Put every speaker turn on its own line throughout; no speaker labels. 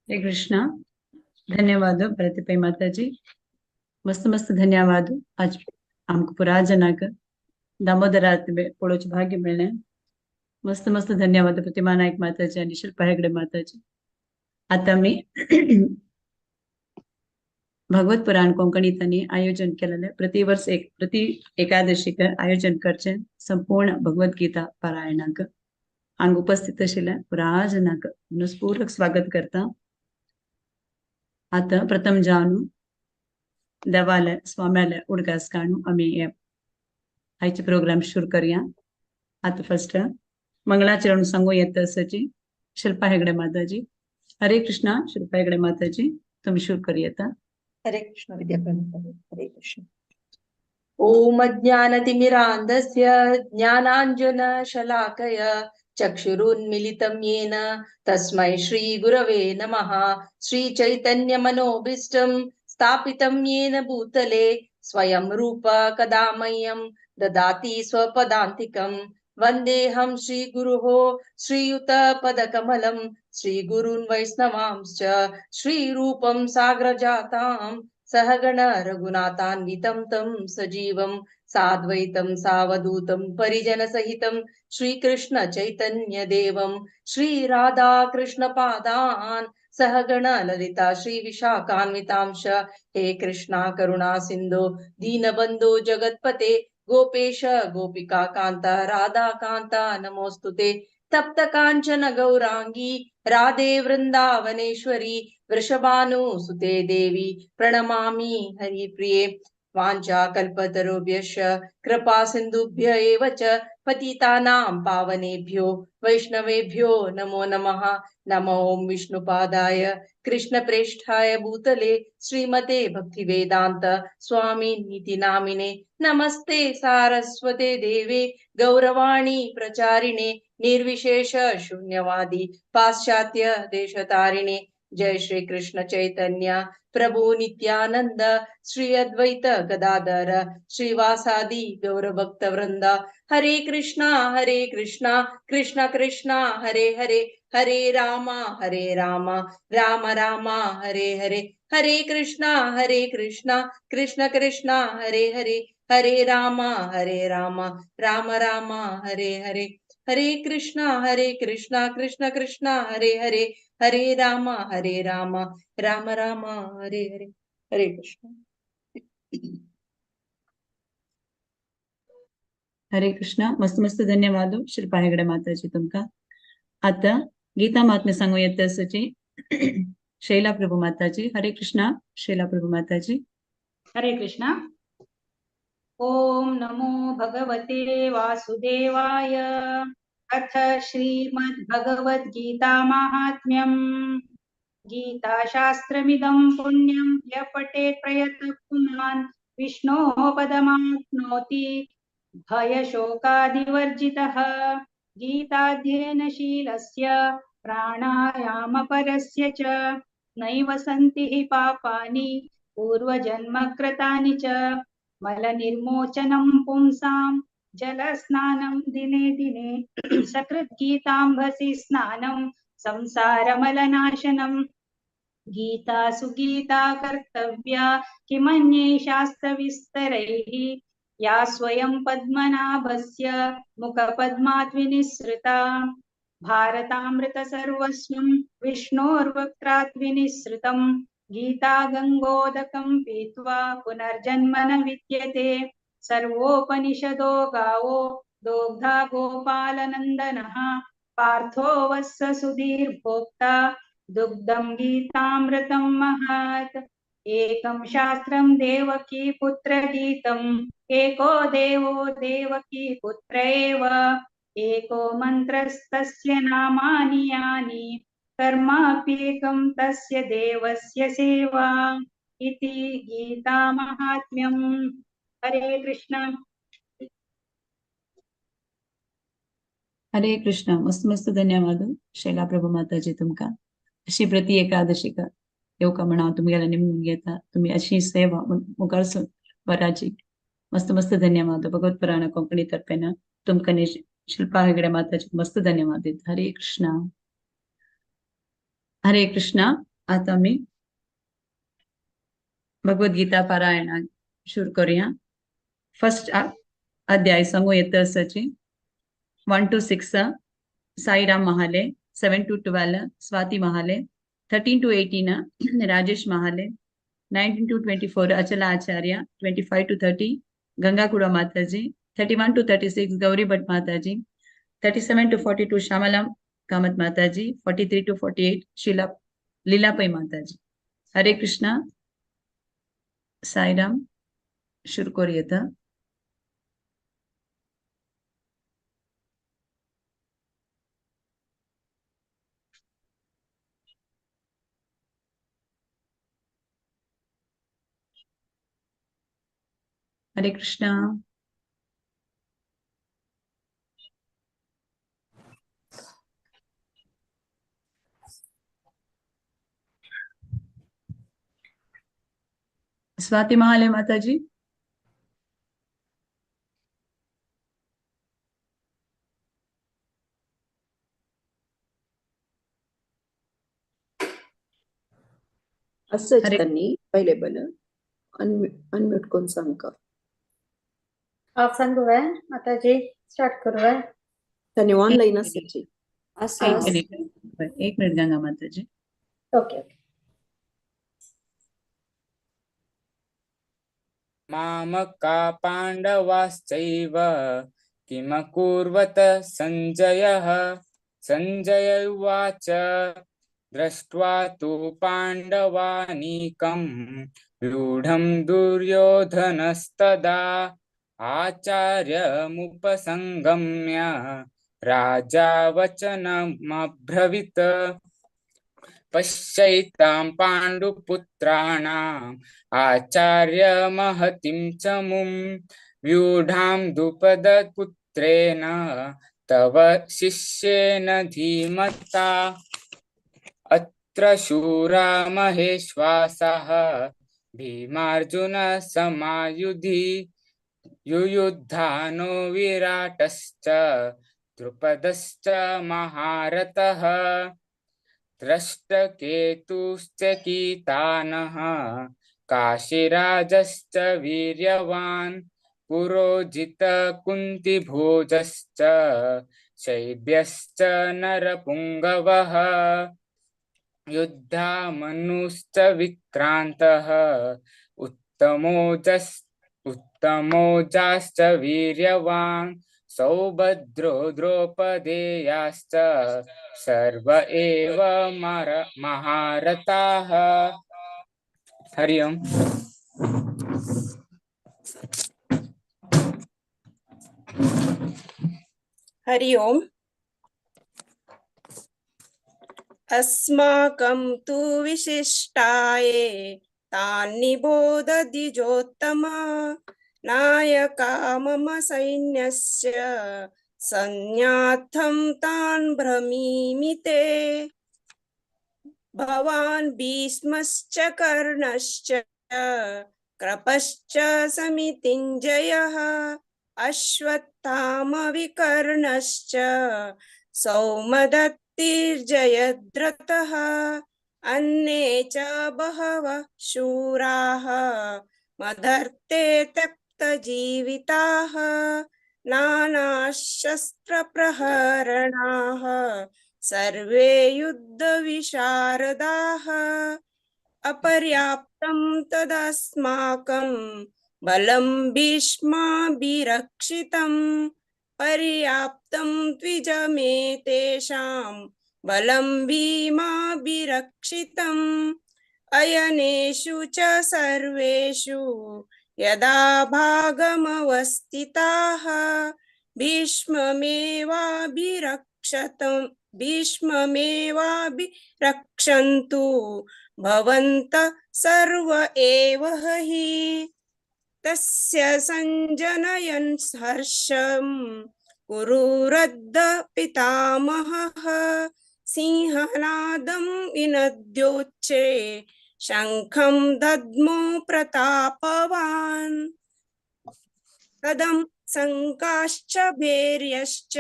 हरे कृष्णा। धन्यवाद प्रतिपय माता जी। मस्त मस्त धन्यवाद। आज आमक पुराजनाक दामोदरात पोळोच भाग्य मिळणे मस्त मस्त धन्यवाद प्रतिमा नायक माताजी आणि शिल्पा हेगडे माताजी। आता मी भगवत पुराण कोंकणीतनी आयोजन केलेले प्रति एकादशीक आयोजन करचे संपूर्ण भगवत गीता पारायणाक हांग उपस्थित आशिल्ल्या पुराजनाक मनस्पूर्वक स्वागत करता। आता प्रथम जावून देवालय स्वाम्यालय उडकास काणू आम्ही आयचे प्रोग्राम शुरू करूया। आता फर्स्ट मंगळाचरण सांगू येत असची शिल्पा हेगडे माताजी। हरे कृष्णा शिल्पा हेगडे माताजी तुम्ही शुरू करूया।
हरे कृष्ण विद्याप्रभु हरे कृष्ण। ओम ज्ञानतिमिरान्धस्य ज्ञानाञ्जनशलाकय चक्षुरुन्मिलितं येन तस्मै श्रीगुरवे नमः। श्रीचैतन्यमनोभीष्टं स्थापितं येन भूतले स्वयं रूप कदा मह्यं ददाति स्वपदान्तिकम्। वन्देऽहं श्रीगुरोः श्रीयुतपदकमलं श्रीगुरून् वैष्णवांश्च श्रीरूपं साग्रजाताम् सहगण रघुनाथान्वितं तं सजीवं साद्वैतं सावधूतं परिजन सहितं श्रीकृष्ण चैतन्य देवं श्रीराधा कृष्ण पादान् सहगण ललिता श्री विशाखान्वितांश। हे कृष्णा करुणा सिंधु दीनबंधु जगत्पते गोपेश गोपिका कांता राधा कांता नमोस्तुते। तप्त कांचन गौरांगी राधे वृंदावनेश्वरी वृषभानुसुते देवी प्रणमामि हरिप्रिये। वाञ्छा कल्पतरुभ्यश्च कृपा सिन्धुभ्य एव च पतितानां पावनेभ्यो वैष्णवेभ्यो नमो नमः। नमो ओं विष्णुपादाय कृष्णप्रेष्ठाय भूतले श्रीमते भक्तिवेदान्त स्वामिनीति नामिने नमस्ते सारस्वते देवे गौरवाणी प्रचारिणे निर्विशेष शून्यवादी पाश्चात्य देशतारिणे। जय श्री कृष्ण चैतन्य प्रभु नित्यानंद श्री अद्वैत गदाधर श्रीवासादि गौर भक्त वृंद। हरे कृष्णा कृष्ण कृष्णा हरे हरे हरे राम राम राम हरे हरे। हरे कृष्णा कृष्ण कृष्णा हरे हरे हरे राम राम राम हरे हरे। हरे कृष्णा कृष्ण कृष्णा हरे हरे हरे राम राम राम हरे हरे। हरे कृष्ण।
हरे कृष्णा मस्त मस्त धन्यवाद शिल्पा हेगडे माताजी तुमका। आता गीता महात्म्य सांगू येत असची शैला प्रभु माताजी। हरे कृष्णा शैला प्रभु माताजी।
हरे कृष्णा। ओम नमो भगवते वासुदेवाय। अथ श्रीमद्भगवद्गीता माहात्म्यम्। गीता शास्त्रमिदं पुण्यं यः पठेत् प्रयतः पुमान् विष्णोः पदमाप्नोति भयशोकादिवर्जितः। गीताध्ययनशीलस्य प्राणायामपरस्य च नैव सन्ति हि पापानि पूर्वजन्मकृतानि च। मलनिर्मोचनं पुंसां जलस्नानं दिने दिने सकृद्गीताम्भसि स्नानं संसारमलनाशनम्। गीता सुगीता कर्तव्या किमन्ये शास्त्रविस्तरैः या स्वयं पद्मनाभस्य मुखपद्मात् विनिसृता। भारतामृत सर्वस्वं विष्णोर्वक्त्रात् विनिसृतं। गीता गंगोदकं पीत्वा पुनर्जन्म न विद्यते। सर्वोपनिषदो गावो दोग्धा गोपालनन्दनः पार्थो वत्स सुधीर्भोक्ता दुग्धं गीतामृतं महत्। एकं शास्त्रं देवकी पुत्र गीतम् एको देवो देवकी पुत्र एव। एको मन्त्रस्तस्य नामानि यानि कर्माप्येकं तस्य देवस्य सेवा इति गीता महात्म्यम्। हरे कृष्ण।
हरे कृष्णा मस्त मस्त धन्यवाद शैला प्रभु माताजी तुमका। अशी प्रति एकादशी का येवका म्हणा तुम्हाला निमून घेता तुम्ही अशी सेवा मुखारसून वराची मस्त मस्त धन्यवाद भगवत पुराण कोंकणी तर्फेन तुमका शिल्पा हेगडे माताजी मस्त धन्यवाद देत। हरे कृष्णा। हरे कृष्णा आता आम्ही भगवद्गीता पारायणा सुरू करूया. फर्स्ट अध्याय सांगू येतं असची 1 to 6 Sairam Mahale, 7 to 12 Swati Mahale, 13 to 18 Rajesh Mahale, 19 to 24 Achala Acharya, 25 to 30 गंगाकुड़ा माताजी, 31 to 36 गौरी भट्ट माताजी, 37 to 42 श्यामलाम कामत माताजी, 43 to 48 शीला लीलापई माताजी. हरे कृष्णा. साईराम. शुरू करूया. हरे कृष्णा. स्वाति महाले माताजी.
असंच
हरे-
त्यांनी पहिले बन अनम्यूट करून सांग का
आप संग है माता जी स्टार्ट करो है
त्यांनी ऑनलाईन असायची असं
एक मिनिट गंगा माताजी.
ओके ओके
मामका पाण्डवाश्चैव किमकुर्वत सञ्जयः. सञ्जय उवाच दृष्ट्वा तु पाण्डवानीकं व्यूढं दुर्योधनस्तदा आचार्यमुपसंगम्य राजा वचनमब्रवीत्. पश्यैतां पाण्डुपुत्राणाम् आचार्य महतिं च मुं व्यूढां द्रुपदपुत्रेण तव शिष्येन धीमता. अत्र शूरा महेश्वासः भीमार्जुन समायुधि युयुधानो विराटश्च द्रुपदश्च महारथः. दृष्टकेतुश्च कीतानः काशीराजश्च वीर्यवान् पुरोजित कुन्तिभोजश्च शैब्यश्च नरपुङ्गवः. युद्धामनुश्च विक्रान्तः उत्तमोजाश्च वीर्यवान् सौभद्रो द्रौपदेयाश्च सर्व एव महारथाः. हरि ओम्.
हरि ओम्. अस्माकं तु विशिष्टाये तान्निबोध द्विजोत्तमा. नायका मम सैन्यस्य संज्ञार्थं तान् भ्रमीमि ते. भवान् भीष्मश्च कर्णश्च कृपश्च समितिञ्जयः अश्वत्थामविकर्णश्च सौमदत्तिर्जयद्रथः. अन्ये च बहवः शूराः मदर्थे त्यक्तजीविताः. नानाशस्त्रप्रहरणाः सर्वे युद्धविशारदाः. अपर्याप्तं तदस्माकं बलं भीष्माभिरक्षितं. पर्याप्तं द्विज मे तेषां बलं भीमाभिरक्षितम्. अयनेषु च सर्वेषु यदा भागमवस्थिताः भीष्ममेवाभिरक्षन्तु भवन्तः सर्व एव हि. तस्य सञ्जनयन् हर्षं कुरुरद्ध पितामहः. सिंहनादं विनद्योच्चे शङ्खं दद्मो प्रतापवान्. तदं शङ्काश्च भैर्यश्च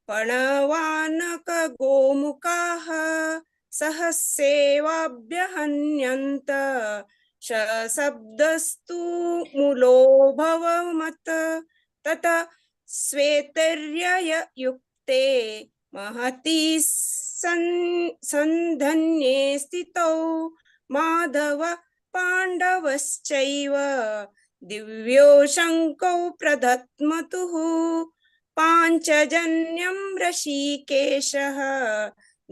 पणवानक गोमुखाः सहस्येवाभ्यहन्यन्त शब्दस्तु मूलो भवमत् तत श्वेतर्यय युक्ते महती सन्धन्ये स्थितौ माधव पाण्डवश्चैव दिव्यो शङ्कौ प्रदत्मतुः पाञ्चजन्यं ऋषिकेशः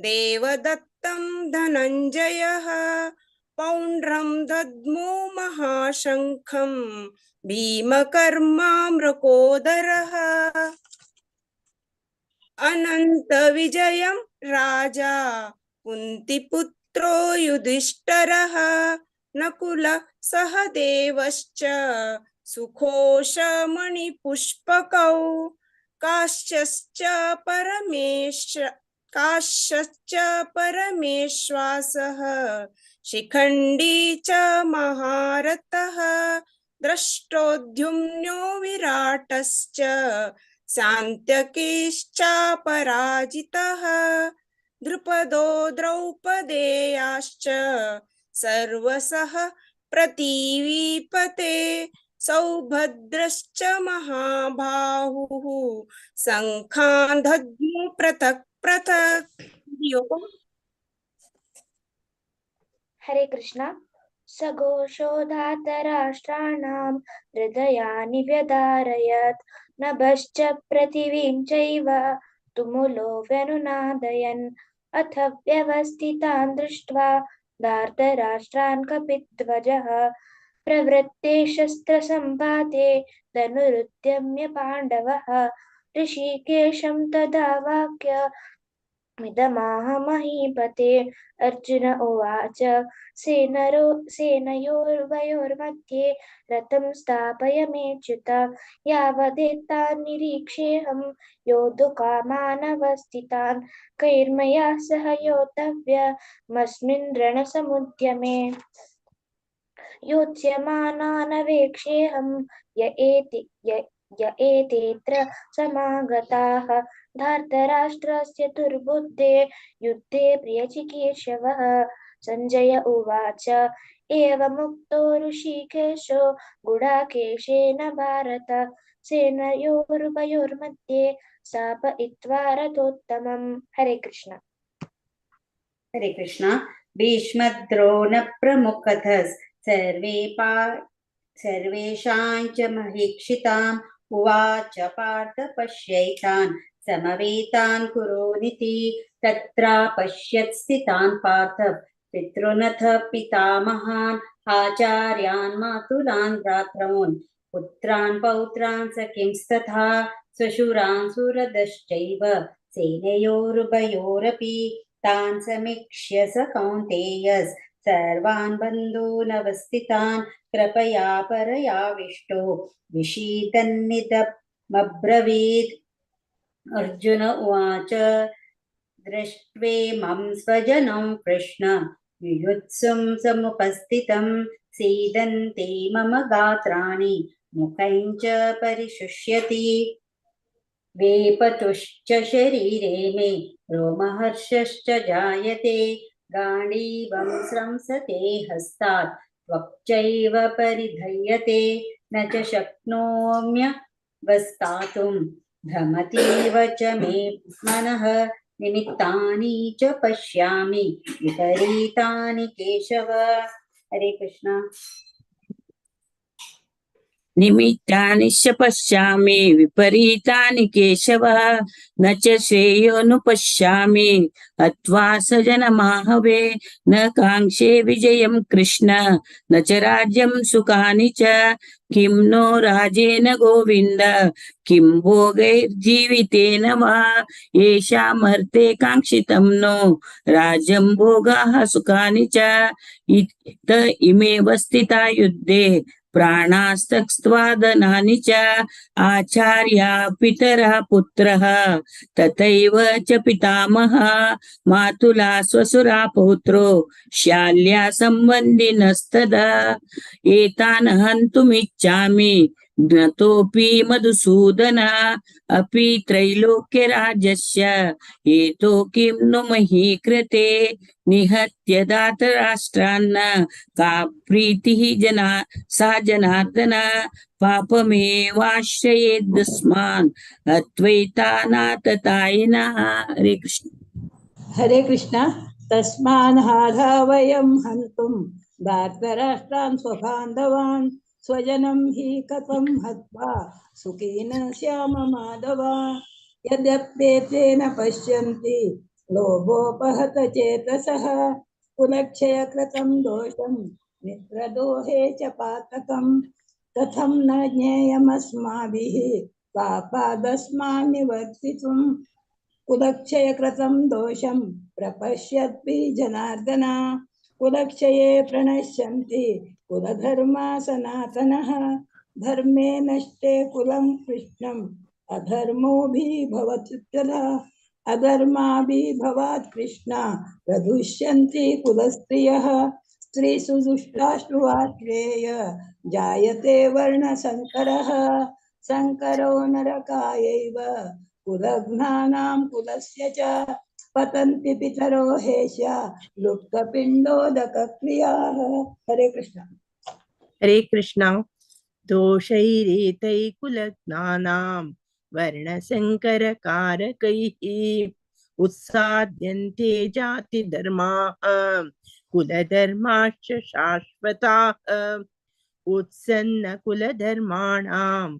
देवदत्तं धनञ्जयः पौण्ड्रं दद्मो महाशङ्खं भीमकर्मामृकोदरः अनन्तविजयं राजा कुन्तिपुत्रो युधिष्ठिरः नकुलः सहदेवश्च सुघोषमणिपुष्पकौ काश्यश्च परमेश्वासः शिखण्डी च महारथः दृष्टोद्युम्नो विराटश्च सान्त्यकीश्च पराजितः द्रुपदो द्रौपदेयाश्च सर्वसः प्रतीवीपते सौभद्रश्च महाबाहुः शङ्खान् दद्मो पृथक् पृथक्।
हरे कृष्ण। सघोषोधातराष्ट्राणां हृदयानि व्यधारयत् नभश्च पृथिवीं चैव तुमुलो व्यनुनादयन् अथ व्यवस्थितान् दृष्ट्वा धार्तराष्ट्रान् कपिध्वजः प्रवृत्ते शस्त्रसम्पाते धनुरुद्यम्य पाण्डवः ऋषिकेशं तदा वाक्य मिदमाह महीपते। अर्जुन उवाच सेनयोरुभयोर्मध्ये रथं स्थापयमेच्युत यावदेतान् निरीक्षेऽहं योद्धुकामानवस्थितान् कैर्मया सह योद्धव्यमस्मिन् रणसमुद्यमे योत्स्यमानानवेक्षेऽहं य एतेऽत्र समागताः धार्तराष्ट्रस्य दुर्बुद्धे युद्धे प्रियचिकीर्षवः। संजय उवाच एवमुक्तो ऋषिकेशो गुडाकेशेन भारत सेनयोरुभयोर्मध्ये स्थापयित्वा रथोत्तमम्। हरे कृष्ण।
हरे कृष्ण। भीष्मद्रोण प्रमुखतः सर्वेषां च महीक्षिताम् उवाच पार्थ पश्यैतान् समवेतान् कुरूनिति तत्र पश्यत् स्थितान् पार्थ पितॄनथ पितामहान् आचार्यान् मातुलान् भ्रातॄन् पुत्रान् पौत्रान् सखींस्तथा स्वशुरान् सुहृदश्चैव सेनयोरुभयोरपि तान् समीक्ष्य स कौन्तेय सर्वान् बन्धूनवस्थितान् कृपया परयाविष्टो विषीदन्निदमब्रवीत्। अर्जुन उवाच दृष्ट्वेमं स्वजनं कृष्ण युयुत्सुं समुपस्थितं सीदन्ते मम गात्राणि मुखं च परिशुष्यति वेपतुश्च शरीरे मे रोमहर्षश्च जायते गाण्डीवं स्रंसते हस्तात् त्वक्चैव परिधयते न च शक्नोम्यवस्थातुं भ्रमतीव च मे मनः निमित्तानि च पश्यामि विपरीतानि केशव। हरे कृष्ण।
निमित्तानि च पश्यामि विपरीतानि केशव न च श्रेयोनुपश्यामि हत्वा स्वजनमाहवे न काङ्क्षे विजयं कृष्ण न च राज्यं सुखानि च किं नो राजेन गोविन्द किं भोगैर्जीवितेन वा येषामर्थे काङ्क्षितं नो राज्यं भोगाः सुखानि च इत इमेव स्थिता युद्धे प्राणास्तक्त्वादनानि च आचार्या पितरः पुत्रः तथैव च पितामहः मातुला स्वसुरा पौत्रो शाल्या सम्बन्धिनस्तदा एतान् हन्तुमिच्छामि ज्ञातोऽपि मधुसूदन अपि त्रैलोक्यराजस्य हेतो किं नु मही कृते निहत्य दातराष्ट्रान्न का प्रीतिः जना सा जनार्दन पापमेवाश्रयेदस्मान् अद्वैतानाततायिनः। हरे कृष्ण।
हरे कृष्ण। तस्मान्हारा वयं हन्तुं धार्तराष्ट्रान् स्वबान्धवान् स्वजनं हि कथं हत्वा सुखिन श्याम माधव। यद्यप्येतेन पश्यन्ति लोभोपहत चेतसः कुलक्षयकृतं दोषं मित्रदोहे च पातकम् कथं न ज्ञेयमस्माभिः पापादस्मान् निवर्तितुम् कुलक्षयकृतं दोषं प्रपश्यद्भि जनार्दन कुलक्षये प्रणश्यन्ति कुलधर्मा सनातनः धर्मे नष्टे कुलं कृष्णम् अधर्मोऽभिभवत्युत्तरः अधर्माभिभवात् कृष्ण प्रदुष्यन्ति कुलस्त्रियः स्त्रीषु दुष्टाश्रुवाश्रेय जायते वर्णसङ्करः संकरो नरकायैव कुलघ्नानां कुलस्य च पतन्ति पितरो हेश लुप्तपिण्डोदकक्रियाः। हरे कृष्ण।
हरे कृष्ण। दोषैरेतै कुलज्ञानां वर्णसङ्करकारकैः उत्साद्यन्ते जातिधर्माः कुलधर्माश्च शाश्वताः उत्सन्नकुलधर्माणां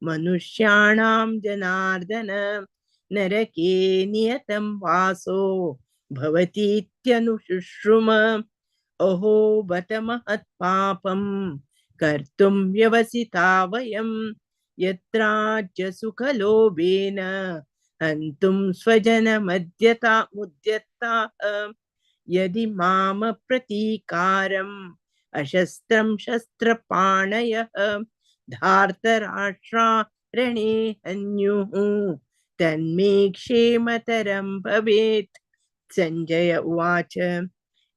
मनुष्याणां जनार्दन नरके नियतं वासो भवतीत्यनुशुश्रुम अहो बत महत्पापं कर्तुं व्यवसिता वयं यत्राज्य सुखलोभेन हन्तुं स्वजनमुद्यताः यदि माम प्रतीकारम् अशस्त्रं शस्त्रपाणयः धार्तराष्ट्रारणे हन्युः तन्मे क्षेमतरं भवेत्। संजय उवाच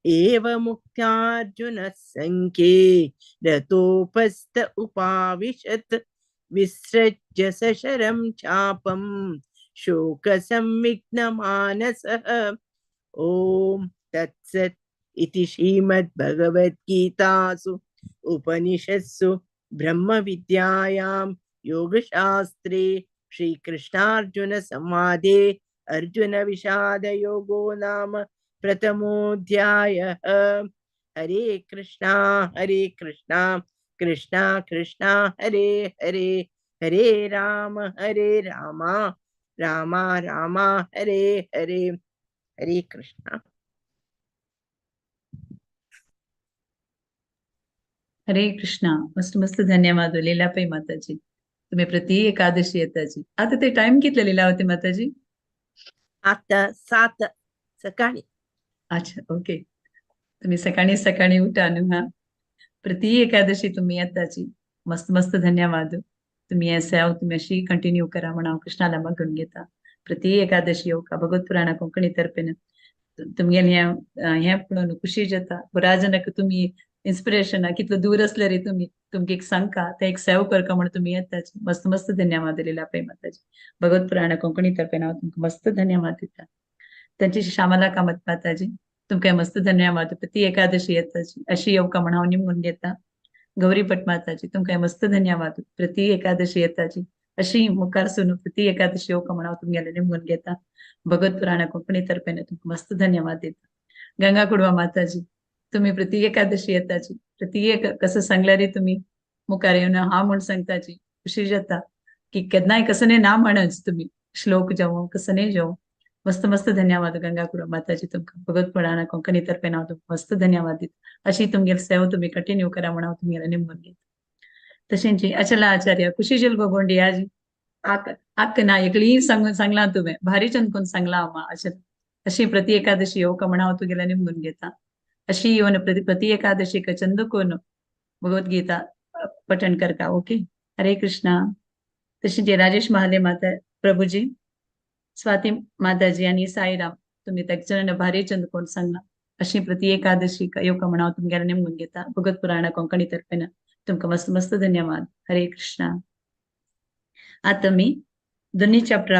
एवमुक्त्यार्जुनः सङ्ख्ये रतोपस्थ उपाविशत् विसृज्य सशरं चापं शोकसंविघ्नमानसः। ॐ तत्सत् इति श्रीमद्भगवद्गीतासु उपनिषत्सु ब्रह्मविद्यायां योगशास्त्रे श्रीकृष्णार्जुनसंवादे अर्जुनविषादयोगो नाम प्रथमोऽध्यायः। हरे कृष्णा कृष्णा कृष्णा हरे हरे हरे राम राम राम हरे हरे। हरे कृष्ण।
हरे कृष्णा. मस्त मस्त धन्यवाद लीलाबाई माताजी. तुम्ही प्रति एकादशी येताची. आता ते टाइम कितले लीलावती माताजी?
आता 7 सकाळी.
अच्छा, ओके. तुम्ही सकाळी सकाळी उठा नु हा. प्रति एकादशी तुम्ही येताची. मस्त मस्त धन्यवाद. तुम्ही असाव तुम्ही अशी कंटिन्यू करा म्हणा कृष्णाला मागून घेता. प्रति एकादशी येवका भगवत पुराण कोंकणी तर्फेन तुमगेले हे पळोवन खुशी जाता. राजनक तुम्ही इन्स्पिरेशन कितलो दूर असले रे तुम्ही तुमके एक सांगता ते एक सेव करका म्हणून तुम्ही येताची. मस्त मस्त धन्यवाद लीलाबाई माताजी. भगवत पुराण कोंकणी तर्फेन हांव तुमकां मस्त धन्यवाद दिता. त्यांची श्यामला कामत माताजी तुमकां मस्त धन्यवाद. प्रति एकादशी येताची अशी येवका म्हणून हांव निमून घेता. गौरी भट माताजी तुमकां मस्त धन्यवाद. प्रति एकादशी येताची अशी मुखार सुनू प्रति एकादशी येवका म्हणून हांव तुमगेले निमून घेता. भगवत पुराण कोंकणी तर्फेन तुमकां मस्त धन्यवाद देता. गंगा कुडवा माताजी तुम्ही प्रति एकादशी येताची प्रति एक कसं सांगल्या रे तुम्ही मुखार येऊन हा म्हणून सांगताची खुशी जाता की केन्नाय कसं ना म्हणच तुम्ही श्लोक जावं कसं नाही जावं. मस्त मस्त धन्यवाद गंगा कुडवा माताजी तुमकां भगवत पुराण कोंकणी तर्फेन हांव तुमकां मस्त धन्यवाद दिता. अशी तुमगेली सेवा तुम्ही कंटिन्यू करा म्हणून हांव तुमगेले निमून घेता. तशेंच अचला आचार्य खुशीशील गोगोंडी आज आक ना एकली सांगला तुम्ही भारी चंदकून सांगला हांव अशी प्रति एकादशी येवका म्हणून हांव तुगेले निमून घेता. अशी येवन प्रति एकादशी चंदकून भगवद्गीता पठण करता. ओके. हरे कृष्णा. तशेंच राजेश महाले माता प्रभुजी स्वाती माताजी आणि साईराम तुम्ही त्याच्या भारी चंदकून सांगला अशी प्रति एकादशी येवका म्हणून हांव तुमगेले निमून घेता. भगवत पुराण कोंकणी तर्फेन तुमकां मस्त मस्त धन्यवाद. हरे कृष्णा. आता मी दोन्ही ಚಾಪ್ಟರ್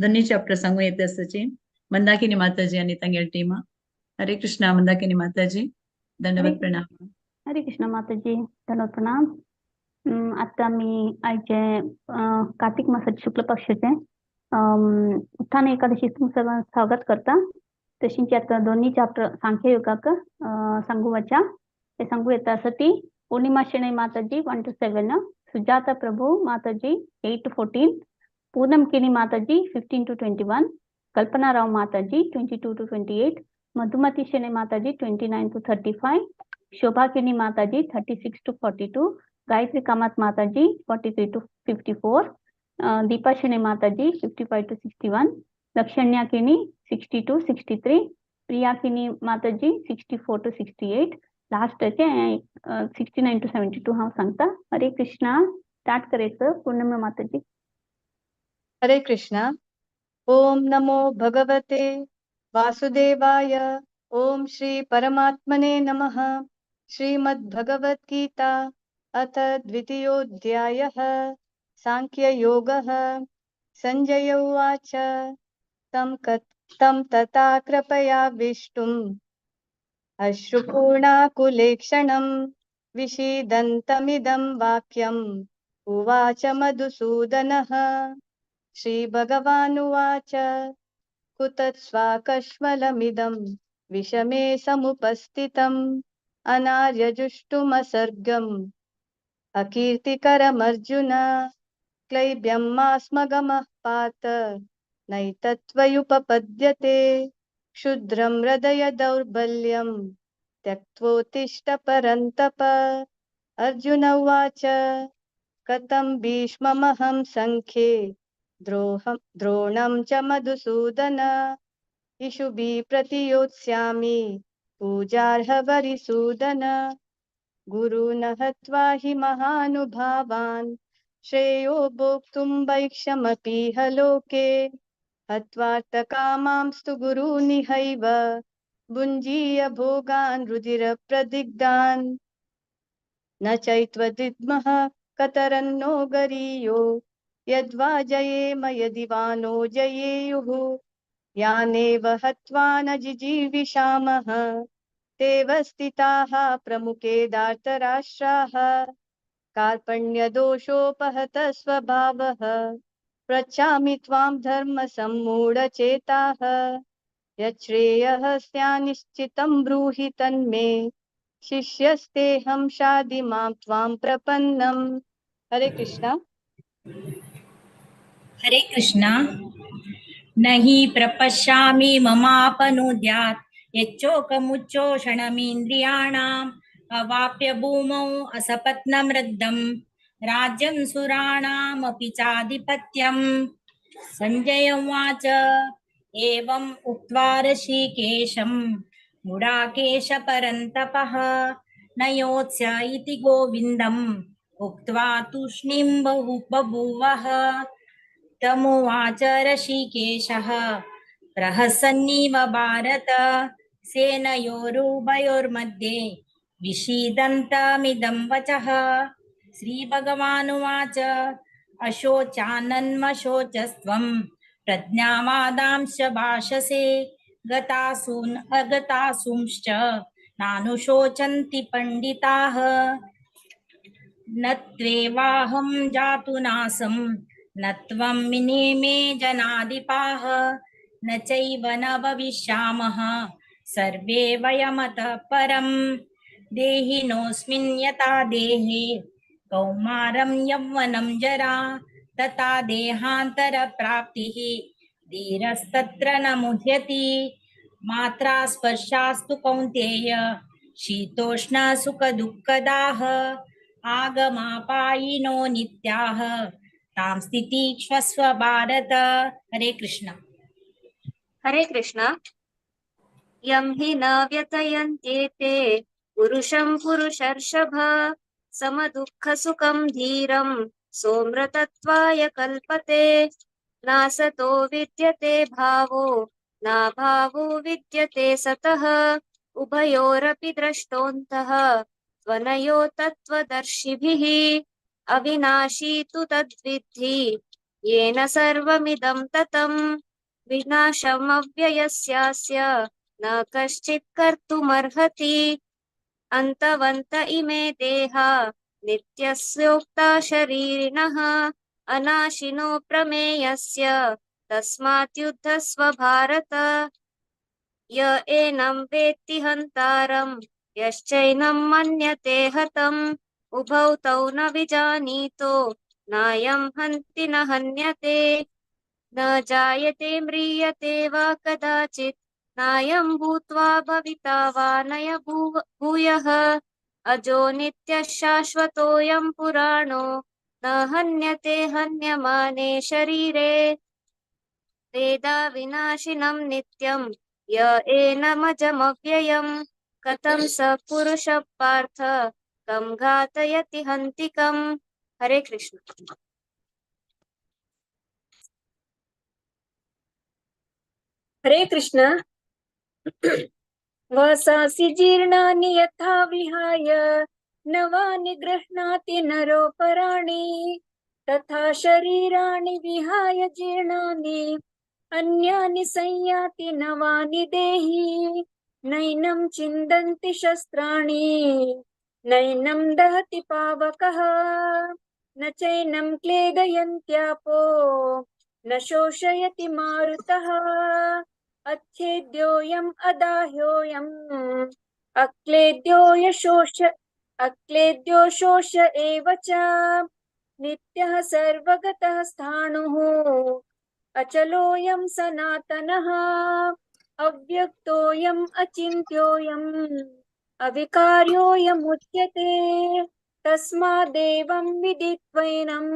दोन्ही ಚಾಪ್ಟರ್ ಸಂಗು ಎತ್ತಸಚಿ ಮಂದಾಕಿನಿ ಮಾತಾಜಿ आणि ತಂಗೆल टीमा हरे कृष्णा मंदाकिनी माताजी दंडवत प्रणाम.
हरे कृष्ण माताजी धन्यवाद प्रणाम. आता मी आजचे कार्तिक मासाचे शुक्ल पक्षाचे उत्थान एकादशी तुमचं स्वागत करता. तशींची आता दोन्ही चॅप्टर सांख्य योगाक सांगूवच्या ते सांगू येतासाठी पूर्णिमा शनि माताजी 1 to 7, सुजाता प्रभु माताजी 8 to 14, पूनम किनी माताजी 15 to 21, कल्पना राव माताजी 22 to 28, मधुमती शनि माताजी 29 to 35, शोभा किनी माताजी 36 to 42, गायत्री कामत माताजी 43 to 54, दीपा शनि माताजी 55 to 61, लक्षण्या किनी 60 to 63, प्रिया किनी माताजी 64 to 68, लास्ट 69 to 72 हा सांगता. हरे कृष्णा. स्टार्ट करायचं. पूर्णिमा माताजी.
हरे कृष्णा. ओम नमो भगवते वासुदेवाय. ओम श्री परमात्मने नमः. श्रीमद् भगवत गीता अथ द्वितीयोऽध्यायः सांख्ययोगः. संजय उवाच तं तथा कृपयाविष्टुम् अश्रुपूर्णाकुलेक्षणं विषीदन्तमिदं वाक्यम् उवाच मधुसूदनः. श्रीभगवानुवाच कुतस्वाकश्मलमिदं विषमे समुपस्थितम् अनार्यजुष्टुमसर्गम् अकीर्तिकरमर्जुन. क्लैब्यं मास्मगमः पात नैतत्त्वयुपपद्यते. क्षुद्रं हृदय दौर्बल्यं त्यक्त्वोत्तिष्ठ परन्तप. अर्जुन उवाच कथं भीष्ममहं संख्ये द्रोणं च मधुसूदन. इषुभिः प्रतियोत्स्यामि पूजार्हवरिसूदन. गुरून् हत्वा हि महानुभावान् श्रेयो भोक्तुं वैक्षमपीह लोके. हत्वार्थकामांस्तु गुरूनिहैव भुञ्जीय भोगान् रुधिरप्रदिग्धान्. न चैत्वदिद्मः कतरन्नो गरीयो यद्वा जयेम यदि वा नो जयेयुः. यानेव हत्वा न जिजीविषामः तेव स्थिताः प्रमुखे धार्तराष्ट्राः. कार्पण्यदोषोपहत स्वभावः पृच्छामि त्वां धर्मसम्मूढचेताः. यच्छ्रेयः स्यान्निश्चितं ब्रूहि तन्मे शिष्यस्तेऽहं शाधि मां त्वां प्रपन्नम्. हरे कृष्णा.
हरे कृष्णा. न हि प्रपश्यामि ममापनुद्यात् यच्चोकमुच्चोषणमिन्द्रियाणाम् अवाप्य भूमौ असपत्नमृद्धं राज्यं सुराणामपि चाधिपत्यम्. संजय उवाच एवम् उक्त्वा ऋषिकेशं गुडाकेश परन्तपः न योत्स्य इति गोविन्दम् उक्त्वा तूष्णीं बभूवः. तमुवाच ऋषिकेशः प्रहसन्निव भारत सेनयोरुभयोर्मध्ये विषीदन्तमिदं वचः. श्रीभगवानुवाच अशोचानन्मशोचस्त्वं प्रज्ञावादांश्च भाषसे गतासून् अगतासूंश्च नानुशोचन्ति पण्डिताः. न त्वेवाहं जातु नासं न त्वं मिनेमे जनाधिपाः न चैव न भविष्यामः सर्वे वयमतः परं. देहिनोऽस्मिन् यथा देहे कौमारं यौवनं जरा तथा देहान्तरप्राप्तिः धीरस्तत्र न मुह्यति. मात्रा स्पर्शास्तु कौन्तेय शीतोष्ण सुखदुःखदाः आगमापायिनो नित्याः तां स्थितिक्षस्व भारत. हरे कृष्ण.
हरे कृष्ण. यं हि न व्यथयन्त्येते पुरुषं पुरुषर्षभ समदुःखसुखं धीरं सोमृतत्वाय कल्पते. नासतो विद्यते भावो नाभावो विद्यते सतः उभयोरपि द्रष्टोऽन्तः त्वनयो तत्त्वदर्शिभिः. अविनाशी तु तद्विद्धि येन सर्वमिदं ततं विनाशमव्ययस्यास्य न कश्चित् कर्तुमर्हति अन्तवन्त इमे देहा नित्यस्योक्ता शरीरिणः अनाशिनो प्रमेयस्य तस्मात् युद्धस्व भारत य एनं वेत्ति हन्तारं यश्चैनं मन्यते हतम् उभौ तौ न विजानीतो नायं हन्ति न हन्यते न जायते म्रियते वा कदाचित् नायं भूत्वा भविता वा नय भूयः अजो नित्यः शाश्वतोऽयं पुराणो न हन्यते हन्यमाने शरीरे वेदा विनाशिनं नित्यं य एनमजमव्ययम् कथं स पुरुषः पार्थ कं घातयति हन्तिकम्। हरे कृष्ण। हरे कृष्ण। वसांसि जीर्णानि यथा विहाय नवानि गृह्णाति नरोपराणि तथा शरीराणि विहाय जीर्णानि अन्यानि संयाति नवानि देहि नैनं छिन्दन्ति शस्त्राणि नैनं दहति पावकः न चैनं क्लेदयन्त्यापो न शोषयति मारुतः अच्छेद्योऽयम् अदाह्योऽयम् अक्लेद्यो शोष एव च नित्यः सर्वगतः स्थाणुः अचलोऽयं सनातनः अव्यक्तोऽयम् अचिन्त्योऽयम् अविकार्योऽयमुच्यते तस्मादेवं विदित्वैनं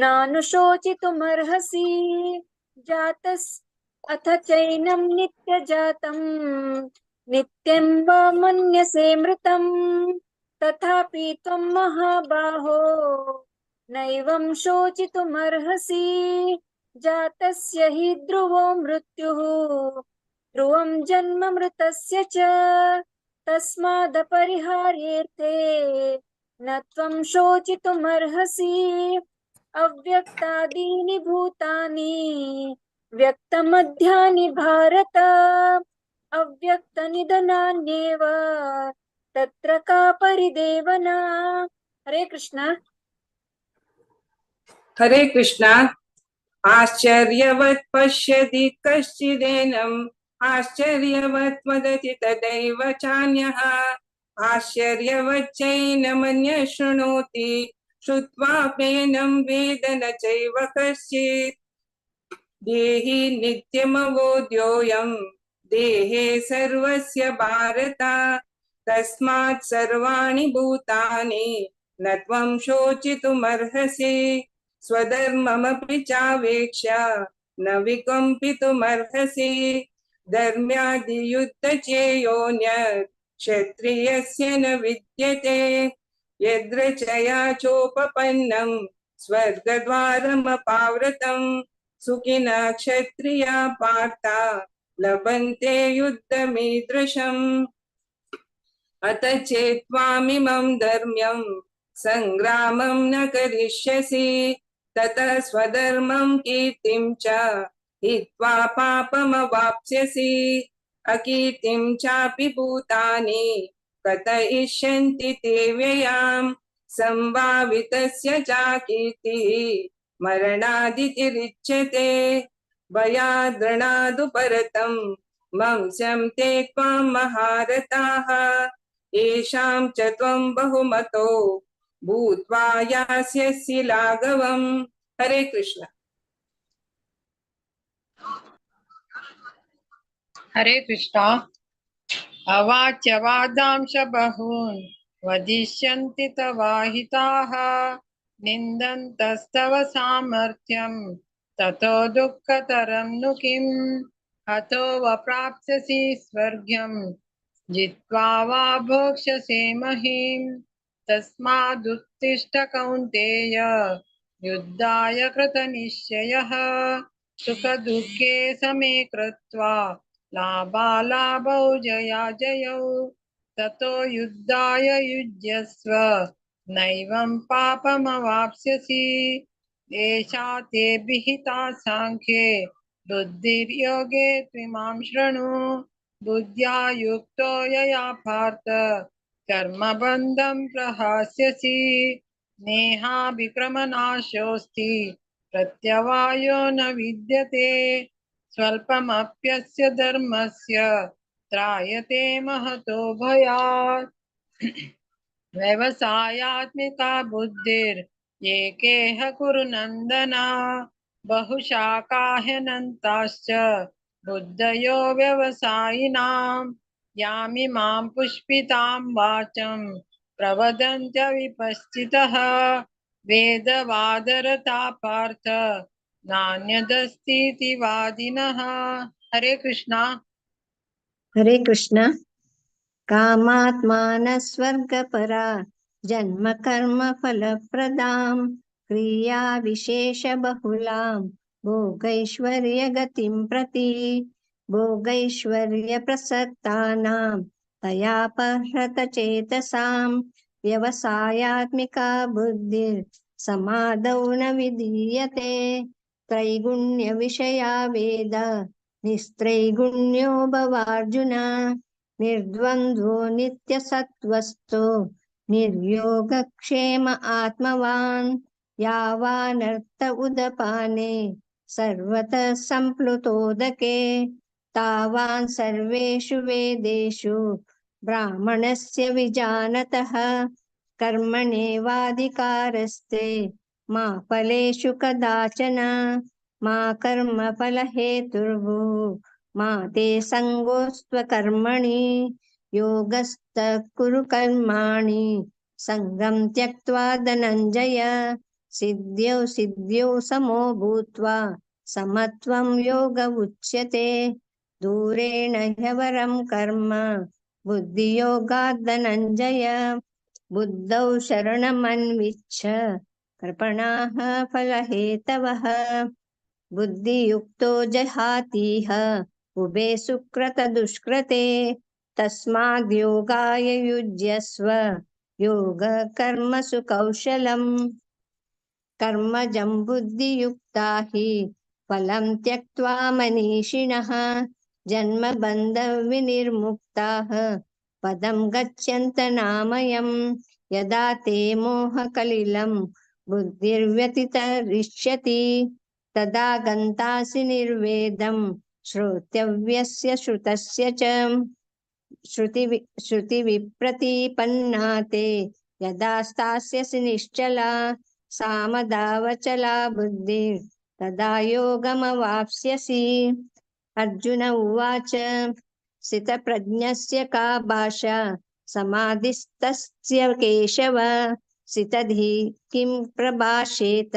नानुशोचितुमर्हसि जातस् अथ चैनं नित्यजातं नित्यं वा मन्यसे मृतं तथापि त्वं महाबाहो नैवं शोचितुमर्हसि जातस्य हि ध्रुवो मृत्युः ध्रुवं जन्म मृतस्य च तस्मादपरिहार्येऽर्थे न त्वं शोचितुमर्हसि अव्यक्तादीनि भूतानि व्यक्तमध्यानि भारत अव्यक्तनिधनान्येव तत्र का परिदेवना। हरे कृष्ण।
हरे कृष्णा। आश्चर्यवत् पश्यति कश्चिदेनम् आश्चर्यवत् वदति तदैव चान्यः आश्चर्यवच्चैनमन्यः शृणोति श्रुत्वाप्येनं वेद न चैव कश्चित् देहि नित्यमवोऽद्योऽयं देहे सर्वस्य भारत तस्मात् सर्वाणि भूतानि न त्वं शोचितुमर्हसि स्वधर्ममपि चावेक्ष्य न विकम्पितुमर्हसि धर्म्यादियुद्धचेयोन्यत् क्षत्रियस्य न विद्यते यद्रचया चोपपन्नं स्वर्गद्वारमपावृतं सुखिनः क्षत्रिया पार्थ लभन्ते युद्धमीदृशम् अत चेत्त्वामिमं धर्म्यं संग्रामं न करिष्यसि ततः स्वधर्मं कीर्तिं च हित्वा पापमवाप्स्यसि अकीर्तिं चापि भूतानि कथयिष्यन्ति ते व्ययाम् संभावितस्य चाकीर्तिः मरणादितिरिच्यते भयाद्रणादुपरतं मंस्यं ते त्वां महारथाः येषां च त्वं बहुमतो भूत्वा यास्यसि लाघवम्। हरे कृष्ण।
हरे कृष्णा। अवाच्य वादांश बहून् वदिष्यन्ति तवाहिताः निन्दन्तस्तव सामर्थ्यं ततो दुःखतरं नु किम् हतो वप्राप्स्यसि स्वर्ग्यं जित्वा वा भोक्ष्यसे महीम् तस्मादुत्तिष्ठ कौन्तेय युद्धाय कृतनिश्चयः सुखदुःखे समे कृत्वा लाभालाभौ जयाजयौ ततो युद्धाय युज्यस्व नैवं पापमवाप्स्यसि। एषा ते विहिता सांख्ये बुद्धिर्योगे त्विमां शृणु। बुद्ध्या युक्तो यया पार्थ कर्मबन्धं प्रहास्यसि। नेहाभिक्रमनाशोऽस्ति प्रत्यवायो न विद्यते। स्वल्पमप्यस्य धर्मस्य त्रायते महतो भयात्। व्यवसायात्मिका बुद्धिर्येकेह कुरु नन्दन। बहुशाखा ह्यनन्ताश्च बुद्धयो व्यवसायिनां। यामिमां पुष्पितां वाचं प्रवदन्त्य विपश्चितः। वेदवादरता पार्थ नान्यदस्तीति वादिनः। हरे कृष्णा।
हरे कृष्ण। कामात्मानस्वर्गपरा जन्म कर्म फलप्रदां क्रिया विशेष बहुलां भोगैश्वर्यगतिं प्रति। भोगैश्वर्य प्रसक्तानां तयापहृत चेतसां व्यवसायात्मिका बुद्धिर् समादौ न विधीयते। त्रैगुण्य विषया वेद निस्त्रैगुण्यो भवार्जुन। निर्द्वन्द्वो नित्यसत्त्वस्थो निर्योगक्षेम आत्मवान्। यावानर्थ उदपाने सर्वतः सम्प्लुतोदके तावान् सर्वेषु वेदेषु ब्राह्मणस्य विजानतः। कर्मणेवाधिकारस्ते मा फलेषु कदाचन। मा कर्मफलहेतुर्भुः मा ते सङ्गोऽस्त्वकर्मणि। योगस्थः कुरु कर्माणि सङ्गं त्यक्त्वा धनञ्जय। सिद्ध्यौ सिद्ध्यौ समो भूत्वा समत्वं योग उच्यते। दूरेण ह्यवरं कर्म बुद्धियोगात् धनञ्जय। बुद्धौ शरणमन्विच्छ कृपणाः फलहेतवः। बुद्धियुक्तो जहातीह उभे सुकृत दुष्कृते। तस्माद् योगाय युज्यस्व योग कर्मसु कौशलम्। कर्मजं बुद्धियुक्ता हि फलं त्यक्त्वा मनीषिणः जन्मबन्धविनिर्मुक्ताः पदं गच्छन्तनामयम्। यदा ते मोहकलिलं बुद्धिर्व्यतितरिष्यति तदा गन्तासि निर्वेदं श्रोतव्यस्य श्रुतस्य च। श्रुतिविप्रतिपन्ना ते यदा स्थास्यसि निश्चला सामदावचला बुद्धिः तदा योगमवाप्स्यसि। अर्जुन उवाच स्थितप्रज्ञस्य का भाषा समाधिस्तस्य केशव। स्थितधि किं प्रभाषेत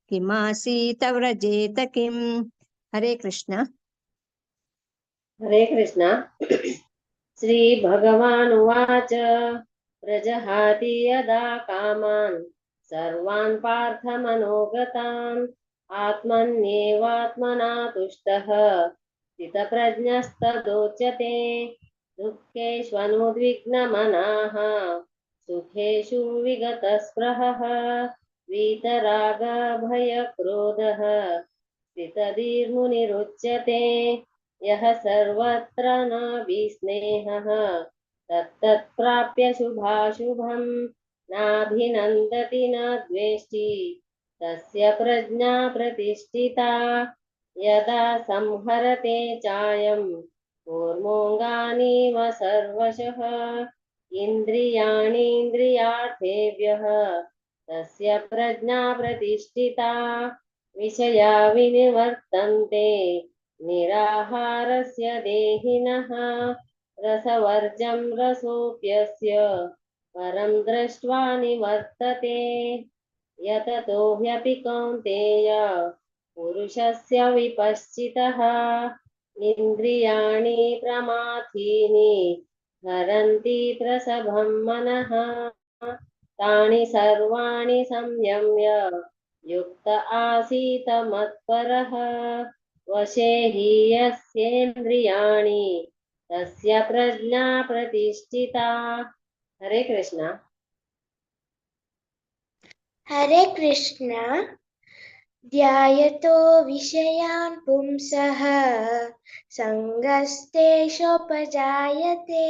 किमासीत व्रजेत किम्। हरे कृष्ण।
हरे कृष्ण। श्रीभगवानुवाच प्रजहाति यदा कामान् सर्वान् पार्थमनोगतान् आत्मन्येवात्मना तुष्टः स्थितप्रज्ञस्तदोच्यते। दुःखेष्वनुद्विग्नमनाः सुखेषु विगतस्पृहः वीतरागभयक्रोधः स्थितधीर्मुनिरुच्यते। यः सर्वत्र नाभिस्नेहः तत्तत्प्राप्य शुभाशुभम् नाभिनन्दति न द्वेष्टि तस्य प्रज्ञा प्रतिष्ठिता। यदा संहरते चायं कूर्मोऽङ्गानीव सर्वशः इन्द्रियाणीन्द्रियार्थेभ्यः तस्य प्रज्ञा प्रतिष्ठिता। विषया विनिवर्तन्ते निराहारस्य देहिनः रसवर्जं रसोऽप्यस्य परं दृष्ट्वा निवर्तते। यततो ह्यपि कौन्तेय पुरुषस्य विपश्चितः इन्द्रियाणि प्रमाथीनि हरन्ति प्रसभं मनः। तानि सर्वाणि संयम्य युक्त आसीत मत्परः वशे हि यस्येन्द्रियाणि तस्य प्रज्ञा प्रतिष्ठिता। हरे कृष्ण।
हरे कृष्ण ध्यायतो विषयान् पुंसः सङ्गस्तेषोपजायते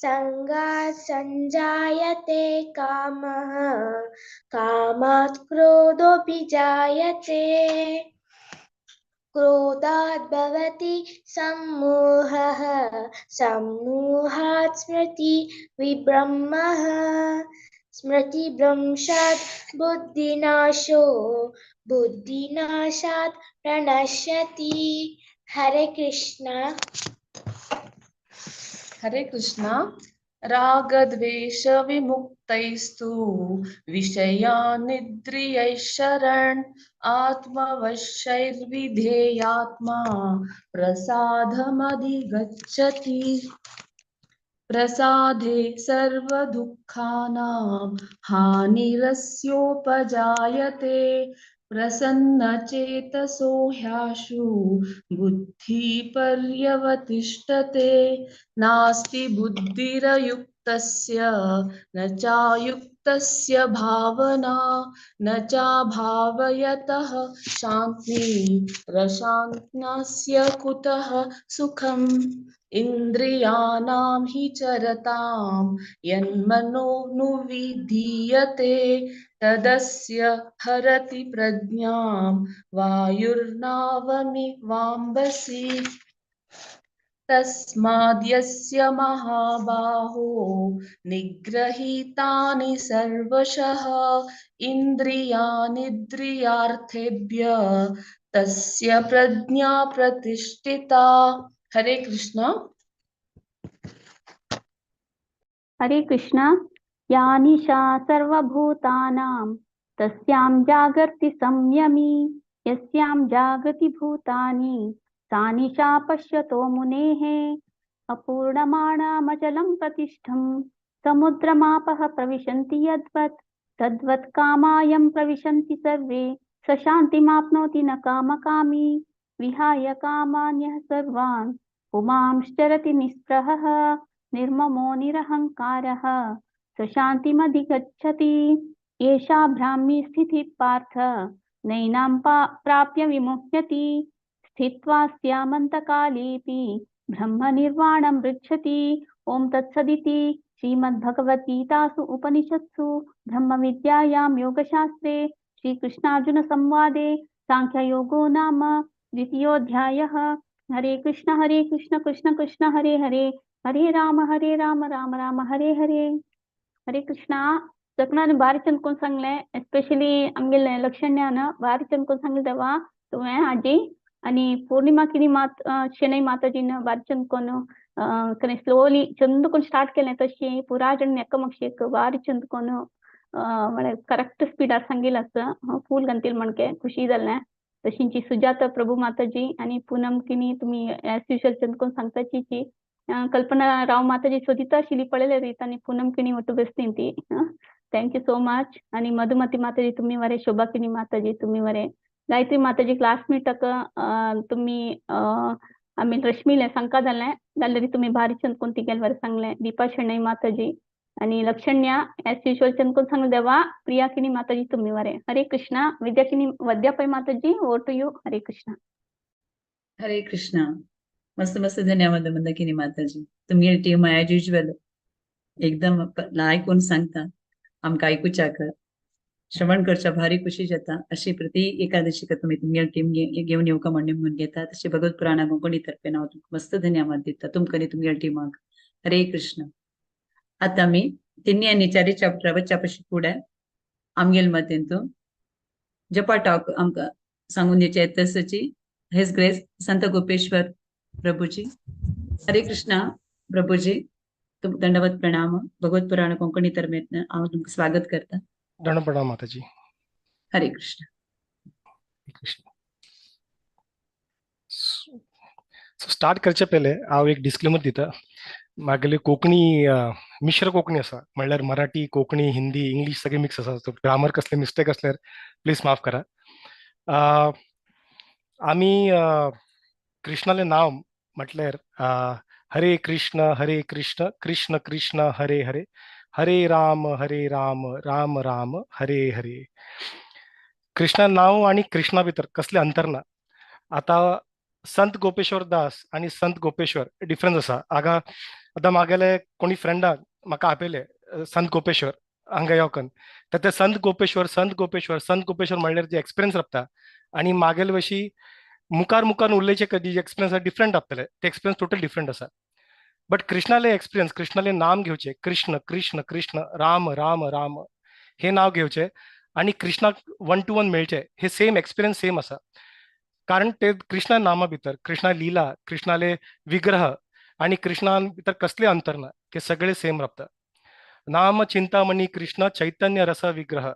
सङ्गात् सञ्जायते कामः कामात् क्रोधोऽपि जायते क्रोधात् भवति सम्मोहः सम्मोहात् स्मृतिविभ्रमः स्मृतिभ्रंशात् बुद्धिनाशो बुद्धिनाशात् प्रणश्यति हरे कृष्ण
हरे कृष्ण रागद्वेष विमुक्तैस्तु विषयानिन्द्रियैः शरण आत्मवशैर्विधेयात्मा प्रसादमधिगच्छति प्रसादे सर्वदुःखानां हानिरस्योपजायते प्रसन्नचेतसो ह्याशु बुद्धिपर्यवतिष्ठते नास्ति बुद्धिरयुक्तस्य न चायुक्तस्य भावना न चाभावयतः शान्तिरशान्तिस्य कुतः सुखम् इन्द्रियाणां हि चरतां यन्मनोनुविधीयते तदस्य हरति प्रज्ञां वायुर्नावमि वाम्बसि तस्माद्यस्य महाबाहो निग्रहीतानि सर्वशः इन्द्रियानिन्द्रियार्थेभ्यः तस्य प्रज्ञा प्रतिष्ठिता हरे कृष्ण
हरे कृष्ण या निशा सर्वभूतानां तस्यां जागर्ति संयमी यस्यां जागृति भूतानि सा निशा पश्यतो मुनेः अपूर्णमाणामचलं प्रतिष्ठं समुद्रमापः प्रविशन्ति यद्वत् तद्वत् कामायं प्रविशन्ति सर्वे स शान्तिमाप्नोति न कामकामी विहाय कामान्यः सर्वान् पुमांश्चरति निःस्पृहः निर्ममो निरहङ्कारः स शान्तिमधिगच्छति एषा ब्राह्मी स्थितिः पार्थ नैनां प्राप्य विमुह्यति स्थित्वा स्यामन्तकालेऽपि ब्रह्मनिर्वाणं मृच्छति ॐ तत्सदिति श्रीमद्भगवद्गीतासु उपनिषत्सु ब्रह्मविद्यायां योगशास्त्रे श्रीकृष्णार्जुनसंवादे साङ्ख्ययोगो नाम द्वितीयोऽध्यायः हरे कृष्ण कृष्ण कृष्ण हरे हरे हरे राम राम राम हरे हरे हरे कृष्ण जखना बारी चंद कोण सांगले एस्पेशली आमगेले लक्षण्यान बारी चंद कोण सांगले तेव्हा तुवें हाजी आणि पौर्णिमा किनी मात शनೈ माताजीन बारी चंद कोण कने स्लोली चंद कोण स्टार्ट केले तशी पुरा जण एकामेकाक बारी चंद कोण म्हळ्यार करेक्ट स्पीडार सांगिल्लें आसा फूल घंतील म्हणके खुशी जालें तशींची सुजाता प्रभू माताजी आणि पूनम किनी तुम्ही एज युजुअल चंद कोण सांगताची कल्पना राव माताजी सोदिता आशिल्ली पळयले रीत आणि पूनम किणी ಒಟ್ಟು बेस्तीन ती थँक्यू सो मच आणि मधुमती माताजी तुम्ही वरे शोभा किणी माताजी तुम्ही वरे गायत्री माताजी क्लास मीटक तुम्ही आम्ही रश्मीले सांगता जाल्ले तुम्ही भारी चंद कोण तिगेल वरे सांगले दीपा शणै माताजी आणि लक्षण्या एज युजुअल चंद कोण सांगले देवा प्रिया किणी माताजी तुम्ही वरे हरे कृष्ण विद्या किणी वद्यापै माताजी ओवर टू यू हरे कृष्ण
हरे कृष्ण मस्त मस्त धन्यवाद मंदाकिनी माताजी तुमगे टीम ॲज युजल एकदम आयकून सांगता आमकां आयकुच्या कर श्रवण करच्या भारी खुशी जाता अशी प्रति एकादशी तुम्ही तुमगे टीम घेऊन येवका म्हणून घेता तशी भगवत पुराणा कोंकणी तर्फे हांव तुमकां मस्त धन्यवाद दिता तुमकां तुमगे टिमाक हरे कृष्ण आता मी तिन्ही आणि चारी चॅप्टर बच्चा पशी फुडें आमगेल मतेन तू जपा टॉक आमकां सांगून दिवचे येतसची हिज ग्रेस संत गोपेश्वर प्रभुजी हरे कृष्णा प्रभुजी तुम दंडवत प्रणाम भगवत पुराण कोंकणी तर्फे हांव तुमकां स्वागत करता
दंड प्रणाम माताजी
हरे कृष्ण
सो स्टार्ट करचे पहिले हांव एक डिस्क्लेमर दिता म्हागेली कोंकणी मिश्र कोंकणी आसा म्हणल्यार मराठी कोंकणी हिंदी इंग्लिश सगळे मिक्स आसा सो ग्रामर कसले मिस्टेक असल्यार प्लीज माफ करा आमी कृष्णाले नाव म्हटल्यार हरे कृष्ण कृष्ण कृष्ण हरे हरे हरे राम राम राम हरे हरे. कृष्णा नाव आणि कृष्णा भितर कसले अंतर ना. आता संत गोपेश्वर दास आणि संत गोपेश्वर डिफरन्स असा. आता मागेले कोणी फ्रेंडाक म्हाका आपयले संत गोपेश्वर हांगा येवकन, तर ते संत गोपेश्वर म्हणल्यार जे एक्सपिरियन्स रपता आणि मागेले वशी मुखार उरलेचे कधी एक्सपिरियन्स डिफरंट आपले ते एक्सपिरियन्स टोटल डिफरंट असा. बट कृष्णाले एक्सपिरियन्स, कृष्णाले नाम घेवचे, कृष्ण कृष्ण कृष्ण राम राम राम हे नाव घेवचे आणि कृष्णाक 1 to 1 मेळचे, हे सेम एक्सपिरियन्स सेम असा. कारण ते कृष्णा नामा भितर कृष्णा लीला, कृष्णाले विग्रह आणि कृष्णा भितर कसले अंतर ना, ते सगळे सेम रपता. नाम चिंतामणी कृष्ण चैतन्य रस विग्रह,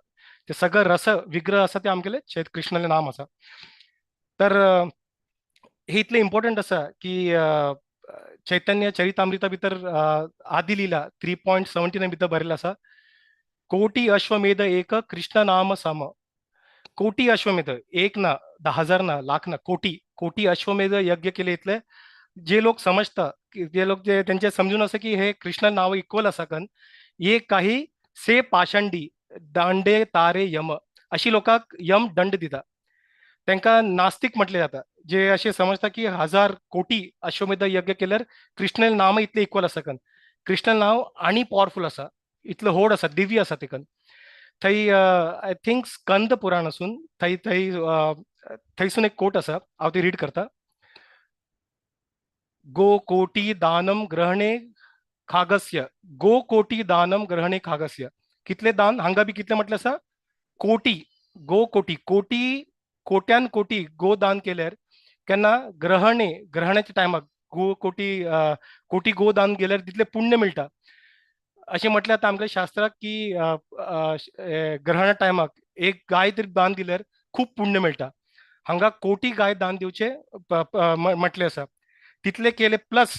ते सगळं रस विग्रह असा ते आमगेले कृष्णाले नाम असा. तर हे इतले इम्पॉर्टंट असा की चैतन्य चरितामृता भितर आदि लीला 3.79 भितर बरेला असा. कोटी अश्वमेध एक कृष्ण नाम सम. कोटी अश्वमेध, एक ना 10,000 ना लाख ना कोटी अश्वमेध यज्ञ केले इतले. जे लोक समजता जे लोक जे त्यांचे समजून असं की हे कृष्ण नाव इक्वल असा कन हे काही से पाषंडी दांडे तारे यम अशी लोकांक यम दंड दिता. त्यांना नास्तिक म्हटले जाता, जे असे समजता की 1000 कोटी अश्वमेध यज्ञ केल्यार कृष्ण नाम इतले इक्वल असा कन. कृष्ण नाव आणि पॉवरफुल असा, इतलं होड असा, दिव्य असा ते कन. थंय आय थिंक स्कंद पुराण असून थंयसून एक कोट असा, हांव ती रीड करता. गो कोटी दानम ग्रहणे खागस्य, गो कोटी दानम ग्रहणे खागस्य. कितले दान हांगा बी कितले म्हटले असा, कोटी, गो कोटी, कोट्यान कोटी गो दान केल्यार केन्ना ग्रहणाच्या टायमाक गो कोटी गो दान केल्यार तितले पुण्य मिळटा अशें म्हटल्यार आतां आमच्या शास्त्राक की ग्रहणा टायमाक एक गाय तरी दान दिल्यार खूप पुण्य मिळटा. हांगा कोटी गाय दान दिवचे म्हटले आसा. तितले केले प्लस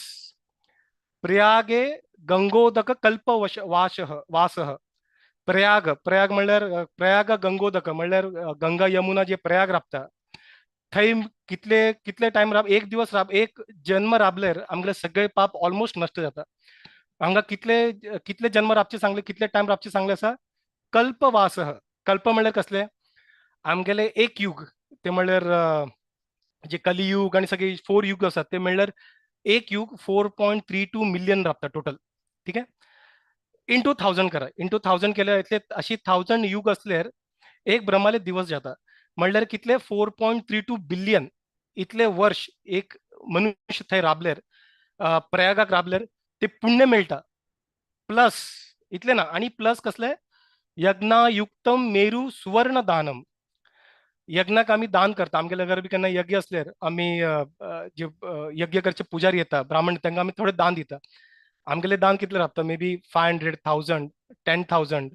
प्रयागे गंगोदक कल्प वासः. प्रयाग म्हणल्यार प्रयाग गंगोदक म्हणल्यार गंगा यमुना जे प्रयाग राबता थंय कितले टाइम एक दिवस एक जन्म राबल्यार आमगेले सगळे पाप ऑलमोस्ट नष्ट जाता. हांगा कितले जन्म राबचे सांगले, कितले टाइम राबचे सांगले आसा. कल्पवासः, कल्प म्हणल्यार कसले, आमगेले एक युग ते म्हणल्यार जे कलियुग आणि सगळे 4 युग असतात ते म्हणल्यार एक युग 4.32 मिलियन राबता टोटल. ठीक आहे, इंटू 1000 करा, इंटू 1000 केल्यार इतले अशी 1000 युग असल्यार एक ब्रह्माले दिवस जाता म्हणल्यार कितले 4.32 बिलियन इतले वर्ष एक मनुष्य थंय राबल्यार प्रयागाक राबल्यार ते पुण्य मेळटा. प्लस इतले ना, आणि प्लस कसले यज्ञायुक्तम मेरू सुवर्ण दानम. यज्ञाक आम्ही दान करता, आमगेल्या घरा बी केन्ना यज्ञ असल्यार आम्ही जे यज्ञ करचे पुजारी येता ब्राह्मण तांकां आमी थोडे दान दिता. आमगेले दान कितले राबता, मे बी 500, 1000, 10,000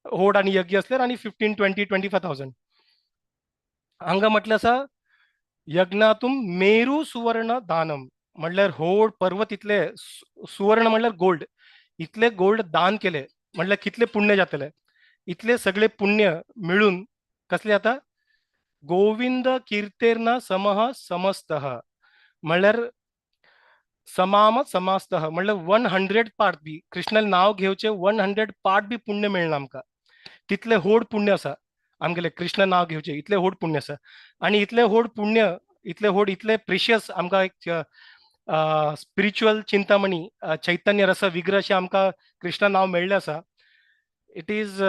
होड आणि यज्ञ असल्यार आणि 15, 20, 25,000. हांगा म्हटलें आसा यज्ञातून मेरू सुवर्ण दानम म्हणल्यार होड पर्वत इतले सुवर्ण म्हणल्यार गोल्ड इतले गोल्ड दान केले म्हणल्यार कितले पुण्य जातले. इतले सगळे पुण्य मिळून कसले आता गोविंद कीर्तेर्न समः समस्तः म्हणल्यार समाम समास्तः म्हणल्यार 100 पार्ट बी कृष्णाला नाव घेवचे 100 पार्ट बी पुण्य मेळना आमकां. तितले होड पुण्य आसा आमगेले कृष्ण नाव घेवचे इतले होड पुण्य आसा. आणि इतले होड पुण्य इतले प्रिशियस आमकां एक स्पिरिच्युअल चिंतामणी चैतन्य रस विग्रह अशें आमकां कृष्ण नाव मेळ्ळें आसा. It is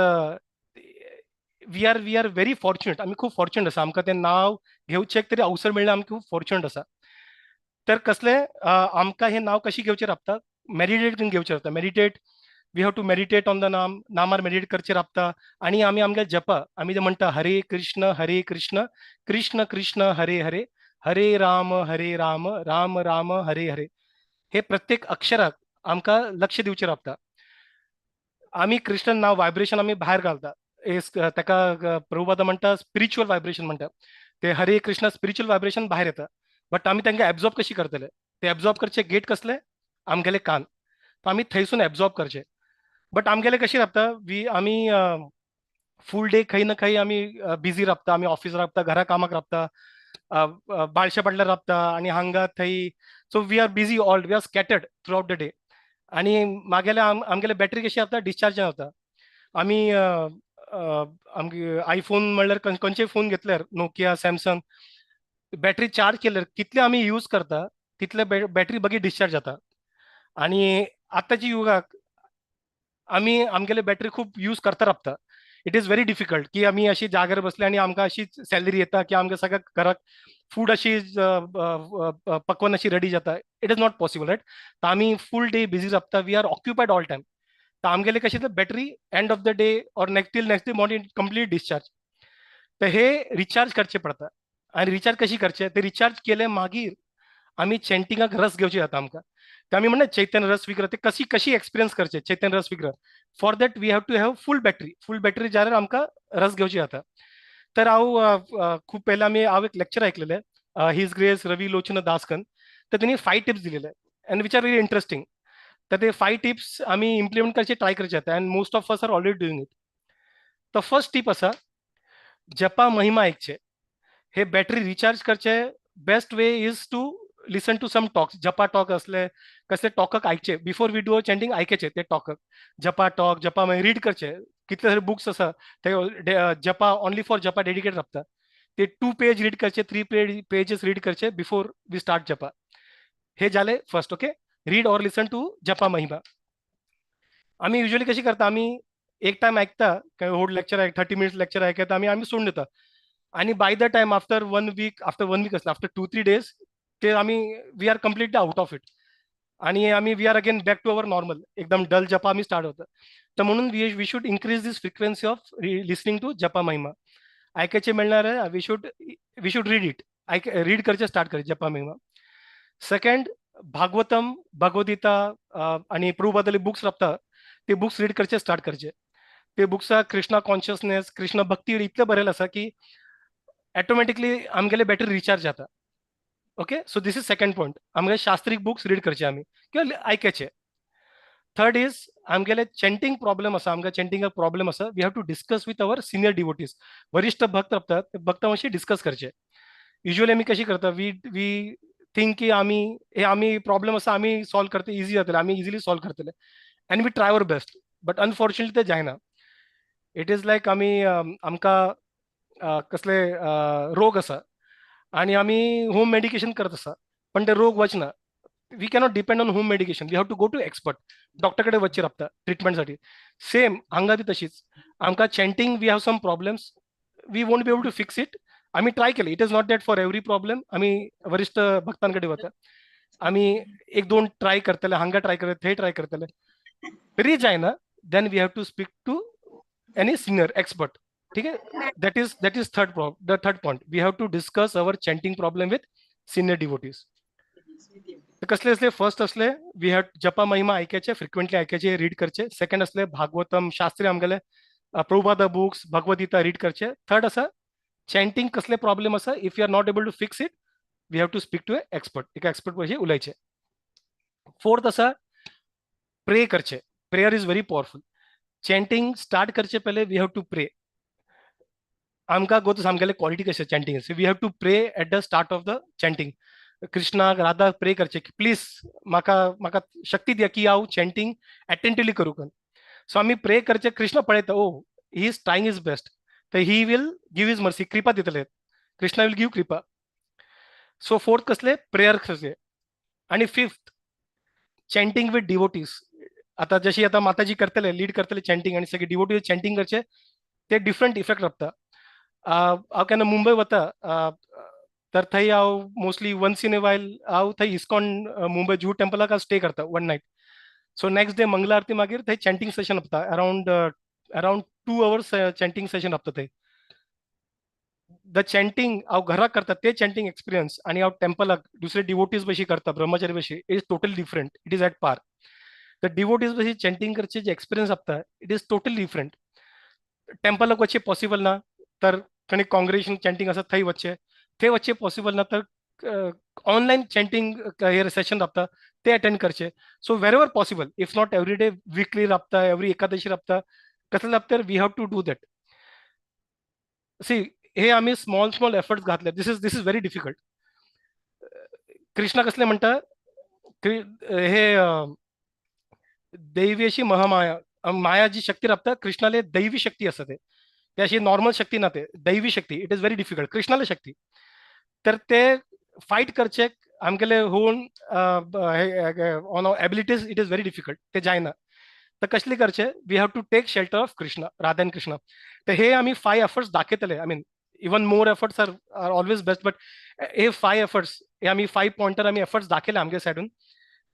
we are very fortunate, आमी खूब फॉर्च्युनेट आसा, आमकां तें नाव घेवचें तरी अवसर मेळ्ळा, आमी खूब फॉर्च्युनेट आसा. तर कसले आमकां हे नाव कशी घेवचे राबता, मेडिटेट करून घेवचे राबता. Meditate we have to meditate on the नामार मेडिटेट करचे राबता. आणि आमी आमगे जपा आमी जे म्हणटा हरे कृष्ण कृष्ण कृष्ण हरे हरे हरे राम राम राम हरे हरे, हे प्रत्येक अक्षराक आमकां लक्ष दिवचे राबता. आमी कृष्ण नाव व्हायब्रेशन आमी भायर घालता, ताका प्रभुपाद म्हणटा स्पिरिच्युअल व्हायब्रेशन म्हणटा. ते हरे कृष्ण स्पिरिच्युअल व्हायब्रेशन भायर येता. बट आमी तांकां एब्झॉर्ब कशी करतले, ते एब्झॉर्ब करचे गेट कसले आमगेले कान, आमी थंयसून एब्झॉर्ब करचे. बट आमगेले कशी राबता आमी फूल डे खंय ना खंय आमी बिझी राबता, आमी ऑफिस राबता, घरा कामाक राबता, बाळशे पडल्यार राबता आणि हांगा थंय. So we are busy all, we are scattered throughout the day. आणि मागेले आमगेले बॅटरी कशी आता डिस्चार्ज जाता. आम्ही आमगे आयफोन म्हणल्यार खंयचे फोन घेतल्यार नोकिया सॅमसंग बॅटरी चार्ज केल्यार कितले आमी यूज करता तितले बॅटरी बेगीन डिस्चार्ज जाता. आणि आताच्या युगाक आमी आमगेले बॅटरी खूप यूज करता रावता. इट इज व्हेरी डिफिकल्ट की आमी अशी जाग्यार बसले आणि आमकां अशीच सॅलरी येता की आमकां सगळ्या घराक फूड अशी पकवान अशी रेडी जाता. It is not possible right. तर आमी फूल डे बिझी रावता. We are occupied all time. तर आमगेले कशें battery end of the day or next day morning complete discharge. तर हे रिचार्ज करचे पडटा. आणि रिचार्ज कशी करचे ते रिचार्ज केले मागीर आमी चॅन्टिंगाक रस घेवचे जाता आमकां. ते आमी म्हणटा चैतन्य रस विग्रह ते कशी एक्सपिरियन्स करचे चैतन्य रस विग्रह. For that we have to have full battery जाल्यार आमकां रस घेवची जाता. तर हांव खूप पयलीं हांव एक लेक्चर आयकलेले हिज ग्रेस रवी लोचन दासकन. तर त्यांनी 5 टिप्स दिलेले and which are very interesting. तर ते 5 टिप्स आमी इम्प्लिमेंट करचे ट्राय करचे जाता and most of us are already doing it. तर फर्स्ट टीप आसा जपा महिमा ऐकचे. हे बॅटरी रिचार्ज करचे best way is to listen to some talks. जपा टॉक असले कसले टॉकक ऐकचे बिफोर वी डू चॅन्टिंग ऐकचे ते टॉकक. जपा टॉक जपा रीड करचे. कितले तरी बुक्स आसा ते जपा ओनली फॉर जपा डेडिकेट रावता. ते 2 पेज रीड करचे 3 पेजेस रीड करचे बिफोर वी स्टार्ट जपा. हे जाले first. Okay. Read or listen to japa mahima. आम्ही युजली कशी करता आम्ही एक टाइम ऐकता काय होड लेक्चर 30 मिनिट्स लेक्चर ऐकता आम्ही सोडून देता. आणि by the time after 1 week असलं आफ्टर 2-3 डेज ते आम्ही we are completely out of it. आणि आम्ही we are again back to our normal एकदम डल जपा आम्ही स्टार्ट होतं. तर म्हणून we should increase this frequency of listening to japa mahima. ऐकायचे मिळणार आहे we should read it. Read करचे स्टार्ट करायचे जपा महिमा. सेकंड भागवतम भगवद्गीता आणि प्रभुपादाले बुक्स राबता ते बुक्स रीड करचे स्टार्ट करचे. ते बुक्स कृष्णा कॉन्शियसनेस कृष्ण भक्ती इतले बरेल आसा की ऑटोमॅटिकली आमगेले बॅटरी रिचार्ज जाता. Okay. So this is second point. आमगे शास्त्रीक बुक्स रीड करचे आमी किंवा ऐकायचे. थर्ड इज आमगेले चॅन्टिंग प्रॉब्लेम आसा आमकां चॅन्टिंगाक प्रॉब्लेम आसा we have to discuss with our senior devotees. वरिष्ठ भक्त राबतात ते भक्तांशी डिस्कस करचे. युजली आमी कशी करता वी थिंक की आमी प्रॉब्लेम आसा आमी सॉल्व करता इजी जातले आमी इजिली सॉल्व करतले and we try our best. But unfortunately ते जायना. इट इज लायक आमकां कसले रोग आसा आणि आमी होम मेडिकेशन करत आसा पण ते रोग वचना. We cannot depend on home medication. We have to go to expert. Doctor कडेन वचचे राबता ट्रिटमेंटसाठी. सेम हांगा बी तशीच आमकां chanting we have some problems we won't be able to fix it. आम्ही ट्राय केले. It is not that for every problem आम्ही वरिष्ठ भक्तांकडे वता. आम्ही 1-2 ट्राय करतले हांगा ट्राय करतले थंय ट्राय करतले तरी जायना. Then we have to speak to any senior expert. ठीक आहे. That is third point. We have to discuss our chanting problem with senior devotees. कसले असले फर्स्ट असले वी हॅव जपा महिमा ऐकायचे फ्रिक्वेंटली ऐकायचे रीड करचे. सेकंड असले भागवतम शास्त्री आमगेले प्रभुपादा बुक्स भगवद्गीता रीड करचे. थर्ड असा चॅन्टिंग कसले प्रॉब्लेम आसा if you are not able to fix it we have to speak to expert. एका एक्सपर्ट कशी उलयचे. फोर्थ असा प्रे करचे. Prayer is very powerful. Chanting start करचे पहिले वी हॅव टू प्रे. आमकां गोत आमगेले क्वालिटी कशें chanting we have to pray at the start of the chanting. कृष्णाक राधा प्रे करचे की प्लीज म्हाका शक्ती दिया की हांव चॅन्टिंग अटेंटिवली करूं कन. सो आमी प्रे करचे. कृष्ण पळयता oh he is trying his best. तर he will give his mercy कृपा दितले. कृष्णा विल गिव कृपा. सो फोर्थ कसले प्रेयर कसले. आणि फिफ्थ चॅन्टिंग विथ डिवोटीज. आता जशी आता माताजी करतले लीड करतले चॅन्टिंग आणि सगळे डिवोटीज चॅन्टिंग करचे ते डिफरंट इफेक्ट राबता. हांव केन्ना मुंबय वता तर थंय हांव mostly once in a while हांव थंय इस्कॉन मुंबय जू टेम्पलाक हांव स्टे करता 1 नायट. सो नेक्स्ट डे मंगला आरती मागीर थंय चॅन्टिंग सेशन आसता अराउंड 2 hours चॅन्टिंग सेशन आसता थंय. द चॅन्टिंग हांव घराक करता ते चॅन्टिंग एक्सपिरियन्स आणि हांव टेम्पलाक दुसरे डिवोटीज भशी करता ब्रह्मचारी भशी is totally different. It is at par. तर डिवोटीज भशी चॅन्टिंग करचे जे एक्सपिरियन्स आसता इट इज टोटली डिफरंट. टेम्पलाक वचचे पॉसिबल ना तर थंय कॉंग्रेगेशन चॅन्टिंग आसा थंय वचचे पॉसिबल ना तर ऑनलायन चॅन्टिंग हे सेशन राबता ते अटेंड करचे. So wherever possible if not every day weekly राबता एवरी एकादशी राबता कसले राबता we have to do that. See हे आम्ही स्मॉल एफर्ट्स घातले. This is very difficult. Krishna कसले म्हणटा हे दैवी अशी महामाया माया जी शक्ती राबता कृष्णाला दैवी शक्ती असते ते अशी नॉर्मल शक्ती ना ते दैवी शक्ती इट इज व्हेरी डिफिकल्ट कृष्णाला शक्ती तर ते फाईट करचे आमगेले होऊन on abilities it is very difficult ते जायना तर कसली करचे we have to take shelter of Krishna Radha and Krishna तर हे आम्ही 5 एफर्ट्स दाखयतले I mean even more efforts are always best but हे 5 एफर्ट्स हे आम्ही 5 पॉइंटर आम्ही एफर्ट्स दाखयले आमगे सायडून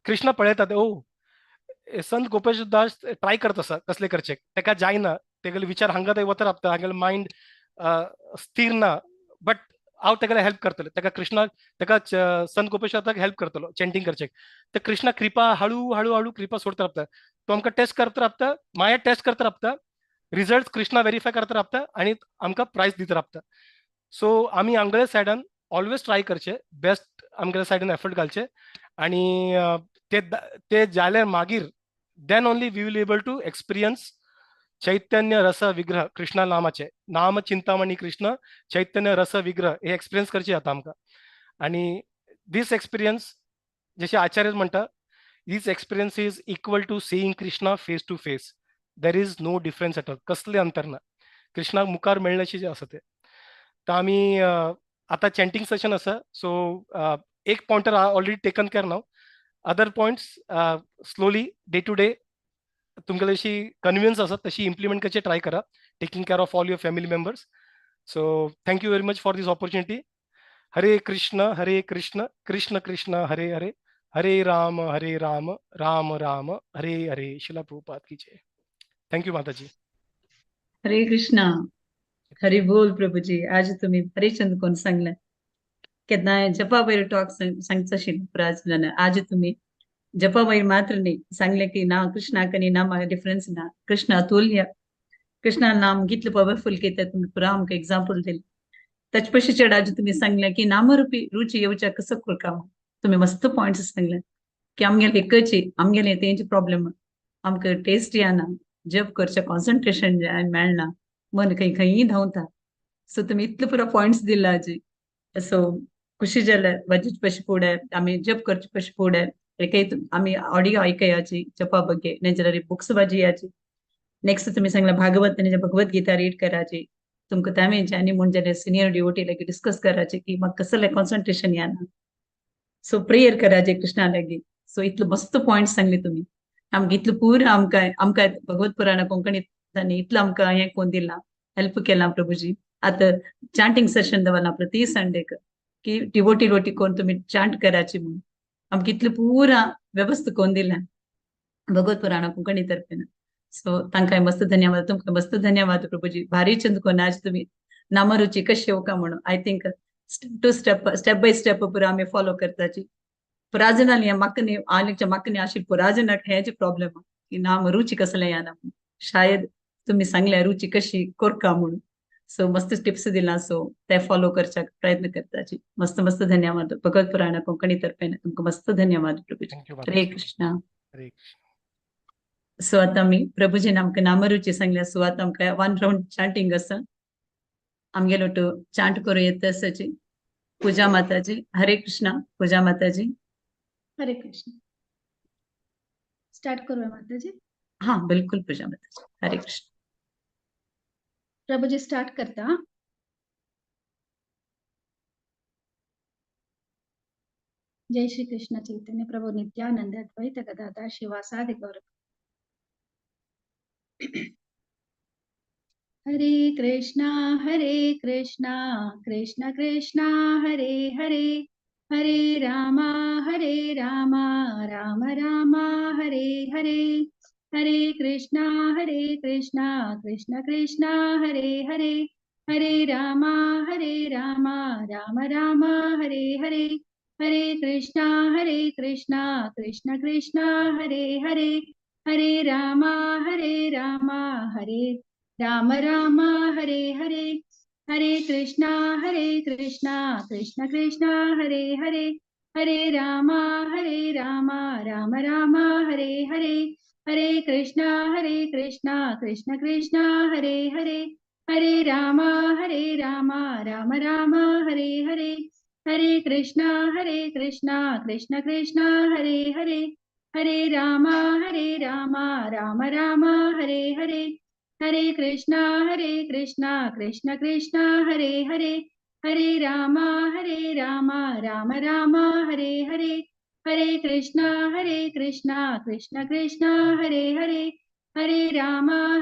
कृष्णा पळयतात ओ संत गोपेशदास ट्राय करत असा कसले करचे तेका जायना तेगेले विचार हांगा थंय वतर आपता हांगेले माइंड स्थिर ना बट हांव तेका हेल्प करतले तेका कृष्णा तेका संत गोपेशदासाक हेल्प करतलो चेंटिंग करचे तर कृष्णा कृपा हळू हळू हळू कृपा सोडता राबता तो आमकां टेस्ट करता राबता माया टेस्ट करता राबता रिजल्ट कृष्णा व्हेरीफाय करता राबता आणि आमकां प्राइज दिता राबता सो आमी आमगेले सायडान ऑलवेज ट्राय करचे बेस्ट आमगेले सायडीन एफर्ट घालचे आणि ते जाल्यार मागीर then only we will able to experience चैतन्य रस विग्रह कृष्णा नामाचे नाम चिंतामणी कृष्ण चैतन्य रस विग्रह हे एक्सपिरियन्स करचे जाता आमकां आणि दीस एक्सपिरियन्स जशे आचार्य म्हणटा this experience is equal to seeing Krishna face to face there is no difference at all कसले अंतर ना कृष्णाक मुखार मेळण्याचे जे आसा ते तर आमी आता चॅन्टिंग सेशन आसा सो एक pointer already taken care now other points slowly day to day तुमकां जशी कन्विन्स आसा तशी इम्प्लिमेंट करचे ट्राय करा taking care of all your family members so thank you very much for this opportunity Hare Krishna Krishna Krishna Hare Hare Hare Ram Ram Ram Hare Hare Shrila Prabhupada की जय थँक यू माताजी
हरे कृष्णा हरी बोल प्रभुजी आज तुम्ही हरिचंद कोण सांगलं केन्ना जपा वयर टॉक सांगचा आशिल्लो आज आज तुम्ही जपा वयर मात्र नाही सांगले की ना कृष्णाक आनी नाम डिफरन्स ना कृष्ण अतुल्य कृष्णा नाम कितले पॉवरफुल केता तुम्ही पुरा आमकां एक्झाम्पल दिले ताचे पयशे चड आज तुम्ही सांगले की नामरूपी रुची येवच्या कसं करता तुम्ही मस्त पॉइंट्स सांगले की आमगेले एकची आमगेले तेंचे प्रॉब्लेम आमकां टेस्ट येना जप करचे कॉन्सन्ट्रेशन मेळना मन खंय खंयी धांवता सो तुम्ही इतले पुरो पॉइंट्स दिला आजी सो खुशी जाल्यार वाजचे पयशे फुडें आमी जप करचे पयशे फुडें आमी ऑडियो आयकयाची जपा बगे नेचरली बुक्स वाजयाची नेक्स्ट तुम्ही सांगला भागवत आणि भगवद्गीता रीड करायची तुमकां त्यावेळेचे आनी म्हण जाल्यार सिनियर डिवोटी लागी डिस्कस करायचे की म्हाका कसले कॉन्सन्ट्रेशन येना सो प्रेयर करायचे कृष्णा लागी सो इतलो मस्त पॉइंट सांगले तुम्ही आमकां इतलो पुरो आमकां भगवत पुराण कोंकणी इतलो आमकां हें कोण दिला हेल्प केला प्रभुजी आता चांटिंग सेशन दवरला प्रति संडेक की डिवोटी कोण तुम्ही चांट करायची म्हणून आमकां इतलो पुरा व्यवस्था कोण दिला भगवत पुराण कोंकणी तर्फेन सो तांकां मस्त धन्यवाद तुमकां मस्त धन्यवाद प्रभुजी भारी चंद कोण आज तुम्ही नामरुची कशी येवका म्हणून I think step by step पुरा आमी फॉलो करताची पुराजनाली म्हाका न्ही आशिल्ली पुराजनाक हेजे प्रॉब्लेम की नाम रुची कसले येना शायद तुम्ही सांगल्या रुची कशी करका म्हणून सो मस्त टिप्स दिला सो ते फॉलो करच्या प्रयत्न करताची मस्त मस्त धन्यवाद भगवत पुराण कोंकणी तर्फेन तुमकां मस्त धन्यवाद प्रभुजी हरे कृष्णा सो आता मी प्रभुजीन आमकां नामरुची सांगल्या सो आता आमकां 1 राउंड चांटिंग आसा आमगेलो तो चांट करूं येता आसाची पूजा माताजी हरे कृष्णा पूजा माताजी
हरे कृष्ण स्टार्ट करूया माताजी
हाँ बिल्कुल पूजा माताजी हरे कृष्ण
प्रभुजी स्टार्ट करता जय श्री कृष्ण चैतन्य प्रभु नित्यानंद अद्वैत गदाधर शिवासादि गौर हरे कृष्णा कृष्ण कृष्णा हरे हरे हरे रामा राम राम हरे हरे हरे कृष्णा कृष्ण कृष्णा हरे हरे हरे रामा राम राम हरे हरे हरे कृष्णा कृष्ण कृष्णा हरे हरे हरे रामा हरे राम राम हरे हरे हरे कृष्णा कृष्ण कृष्णा हरे हरे हरे रामा राम राम हरे हरे हरे कृष्णा कृष्ण कृष्णा हरे हरे हरे रामा राम राम हरे हरे हरे कृष्णा कृष्ण कृष्णा हरे हरे
हरे रामा राम राम हरे हरे, हरे कृष्णा कृष्ण कृष्ण हरे हरे, हरे रामा राम राम हरे हरे, हरे कृष्णा कृष्ण कृष्ण हरे हरे, हरे रामा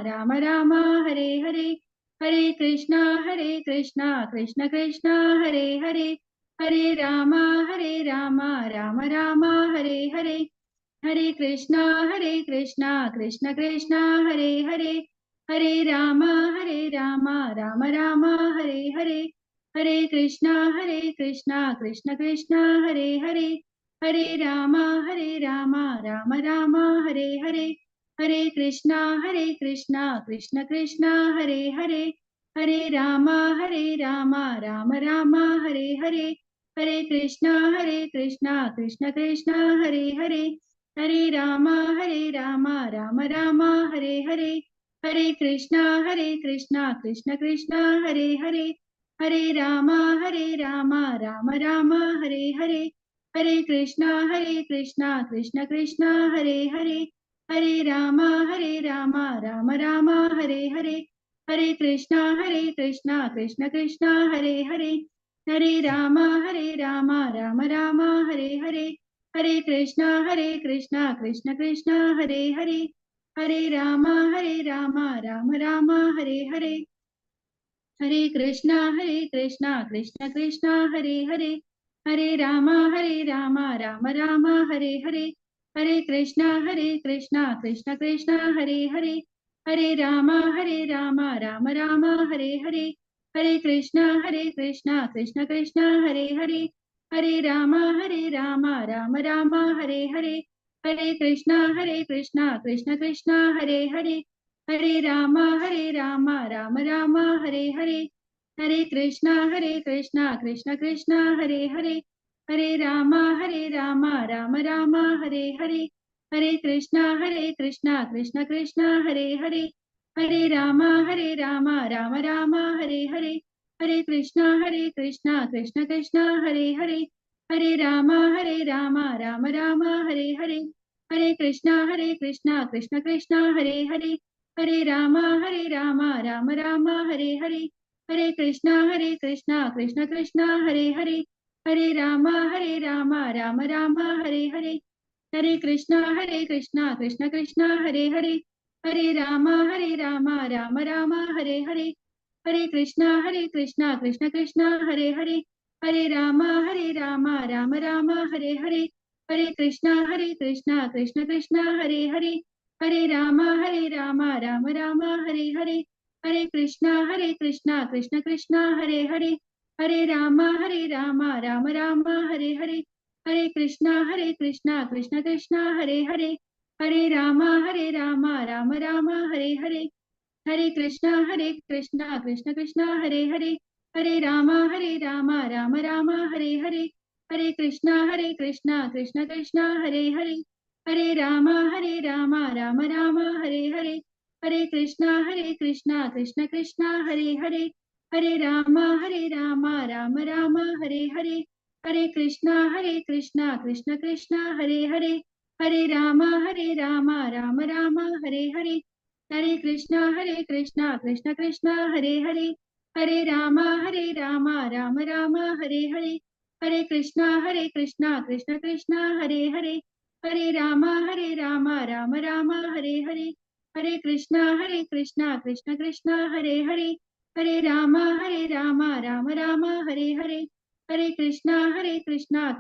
राम राम हरे हरे, हरे कृष्णा कृष्ण कृष्ण हरे हरे, हरे रामा राम राम हरे हरे, हरे कृष्णा कृष्ण कृष्ण हरे हरे, हरे रामा राम राम हरे हरे, हरे कृष्णा कृष्ण कृष्ण हरे हरे, हरे रामा राम राम हरे हरे, हरे कृष्णा कृष्ण कृष्ण हरे हरे, हरे रामा राम राम हरे हरे, हरे कृष्णा कृष्ण कृष्ण हरे हरे, हरे रामा राम राम हरे हरे, हरे कृष्णा कृष्ण कृष्ण हरे हरे, हरे रामा राम राम हरे हरे, हरे कृष्णा कृष्ण कृष्ण हरे हरे, हरे रामा राम राम हरे हरे, हरे कृष्णा कृष्ण कृष्ण हरे हरे, हरे रामा राम राम हरे हरे, हरे कृष्णा कृष्ण कृष्ण हरे हरे, हरे रामा राम राम हरे हरे, हरे कृष्णा कृष्ण कृष्ण हरे हरे, हरे रामा राम राम हरे हरे, हरे कृष्णा कृष्ण कृष्ण हरे हरे, हरे रामा राम राम हरे हरे, हरे कृष्णा कृष्ण कृष्ण हरे हरे, हरे रामा राम राम हरे हरे, हरे कृष्णा कृष्ण कृष्ण हरे हरे, हरे रामा राम राम हरे हरे, हरे कृष्णा कृष्ण कृष्ण हरे हरे, हरे रामा राम राम हरे हरे, हरे कृष्णा कृष्ण कृष्ण हरे हरे, हरे रामा राम राम हरे हरे, हरे कृष्णा कृष्ण कृष्ण हरे हरे, हरे रामा राम राम हरे हरे, हरे कृष्णा कृष्ण कृष्ण हरे हरे, हरे रामा राम राम हरे हरे, हरे कृष्णा कृष्ण कृष्ण हरे हरे, हरे रामा राम राम हरे हरे, हरे कृष्णा कृष्ण कृष्ण हरे हरे, हरे रामा राम राम हरे हरे, हरे कृष्णा कृष्ण कृष्ण हरे हरे, हरे रामा राम राम हरे हरे, हरे कृष्णा कृष्ण कृष्ण हरे हरे, हरे रामा राम राम हरे हरे, हरे कृष्णा कृष्ण कृष्ण हरे हरे, हरे रामा राम राम हरे हरे, हरे कृष्णा कृष्ण कृष्ण हरे हरे, हरे रामा राम राम हरे हरे, हरे कृष्णा कृष्ण कृष्ण हरे हरे, हरे रामा राम राम हरे हरे, हरे कृष्णा कृष्ण कृष्ण हरे हरे, हरे रामा राम राम हरे हरे, हरे कृष्णा कृष्ण कृष्ण हरे हरे, हरे रामा राम राम हरे हरे, हरे कृष्णा कृष्ण कृष्ण हरे हरे, हरे रामा राम राम हरे हरे, हरे कृष्णा कृष्ण कृष्ण हरे हरे, हरे रामा राम राम हरे हरे, हरे कृष्णा कृष्ण कृष्ण हरे हरे, हरे रामा राम राम हरे हरे, हरे कृष्णा कृष्ण कृष्ण हरे हरे,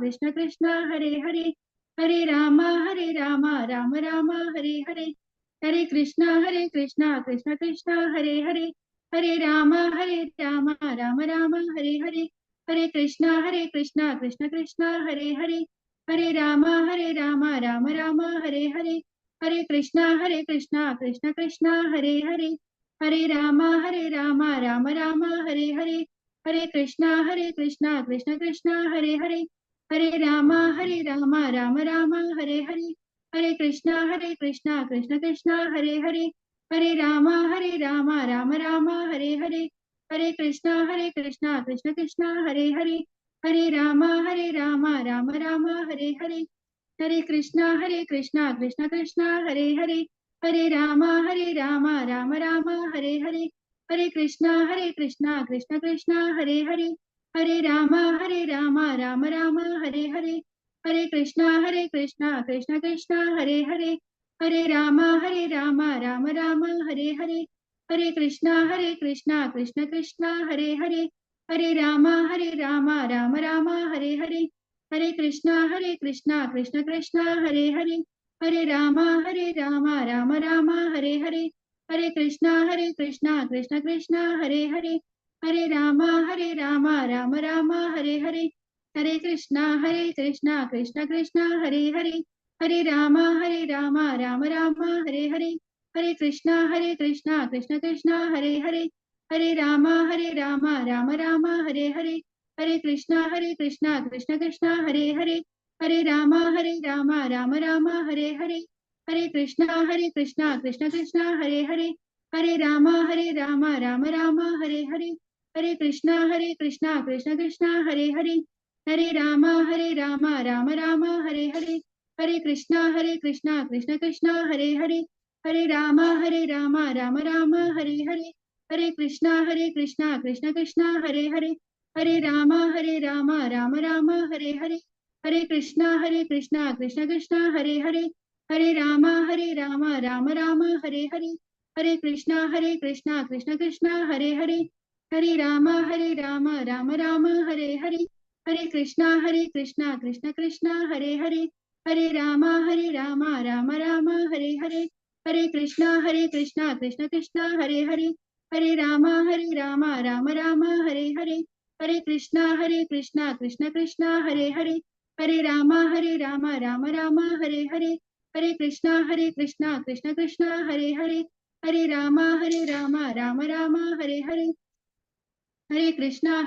हरे रामा राम राम हरे हरे, हरे कृष्णा कृष्ण कृष्ण हरे हरे, हरे रामा राम राम हरे हरे, हरे कृष्णा कृष्ण कृष्ण हरे हरे, हरे रामा राम राम हरे हरे, हरे कृष्णा कृष्ण कृष्ण हरे हरे, हरे रामा राम राम हरे हरे, हरे कृष्णा कृष्ण कृष्ण हरे हरे, हरे रामा राम राम हरे हरे, हरे कृष्णा कृष्ण कृष्ण हरे हरे, हरे रामा राम राम हरे हरे, हरे कृष्णा कृष्ण कृष्ण हरे हरे, हरे रामा राम राम हरे हरे, हरे कृष्णा कृष्ण कृष्ण हरे हरे, हरे रामा राम राम हरे हरे,
हरे कृष्णा कृष्ण कृष्ण हरे हरे, हरे राम राम राम हरे हरे, हरे कृष्णा कृष्ण कृष्ण हरे हरे, हरे राम राम राम हरे हरे, हरे कृष्णा कृष्ण कृष्ण हरे हरे, हरे राम राम राम हरे हरे, हरे कृष्णा कृष्ण कृष्ण हरे हरे, हरे राम राम राम हरे हरे, हरे कृष्णा कृष्ण कृष्ण हरे हरे, हरे राम राम राम हरे हरे, हरे कृष्णा कृष्ण कृष्ण हरे हरे, हरे राम राम राम हरे हरे, हरे कृष्णा कृष्ण कृष्ण हरे हरे, हरे राम राम राम हरे हरे, हरे कृष्णा कृष्ण कृष्ण हरे हरे, हरे राम राम राम हरे हरे, हरे कृष्णा कृष्ण कृष्ण हरे हरे, हरे राम राम राम हरे हरे, हरे कृष्णा कृष्ण कृष्ण हरे हरे, हरे राम राम राम हरे हरे, हरे कृष्णा कृष्ण कृष्ण हरे हरे, हरे राम राम राम हरे हरे, हरे कृष्णा कृष्ण कृष्ण हरे हरे, हरे राम राम राम हरे हरे, हरे कृष्णा कृष्ण कृष्ण हरे हरे, हरे राम राम राम हरे हरे, हरे कृष्णा कृष्ण कृष्ण हरे हरे, हरे राम राम राम हरे हरे, हरे कृष्णा कृष्ण कृष्ण हरे हरे, हरे राम राम राम हरे हरे, हरे कृष्णा कृष्ण कृष्ण हरे हरे, हरे राम राम राम हरे हरे, हरे कृष्णा कृष्ण कृष्ण हरे हरे, हरे राम राम राम हरे हरे, हरे कृष्णा कृष्ण कृष्ण हरे हरे, हरे राम राम राम हरे हरे, हरे कृष्णा कृष्ण कृष्ण हरे हरे, हरे राम राम राम हरे हरे, हरे कृष्णा कृष्ण कृष्ण हरे हरे, हरे राम राम राम हरे हरे, हरे कृष्णा कृष्ण कृष्ण हरे हरे, हरे राम राम राम हरे हरे, हरे कृष्णा कृष्ण कृष्ण हरे हरे, हरे राम राम राम हरे हरे, हरे कृष्णा कृष्ण कृष्ण हरे हरे, हरे राम राम राम हरे हरे, हरे कृष्णा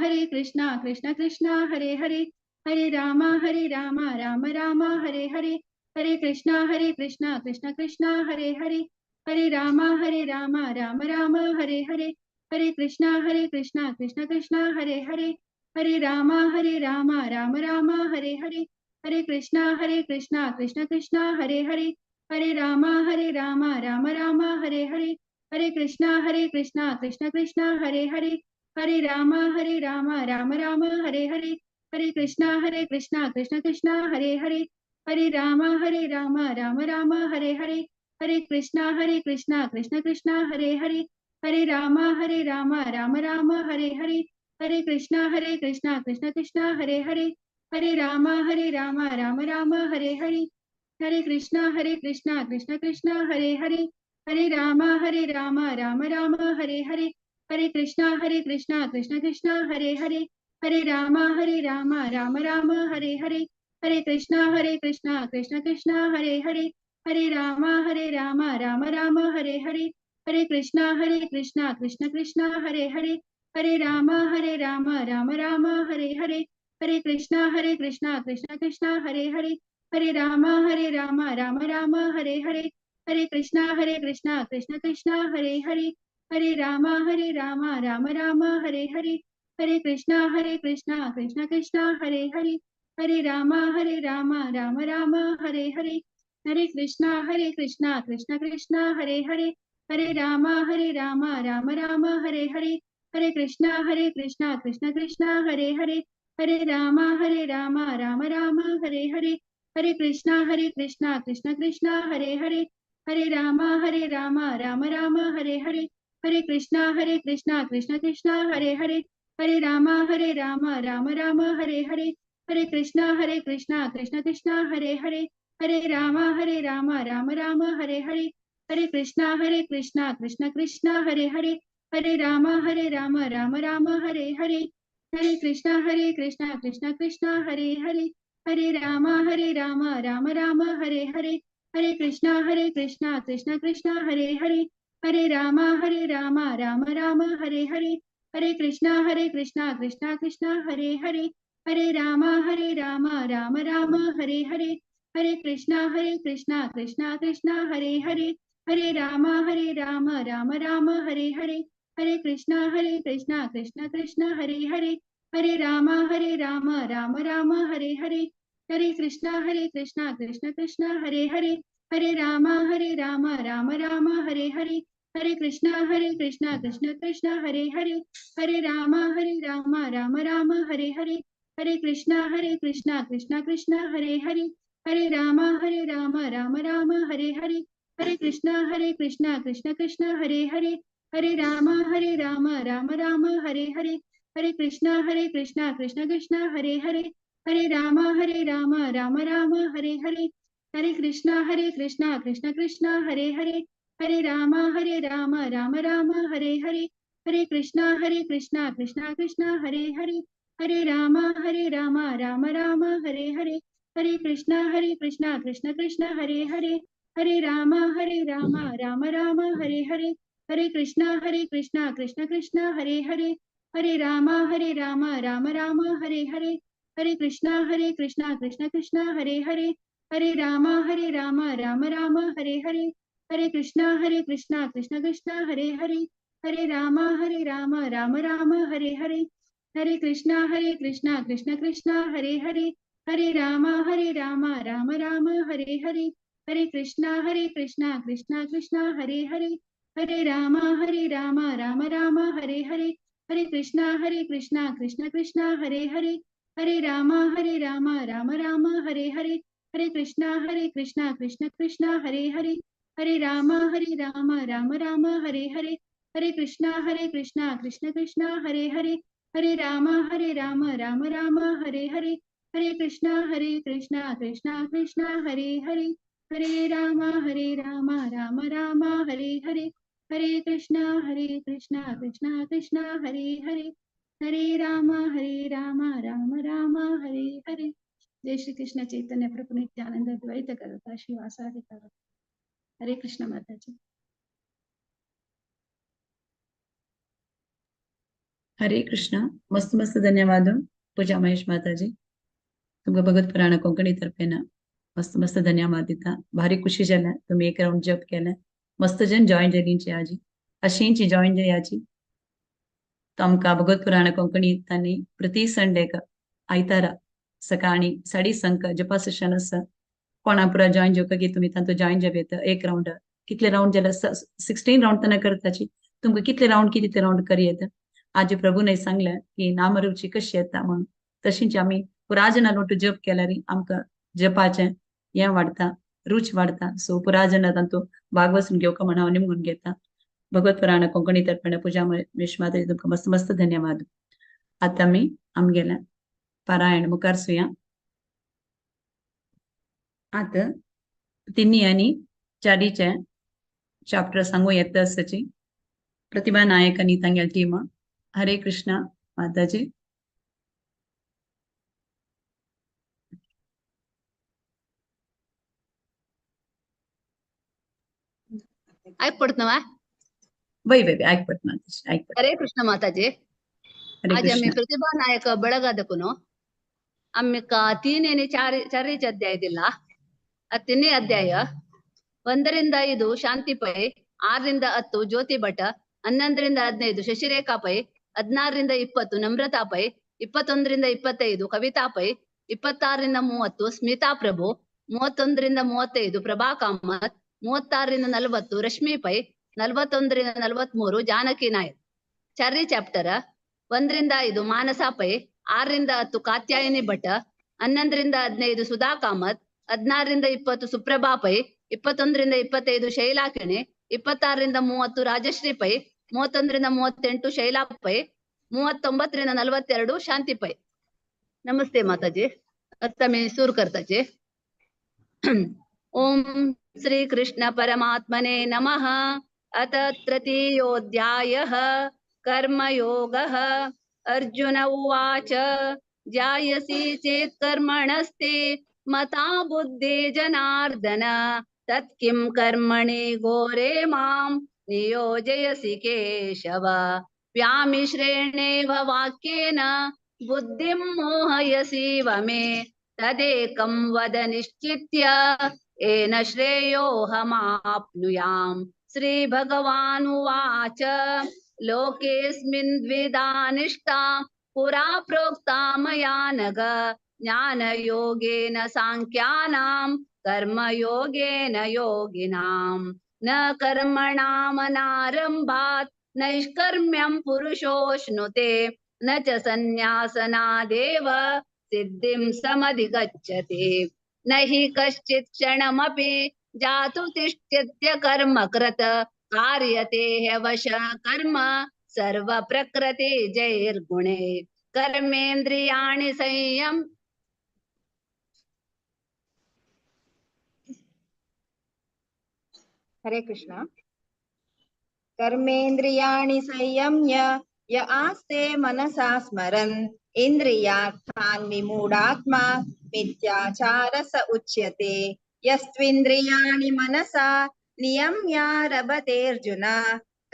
कृष्ण कृष्ण हरे हरे, हरे राम राम राम हरे हरे, हरे कृष्णा कृष्ण कृष्ण हरे हरे, हरे राम राम राम हरे हरे, हरे कृष्णा कृष्ण कृष्ण हरे हरे, हरे राम राम राम हरे हरे, हरे कृष्णा कृष्ण कृष्ण हरे हरे, हरे राम राम राम हरे हरे, हरे कृष्णा कृष्ण कृष्ण हरे हरे, हरे राम राम राम हरे हरे, हरे कृष्णा कृष्ण कृष्ण हरे हरे, हरे राम राम राम हरे हरे, हरे कृष्णा कृष्ण कृष्ण हरे हरे, हरे राम राम राम हरे हरे, हरे कृष्णा कृष्ण कृष्ण हरे हरे, हरे राम राम राम हरे हरे, हरे कृष्णा कृष्ण कृष्ण हरे हरे, हरे राम राम राम हरे हरे, हरे कृष्णा कृष्ण कृष्ण हरे हरे, हरे राम राम राम हरे हरे, हरे कृष्णा कृष्ण कृष्ण हरे हरे, हरे राम राम राम हरे हरे, हरे कृष्णा कृष्ण कृष्ण हरे हरे, हरे राम राम राम हरे हरे, हरे कृष्णा कृष्ण कृष्ण हरे हरे, हरे राम राम राम हरे हरे, हरे कृष्णा कृष्ण कृष्ण हरे हरे, हरे राम राम राम हरे हरे, हरे कृष्णा कृष्ण कृष्ण हरे हरे, हरे राम राम राम हरे हरे, हरे कृष्णा कृष्ण कृष्ण हरे हरे, हरे राम राम राम हरे हरे, हरे कृष्णा कृष्ण कृष्ण हरे हरे, हरे राम राम राम हरे हरे, हरे कृष्णा कृष्ण कृष्ण हरे हरे, हरे राम राम राम हरे हरे, हरे कृष्णा कृष्ण कृष्ण हरे हरे, हरे राम राम राम हरे हरे, हरे कृष्णा कृष्ण कृष्ण हरे हरे, हरे राम राम राम हरे हरे, हरे कृष्णा कृष्ण कृष्ण हरे हरे, हरे राम राम राम हरे हरे, हरे कृष्णा कृष्ण कृष्ण हरे हरे, हरे राम राम राम हरे हरे, हरे कृष्णा कृष्ण कृष्ण हरे हरे, हरे राम राम राम हरे हरे, हरे कृष्णा कृष्ण कृष्ण हरे हरे, हरे राम राम राम हरे हरे, हरे कृष्णा कृष्ण कृष्ण हरे हरे, हरे राम राम राम हरे हरे, हरे कृष्णा कृष्ण कृष्ण हरे हरे, हरे राम राम राम हरे हरे, हरे कृष्णा कृष्ण कृष्ण हरे हरे, हरे राम राम राम हरे हरे, हरे कृष्णा कृष्ण कृष्ण हरे हरे, हरे राम राम राम हरे हरे, हरे कृष्णा कृष्ण कृष्ण हरे हरे, हरे राम राम राम हरे हरे, हरे कृष्णा कृष्ण कृष्ण हरे हरे, हरे राम राम राम हरे हरे, हरे कृष्णा कृष्ण कृष्ण हरे हरे, हरे राम राम राम हरे हरे, हरे कृष्णा कृष्ण कृष्ण हरे हरे, हरे राम राम राम हरे हरे, हरे कृष्णा कृष्ण कृष्ण हरे हरे, हरे राम राम राम हरे हरे, हरे कृष्णा कृष्ण कृष्ण हरे हरे, हरे राम राम राम हरे हरे, हरे कृष्णा कृष्ण कृष्ण हरे हरे, हरे राम राम राम हरे हरे, हरे कृष्णा कृष्ण कृष्ण हरे हरे, हरे राम राम राम हरे हरे, हरे कृष्णा कृष्ण कृष्ण हरे हरे, हरे राम राम राम हरे हरे, हरे कृष्णा कृष्ण कृष्ण हरे हरे, हरे राम राम राम हरे हरे, हरे कृष्णा कृष्ण कृष्ण हरे हरे, हरे राम राम राम हरे हरे, हरे कृष्णा कृष्ण कृष्ण हरे हरे, हरे राम राम राम हरे हरे. जय श्री कृष्ण चैतन्य प्रभु नित्यानंद द्वैत करता श्रीवासादि करता. हरे कृष्ण माताजी.
हरे कृष्ण. मस्त मस्त धन्यवाद पूजा महेश माताजी. तुमका भगवत पुराण कोंकणी तर्फे मस्त मस्त धन्यवाद दिता. भारी खुशी जाला तुम्ही एक राउंड जप केला. मस्त जन जॉईन जालींची आजी अशींची जॉईन जयाची. तो आमकां भगवत पुराण कोंकणी तांणी प्रति संडेक आयतारा सकाळी 5:30 जपा सेशन आसा. कोणा पुरा जॉईन जेवका की तुम्ही तांतो जॉईन जेवेत एक राउंड कितले राउंड जाला 16 राउंड तना करताची. तुमकां कितले राउंड किती ते राउंड करियेत. आज प्रभूने सांगला की नामरुची कशी येता म्हणून तशीच आम्ही पुराजना नोट जप केल्यार आमकां जपाचे हें वाडता रुच वाडता. सो पुराजना तांतो भाग वचून घेवका म्हणून हांव निमगून घेता. भगवत पुराण कोंकणी तर्फे पूजा विश्वमाते तुमकां मस्त मस्त धन्यवाद. आता आमी आमगेलें पारायण मुखार सुया. आता तिन्ही आनी चारीचे चॅप्टर सांगू येता आसाची प्रतिभा नायक आनी तांगेल टीम. हरे कृष्णा माताजी.
आयकपडतनवा
वै वै आयकपट माताजी आयकपट.
हरे कृष्ण माताजी.
हरे
आज आम्ही
कृष्ण.
प्रतिभा नायक ಬೆಳಗಾದಕ್ಕೂನು ಆಮ್ಮಿಕ 3 ಚಾರಿಚ ಅಧ್ಯಾಯ ಇದಿಲ್ಲ. ಆ 3 ಅಧ್ಯಾಯ 1ರಿಂದ 5 ಶಾಂತಿ ಪೈ, 6ರಿಂದ 10 ಜ್ಯೋತಿ ಭಟ, 11ರಿಂದ 15 ಶಶಿರೇಖಾ ಪೈ, 16ರಿಂದ 20 ನಮ್ರತಾ ಪೈ, 21ರಿಂದ 25 ಕವಿತಾ ಪೈ, 26ರಿಂದ 30 ಸ್ಮಿತಾ ಪ್ರಭು, 31ರಿಂದ 35 ಪ್ರಭಾ ಕಾಮತ್, 36ರಿಂದ 40 ರಶ್ಮಿ ಪೈ, 41ರಿಂದ 43 ಜಾನಕಿ ನಾಯಕ್. ಚಾರಿ ಚಾಪ್ಟರ್ 1ರಿಂದ 5 ಮಾನಸಾ ಪೈ, 6ರಿಂದ 10 ಕಾತ್ಯಾಯನಿ ಭಟ, 11ರಿಂದ 15 ಸುಧಾ ಕಾಮತ್, 16ರಿಂದ 20 ಸುಪ್ರಭಾ ಪೈ, 21ರಿಂದ 25 ಶೈಲಾಕಿಣಿ, 26ರಿಂದ 30 ರಾಜಶ್ರೀ ಪೈ, 31ರಿಂದ 38 ಶೈಲಾ ಪೈ, 39ರಿಂದ 42 ಶಾಂತಿ ಪೈ. ನಮಸ್ತೆ ಮಾತಾಜಿ. ಅತ್ತಮಿ सूर करताचे. ओम श्री कृष्ण परमात्मने नमः. अथ तृतीयोऽध्यायः कर्मयोगः. अर्जुन उवाच जायसि चेत् कर्मणस्ते मता बुद्धे जनार्दन तत्किं कर्मणि घोरे मां नियोजयसि केशव. व्यामिश्रेणेव वाक्येन बुद्धिं मोहयसीव मे तदेकं वद निश्चित्य येन श्रेयोऽहमाप्नुयाम्. श्रीभगवानुवाच लोकेऽस्मिन् द्विधा निष्ठा पुरा प्रोक्ता मया नघ ज्ञानयोगेन साङ्ख्यानां कर्मयोगेन योगिनां न कर्मणामनारम्भात् नैष्कर्म्यं पुरुषोऽश्नुते न च सन्न्यासनादेव सिद्धिं समधिगच्छति न हि कश्चित् क्षणमपि जातु तिष्ठत्य कर्मकृत कार्यते ह्यवश कर्म सर्वप्रकृति जैर्गुणे कर्मेन्द्रियाणि संयम
हरे कृष्ण। कर्मेन्द्रियाणि संयम्य य आस्ते मनसा स्मरन् इन्द्रियार्थान् विमूढात्मा मिथ्याचारस उच्यते। यस्त्विन्द्रियाणि मनसा नियम्यारभतेऽर्जुन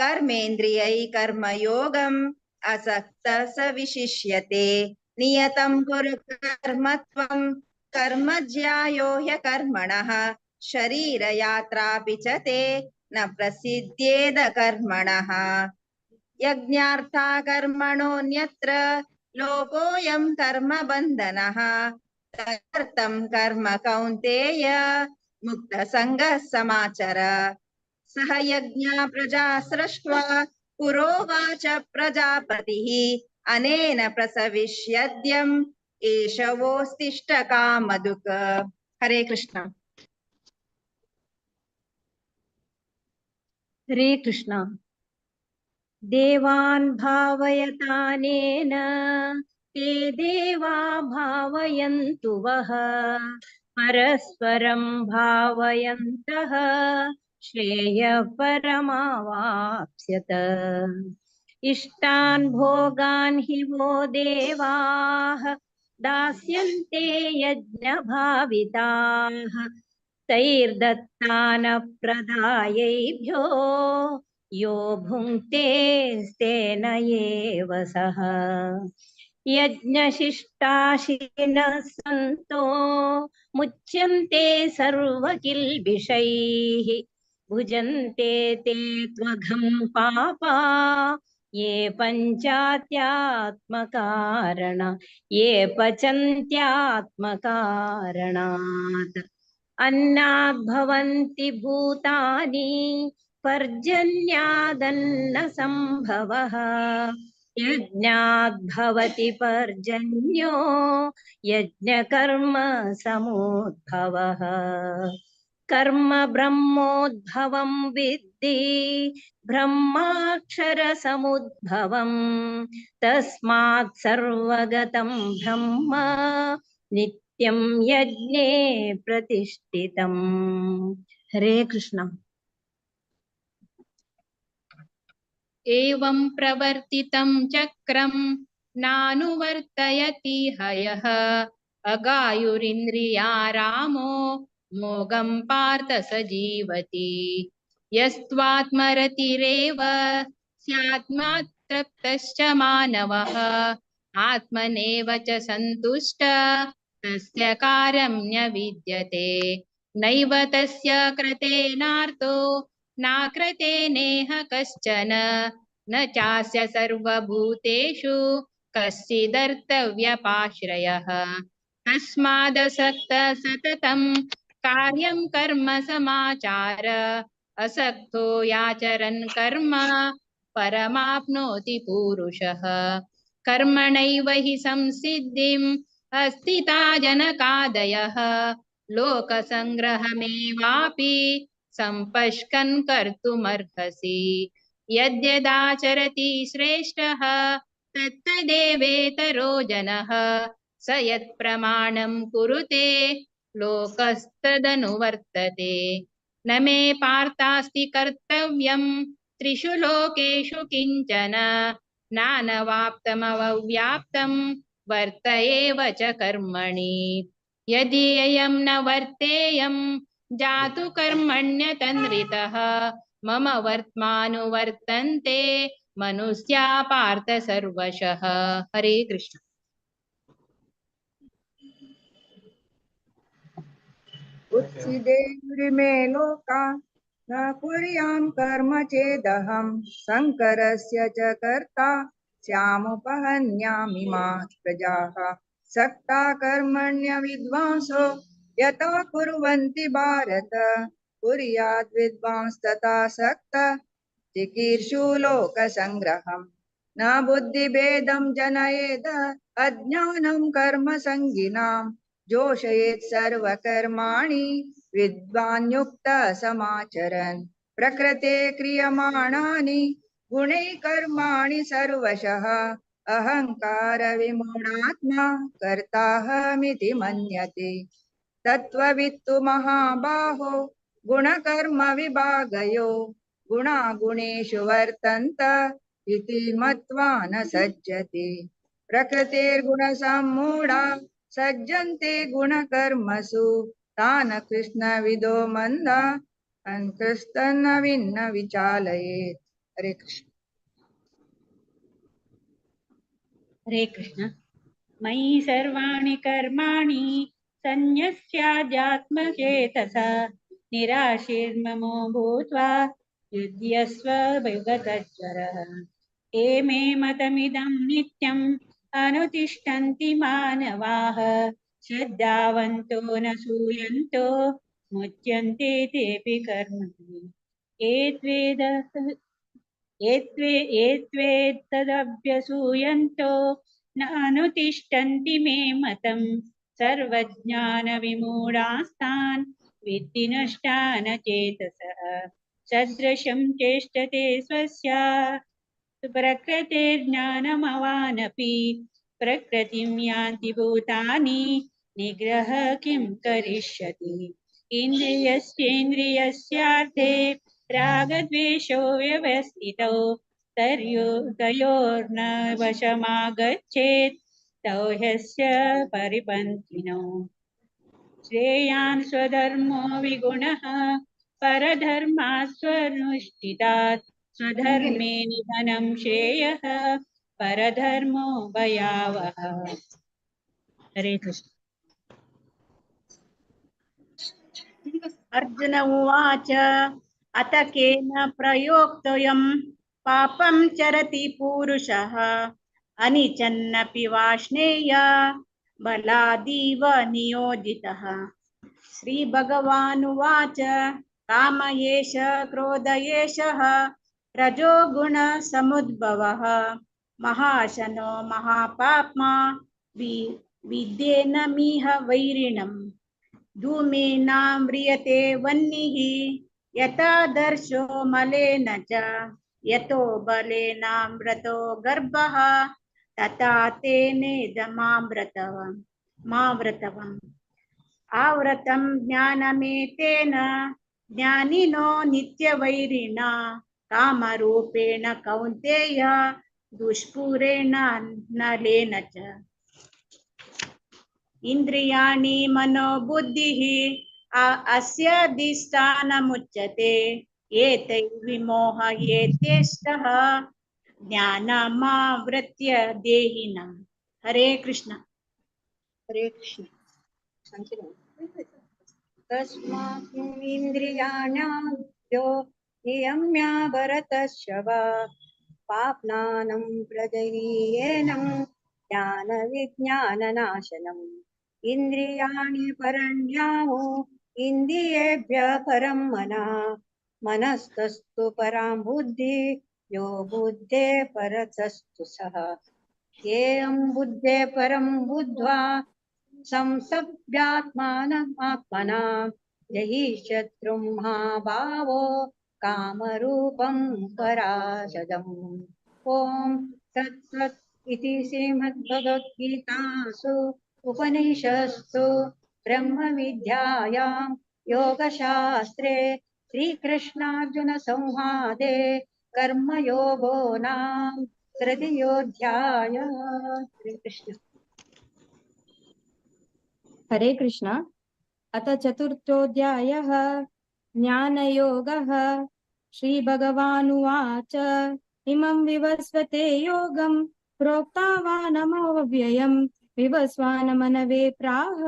कर्मेन्द्रियै कर्मयोगम् असक्तः स विशिष्यते। नियतं कुरु कर्म त्वं कर्म ज्यायो ह्यकर्मणः शरीरयात्रापि च ते न प्रसिद्ध्येद कर्मणः। यज्ञार्था कर्मणोऽन्यत्र लोकोऽयं कर्म बन्धनः तदर्थं कर्म कौन्तेय मुक्तसङ्गः समाचर। सह यज्ञा प्रजा सृष्ट्वा पुरोवाच प्रजापतिः अनेन प्रसविष्यद्यम् एषवोऽस्तिष्ठ कामधुक्। हरे कृष्ण।
हरे कृष्ण। देवान् भावयतानेन ते देवा भावयन्तु वः परस्परं भावयन्तः श्रेयः परमावाप्स्यत। इष्टान् भोगान् हि वो देवाः दास्यन्ते यज्ञभाविताः तैर्दत्तानप्रदायैभ्यो यो भुङ्क्ते तेन एव सः। यज्ञशिष्टाशिनः सन्तो मुच्यन्ते सर्वकिल्बिषैः भुजन्ते ते त्वघं पापा ये पचन्त्यात्मकारणात्। अन्नाद् भवन्ति भूतानि पर्जन्यादन्न सम्भवः यज्ञाद् भवति पर्जन्यो यज्ञकर्म समुद्भवः। कर्म ब्रह्मोद्भवं विद्धि ब्रह्माक्षर समुद्भवम् तस्मात् सर्वगतं ब्रह्म नित्यं यज्ञे प्रतिष्ठितम्। हरे कृष्ण।
एवं प्रवर्तितं चक्रं नानुवर्तयति हयः अगायुरिन्द्रिया रामो मोगं पार्थ स जीवति। यस्त्वात्मरतिरेव स्यात्मातृप्तश्च मानवः आत्मनेव च सन्तुष्ट तस्य कार्यं न विद्यते। नैव तस्य कृतेनार्तो नाकृते नेह कश्चन न चास्य सर्वभूतेषु कश्चिदर्थव्यपाश्रयः। तस्मादसक्तः सततं कार्यं कर्म समाचार असक्तो याचरन् कर्म परमाप्नोति पूरुषः। कर्मणैव हि संसिद्धिम् अस्थिता जनकादयः लोकसङ्ग्रहमेवापि सम्पश्कन् कर्तुमर्हसि। यद्यदाचरति श्रेष्ठः तत्तदेवेतरो जनः स यत्प्रमाणं कुरुते लोकस्तदनुवर्तते। न मे पार्थास्ति कर्तव्यं त्रिषु लोकेषु किञ्चन नानवाप्तमव्याप्तं वर्त एव च कर्मणि। यदि अयं न वर्तेयं जातु कर्मण्यतन्द्रितः मम वर्त्मानुवर्तन्ते मनुष्या पार्थ सर्वशः। हरे कृष्ण।
उत्सिदेयुरिमे लोका न कुर्यां कर्म चेदहं शङ्करस्य च कर्ता स्यामुपहन्यामिमाः प्रजाः। सक्ता कर्मण्य विद्वांसो यथा कुर्वन्ति भारत कुर्यात् विद्वांस्तथा सक्तः चिकीर्षु लोकसङ्ग्रहम् न बुद्धिभेदं जनयेद अज्ञानं कर्मसङ्गिनां जोषयेत् सर्वकर्माणि विद्वान् युक्तः समाचरन् प्रकृते क्रियमाणानि गुणैः कर्माणि सर्वशः अहंकार विमूढात्मा कर्ताहमिति मन्यते तत्त्ववित्तु महाबाहो गुणकर्म विभागयो गुणागुणेषु वर्तन्त इति मत्वा न सज्जते प्रकृतेर्गुणसम्मूढा सज्जन्ते गुणकर्मसु तान् कृष्णविदो मन्दा अन्कृस्तन्न विन्न विचालयेत्। हरे कृष्ण।
हरे कृष्ण। मयि सर्वाणि कर्माणि सन्न्यस्याध्यात्मचेतसा निराशीर्ममो भूत्वा युध्यस्व विगतज्वरः एमे मतमिदं नित्यम् अनुतिष्ठन्ति मानवाः श्रद्धावन्तो न सूयन्तो मुच्यन्ते तेऽपि कर्मणि एत्वेतदभ्यसूयन्तो न अनुतिष्ठन्ति मे मतम् सर्वज्ञानविमूढास्तान् विद्धि नष्टान चेतसः सदृशं चेष्टते स्वस्य प्रकृतेर्ज्ञानमवानपि प्रकृतिं यान्ति भूतानि निग्रह किं करिष्यति इन्द्रियस्येन्द्रियस्यार्थे रागद्वेषौ व्यवस्थितौ तयोर्न वशमागच्छेत् तौ ह्यस्य परिपन्थिनौ श्रेयान् स्वधर्मो विगुणः परधर्मात् स्वनुष्ठितात् स्वधर्मे निधनं श्रेयः परधर्मो भयावहः। हरे कृष्ण।
अर्जुन उवाच अत केन प्रयोक्तोऽयं पापं चरति पूरुषः अनिच्छन्नपि वाष्णेय बलादीव नियोजितः। श्रीभगवानुवाच काम एष क्रोध एषः रजोगुणसमुद्भवः महाशनो महापाप्मा विद्येनमिह वैरिणम् धूमेनाम्रियते वह्निः यथादर्शो मलेन च यतो बलेनामृतो गर्भः तथा तेनेदमामृतम् आवृतं ज्ञानमेतेन ज्ञानिनो नित्यवैरिणा कामरूपेण कौन्तेय दुष्पूरेण नलेन च इंद्रियाणि मनोबुद्धिः अस्याधिष्ठानमुच्यते एतैः विमोहयेतेष्टः ज्ञानमावृत्य देहिनम्। हरे कृष्ण।
हरे कृष्ण। तस्मात् इन्द्रियाण्याद्यो नियम्य भरतर्षभ पाप्नानं प्रजहीयेनं ज्ञानविज्ञाननाशनम् इन्द्रियाणि परण्याहो इन्द्रियेभ्यः परं मनः मनस्तस्तु परां बुद्धि यो बुद्धे परतस्तु सः येऽहं बुद्धे परं बुद्ध्वा संसभ्यात्मानमात्मना जहि शत्रुं महाभावो कामरूपं पराशदम्। ॐ तत्सत् इति श्रीमद्भगवद्गीतासु उपनिषत्सु ब्रह्मविद्यायां योगशास्त्रे श्रीकृष्णार्जुनसंवादे कर्मयोगो नाम तृतीयोऽध्यायः। श्रीकृष्ण।
हरे कृष्ण। अथ चतुर्थोऽध्यायः ज्ञानयोगः। श्रीभगवानुवाच इमं विवस्वते योगं प्रोक्तवानमव्ययम् विवस्वानमनवे प्राह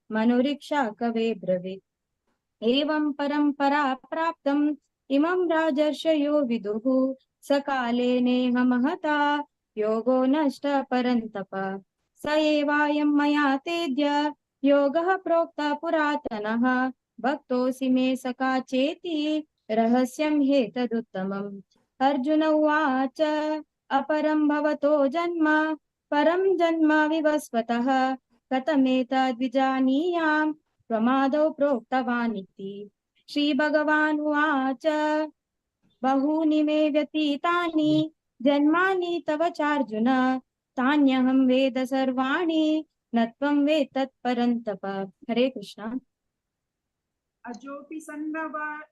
मनुरीक्षा कवे ब्रवीत् एवं परम्परा प्राप्तम् इमं राजर्षयो विदुः सकाले नेह महता योगो नष्ट परन्तप स एवायं मया तेद्य योगः प्रोक्तः पुरातनः भक्तोऽसि मे सखा चेति रहस्यं ह्येतदुत्तमम्। अर्जुन उवाच अपरं भवतो जन्म परं जन्म विवस्वतः कथमेतद्विजानीयाम् त्वमादौ प्रोक्तवान् इति। श्रीभगवानुवाच बहूनि मे व्यतीतानि जन्मानि तव चार्जुन तान्यहं वेद सर्वाणि न त्वं वेद तत्परन्तप। हरे कृष्ण।
अजोऽपि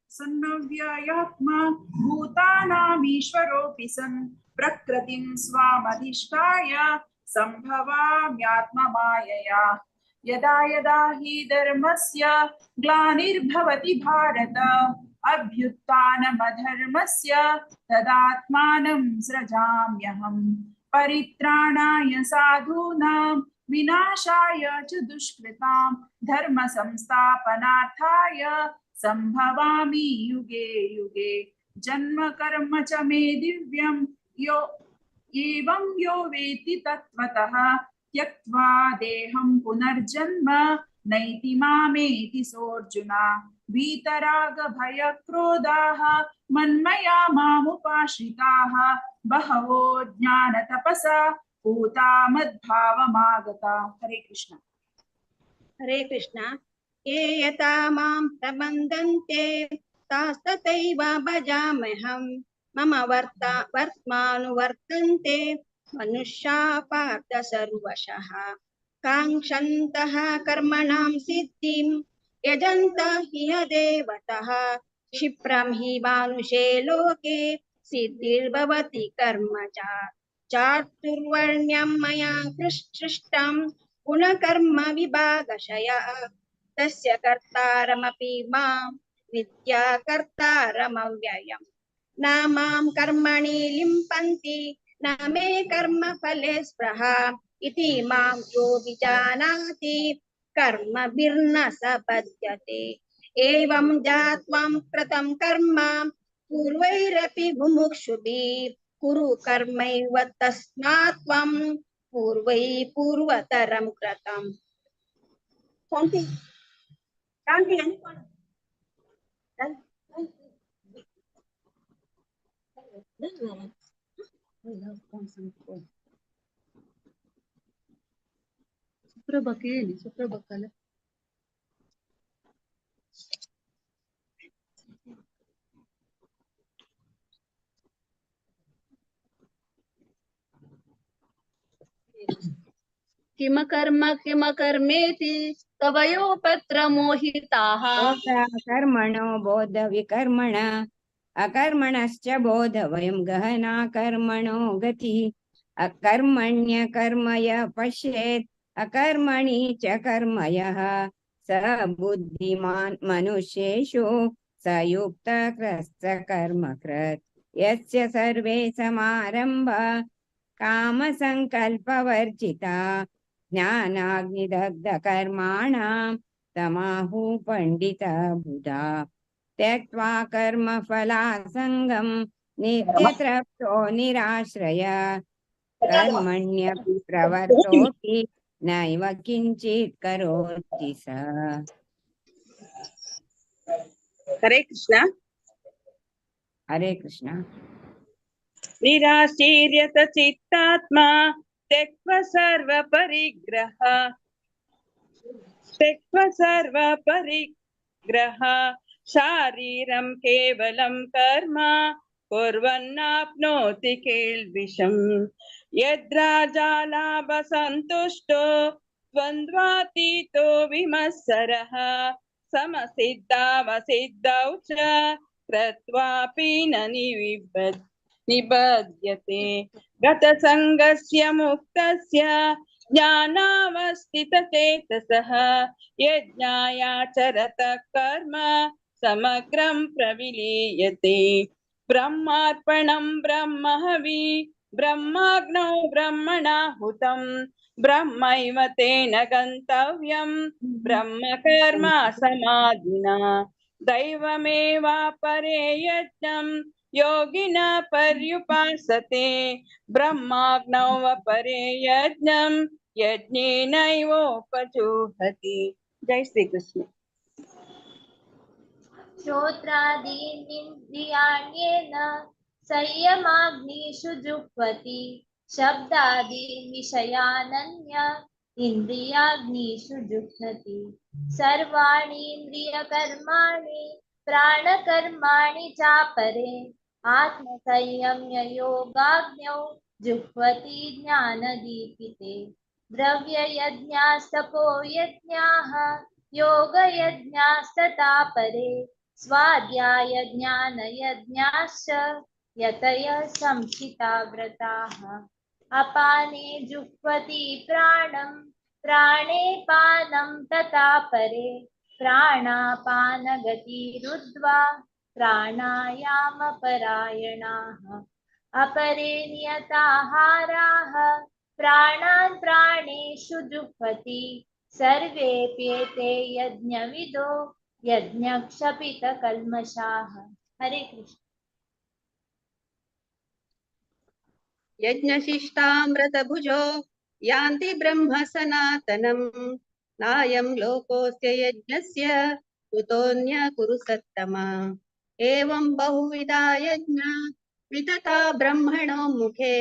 सन्नव्ययात्मा भूतानामीश्वरोऽपि सन् प्रकृतिं स्वामधिष्ठाय सम्भवाम्यात्ममायया। यदा यदा हि धर्मस्य ग्लानिर्भवति भारत अभ्युत्थानमधर्मस्य तदात्मानं सृजाम्यहम्। परित्राणाय साधूनां विनाशाय च दुष्कृतां धर्म संस्थापनार्थाय संभवामि युगे युगे। जन्म कर्म च मे दिव्यं यो एवं यो वेत्ति तत्त्वतः त्यक्त्वा देहं पुनर्जन्म नैति मामेति सोऽर्जुन। वीतराग भय क्रोधाः मन्मया मामुपाश्रिताः बहवो ज्ञान तपसा पूता मद्भावमागता। हरे कृष्ण।
हरे कृष्ण। ये यथा मां प्रबन्धन्ते तास्तथैव भजाम्यहम्। मम वर्त्मानुवर्तन्ते मनुष्या पार्थ सर्वशः। काङ्क्षन्तः कर्मणां सिद्धिं यजन्तः ह्य देवतः। क्षिप्रं हि मानुषे लोके सिद्धिर्भवति कर्मजा। चातुर्वर्ण्यं मया सृष्टं गुणकर्म विभागशयः। तस्य कर्तारमपि मां विद्या कर्तारमव्ययम्। न मां कर्मणि लिम्पन्ति न मे कर्मफले स्पृहा। इति मां यो विजानाति कर्मभिर्न स बध्यते। एवं ज्ञात्वा कृतं कर्म पूर्वैरपि मुमुक्षुभिः कुरु कर्मैव तस्मात् त्वं पूर्वतरं कृतम्। शांति शांति सुप्रभकेली किम कर्मेति कवयो पत्र मोहिताः।
कर्मणो बोध विकर्मण अकर्मणश्च बोध वयं गहना कर्मणो गति। अकर्मण्य कर्म यः पश्येत् अकर्मणि च कर्म यः स बुद्धिमान् मनुष्येषु स युक्तः कर्मकृत्। यस्य सर्वे समारम्भा कामसङ्कल्पवर्जिता ज्ञानाग्निदग्धकर्माणां तमाहु पंडिता बुधा। त्यक्त्वा कर्मफलासङ्गं नित्यतृप्तो निराश्रय कर्मण्यपि प्रवर्तोऽपि नैव किञ्चित् करोति सः।
हरे कृष्ण।
हरे कृष्ण।
निराशीर्यत चित्तात्मा त्यक्त्वा सर्वपरिग्रह शारीरं केवलं कर्म कुर्वन्नाप्नोति किल्बिषम्। यद्राजालाभसन्तुष्टो द्वन्द्वातीतो विमत्सरः समसिद्धावसिद्धौ च कृत्वापि न निबध्यते। गतसङ्गस्य मुक्तस्य ज्ञानावस्थितचेतसः यज्ञायाचरतः कर्म समग्रं प्रविलीयते। ब्रह्मार्पणं ब्रह्महवि ब्रह्माग्नौ ब्रह्मणाहुतं ब्रह्मैव तेन गन्तव्यं ब्रह्मकर्म समाधिना। दैवमेवापरे यज्ञं योगिनः पर्युपासते ब्रह्माग्नौ अपरे यज्ञं यज्ञेनैवोपजुह्वति। जय श्री कृष्ण।
श्रोत्रादीनिन्द्रियाण्येन संयमाग्निषु जुह्वति शब्दादीन् विषयानन्य इन्द्रियाग्निषु जुह्वति सर्वाणि इन्द्रियकर्माणि प्राणकर्माणि चापरे आत्मसंयम्य योगाग्नौ जुह्वति ज्ञानदीपिते द्रव्ययज्ञास्तपो यज्ञाः योगयज्ञास्तथा परे स्वाध्यायज्ञानयज्ञाश्च यतयः संशिता व्रताः अपाने जुह्वति प्राणं प्राणे पानं तथा परे प्राणापानगतिरुद्ध्वा प्राणायामपरायणाः अपरे नियताहाराः प्राणान् प्राणेषु जुह्वति सर्वेऽप्येते यज्ञविदो यज्ञक्षपितकल्मषाः। हरे कृष्ण।
यज्ञशिष्टामृतभुजो यान्ति ब्रह्म सनातनम् नायं लोकोऽस्य यज्ञस्य कुतोऽन्य कुरु सत्तमा एवं बहुविधा यज्ञा वितता ब्रह्मणो मुखे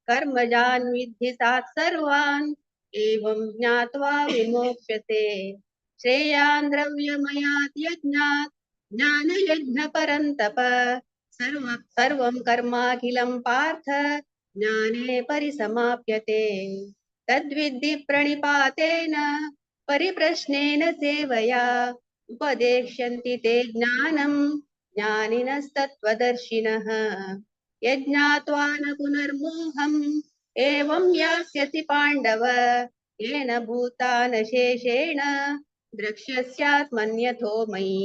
कर्मजान् विद्धि तान् सर्वान् एवं ज्ञात्वा विमोक्ष्यते श्रेयान् द्रव्यमयात् यज्ञात् ज्ञानयज्ञ परन्तप सर्वं कर्माखिलं पार्थ ज्ञाने परिसमाप्यते तद्विद्धि प्रणिपातेन परिप्रश्नेन सेवया उपदेक्ष्यन्ति ते ज्ञानं ज्ञानिनस्तत्त्वदर्शिनः यज्ञात्वा न पुनर्मोहम् एवं यास्यसि पाण्डव येन भूतानशेषेण द्रक्ष्यस्यात्मन्यथो मयि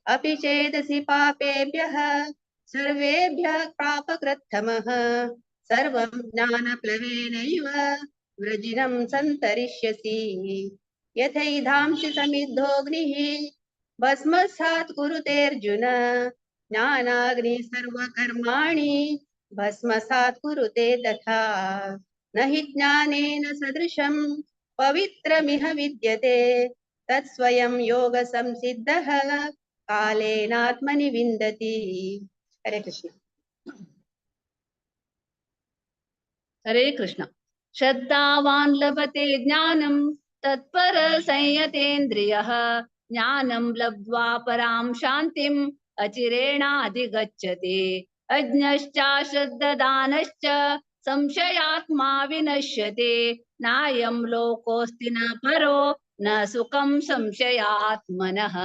अपि चेदसि पापेभ्यः सर्वेभ्यः पापकृत्तमः सर्वं ज्ञानप्लवेनैव वृजिनं सन्तरिष्यसि यथैधांसि समिद्धोऽग्निः भस्मसात् कुरुतेऽर्जुन ज्ञानाग्निः सर्वकर्माणि भस्मसात् कुरुते तथा न हि ज्ञानेन सदृशं पवित्रमिह विद्यते तत्स्वयं योगसंसिद्धः कालेनात्मनि विन्दति। हरे कृष्ण।
हरे कृष्ण। श्रद्धावान् लभते ज्ञानं तत्पर संयतेन्द्रियः ज्ञानं लब्ध्वा परां शान्तिम् अचिरेणाधिगच्छति अज्ञश्चाश्रद्धदानश्च संशयात्मा विनश्यते नायं लोकोऽस्ति न परो न सुखं संशयात्मनः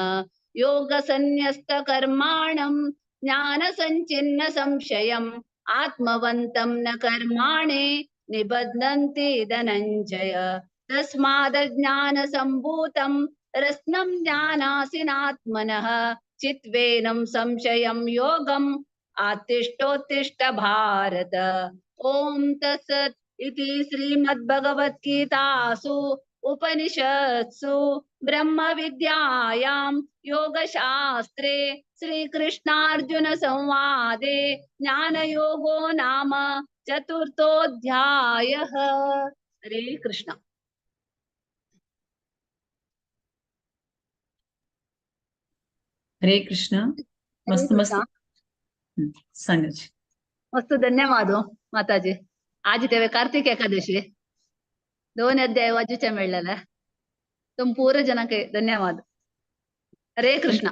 योगसन्न्यस्तकर्माणं ज्ञानसञ्चिन्न संशयम् आत्मवन्तं न कर्माणि निबध्नन्ति धनञ्जय तस्मादज्ञानसम्भूतं रत्नं ज्ञानासिनात्मनः चित्वेनं संशयं योगम् आत्तिष्ठोत्तिष्ठ भारत। ओम तत्सत् इति श्रीमद्भगवद्गीतासु उपनिषत्सु ब्रह्म विद्यायां योगशास्त्रे श्रीकृष्णार्जुन संवादे ज्ञानयोगो नाम चतुर्थोऽध्यायः। हरे कृष्ण।
हरे कृष्ण। मस्त मस्त सांगा जी।
मस्त धन्यवाद माताजी। आज तेव्हा कार्तिक एकादशी 2 अध्याय वाचूच्या मिळालेला तुम पूर्ण जनाके धन्यवाद। हरे कृष्ण।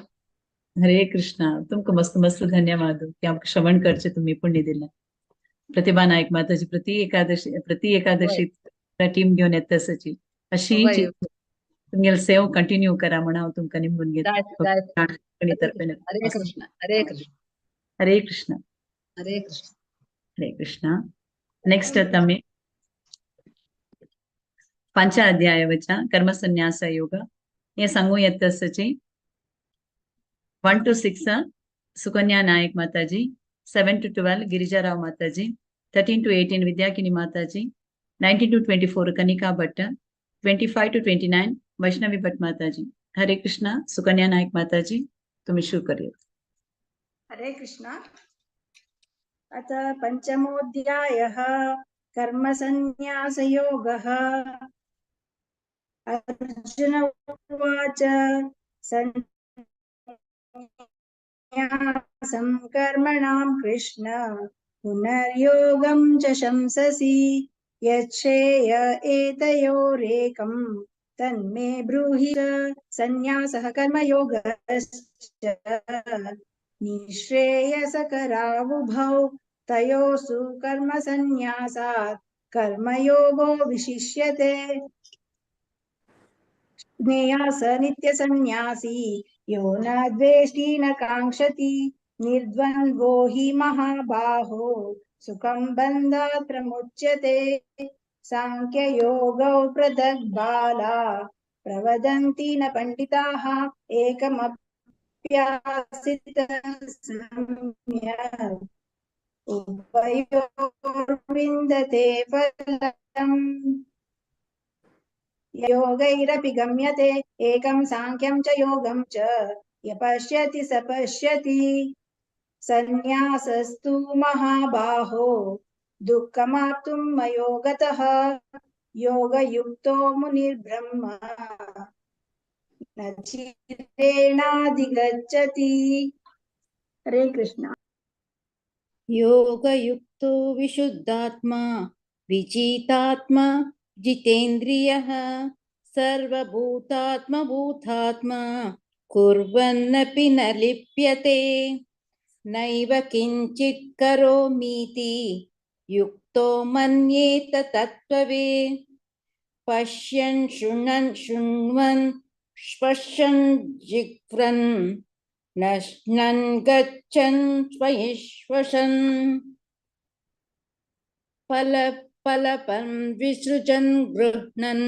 हरे कृष्ण। तुमको मस्त मस्त धन्यवाद की आमक श्रवण करचे तुम्ही पुण्य दिलं। प्रतिभा नाईक माताजी प्रति एकादशी टीम घेऊन येत तसची अशी तुम्ही सेव कंटिन्यू करा म्हणावं तुमका निंबून घेत।
हरे कृष्ण। हरे कृष्ण।
हरे कृष्ण।
हरे कृष्ण।
हरे कृष्ण। नेक्स्ट तमे पंच अध्याय वचा कर्म संन्यास योग ये संगो यत्तसची 1 to 6 सुकन्या नायक माताजी, 7 to 12 गिरिजाराव माताजी, 13 to 18 विद्याकिनी माताजी, 19 to 24 कनिका भट्ट, 25 to 29 वैष्णवी भट्ट माताजी। हरे कृष्णा। सुकन्या नायक माताजी तुम्ही शुरू करिए।
हरे कृष्ण। अथ पंचमोऽध्यायः कर्मसन्न्यासयोगः। अर्जुन उवाच सन्न्यासं कर्मणां कृष्ण पुनर्योगं च शंससि यच्छ्रेय एतयोरेकं तन्मे ब्रूहि च। सन्न्यासः कर्मयोगश्च निःश्रेयसकरावुभौ तयोस्तु कर्मसन्न्यासात् कर्मयोगो विशिष्यते। ज्ञेयः नित्यसन्न्यासी यो न द्वेष्टि न काङ्क्षति निर्द्वन्द्वो हि महाबाहो सुखं बन्धात् प्रमुच्यते। साङ्ख्ययोगौ पृथक् बाला प्रवदन्ति न पण्डिताः एकमप्यासितः सम्यक् उभयोर्विन्दते फलम्। योगैरपि गम्यते एकं साङ्ख्यं च योगं च य पश्यति स पश्यति। सन्न्यासस्तु महाबाहो दुःखमाप्तुं मयो गतः योगयुक्तो मुनिर्ब्रह्म न चिरेणाधिगच्छति। हरे कृष्ण।
योगयुक्तो विशुद्धात्मा विजितात्मा जितेन्द्रियः सर्वभूतात्मा कुर्वन्नपि न लिप्यते नैव किञ्चित् करोमीति युक्तो मन्येत तत्त्ववेत् पश्यन् शृण्वन् स्पश्यन् जिघ्रन् नश्नन् गच्छन् स्वयश्वसन् फलपं विसृजन् गृह्णन्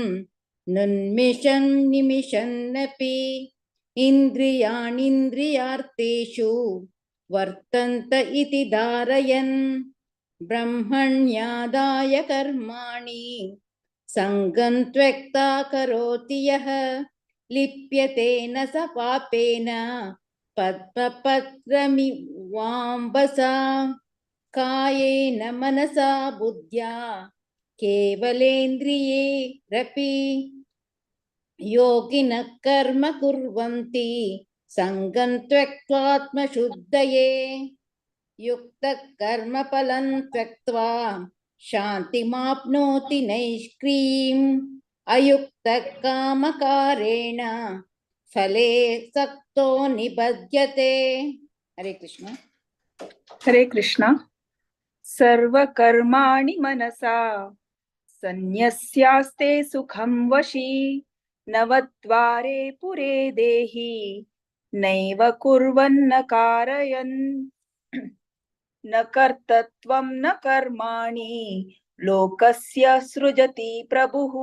nuन्मिषन् निमिषन्नपि इन्द्रियाणीन्द्रियार्थेषु वर्तन्त इति धारयन् ब्रह्मण्यादाय कर्माणि सङ्गं त्यक्त्वा करोति यः लिप्यते न स पापेन पद्मपत्रमिवाम्बसा कायेन मनसा बुद्ध्या केवलेन्द्रियैरपि योगिनः कर्म कुर्वन्ति सङ्गं त्यक्त्वात्मशुद्धये युक्तः कर्मफलं त्यक्त्वा शान्तिमाप्नोति नैष्क्रियम् अयुक्तः कामकारेण फले सक्तो निबध्यते। हरे कृष्ण।
हरे कृष्ण। सर्वकर्माणि मनसा सन्न्यस्यास्ते सुखं वशी नवद्वारे पुरे देहि नैव कुर्वन्न कारयन् न कर्तृत्वं न कर्माणि लोकस्य सृजति प्रभुः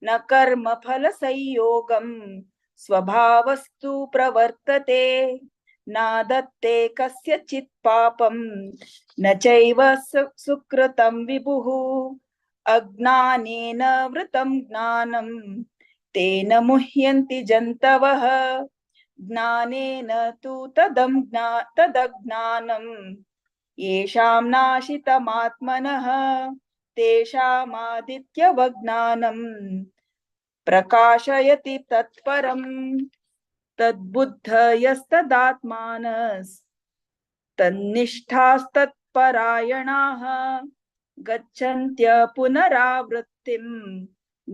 न कर्मफलसंयोगं स्वभावस्तु प्रवर्तते नादत्ते कस्यचित् पापं न चैव सुकृतं विभुः अज्ञानेन वृतं ज्ञानं तेन मुह्यन्ति जन्तवः ज्ञानेन तु तदज्ञानं येषां नाशितमात्मनः तेषामादित्यवज्ञानं प्रकाशयति तत्परम् तन्निष्ठास्तत्परायणाः गच्छन्त्य पुनरावृत्तिं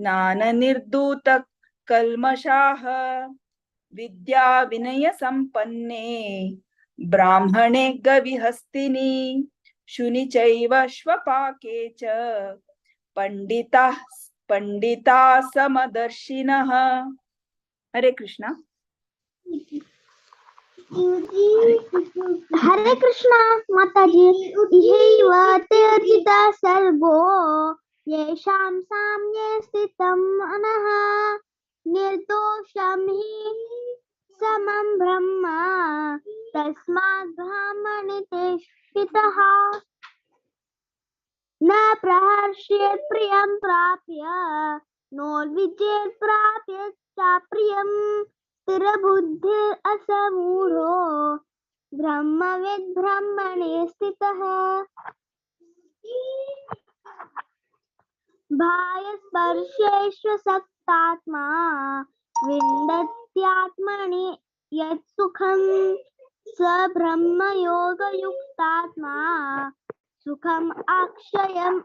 ज्ञाननिर्धूतकल्मषाः विद्या विनय संपन्ने ब्राह्मणे गविहस्तिनि शुनि चैव श्वपाके च पंडिता समदर्शिनः। हरे कृष्णा।
हरे कृष्णा माताजी। इहैव ते अर्जिता सर्वो येषां साम्ये स्थितं मनः निर्दोषं हि समं ब्रह्म तस्मात् ब्राह्मणे ते स्थितः न प्रहर्षेत् प्रियं प्राप्य नोल्विजेत् प्राप्य चाप्रियम् स्थिरबुद्धिर् असमूढो ब्रह्मविद् ब्रह्मणे स्थितः। भायस्पर्शेष्वसक्तात्मा विन्दत्यात्मनि यत् सुखं स ब्रह्मयोगयुक्तात्मा सुखम् अक्षयम्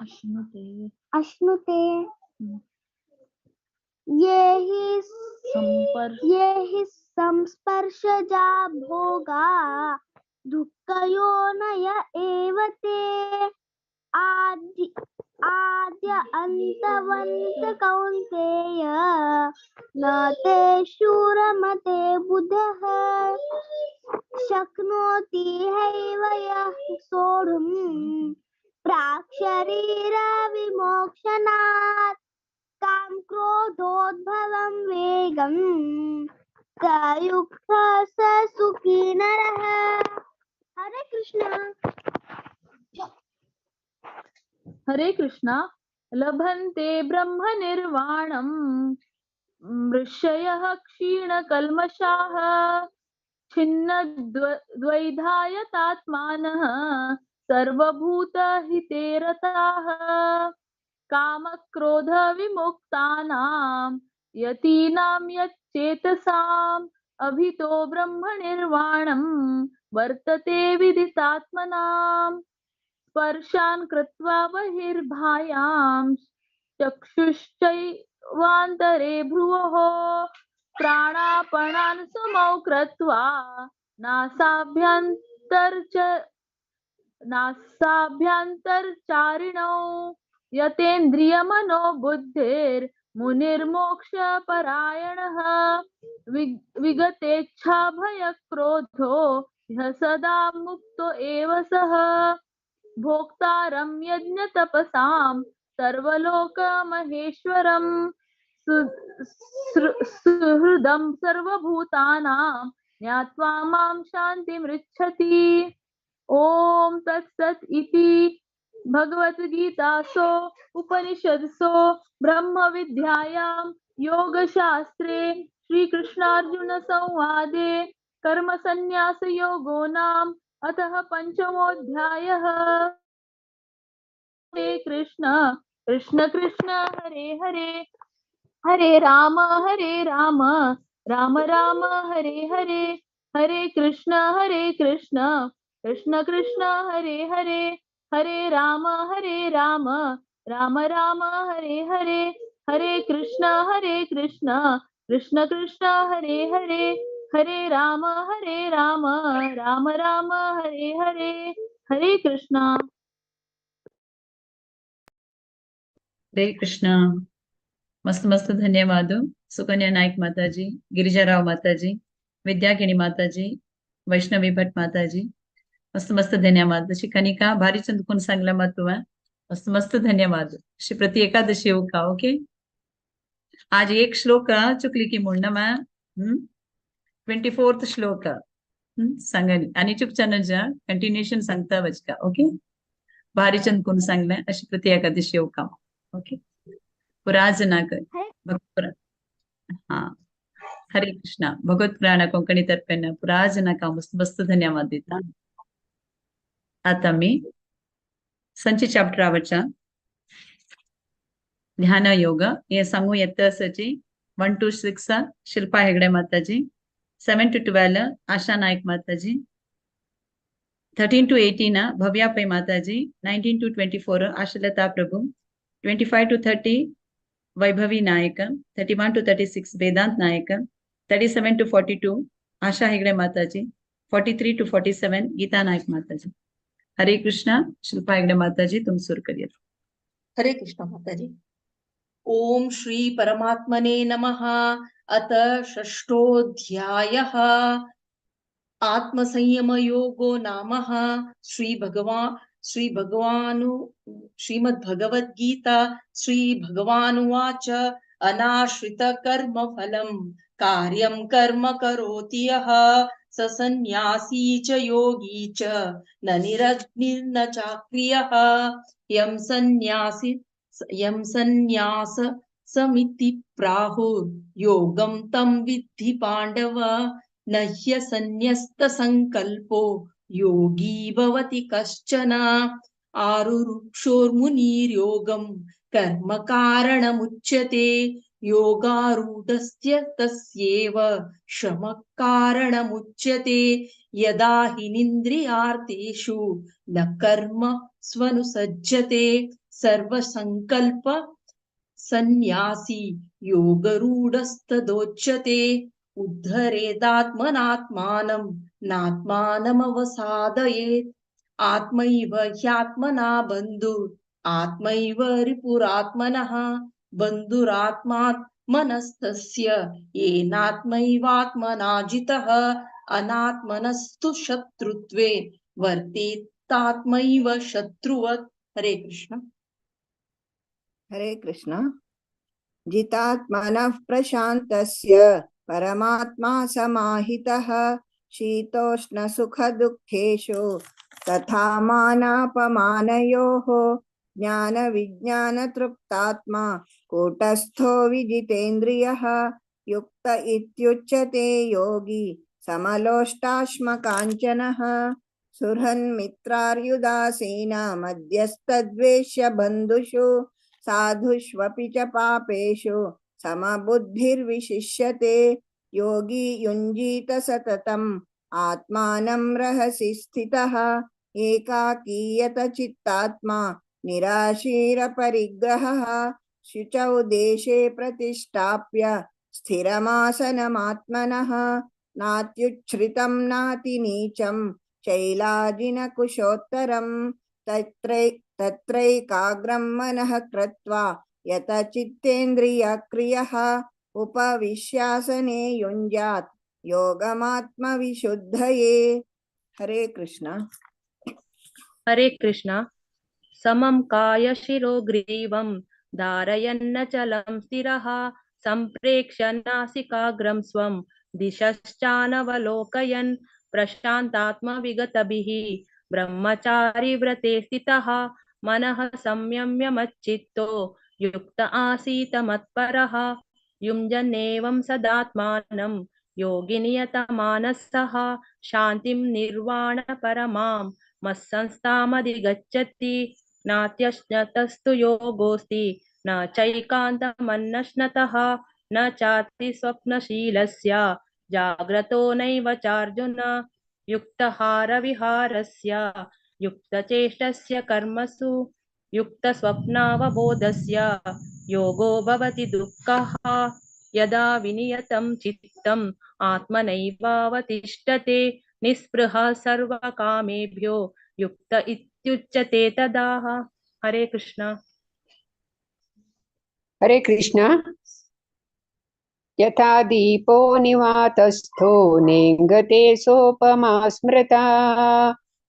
अश्नुते अश्नुते ये हि संस्पर्शजा भोगा दुःखयोनय एव ते आद्य अन्तवन्त कौन्तेय न ते शूरमते बुधः शक्नोति हैव यः सोढुम् प्राक्शरीरविमोक्षणात् काम क्रोधोद्भवं वेगं स युक्तः स सुखी नरः। हरे कृष्ण।
हरे कृष्णा। लभन्ते ब्रह्म निर्वाणं ऋषयः क्षीणकल्मषाः छिन्न द्वैधायतात्मानः सर्वभूतहिते रताः कामक्रोध विमुक्तानां यतीनां यच्चेतसाम् अभितो ब्रह्म निर्वाणं वर्तते विदितात्मनाम् स्पर्शान् कृत्वा बहिर्भायां चक्षुश्चैवान्तरे भ्रुवोः प्राणापणान् समौ कृत्वा नासाभ्यन्तरचारिणौ यतेन्द्रियमनो बुद्धिर्मुनिर्मोक्षपरायणः विगतेच्छा भयक्रोधो ह्यः सदा मुक्तो एव सः भोक्तारं यज्ञतपसां सर्वलोकमहेश्वरं सुहृदं सर्वभूतानां ज्ञात्वा मां शान्तिमृच्छति। ओम तत्सत् इति भगवद्गीतासु उपनिषत्सु ब्रह्म विद्यायां योगशास्त्रे श्रीकृष्णार्जुन संवादे कर्म संन्यास योगो नाम अतः पंचमोऽध्यायः। हरे कृष्ण कृष्ण कृष्ण हरे हरे हरे राम राम राम हरे हरे हरे कृष्ण कृष्ण कृष्ण हरे हरे हरे राम राम राम हरे हरे हरे कृष्ण कृष्ण कृष्ण हरे हरे हरे राम राम राम हरे हरे हरे कृष्ण।
हरे कृष्ण। मस्त मस्त धन्यवाद सुकन्या नाईक माताजी, गिरिजाराव माताजी, विद्याकिणी माताजी, वैष्णवी भट माताजी, मस्त मस्त धन्यवाद. जशी कनिका भारी चंदकून सांगला मातुवा मस्त मस्त धन्यवाद. श्री प्रति एकादशी का ओके. आज एक श्लोक चुकली की मुंडमा 24th श्लोक सांगानी आणि चुपचान जा कंटिन्युएशन सांगता वचका ओके. भारी चंदकून सांगला अशी प्रति एकादशी का ओके. पुराजना कर हाँ हरे कृष्णा. भगवत पुराण कोंकणी तर्फे पुराजना का मस्त मस्त धन्यवाद देता. आता मी संची चॅप्टर आवडचा ध्यान योग हे सांगू येतसची 1 to 6 शिल्पा हेगडे माताजी, 7 to 12 आशा नायक माताजी, 13 to 18 भव्या पै माताजी, 19 to 24 आशलता Prabhu, 25 to 30 Vaibhavi Nayak, 31 to 36 Vedanta Nayak, 37 to 42 आशा हेगड़े माताजी, 43 to 47 गीता नायक माताजी. हरे कृष्णा. शिल्पा हेगड़े माताजी तुम सुर करिए.
हरे कृष्ण माताजी. ओम श्री परमात्मने नमः. अथ षष्ठोऽध्यायः आत्मसंयम योगो नामः. श्रीमद्भगवद्गीता श्रीभगवानुवाच अनाश्रित कर्म फलं कार्यं कर्म करोति यः स सन्न्यासी च योगी च न निरग्निर्न चाक्रियः यं सन्न्यास समिति प्राहुर्योगं तं विद्धि पाण्डव न ह्यसन्न्यस्त संकल्पो योगी भवति कश्चन आरुरुक्षोर्मुनिर्योगं कर्म कारणमुच्यते योगारूढस्य तस्यैव श्रमः कारणमुच्यते यदा हिनिन्द्रियार्थेषु न कर्म स्वनुसज्जते सर्वसंकल्प सन्यासी योगरूढस्तदोच्यते उद्धरेदात्मनात्मानं नात्मानमवसादयेत् आत्मैव ह्यात्मना बन्धुः आत्मैव रिपुरात्मनः बन्धुरात्मात्मनस्तस्य येनात्मैवात्मना जितः अनात्मनस्तु शत्रुत्वे वर्तेतात्मैव शत्रुवत्। हरे कृष्ण।
हरे कृष्ण। जितात्मनः प्रशान्तस्य परमात्मा समाहितः शीतोष्णसुखदुःखेषु तथा मानापमानयोः ज्ञानविज्ञानतृप्तात्मा कूटस्थो विजितेन्द्रियः युक्त इत्युच्यते योगी समलोष्टाश्मकाञ्चनः सुहृन्मित्रार्युदासीन मध्यस्थद्वेष्य बन्धुषु साधुष्वपि च पापेषु समबुद्धिर्विशिष्यते योगी युञ्जीत सततम् आत्मानं रहसि स्थितः एकाकीयत चित्तात्मा निराशीरपरिग्रहः शुचौ देशे प्रतिष्ठाप्य स्थिरमासनमात्मनः नात्युच्छ्रितं नातिनीचं शैलाजिनकुशोत्तरं तत्रैकाग्रं मनः कृत्वा यतचित्तेन्द्रियक्रियः उपविश्यासने युञ्जात् योगमात्मविशुद्धये। हरे कृष्ण।
हरे कृष्ण। समं कायशिरो ग्रीवं धारयन्नचलं स्थिरः सम्प्रेक्ष्य नासिकाग्रं स्वं दिशश्चानवलोकयन् प्रशान्तात्मविगतभिः ब्रह्मचारी व्रते स्थितः मनः संयम्य मच्चित्तो युक्त आसीत मत्परः युञ्जन्नेवं सदात्मानं योगी नियतमानसः शान्तिं निर्वाणपरमां मत्संस्थामधिगच्छति नात्यश्नतस्तु योगोऽस्ति न चैकान्तमन्नश्नतः न चाति स्वप्नशीलस्य जाग्रतो नैव चार्जुन युक्तहारविहारस्य युक्तचेष्टस्य कर्मसु युक्तस्वप्नावबोधस्य योगो भवति दुःखः यदा विनियतं चित्तम् आत्मनैवावतिष्ठते निःस्पृहः सर्वकामेभ्यो युक्त इत्युच्यते तदा। हरे कृष्ण।
हरे कृष्ण। यथा दीपो निवातस्थो नेङ्गते सोपमा स्मृता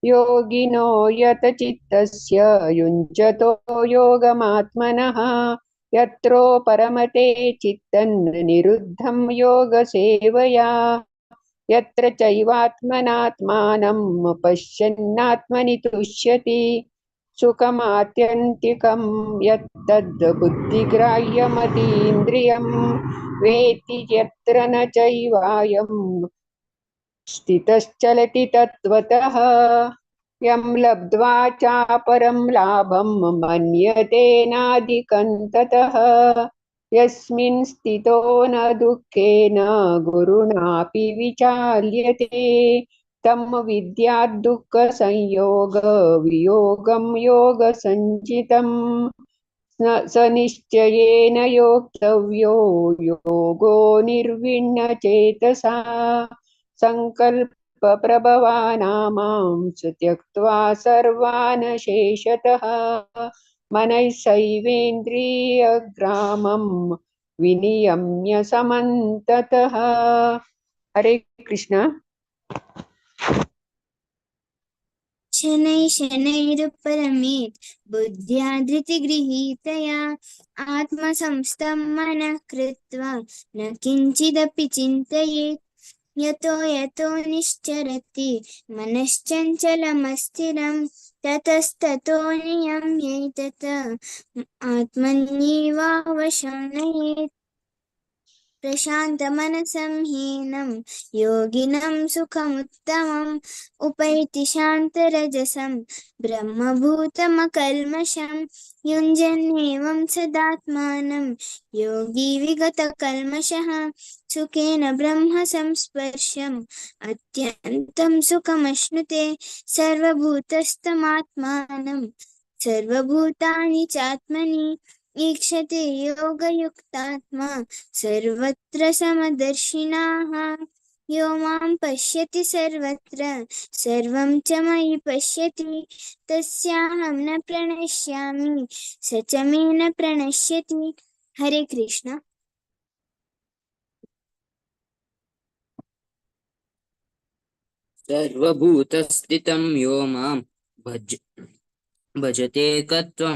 योगिनो यतचित्तस्य युञ्जतो योगमात्मनः यत्रो परमते चित्तं निरुद्धं योगसेवया यत्र चैवात्मनात्मानं पश्यन्नात्मनि तुष्यति सुखमात्यन्तिकं यत्तद् बुद्धिग्राह्यमतीन्द्रियं वेत्ति यत्र न चैवायं स्थितश्चलति तत्त्वतः यं लब्ध्वा चापरं लाभं मन्यते नाधिकं ततः यस्मिन् स्थितो न दुःखेन गुरुणापि विचाल्यते तं विद्यात् दुःखसंयोग वियोगं योगसञ्चितं स निश्चयेन योक्तव्यो योगो निर्विण्णचेतसा संकल्पप्रभवानामां त्यक्त्वा सर्वान् शेषतः मनैः सैवेन्द्रियग्रामं विनियम्य समन्ततः। हरे कृष्ण।
शनैः शनैरुपरमेत् बुद्ध्या धृतिगृहीतया आत्मसंस्थं मनः कृत्वा न किञ्चिदपि चिन्तयेत् यतो यतो निश्चरति मनश्चञ्चलमस्थिरं ततस्ततो नियम्यैतत् आत्मन्येवावशं नयेत्। प्रशान्तमनसं हीनं योगिनं सुखमुत्तमम् उपैति शान्तरजसं ब्रह्मभूतमकल्मषं युञ्जन्नेवं सदात्मानं योगी विगतकल्मषः सुखेन ब्रह्म संस्पर्शम् अत्यन्तं सुखमश्नुते सर्वभूतस्थमात्मानं सर्वभूतानि चात्मनि ईक्षते योगयुक्तात्मा सर्वत्र समदर्शिनाः यो मां पश्यति सर्वत्र सर्वं च मयि पश्यति तस्याहं न प्रणश्यामि स च मे न प्रणश्यति। हरे कृष्ण।
सर्वभूतस्थितं यो मां भजते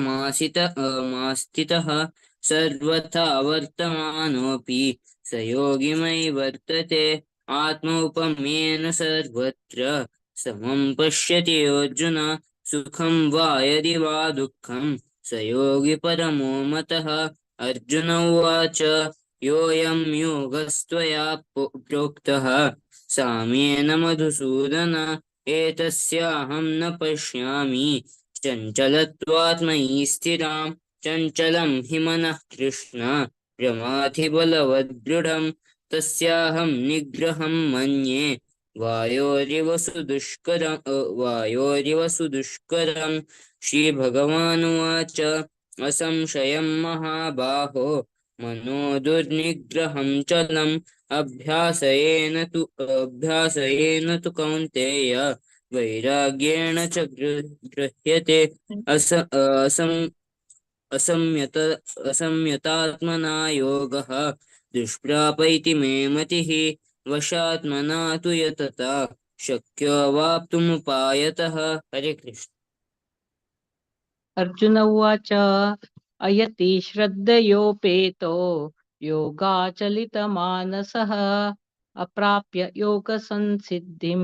मास्थितः सर्वथा वर्तमानोऽपि स योगी मयि वर्तते आत्मौपम्येन सर्वत्र समं पश्यति अर्जुन सुखं वा यदि वा दुःखं स योगी परमो मतः। अर्जुन उवाच योऽयं योगस्त्वया प्रोक्तः साम्येन मधुसूदन एतस्याहं न पश्यामि चञ्चलत्वात्मनि स्थिरां चञ्चलं हि मनः कृष्ण प्रमाथि बलवदृढं तस्याहं निग्रहं मन्ये वायोरिव सुदुष्करं श्रीभगवानुवाच असंशयं महाबाहो मनो दुर्निग्रहं चलम् अभ्यासेन तु कौन्तेय वैराग्येण च गृह्यते असंयतात्मना योगः दुष्प्राप इति मे मतिः वशात्मना तु यतता शक्यो वाप्तुमुपायतः। हरे कृष्ण।
अर्जुन उवाच अयति श्रद्धयोपेतो योगाचलितमानसः अप्राप्य योगसंसिद्धिं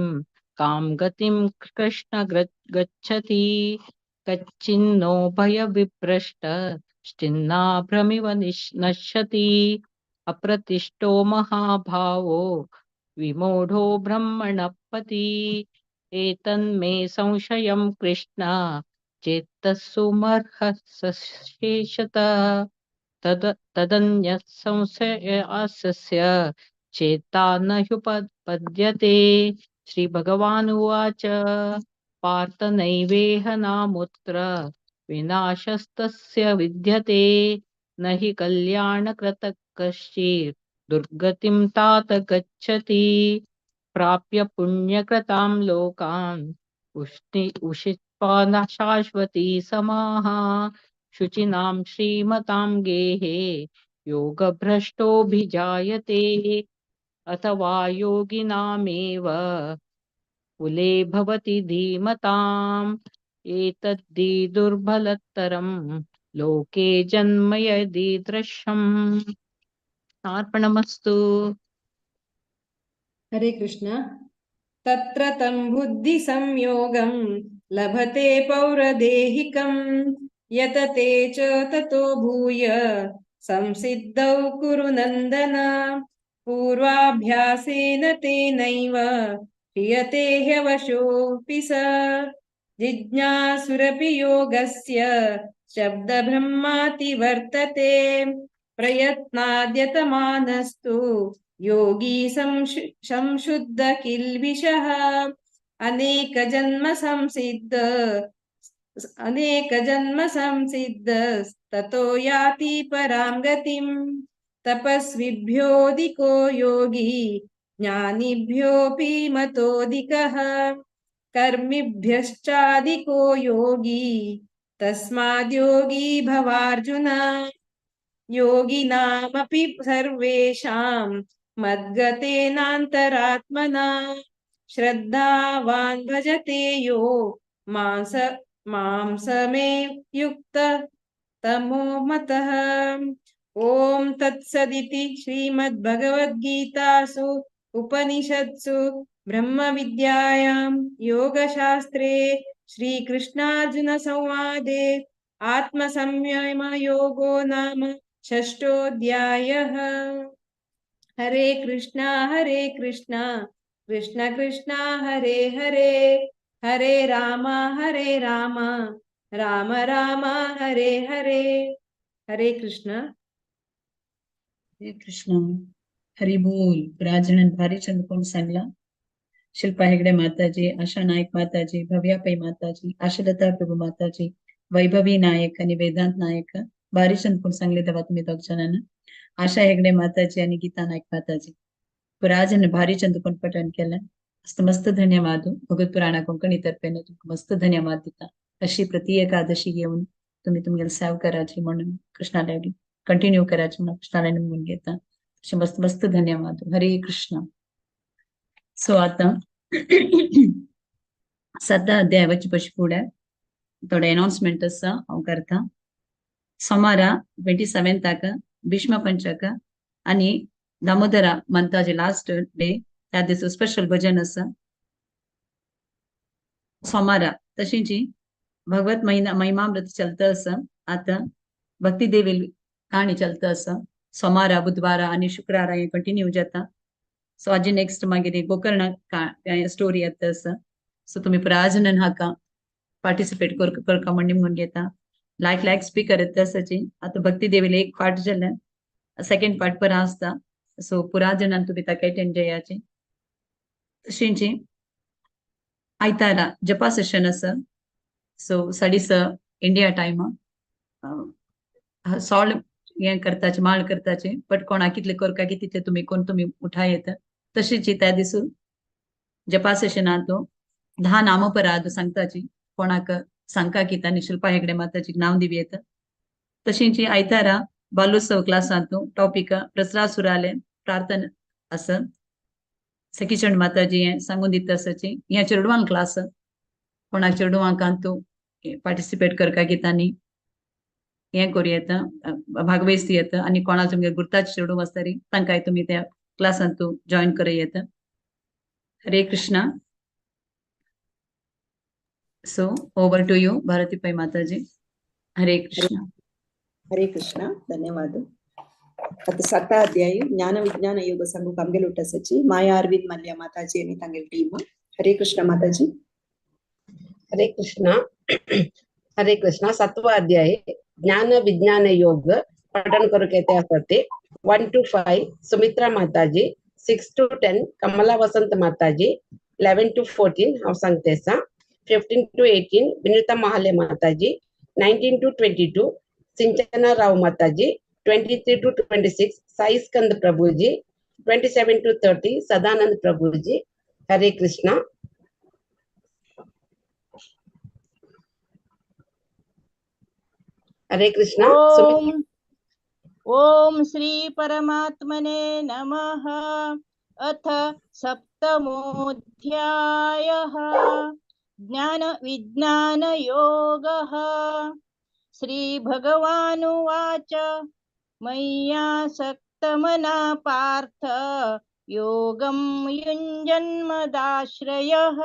कां गतिं कृष्ण गच्छति कच्चिन्नो भयविभ्रष्ट स्थिन्नाभ्रमिव नश्यति अप्रतिष्ठो महाभावो विमूढो ब्रह्मणपति एतन्मे संशयं कृष्ण चेत्तस्सुमर्हसशेषतः तदन्यः संशयास्य चेता न ह्युपपद्यते। श्री भगवान् उवाच पार्थ नैवेह नामुत्र विनाशस्तस्य विद्यते न हि कल्याणकृतः कश्चित् दुर्गतिं तात गच्छति प्राप्य पुण्यकृतां लोकान् उषित्वा शाश्वती समाः शुचिनां श्रीमतां गेहे योगभ्रष्टोऽभिजायते अथवा योगिनामेव कुले भवति धीमताम् एतद्धि दुर्बलतरं लोके जन्म यदीदृशम्। अर्पणमस्तु।
हरे कृष्ण। तत्र तं बुद्धिसंयोगं लभते पौरदेहिकं यतते च ततो भूय संसिद्धौ कुरु नन्दन पूर्वाभ्यासेन तेनैव क्रियते ह्यवशोऽपि स जिज्ञासुरपि योगस्य शब्दब्रह्माति वर्तते प्रयत्नाद्यतमानस्तु योगी संशुद्ध किल्बिषः अनेक जन्म संसिद्ध ततो याति परां गतिम् तपस्विभ्योऽधिको योगी ज्ञानिभ्योऽपि मतोऽधिकः कर्मिभ्यश्चाधिको योगी तस्माद्योगी भवार्जुन योगिनामपि सर्वेषां मद्गतेनान्तरात्मना श्रद्धावान् भजते यो मां समे युक्त तमो मतः। ओम तत्सदिति श्रीमद्भगवद्गीतासु उपनिषत्सु ब्रह्मविद्यायां योगशास्त्रे श्रीकृष्णार्जुन संवादे आत्मसंयमयोगो नाम षष्ठोऽध्यायः। हरे कृष्णा कृष्ण कृष्ण हरे हरे हरे राम राम राम हरे हरे हरे कृष्ण
हरे कृष्ण हरी बोल. राजनन भारी चंद्रकोण सांगला. शिल्पा हेगडे माताजी, आशा नायक माताजी, भव्यापै माताजी, आशालता प्रभू माताजी, वैभवी नायक आणि वेदांत नायक भारी चंद्रकोण सांगले तेव्हा तुम्ही दोघ जणांना. आशा हेगडे माताजी आणि गीता नायक माताजी पुराजन भारी चंद्रकोण पठण केलं. मस्त मस्त धन्यवाद. भगवत पुराणा कोंकणी तर्फे तुमका मस्त धन्यवाद दिता. अशी प्रति एकादशी घेऊन तुम्ही तुम्हाला सेव करायची म्हणून कृष्णाला कंटिन्यू करायची म्हणून कृष्णाला म्हणून घेता. असे मस्त मस्त धन्यवाद. हरे कृष्ण. सो आता 7 अध्यायाची पशी फुडें थोडे अनाउन्समेंट आसा हांव करता. सोमारा 27 भीष्म पंचक आणि दामोदरा मंथाचे लास्ट डे त्या दिसा स्पेशल भजन आसा सोमारा. तशीची भगवत महिमामृत चलता आसा. आता भक्ती देवी कहाणी चलता आसा. सोमारा बुधवारा आणि शुक्रारा हे कंटिन्यू जाता. सो आज नेक्स्ट मागीर गोकर्ण स्टोरी येता आसा. सो तुम्ही प्राजनन हाका पार्टिसिपेट करका म्हणून घेता. लायक स्पीकर येता आसाची. आता भक्ती देवीला एक पार्ट जाल्यार सेकंड पार्ट पर आसता. सो पुरा जणांन तुम्ही ताका अटेंड जायाचे. तशींची आयतारा जपा सेशन आसा. सो 6:30 इंडिया टाइम सॉल्व हे करताचे माळ करताचे. बट कोणा कितले करका की तितले तुम्ही उठा येता. तशीच त्या दिसू जपा सेशनात 10 नामपराध सांगताची. कोणाक सांगका की तांणी शिल्पा हेगडे माताची नाव दिवी येता. तशींची आयतारा बालोत्सव क्लासांत टॉपिक प्रसरासुराले प्रार्थना आसा. सखीचंड माताजी हे सांगून दिता आसाची. ह्या चेडवांक क्लास कोणाक चेडवांक पार्टिसिपेट करका की तांणी हे करूं येता भागवेस्त येता. आणि कोणाक तुमगे गुर्ताचे चेडूं आसतरी तांकांय तुम्ही त्या क्लासांत जॉईन करूं येता. Hare Krishna. So over to you Bharati Pai माताजी. हरे कृष्ण.
हरे कृष्ण. ಧನ್ಯವಾದ. ಅದು 7 ಅಧ್ಯಾಯ ಜ್ಞಾನ ವಿಜ್ಞಾನ ಯೋಗ ಸಂಘ ಕಂಗೆಲುಟ ಸಚಿ ಮಾಯಾ ಅರವಿಂದ್ ಮಲ್ಯ ಮಾತಾಜಿ आणि ತಂಗೆल ಟೀಮ್. हरे कृष्ण माताजी.
हरे कृष्णा. हरे कृष्णा. 7वा अध्याय ज्ञान विज्ञान योग पठन करू येते असते. 1 to 5 सुमित्रा माताजी, 6 to 10 कमला वसंत माताजी, 11 to 14 हाव सांगते सा, 15 to 18 विनुता महाले माताजी, 19 to 22 सिंचना राव माताजी, 23 to 26 Sai Skanda Prabhuji, 27 to 30 Sadanand प्रभुजी. हरे कृष्णा. हरे कृष्णा.
ओम श्री परमात्मने नमः. अथ सप्तमोऽध्यायः ज्ञान विज्ञान योगः. श्री भगवानुवाच मय्यासक्तमना पार्थ योगं युञ्जन्मदाश्रयः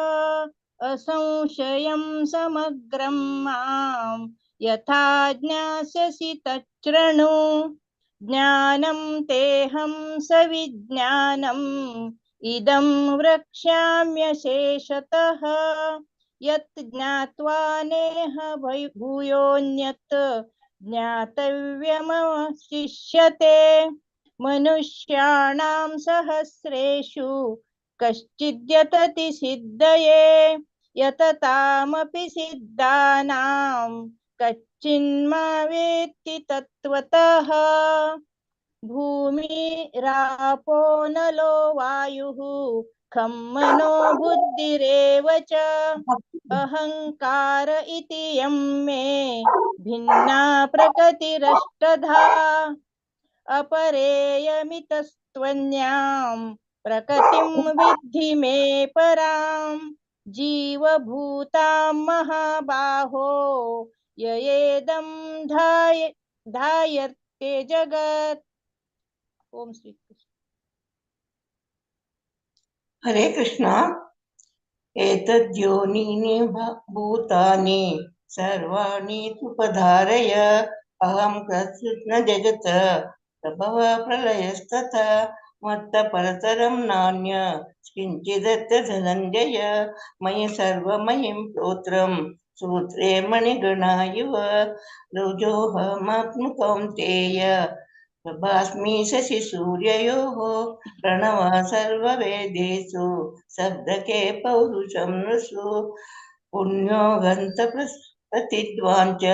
असंशयं समग्रं मां यथा ज्ञास्यसि तच्छृणु. ज्ञानं तेऽहं सविज्ञानम् इदं वक्ष्याम्यशेषतः. यत् ज्ञात्वा नेह भूयोऽन्यत् ज्ञातव्यमवशिष्यते. मनुष्याणां सहस्रेषु कश्चिद्यतति सिद्धये यततामपि सिद्धानां कच्चिन्मा वेत्ति तत्त्वतः. भूमिरापो नलो वायुः खं मनो बुद्धिरेव च. अहंकार इति यं मे भिन्ना प्रकृतिरष्टधा. अपरेयमितस्त्वन्यां प्रकृतिं विद्धि मे परां. जीवभूतां महाबाहो ययेदं धायते जगत्. ओम श्री कृष्ण.
हरे कृष्ण. एतद्योनीनि भूतानि सर्वाणि उपधारय अहं कश्चित् न जगत् प्रभव प्रलयस्तथा मत्तपरतरं नान्य किञ्चिदत्र धनञ्जय मयि सर्वमयं प्रोत्रं सूत्रे मणिगणा इव रुजोऽहमाप्नु कौन्तेय प्रभास्मि शशिसूर्ययोः प्रणवः सर्ववेदेषु शब्दके पौरुषं नृषु पुण्यो गन्तप्रतिद्वान् च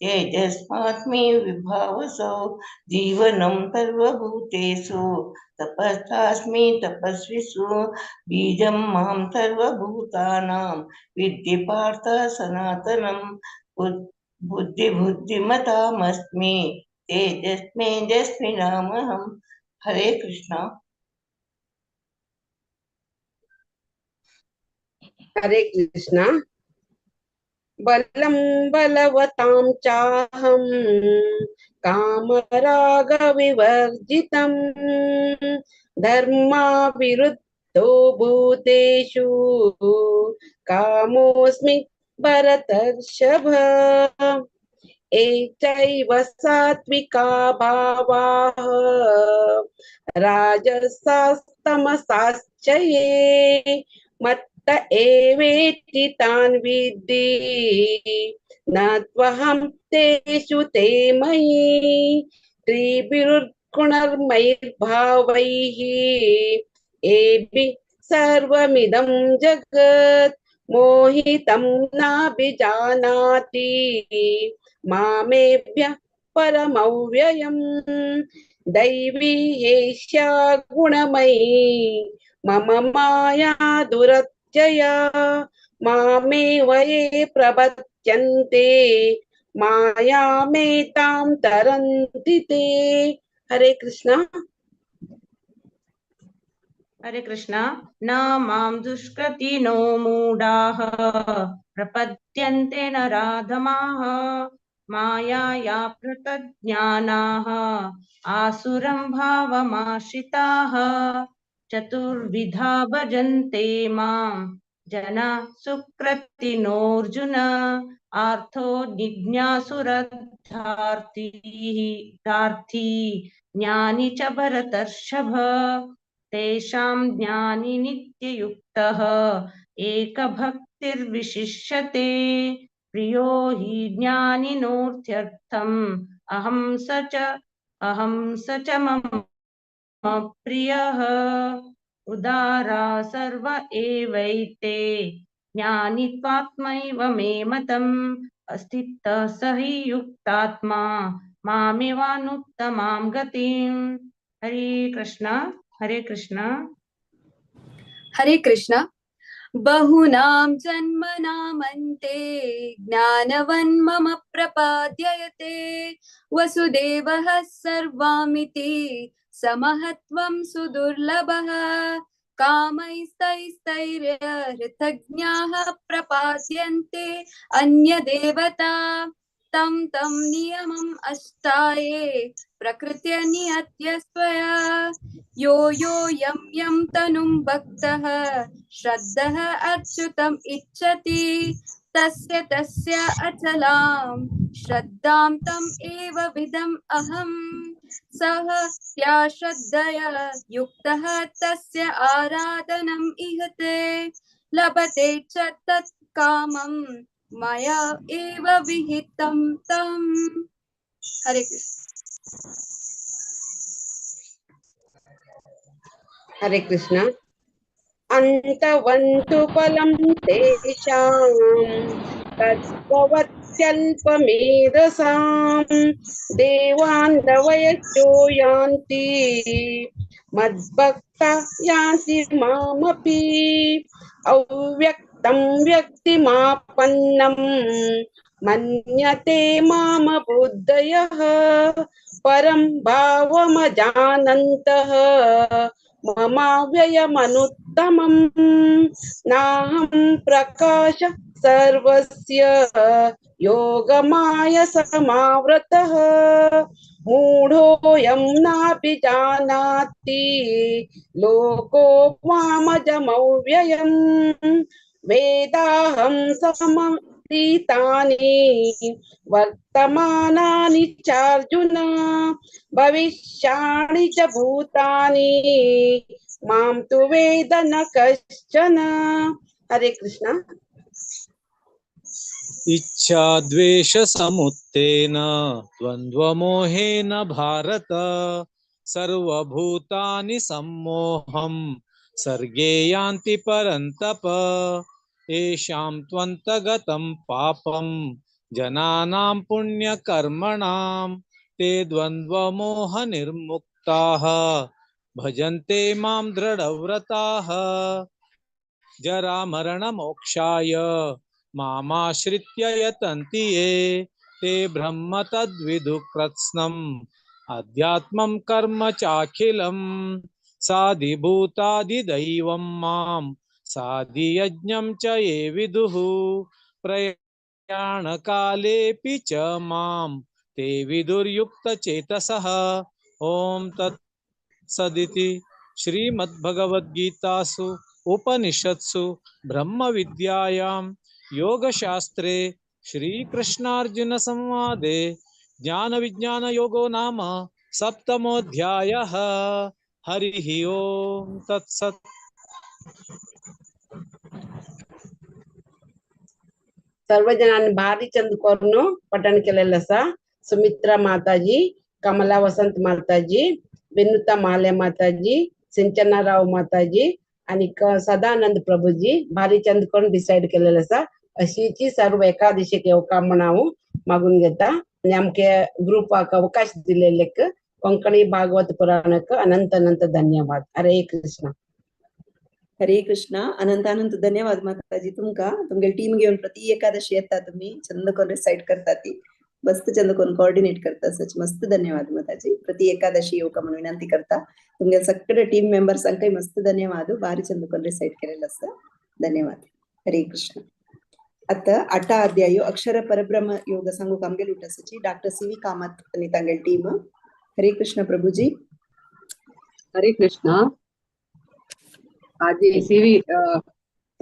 तेजस्मात्मी विभावसौ जीवनं सर्वभूतेषु तपस्तास्मि तपस्विषु बीजं मां सर्वभूतानां विद्धि पार्थ सनातनं बुद्धिमतामस्मि तेजस्मेजस्विनामहं। हरे कृष्णा।
हरे कृष्णा। बलं बलवतां चाहं कामरागविवर्जितं धर्माविरुद्धो भूतेषु कामोऽस्मि भरतर्षभ। एचैव सात्विका भावाः राजसास्तमसाश्च ये मत्त एवेति तान् विद्धि न त्वहं तेषु ते मयि त्रिभिर्गुणैर्भावैः एभिः सर्वमिदं जगत् मोहितं नाभिजानाति मामेभ्यः परमव्ययम्। दैवी एष्या गुणमयी मम माया दुरत्यया मामेव ये प्रपद्यन्ते मायामेतां तरन्ति ते। हरे कृष्णा।
हरे कृष्णा। न मां दुष्कृतिनो मूढाः प्रपद्यन्ते नराधमाः मायाया पृतज्ञानाः आसुरं भावमाश्रिताः चतुर्विधा भजन्ते मां जना सुकृतिनोऽर्जुन आर्थो जिज्ञासुरर्थी ज्ञानी च भरतर्षभ। तेषां ज्ञानी नित्ययुक्तः एकभक्तिर्विशिष्यते प्रियो हि ज्ञानिनोऽर्थ्यर्थम् अहं स च मम प्रियः। उदारा सर्व एवैते ज्ञानित्वात्मैव मे मतम् अस्थितः स हि युक्तात्मा मामेवानुत्तमां गतिम्। हरे कृष्णा। हरे कृष्णा।
हरे कृष्णा। बहुनां जन्मनामन्ते ज्ञानवन् मम प्रपद्यते वसुदेवः सर्वामिति समहत्वं सुदुर्लभः कामैस्तैस्तैर्हृतज्ञाः प्रपाद्यन्ते अन्यदेवता तं तं नियमम् अस्ताये प्रकृत्या नियत्य स्वया यो यं यं तनुं भक्तः श्रद्धः अच्युतम् इच्छति तस्य तस्य अचलां श्रद्धां तम् एव विदम् अहम् सः त्या श्रद्धया युक्तः तस्य आराधनम् इहते लभते च तत् कामं मया एव विहितं तम्। हरे कृष्ण।
हरे कृष्णा। अन्तवन्तु फलं तेषां तद्भवत्यल्पमेधसां देवान्दवयश्चो यान्ति मद्भक्ता यान्ति मामपि अव्यक्तं व्यक्तिमापन्नं मन्यते माम बुद्धयः परं भावमजानन्तः ममाव्ययमनुत्तमम् नाहं प्रकाश सर्वस्य योगमाय समावृतः मूढोऽयं नाभिजानाति लोको मामजमव्ययम् वेदाहं अतीतानि वर्तमानानि चार्जुन भविष्याणि च भूतानि मां तु वेद न कश्चन। हरे कृष्ण।
इच्छा द्वेष समुत्थेन द्वन्द्वमोहेन भारत सर्वभूतानि सम्मोहं सर्गे यान्ति परन्तप येषां त्वन्तगतं पापं जनानां पुण्यकर्मणां ते द्वन्द्वमोहनिर्मुक्ताः भजन्ते मां दृढव्रताः जरामरणमोक्षाय मामाश्रित्य यतन्ति ये ते ब्रह्म तद्विदुः कृत्स्नम् अध्यात्मं कर्म चाखिलं साधिभूतादिदैवं मां साधियज्ञं च ये विदुः प्रयाणकालेऽपि च मां ते विदुर्युक्तचेतसः। ॐ तत्सदिति श्रीमद्भगवद्गीतासु उपनिषत्सु ब्रह्म विद्यायां योगशास्त्रे श्रीकृष्णार्जुन संवादे ज्ञान विज्ञान योगो नाम सप्तमोऽध्यायः। हरिः ओम तत्सत्।
सर्वजनांनी भारी चंदकोरनो पठन केलेलं असा. सुमित्रा माताजी, कमला वसंत माताजी, विनुता माले माताजी, सिंचनाराव माताजी आणि सदानंद प्रभूजी भारी चंदकोर डिसाइड केलेलं असा. अशीची सर्व एकादशी कामना मागून घेता आणि आमके ग्रुपाक अवकाश दिलेले कोंकणी भागवत पुराणक अनंत अनंत धन्यवाद. हरे कृष्ण.
हरे कृष्णा. अनंत अनंत धन्यवाद माताजी तुमका. तुमगे टीम घेऊन प्रति एकादशी येता तुम्ही चंद कोण रिसाइड करता ती मस्त चंद कोण कोऑर्डिनेट करता सच मस्त धन्यवाद माताजी. प्रति एकादशी येवका म्हणून विनंती करता. तुमगे सगळे टीम मेंबर्सांकय मस्त धन्यवाद. भारी चंद कोण रिसाइड केलेलं असं. धन्यवाद. हरे कृष्ण. आता 8 अध्याय अक्षर परब्रह्म योग सांगू कामगेल उठासची डॉक्टर सीवी कामत आणि तांगेल टीम. हरे कृष्ण प्रभुजी.
हरे कृष्णा. आज सीवी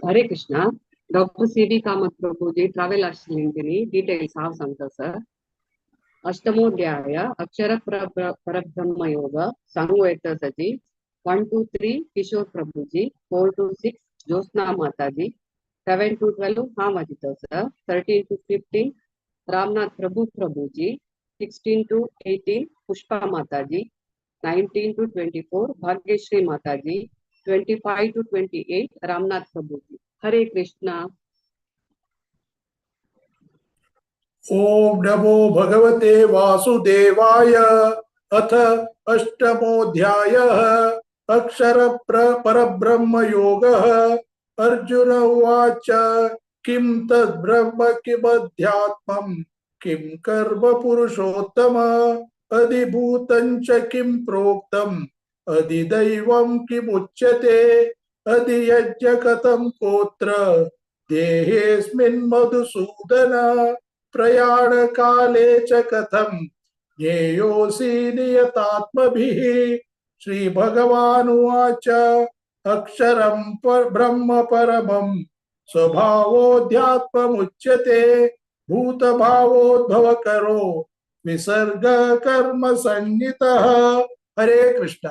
हरे कृष्णा. डॉक्टर सीवी कामत प्रभुजी ट्रॅव्हल आशिल्लींनी डिटेल्स हांव सांगता सर. अष्टमोध्याय अक्षर परब्रह्म योग सांगू येता सची 1 to 3 Kishore Prabhuji, 4 to 6 Jyotsna माताजी, 7 to 12 हांव वाचिता sir. 13 to 15 Ramnath Prabhuji, 16 to 18 Pushpa माताजी, 19 to 24 भाग्यश्री माताजी, 25 to 28 रामनाथ प्रभुजी. हरे कृष्णा.
ओम नमो भगवते वासुदेवाय. अथ अष्टमोऽध्यायः अक्षर परब्रह्म योगः. अर्जुन उवाच किं तद्ब्रह्म किमध्यात्मं किं कर्म पुरुषोत्तम अधिभूतं च किं प्रोक्तम् अधिदैवं किमुच्यते अधियज्ञ कथं कोत्र देहेऽस्मिन् मधुसूदन प्रयाण काले च कथं ज्ञेयोऽसि नियतात्मभिः. श्री भगवानुवाच अक्षरं ब्रह्म परमं स्वभावोऽध्यात्ममुच्यते भूतभावोद्भव करो विसर्ग कर्म संहितः. हरे कृष्ण.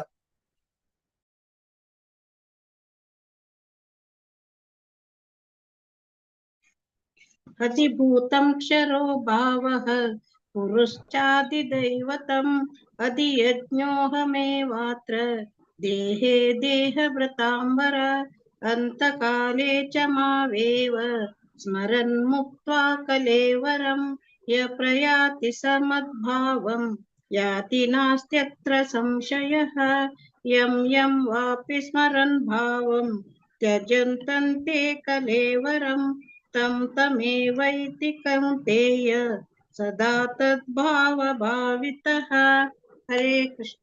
अधिभूतं क्षरो भावः पुरुश्चादिदैवतम् अधियज्ञोऽहमेवात्र देहे देहभृताम्बर अन्तकाले च मावेव स्मरन् मुक्त्वा कलेवरं य प्रयाति समद्भावं याति नास्त्यत्र संशयः. यं यं वापि स्मरन् भावं त्यजन्तं ते कलेवरम् तं तमेवैति कौन्तेय सदा तद्भावभावितः. हरे कृष्ण.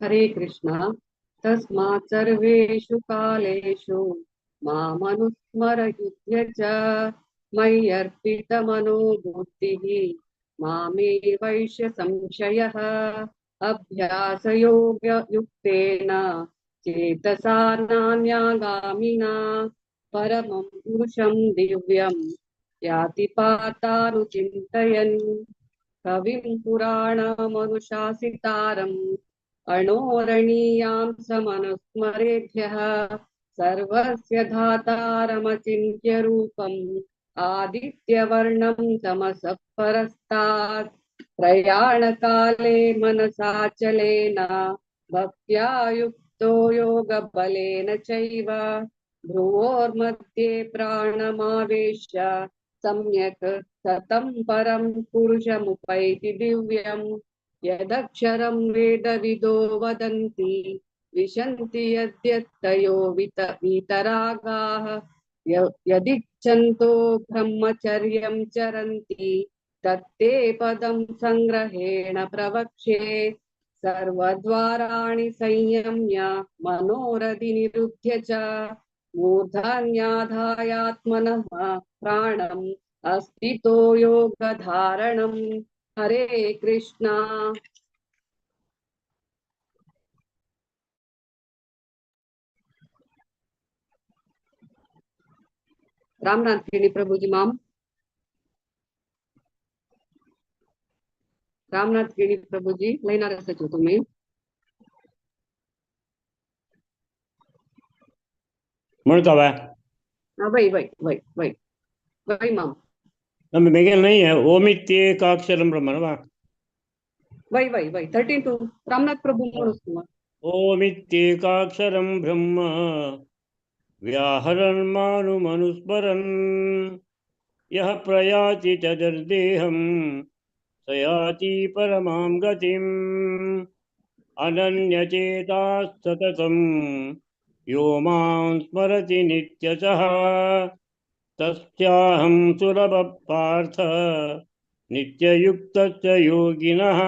हरे कृष्णा. तस्मात् सर्वेषु कालेषु मामनुस्मर युध्य च मयि अर्पितमनो बुद्धिः मामे वैश्य संशयः. अभ्यासयोगयुक्तेन चेतसा नान्यागामिना
परमं पुरुषं दिव्यं याति पातानुचिन्तयन् कविं पुराणमनुशासितारम् अणोरणीयां समनुस्मरेभ्यः सर्वस्य धातारमचिन्त्य रूपम् आदित्यवर्णं तमसः परस्तात् प्रयाणकाले मनसाचलेन भक्त्या युक्तो योगबलेन चैव भ्रुवोर्मध्ये प्राणमावेश्य सम्यक् सतं परं पुरुषमुपैति दिव्यम् यदक्षरं वेदविदो वदन्ति विशन्ति यद्यत्तयो वीतरागाः यदिच्छन्तो ब्रह्मचर्यं चरन्ति तत्ते पदं संग्रहेण प्रवक्ष्ये सर्वद्वाराणि संयम्य मनोरथि निरुध्य च मूर्धन्याधायात्मनः प्राणम् अस्थितो योगधारणम् हरे कृष्णा। रामनाथ गिणी प्रभुजी माम रामनाथ गिणी प्रभुजी लाईनार आसात तुम्ही
म्हणता वै
वै वै वै वै वै माम
ನಮ್ಮ ಮೇಗಲ್ नहीं है ओमित्येकाक्षरं ब्रह्म वा
वै वै वै 32 रामनाथ प्रभु म्हणून
ओमित्येकाक्षरं ब्रह्म व्याहरन् मानुमनुस्मरन् यः प्रयाति तदर्देहं स याति परमां गतिम् अनन्यचेताः सततं यो मां स्मरति नित्यशः तस्याहं सुलभ पार्थ नित्ययुक्तस्य योगिनः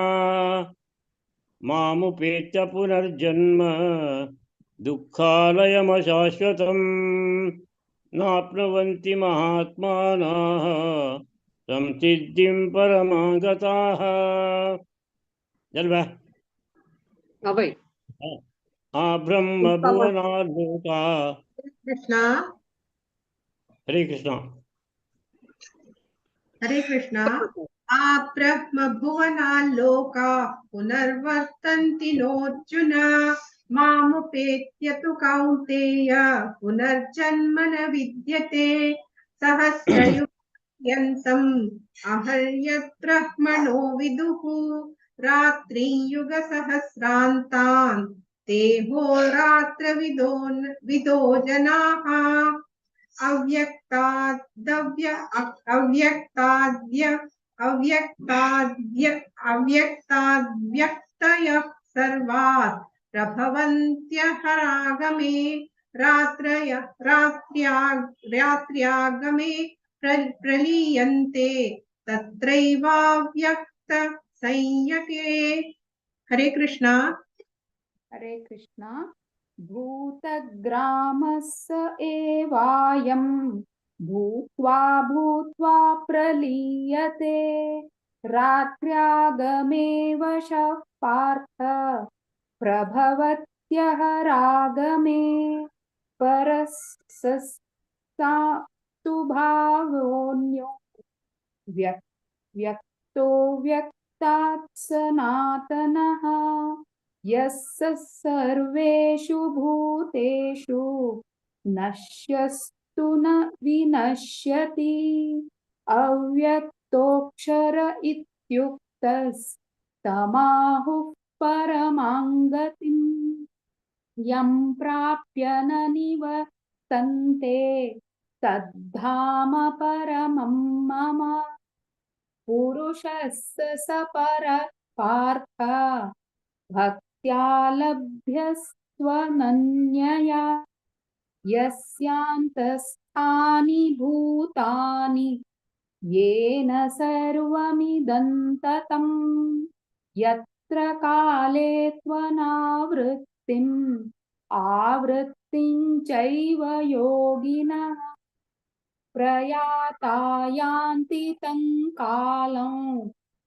मामुपेत्य पुनर्जन्म दुःखालयमशाश्वतं नाप्नुवन्ति महात्मानः संसिद्धिं परमां गताः। जल्वा
अवै
ब्रह्म भुवनालोका
कृष्णा
हरे कृष्णा
हरे कृष्णा आ ब्रह्म भुवनालोका पुनर्वर्तन्ति नोऽर्जुन मामुपेत्य तु कौन्तेय पुनर्जन्म न विद्यते सहस्रयुगपर्यन्तम् अहर्यद्ब्रह्मणो विदुः रात्रियुगसहस्रान्तान् ते होरात्रविदो जनाः अव्यक्ताद्यव्यक्तयः सर्वात् प्रभवन्त्यहरागमे रात्र्यागमे प्रलीयन्ते तत्रैवाव्यक्त संयके। हरे कृष्णा
हरे कृष्णा। भूतग्रामस्य एवायं भूत्वा भूत्वा प्रलीयते रात्र्यागमे वशः पार्थ प्रभवत्यः रागमे परस्सस्तु भावोऽन्यो व्यक्तो व्यक्तात् सनातनः यस्य सर्वेषु भूतेषु नश्यस्तु न विनश्यति अव्यक्तोऽक्षर इत्युक्तस्तमाहुः परमां गतिम् यं प्राप्य न निवर्तन्ते तद्धाम परमं मम पुरुषस्य स परः पार्थ भक्त्या लभ्यस्त्वनन्यया यस्यान्तस्थानि भूतानि येन सर्वमिदं ततं यत्र काले त्वनावृत्तिम् आवृत्तिं चैव योगिनः प्रयाता यान्ति तं कालं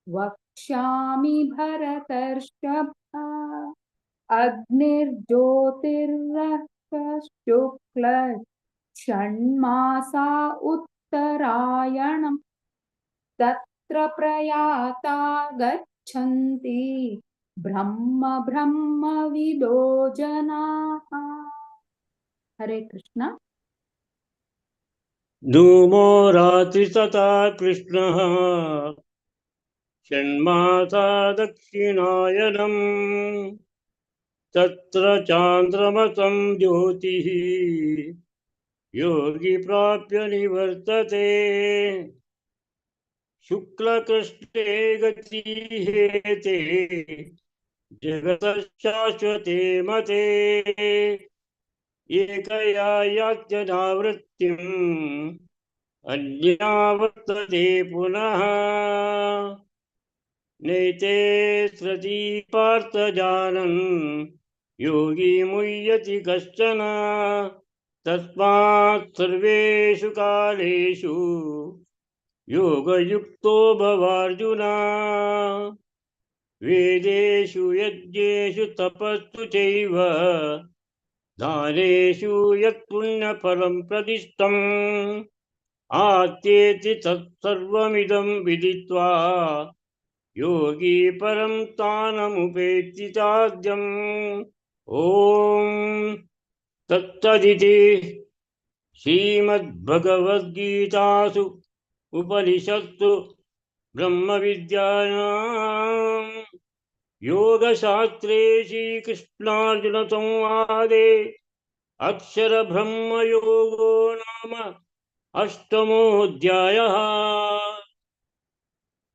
वक्ष्यामि भरतर्षभ अग्निर्ज्योतिर्रः शुक्ल षण्मासा उत्तरायणम् तत्र प्रयाता गच्छन्ति ब्रह्मविदो जनाः। हरे कृष्ण।
धूमो रात्रिस्तथा कृष्णः षण्मासा दक्षिणायनम् तत्र चान्द्रमसं ज्योतिः योगी प्राप्य निवर्तते शुक्लकृष्णे गतिहेते जगतः शाश्वते मते एकया यात्यनावृत्तिम् अन्या वर्तते पुनः नैते सृति पार्थ जानन् योगी मुह्यति कश्चन तस्मात् सर्वेषु कालेषु योगयुक्तो भवार्जुन वेदेषु यज्ञेषु तपस्सु चैव दानेषु यत्पुण्यफलं प्रदिष्टम् आत्येति तत्सर्वमिदं विदित्वा योगी परं स्थानमुपेति चाद्यम् ॐ तत्सदिति श्रीमद्भगवद्गीतासु उपनिषत्सु ब्रह्मविद्यायां योगशास्त्रे श्रीकृष्णार्जुनसंवादे अक्षरब्रह्मयोगो नाम अष्टमोऽध्यायः।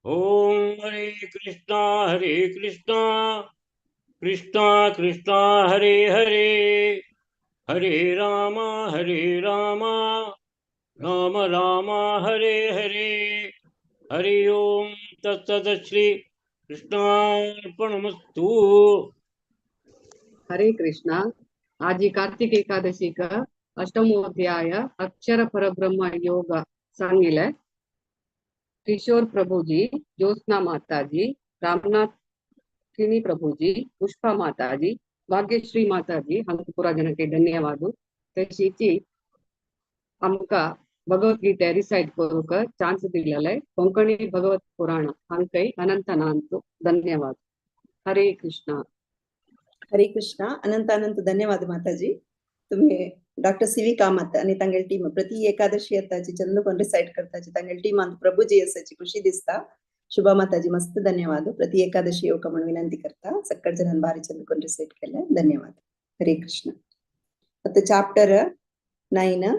ॐ हरे कृष्णा कृष्णा कृष्णा हरे हरे हरे राम राम राम हरे हरे हरि ओम तत्सत् श्री कृष्णार्पणमस्तु।
हरे कृष्णा। आज ही कार्तिक एकादशी का अष्टमो अध्याय अक्षर परब्रह्म योग सांगिले किशोर प्रभु जी, ज्योत्सना माता जी, रामनाथ किनी प्रभु जी, पुष्पा माता जी, भाग्यश्री माता जी हांगा जनके धन्यवाद। तशीची आमका भगवद्गीता रिसाइट करूक चान्स दिलेले कोंकणी भगवत पुराण हांकय अनंत धन्यवाद। हरे कृष्णा।
हरे कृष्ण अनंत अनंत धन्यवाद माताजी। तुम्ही डॉक्टर सी वी कामत आणि तांगेल टीम प्रति एकादशी येताची चंदकोन रिसाइट करताची तांगेल टीम अंत प्रभुजी असाची खुशी दिसता। शुभा माताजी मस्त धन्यवाद। प्रति एकादशी येवका म्हणून विनंती करता। सक्कड जणांनी भारी चंदकोन रिसाइट केले धन्यवाद। हरे कृष्ण। आता चॅप्टर 9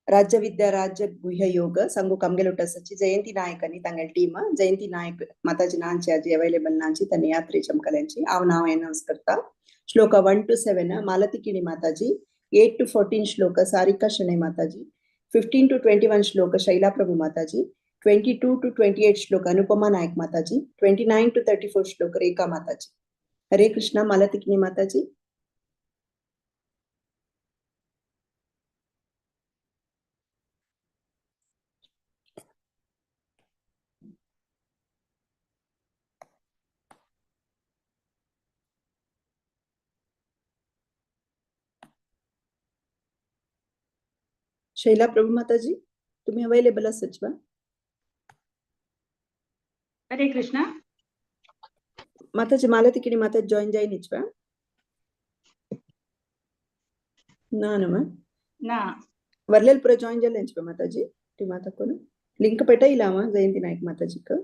राज्य विद्या राज्य गुह्य योग संगू कमगेलुट सची जयंती नायक आणि तांगेल टीम जयंती नायक माताजी नांची आजी अवेलेबल नांची तने यात्रे चमकल्यांची आव नाव अनाउंस करता। श्लोक 1 to 7 मालती किणी माताजी, 8 to 14 श्लोक सारिका शनै माताजी, 15 to 21 श्लोक शैला प्रभु माताजी, 22 to 28 श्लोक अनुपमा नायक माताजी, 29 to 34 श्लोक रेखा माताजी। हरे कृष्णा। मालती किणी माताजी। शैला प्रभु माताजी तुम्ही अवेलेबल असच बा।
हरे कृष्णा।
माताजी मालती किणी माताजी जॉइन जाइनिच बा ना नम
ना
वर्लेल पुरा जॉइन जालेंच बा माताजी ती माता कोण लिंक पेटाइलावा जयंती नायक माताजी का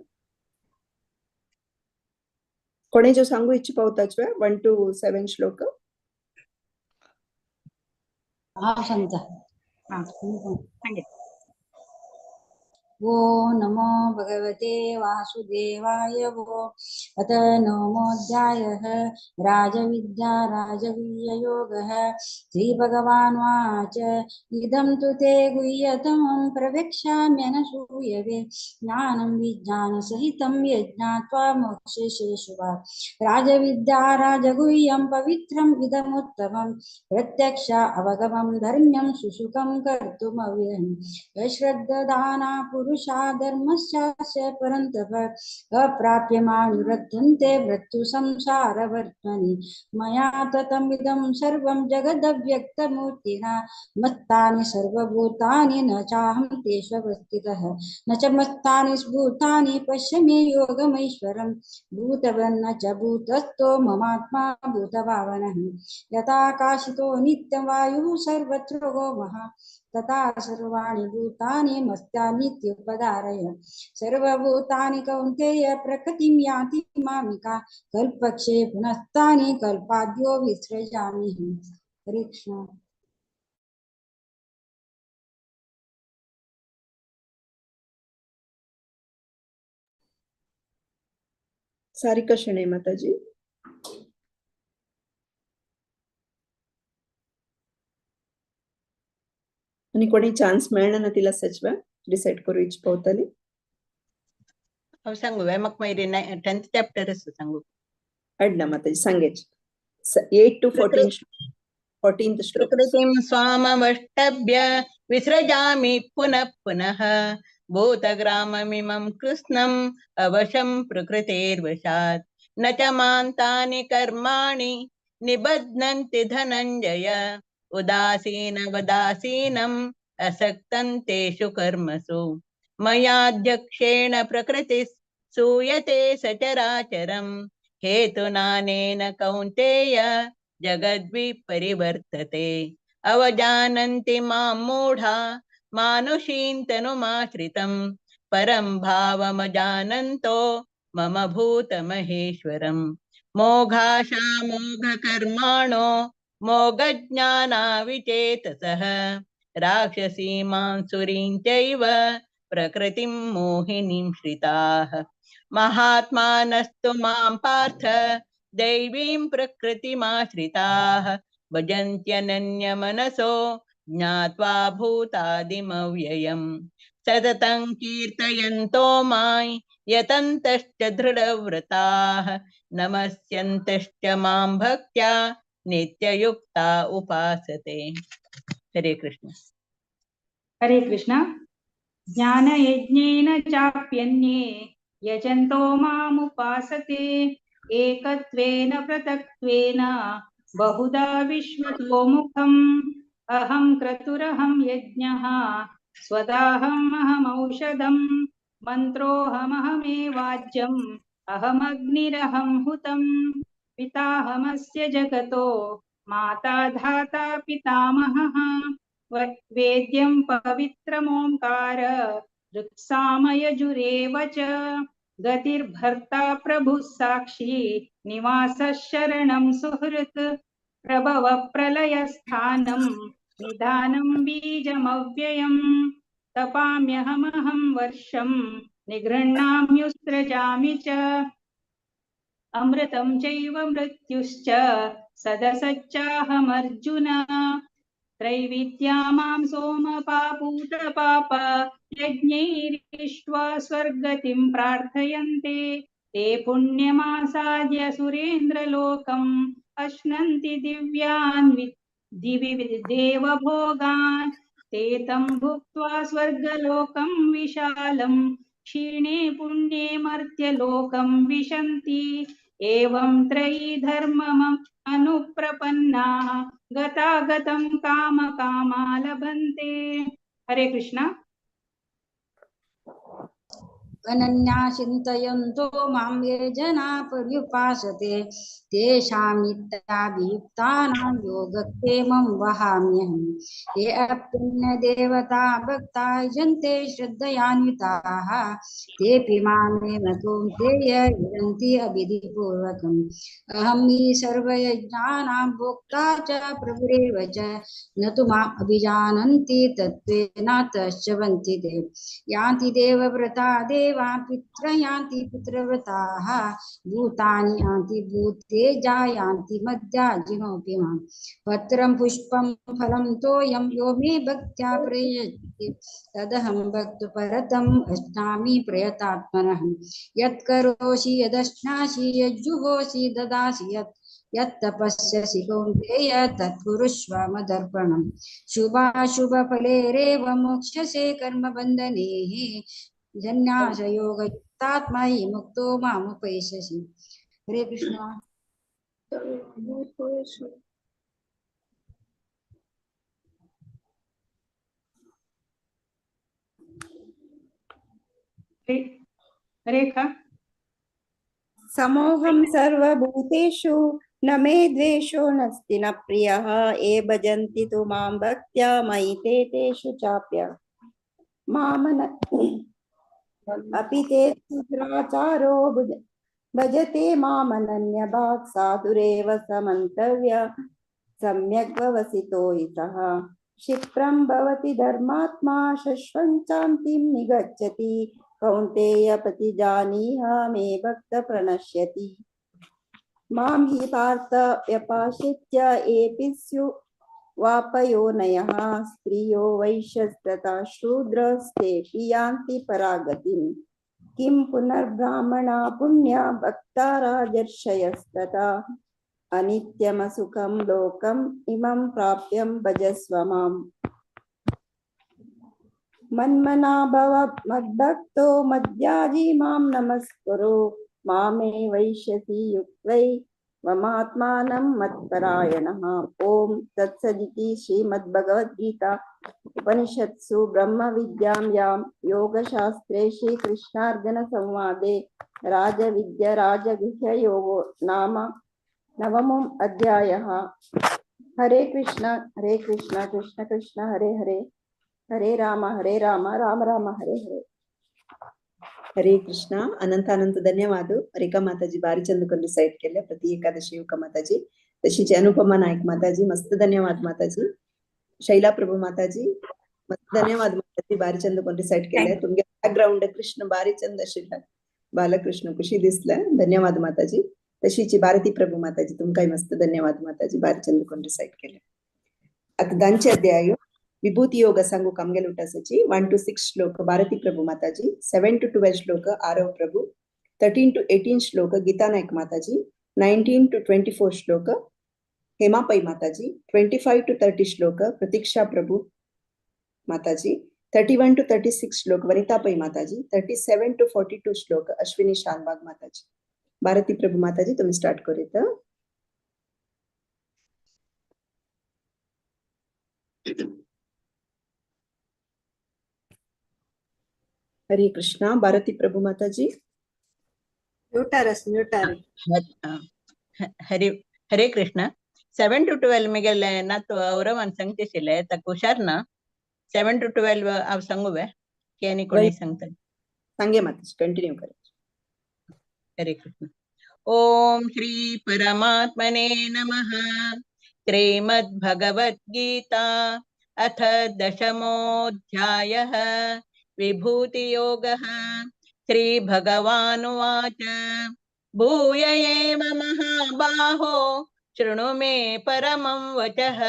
कोणे जो सांगू इच्छा पावताच बा 1 to 7 श्लोक।
हाँ समझा। हाँ सांगितलं। वो नमो भगवते वासुदेवाय वो अथ नवमोऽध्यायः राजविद्या राजगुह्ययोगः श्रीभगवानुवाच इदं तु ते गुह्यतमं प्रवक्ष्याम्यनसूयवे ज्ञानं विज्ञानसहितं यज्ञात्वा मोक्षसे शुभात् राजविद्या राजगुह्यं पवित्रम् इदमुत्तमं प्रत्यक्ष अवगमं धर्म्यं सुसुखं कर्तुमव्ययम् यश्रद्धदाना पुरुषा पुरुषा धर्मस्यास्य परन्तप अप्राप्यमानुरद्धन्ते मृत्यु संसारवर्त्मनि मया ततमिदं सर्वं जगदव्यक्तमूर्तिना मत्तानि सर्वभूतानि न चाहं तेषु अवस्थितः न च मत्तानि भूतानि पश्य मे योगमैश्वरम् भूतवन्न च भूतस्थो ममात्मा भूतभावनः यथाकाशितो नित्यं वायुः सर्वत्र गोमः तथा सर्वाणि भूतानि मस्यानित्युपधारय सर्वभूतानि कौन्तेय प्रकृतिं यान्ति मामिका कल्पक्षये पुनस्तानि कल्पाद्यो विसृजामि हरे कृष्ण।
सारिका शणे माताजी। आणि कोणी चान्स मेळना ना तिला सचवा डिसाइड करू इच पावतली
सांगू मग मैरी 10th चॅप्टर असं सांगू
अडना माताजी सांगेच 8 to 14 14th श्लोक
प्रकृतिं स्वामवष्टभ्य विसृजामि पुनः पुनः भूतग्राममिमं कृष्णम् अवशं प्रकृतेर्वशात् न च मान्तानि कर्माणि निबध्नन्ति धनञ्जय उदासीनवदासीनम् असक्तं तेषु कर्मसु मयाध्यक्षेण प्रकृतिः सूयते सचराचरम् हेतुनानेन कौन्तेय जगद्विपरिवर्तते अवजानन्ति मां मूढा मानुषीं तनुमाश्रितं परं भावमजानन्तो मम भूतमहेश्वरम् मोघाशा मोघकर्माणो मोघज्ञानाविचेतसः राक्षसीमां सुरीं चैव प्रकृतिं मोहिनीं श्रिताः महात्मानस्तु मां पार्थ दैवीं प्रकृतिमाश्रिताः भजन्त्यनन्यमनसो ज्ञात्वा भूतादिमव्ययम् सततं कीर्तयन्तो मां यतन्तश्च दृढव्रताः नमस्यन्तश्च मां भक्त्या नित्ययुक्ता उपासते। हरे कृष्ण।
हरे कृष्ण। ज्ञानयज्ञेन चाप्यन्ये यजन्तो मामुपासते एकत्वेन पृथक्त्वेन बहुधा विश्वतोमुखम् अहं क्रतुरहं यज्ञः स्वदाहमहमौषधम् मन्त्रोऽहमहमेवाज्यम् अहमग्निरहं हुतं पिताहमस्य जगतो माता धाता पितामहः वेद्यं पवित्रमोङ्कार ऋक्सामयजुरेव च गतिर्भर्ता प्रभुः साक्षी निवासः शरणं सुहृत् प्रभव प्रलयस्थानं निधानं बीजमव्ययम् तपाम्यहमहं वर्षं निगृह्णाम्युत्सृजामि च अमृतं चैव मृत्युश्च सदसच्चाहमर्जुन त्रैविद्या मां सोमपापूतपाप यज्ञैरिष्ट्वा स्वर्गतिं प्रार्थयन्ते ते पुण्यमासाद्य सुरेन्द्रलोकम् अश्नन्ति दिव्यान् दिवि देवभोगान् ते तं भुक्त्वा स्वर्गलोकं विशालं क्षीणे पुण्ये मर्त्यलोकं विशन्ति एवं त्रयी धर्मम् अनुप्रपन्नाः गतागतं कामकामा लभन्ते। हरे कृष्ण।
अनन्या चिन्तयन्तो मां ये जना पर्युपासते तेषां नित्याभियुक्तानां योगक्षेमं वहाम्यहम् ये अप्यन्यदेवता भक्ता यजन्ते श्रद्धयान्विताः तेऽपि मामेव कौन्तेय यजन्ति अविधिपूर्वकम् अहं हि सर्वयज्ञानां भोक्ता च प्रभुरेव च न तु माम् अभिजानन्ति तत्त्वेन तश्च वन्ति ते यान्ति देवव्रता देवा पितृयान्ति पितृव्रताः भूतानि यान्ति भूते जायान्ति मद्याजिनोऽपि माम् पत्रं पुष्पं फलं तोयं यो मे भक्त्या प्रयच्छति तदहं भक्तपरतम् अस्नामि प्रयतात्मनः यत्करोषि यदश्नासि यज्जुहोषि ददासि यत् यत्तपस्यसि कौन्तेय तत्कुरुष्व मदर्पणम् शुभाशुभफलेरेव मोक्ष्यसे कर्मबन्धनेः जन्यासयोगयुक्तात्मा हि मुक्तो मामुपैष्यसि। हरे कृष्णा।
रेखा।
समोहं सर्वभूतेषु न मे द्वेषो नास्ति न प्रियः ये भजन्ति तु मां भक्त्या मयि ते तेषु चाप्य मामन अपि ते दुराचारो भजते मामनन्यभाक् साधुरेव समन्तव्य सम्यक् भवसितो इतः क्षिप्रं भवति धर्मात्मा शश्वञ्चान्तिं निगच्छति कौन्तेय प्रतिजानीह मे भक्त प्रणश्यति मां हि पार्थ व्यपाश्रित्य एपि स्युः वापयोनयः स्त्रियो वैश्यस्तथा शूद्रस्तेऽपि यान्ति परागतिम् किं पुनर्ब्राह्मणा पुण्या भक्ता राजर्षयस्तथा अनित्यमसुखं लोकम् इमं प्राप्यं भजस्व माम् मन्मना भव मद्भक्तो मद्याजी मां नमस्कुरु मामे वैश्यसि युक्त्वै ममात्मानं मत्परायणः। ओम तत्सदिति श्रीमद्भगवद्गीता उपनिषत्सु ब्रह्मविद्यायां योगशास्त्रे श्रीकृष्णार्जुन संवादे राजविद्या राजगुह्ययोगो नाम नवमोऽध्यायः अध्यायः। हरे कृष्ण कृष्ण कृष्ण हरे हरे हरे राम राम राम हरे हरे.
हरे कृष्ण. अनंत अनंत ಧನ್ಯವಾದ. ರೇಖಾ ಮಾತಾಜಿ ಬಾರಿ ಚಂದಕೊಂಡು ರಿಸೈಟ್ केले प्रति एकादशी का माताजी. तशीच अनुपमा नाईक माताजी मस्त धन्यवाद माताजी. शैला प्रभू माताजी मस्त धन्यवाद माताजी बारी चंदಕೊಂಡು ರಿಸೈಟ್ केले. तुमगे बॅकग्राऊंड कृष्ण बारी चंद आशिल्ला बालकृष्ण खुशी दिसला. धन्यवाद माताजी. तशीच भारती प्रभू माताजी तुमकाय मस्त धन्यवाद माताजी बारी चंदಕೊಂಡು ರಿಸೈಟ್ केले. आता दांचे अध्याय विभूति योग सांगू कामगेल उठासाची 1 to 6 श्लोक भारती प्रभु माताजी, 7 to 12 श्लोक आरव प्रभु, 13 to 18 श्लोक गीता नायक माताजी, 19 to 24 श्लोक हेमा पै माताजी, 25 to 30 श्लोक प्रतीक्षा प्रभु माताजी, 31 to 36 श्लोक वनिता पै माताजी, 37 to 42 श्लोक अश्विनी शानबाग माताजी. भारती प्रभु माताजी तुम्ही स्टार्ट करूयात. हरे कृष्णा. भारती प्रभु माताजी
हरे हरे कृष्ण. 7 to 12 मिगेल ना तो और मन संगते सिले तक हुशार ना 7 to 12 आप संगुवे क्या नहीं कोणी संगते
संगे माताजी कंटिन्यू करें.
हरे कृष्ण. ओम श्री परमात्मने नमः. श्रीमद्भगवद्गीता अथ दशमोऽध्यायः विभूति योगः. श्री भगवानुवाच भूय एव महाबाहो शृणु मे परमं वचः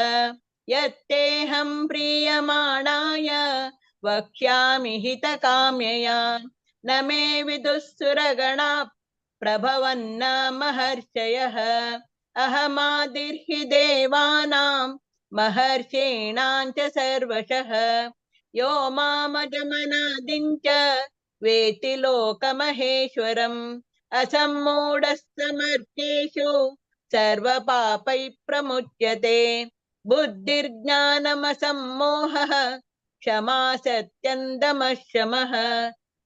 यत्तेऽहं प्रीयमाणाय वक्ष्यामि हितकाम्यया न मे विदुःसुरगणा प्रभवन्न महर्षयः अहमादिर्हि देवानां महर्षीणां च सर्वशः यो मामजमनादिं च वेति लोकमहेश्वरम् असम्मूढस्तमर्थेषु सर्वपापैः प्रमुच्यते बुद्धिर्ज्ञानमसम्मोहः क्षमा सत्यं दमः शमः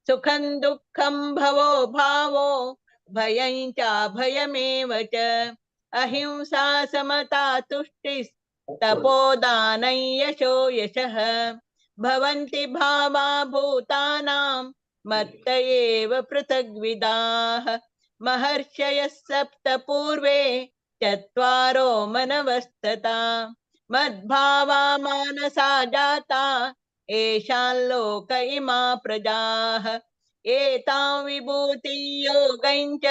सुखं दुःखं भवो भावो भयं चाभयमेव च अहिंसा समता तुष्टिस्तपोदानं यशो यशः भवन्ति भावा भूतानां मत्त एव पृथग्विदाः महर्षयः सप्त पूर्वे चत्वारो मनवस्तथा मद्भावा मानसा जाता येषां लोक इमा प्रजाः एतां विभूतिं योगं च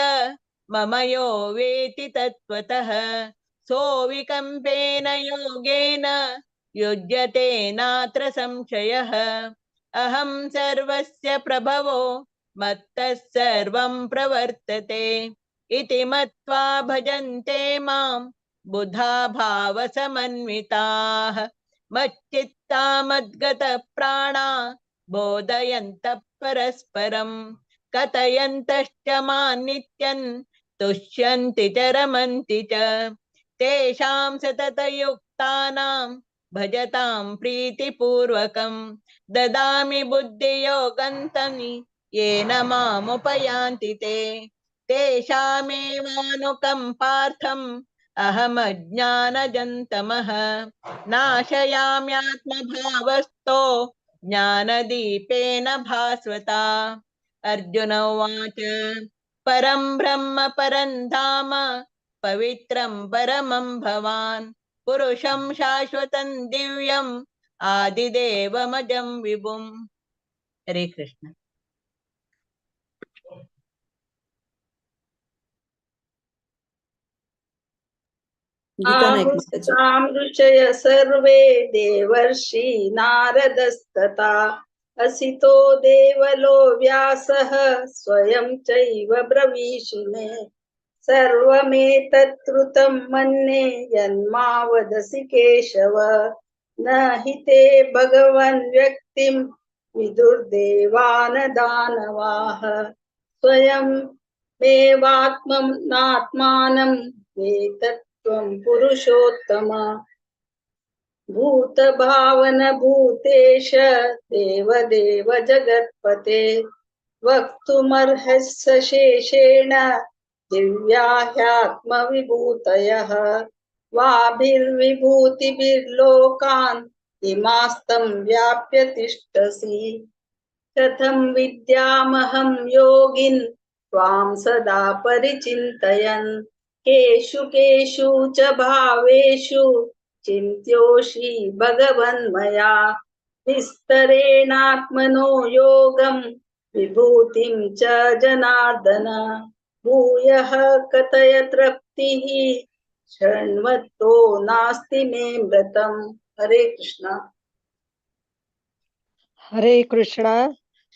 मम यो वेति तत्त्वतः सोऽविकम्पेन योगेन युज्यते नात्र संशयः अहं सर्वस्य प्रभवो मत्तः सर्वं प्रवर्तते इति मत्वा भजन्ते मां बुधा भावसमन्विताः मच्चित्ता मद्गतप्राणा बोधयन्तः परस्परं कथयन्तश्च मां नित्यं तुष्यन्ति च रमन्ति च तेषां सततयुक्तानां भजतां प्रीतिपूर्वकं ददामि बुद्धियोगं तं येन मामुपयान्ति ते तेषामेवानुकम्पार्थम् अहमज्ञानजन्तमः नाशयाम्यात्मभावस्थो ज्ञानदीपेन भास्वता अर्जुन उवाच परं ब्रह्म परं धाम पवित्रं परमं भवान् पुरुषं शाश्वतं दिव्यम् आदिदेवमजं विभुम्। हरे कृष्ण।
गीता नायक माताजी।
आहुस्तां ऋषय सर्वे देवर्षि नारदस्तथा असितो देवलो व्यासः स्वयं चैव ब्रवीषिणे सर्वमेतत्कृतं मन्ये यन्मा वदसि केशव न हि ते भगवन् व्यक्तिं विदुर्देवान दानवाः स्वयं मेवात्मनात्मानं वेत्तत्वं पुरुषोत्तम भूतभावन भूतेश देवदेव जगत्पते वक्तुमर्हस्य शेषेण दिव्या ह्यात्मविभूतयः वाभिर्विभूतिभिर्लोकान् इमास्तं व्याप्य तिष्ठसि कथं विद्यामहं योगिन् त्वां सदा परिचिन्तयन् केषु केषु च भावेषु चिन्त्योषि भगवन्मया विस्तरेणात्मनो योगं विभूतिं च जनार्दन भूयः कथय तृप्तिः शृण्वतो नास्ति मे मृतम्। हरे कृष्ण।
हरे कृष्ण।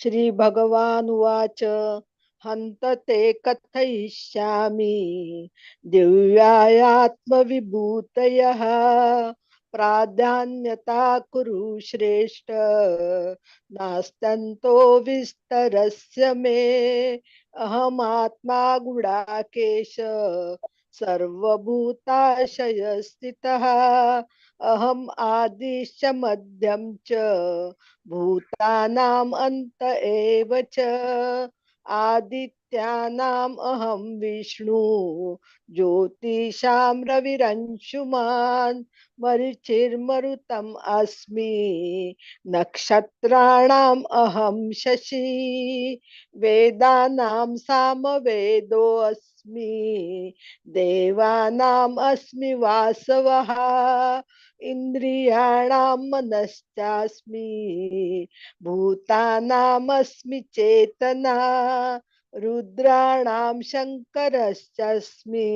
श्री भगवान उवाच हन्त ते कथयिष्यामि दिव्यायात्मविभूतयः प्राधान्यता कुरु श्रेष्ठ नास्तन्तो विस्तरस्य मे अहमात्मा गुडाकेश सर्वभूताशय स्थितः अहम आदिश्च मध्यम च भूतानाम अंत एव च आदित्यानाम अहम विष्णु ज्योतिषां रविरंशुमान् मरीचिर्मरुतम् अस्मि नक्षत्राणाम् अहम शशि वेदानां सामवेदो अस्मि देवानाम् अस्मि वासवः इन्द्रियाणां मनश्चास्मि भूतानामस्मि चेतना रुद्राणां शङ्करश्चास्मि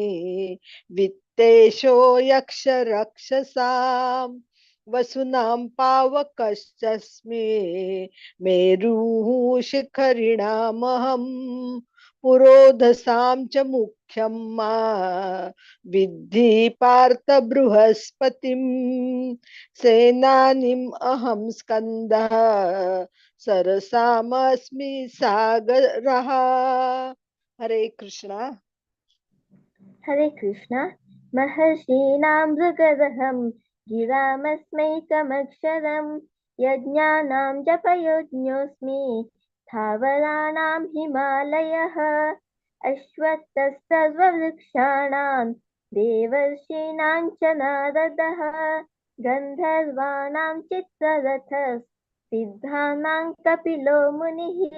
वित्तेषो यक्षरक्षसां वसुनां पावकश्चास्मि मेरुः शिखरिणामहं पुरोधसां च मुख्यं मा विद्धि पार्थ बृहस्पतिं सेनानीम् अहं स्कन्दः सरसामस्मि सागरः। हरे कृष्णा।
हरे कृष्ण। महर्षीणां मृगदहं गिरामस्मैकमक्षरं यज्ञानां जपयज्ञोऽस्मि स्थावराणां हिमालयः अश्वत्थसर्ववृक्षाणां देवर्षीणां च नारदः गन्धर्वाणां चित्ररथः कपिलो मुनिः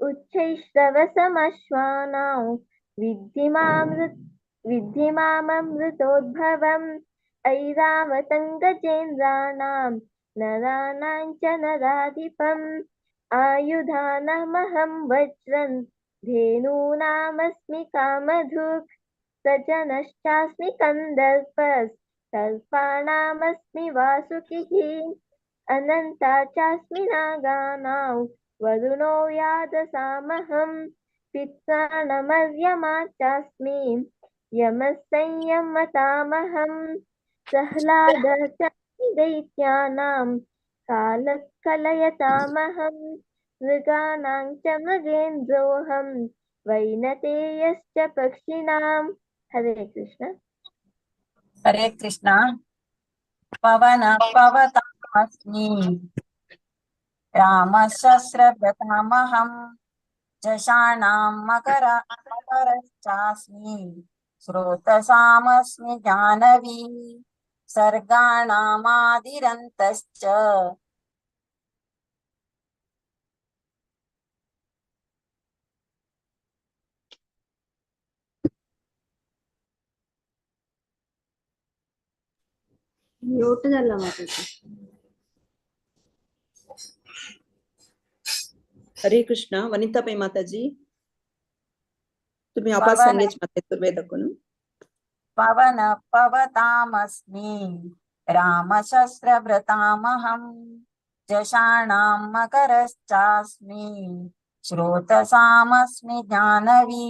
उच्चैश्रवसमश्वानां विद्धि माममृतोद्भवम् ऐरावतं नराणां च नराधिपम् आयुधानमहं वज्रं धेनूनामस्मि कामधुक् सजनश्चास्मि कन्दर्पः सर्पाणामस्मि वासुकिः अनन्ता चास्मि नागानां वरुणो यादसामहं पित्राणमर्यमाचास्मि यमः संयमतामहम् प्रह्लादः च दैत्यानां कालः कलयतामहम् मृगाणां च मृगेन्द्रोऽहं वैनतेयश्च पक्षिणाम्। हरे कृष्ण।
हरे कृष्ण। पवन पवतामस्मि रामशस्त्रभृतामहं जषाणां मकरश्चास्मि स्रोतसामस्मि जानवी सर्गाणामादिरन्तश्च।
म्यूट झाला माझा.
हरे कृष्ण. वनिता पै माताजी तुम्ही आपास
पवन
सांगेच माते तुर्वेदकुनु.
पवन पवतामस्मि रामशस्त्रभृतामहं जषाणां मकरश्चास्मि श्रोतसामस्मि जानवी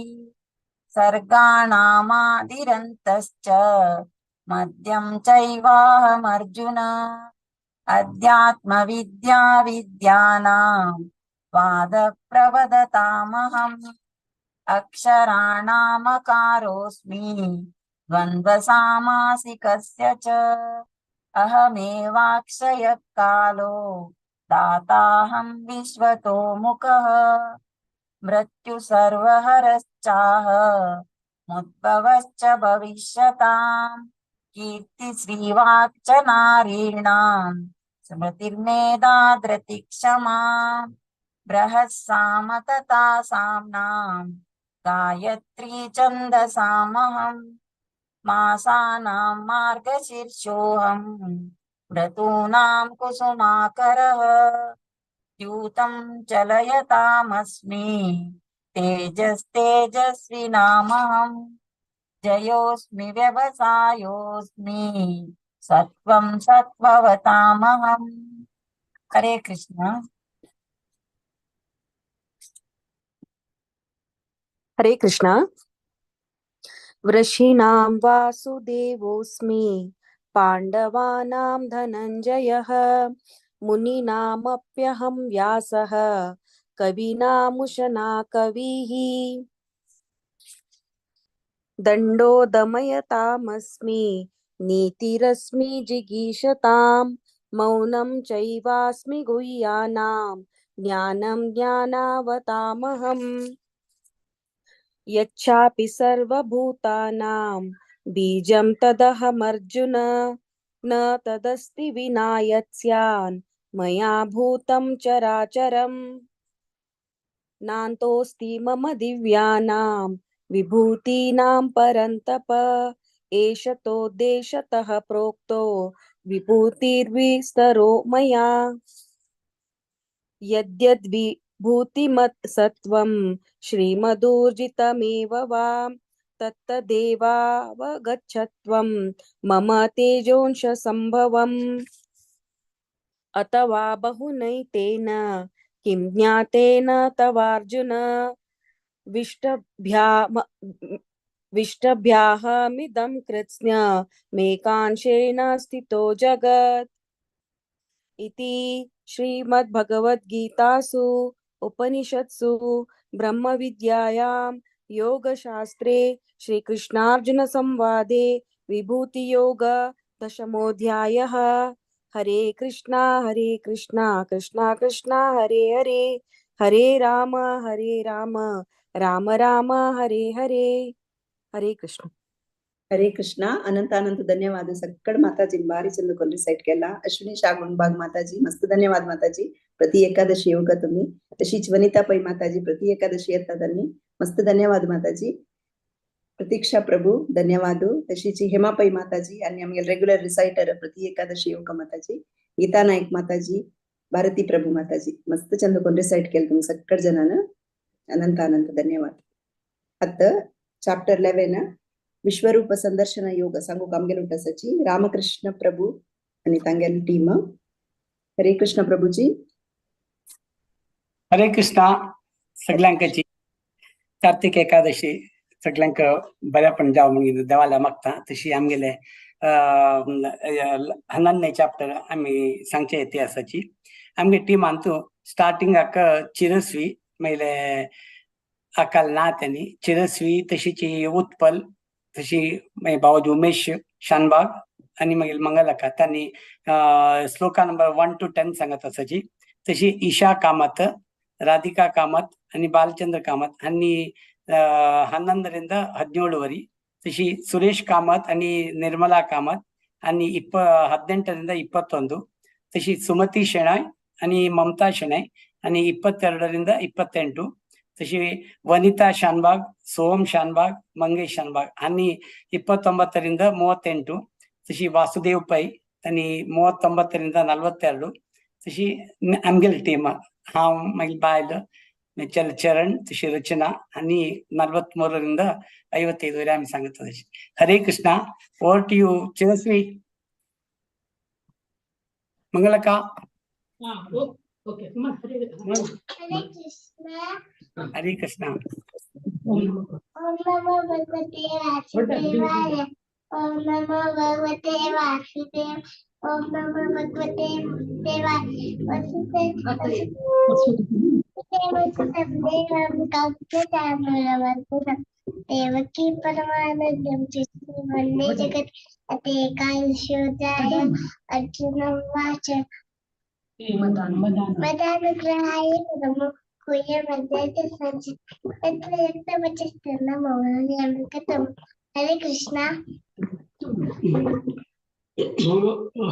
सर्गाणामादिरन्तश्च मध्यं चैवाहमर्जुन अध्यात्मविद्या विद्यानां वादप्रवदतामहम् अक्षराणामकारोऽस्मि द्वन्द्वसामासिकस्य च अहमेवाक्षयः कालो दाताहं विश्वतो मुखः मृत्यु सर्वहरश्चाह मुद्भवश्च भविष्यताम् कीर्ति श्रीवाक्च नारीणां स्मृतिर्मेधा धृतिक्षमा बृहत्साम तथा साम्नां गायत्री छन्दसामहं मासानां मार्गशीर्षोऽहं ऋतूनां कुसुमाकरः द्यूतं चलयतामस्मि तेजस्तेजस्विनामहम् जयोऽस्मि व्यवसायोऽस्मि सत्वं सत्त्ववतामहम्। हरे कृष्ण।
हरे कृष्ण। वृषीणां वासुदेवोऽस्मि पाण्डवानां धनञ्जयः मुनीनामप्यहं व्यासः कवीनामुशना कविः दण्डो दमयतामस्मि नीतिरस्मि जिगीषतां मौनं चैवास्मि गुह्यानां ज्ञानं ज्ञानावतामहम् यच्चापि सर्वभूतानां बीजं तदहमर्जुन न तदस्ति विना यत्स्यान् मया भूतं चराचरम् नान्तोऽस्ति मम दिव्यानां विभूतीनां परन्तप एष तोद्देशतः प्रोक्तो विभूतिर्विस्तरो मया यद्यद्विभूतिमत् सत्त्वं श्रीमदूर्जितमेव वा तत्तदेवावगच्छत्वं मम तेजोंश संभवम् अथवा बहुनैतेन किं ज्ञातेन तवार्जुन विष्टभ्याहमिदं कृत्स्न मेकांशेन स्थितो जगत् इति श्रीमद्भगवद्गीतासु उपनिषत्सु ब्रह्मविद्यायां योगशास्त्रे श्रीकृष्णार्जुनसंवादे विभूतियोग दशमोऽध्यायः। हरे कृष्णा कृष्णा कृष्णा हरे हरे हरे राम राम राम हरे हरे. हरे कृष्ण.
हरे कृष्ण. अनंत अनंत धन्यवाद सक्कड माताजी बारी चंदकोन रिसाइट केला. अश्विनी शागुणबाग माताजी मस्त धन्यवाद माताजी. प्रति एकादशी योग तुम्ही तशीच वनिता पै माताजी प्रति एकादशी येतात त्यांनी मस्त धन्यवाद माताजी. प्रतीक्षा प्रभू धन्यवाद. तशीच हेमा पै माताजी आणि आम्ही रेग्युलर रिसाइटर प्रति एकादशी योग माताजी. गीता नाईक माताजी भारती प्रभू माताजी मस्त चंदकोन रिसाइट केलं तुम्ही सक्कड जणांना अनंत अनंत धन्यवाद. आता चॅप्टर 11 विश्वरूप संदर्शन योग सांगू कामगेल उठसाची रामकृष्ण प्रभू आणि तांगेल टीम. हरे कृष्ण प्रभूजी.
हरे कृष्णा सगळ्यांकाची.
कार्तिक एकादशी सगळ्यांक बऱ्यापण जावं म्हणून देवाला मागता तशी आमगेले हन्नाने चॅप्टर आम्ही सांगचे इतिहासाची आमगे टीमान तू स्टार्टिंगाक चिरस्वी मागीर अकाल ना त्यांनी चिरस्वी तशीची उत्पल तशी मागीर बाबाजी उमेश शानबाग आणि मागीर मंगलाका त्यांनी श्लोका नंबर 1 to 10 सांगत असाची तशी ईशा कामत ರಾಧಿಕಾ ಕಾಮತ್ आणि ಬಾಲಚಂದ್ರ ಕಾಮತ್ आणि 11ರಿಂದ 17 ವರಿ ತशी ಸುರೇಶ್ ಕಾಮತ್ आणि ನಿರ್ಮಲಾ ಕಾಮತ್ आणि 18ರಿಂದ 21 तशी ಸುಮತಿ ಶೆಣಾಯ್ आणि ಮಮತಾ ಶೆಣಾಯ್ आणि 22ರಿಂದ 28 तशी ವನಿತಾ ಶಾನ್ಬಾಗ್ ಸೋಮ್ ಶಾನ್ಬಾಗ್ ಮಂಗೇಶ್ ಶಾನ್ಬಾಗ್ आणि 29ರಿಂದ 38 तशी ವಾಸುದೇವ್ ಪೈ आणि 39ರಿಂದ 42 तशी आमगेल टीम हांव मागीर बायल चरण तशी रचना आणि 43ರಿಂದ 55 वरे आम्ही सांगत तशी हरे कृष्णा ओवर टू यू चिरस्वी मंगलका हरे कृष्णा
ओम नमो भगवते वासुदेवाय ओम नमो भगवते वासुदेव ओम नमो भगवते वासुदेवाय देवकी परमानंदं वन्दे जगत् अतेकांशोदाय अर्जुन उवाच मदानुग्रहाय नमो हरे कृष्णा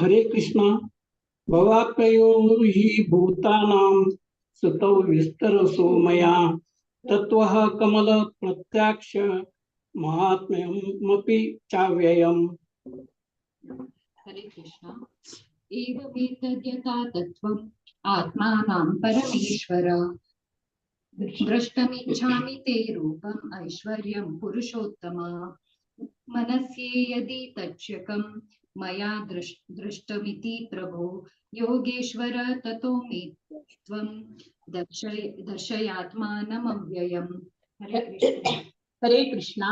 हरे कृष्णा भवाप्ययो हि भूतानां सुतौ विस्तरसो मया तत्त्वः कमल प्रत्याक्ष महात्म्यमपि चाव्ययम्।
हरे कृष्णा एवमेतद्यथा तत्त्वम् आत्मानं परमेश्वर द्रष्टुमिच्छामि ते रूपम् ऐश्वर्यं पुरुषोत्तम मनस्ये यदि तच्छकं मया दृष्टमिति प्रभो योगेश्वर ततो मे त्वं दर्शयात्मानमव्ययम्।
हरे कृष्णा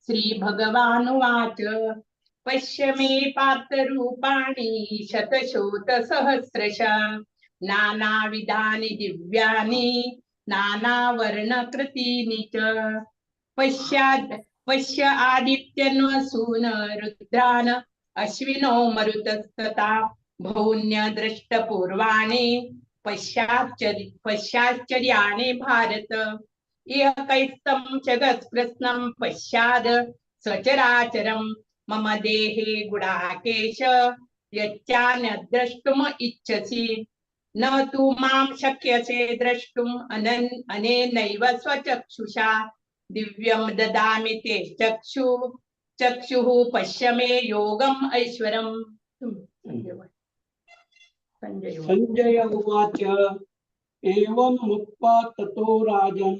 श्री भगवानुवाच पश्य मे पार्थरूपाणि शतशोतसहस्रशः नानाविधानि दिव्यानि नानावर्णकृतीनि च पश्य आदित्यन्वसून् रुद्रान् अश्विनो मरुतस्तथा भौन्यदृष्टपूर्वाणि पश्चाश्चर्याणि भारत इह कैस्तं जगत्कृत्स्नं पश्चाद् सचराचरं मम देहे गुडाकेश यच्चान्यद्द्रष्टुम् इच्छसि न तु मां शक्यसे द्रष्टुम् अनेनैव स्वचक्षुषा दिव्यं ददामि ते चक्षुः पश्य मे योगम् ऐश्वरम्।
संजय उवाच एवं मुक्त्वा ततो राजन्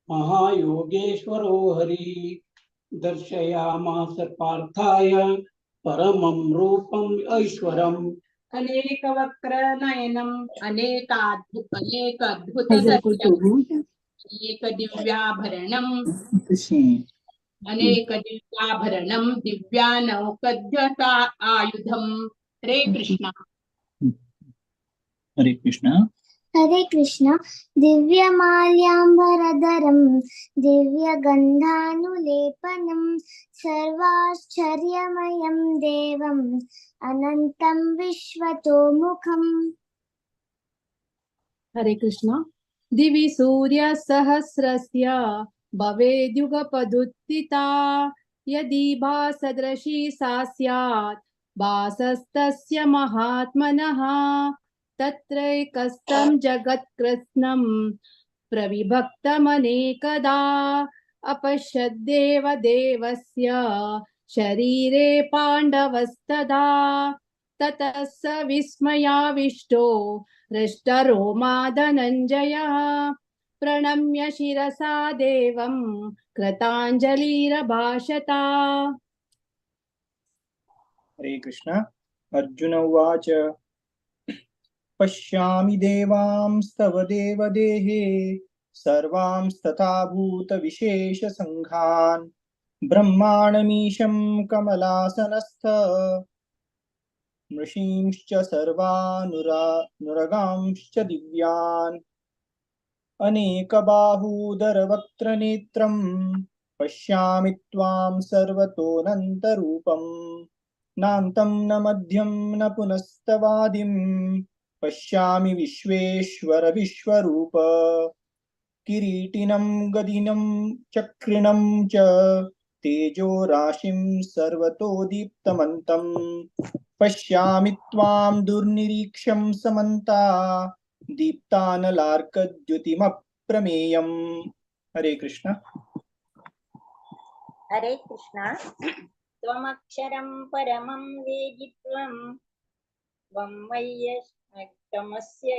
महायोगेश्वरो हरि दर्शयामास पार्थाय परमं रूपम् ऐश्वरम्।
अनेकवक्त्रनयनम् अनेकाद्भुतदर्शनम् अनेकदिव्याभरणम् दिव्यानौकद्यता आयुधम्। हरे कृष्णा
हरे कृष्णा
हरे कृष्ण दिव्यमाल्याम्बरधरं दिव्यगन्धानुलेपनं सर्वाश्चर्यमयं देवम् अनन्तं विश्वतोमुखम्।
हरे कृष्णा दिवि सूर्यसहस्रस्य भवेद्युगपदुत्थिता यदि भासदृशी सा स्यात् भासस्तस्य महात्मनः तत्रैकस्तं जगत्कृत्स्नं प्रविभक्तमनेकदा अपश्यद्देव देवस्य शरीरे पाण्डवस्तदा ततः स विस्मयाविष्टो हृष्टरोमा धनञ्जयः प्रणम्य शिरसा देवं कृताञ्जलिरभाषता।
हरे कृष्णा अर्जुन उवाच पश्यामि देवांस्तव देवदेहे सर्वांस्तथा भूतविशेषसङ्घान् ब्रह्माणमीशं कमलासनस्थ मृषींश्च सर्वानुरागांश्च दिव्यान् अनेकबाहूदरवक्त्रनेत्रं पश्यामि त्वां सर्वतोऽनन्तरूपम् नान्तं न मध्यं न पुनस्तवादिं पश्यामि विश्वेश्वर विश्वरूप किरीटिनं गदिनं चक्रिणं च तेजो राशिं सर्वतो दीप्तमन्तं पश्यामि त्वां दुर्निरीक्ष्यं समन्ता दीप्तानलार्कद्युतिमप्रमेयम्। हरे कृष्ण।
हरे कृष्ण। त्वमक्षरं परमं वेदित्वं त्वं वै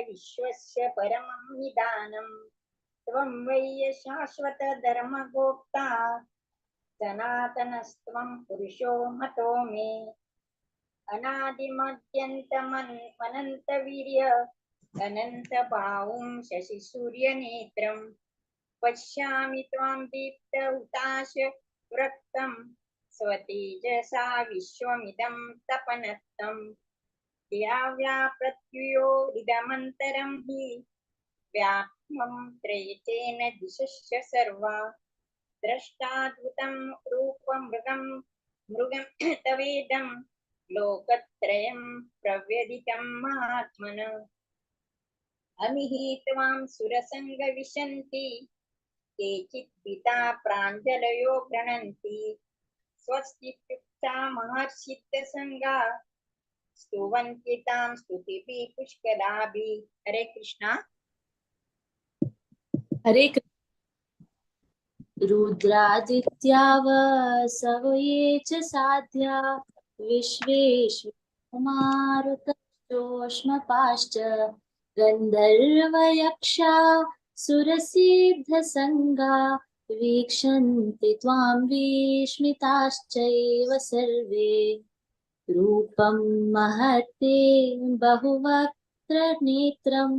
विश्वस्य परमं निदानम् त्वं वै शाश्वतधर्मगोप्ता सनातनस्त्वं पुरुषो मतो मे अनादिमद्यन्तमनन्तवीर्य अनन्तबाहुं शशिसूर्यनेत्रं पश्यामि त्वां दीप्तहुताश वक्त्रं स्वतेजसा विश्वमिदं तपनत्तम् व्याव्यापृथिव्योरिदमन्तरं हि व्याप्तं त्रयेतेन दिशश्च सर्वा द्रष्टाद्भुतं रूपमृगं तवेदं लोकत्रयं प्रव्यदितं महात्मन अमिहि त्वां सुरसङ्गविशन्ति केचित् पिता प्राञ्जलयो गृह्णन्ति स्वस्ति पृक्षा महर्षितसङ्गा स्तुवन्ति तां स्तुतिभिः पुष्कलाभिः। हरे कृष्णा।
हरे रुद्रादित्या वसवो ये च साध्या विश्वेश्वमारुतश्चोष्मपाश्च गन्धर्वयक्षा सुरसिद्धसङ्गा वीक्षन्ति त्वां विस्मिताश्चैव सर्वे रूपं महत्ते बहुवक्त्रनेत्रं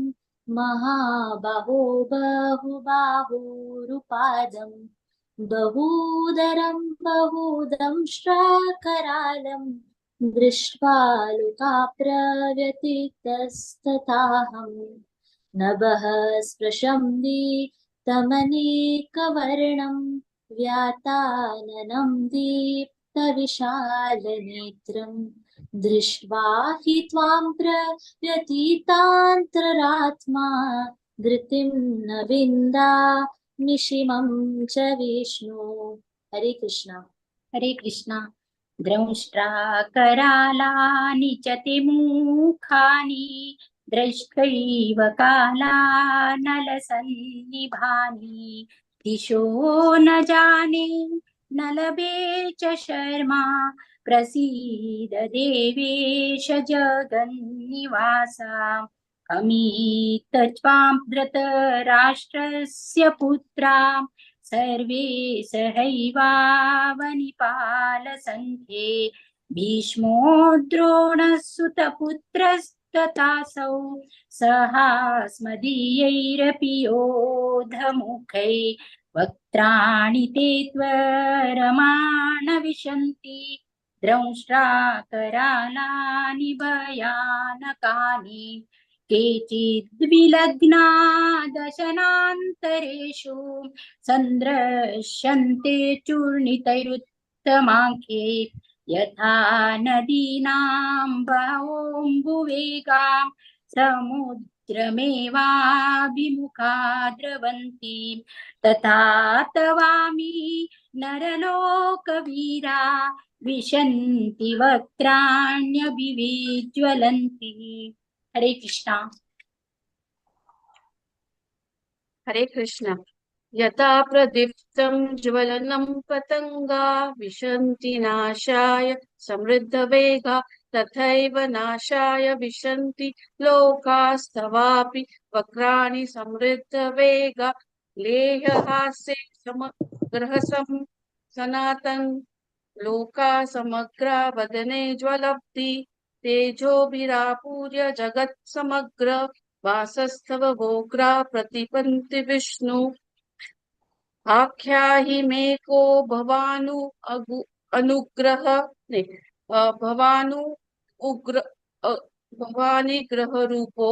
महाबाहो बहुबाहुरुपादं बहूदरं बहुदंष्ट्राकरालं दृष्ट्वा लोका प्रव्यथितस्तथाहं नभः स्पृशं दीप्तमनेकवर्णं व्याताननं दीप्तविशालनेत्रं दृष्ट्वा हि त्वां प्रव्यथितान्तरात्मा धृतिं न विन्दा निशिमं च विष्णु। हरे कृष्णा।
हरे कृष्णा। द्रंष्ट्राकरालानि च ते मुखानि दृष्ट्वैव कालानलसन्निभानि दिशो न जाने न लभे च शर्मा प्रसीद देवेश जगन्निवासा अमीत त्वां धृतराष्ट्रस्य पुत्रा सर्वे सहैवावनिपालसन्ध्ये भीष्मो द्रोणः सुतपुत्रस्तथासौ सहास्मदीयैरपि योधमुखै वक्त्राणि ते त्वरमाण विशन्ति द्रंष्ट्राकरालानि भयानकानि केचिद्विलग्ना दशनान्तरेषु सन्दृश्यन्ते चूर्णितैरुत्तमाङ्के यथा नदीनां बहवोऽम्बुवेगां समुद्रमेवाभिमुखा द्रवन्ति तथा तवामि नरलोकवीरा विशन्ति वक्त्राण्यभिविज्वलन्ति। हरे कृष्णा।
हरे कृष्ण। यथा प्रदीप्तं ज्वलनं पतंगा विशन्ति नाशाय समृद्धवेगा तथैव नाशाय विशन्ति लोकास्तवापि वक्राणि समृद्धवेगा लेहहासे समग्रहसं सनातन लोका समग्रा वदने ज्वलब्धि तेजोभिरापूर्य जगत् समग्र वासस्तव वोग्रा प्रतिपन्ति विष्णु आख्याहि मे को भवानु अनुग्रह नहीं, भवानु उग्र भवानी ग्रह रूपो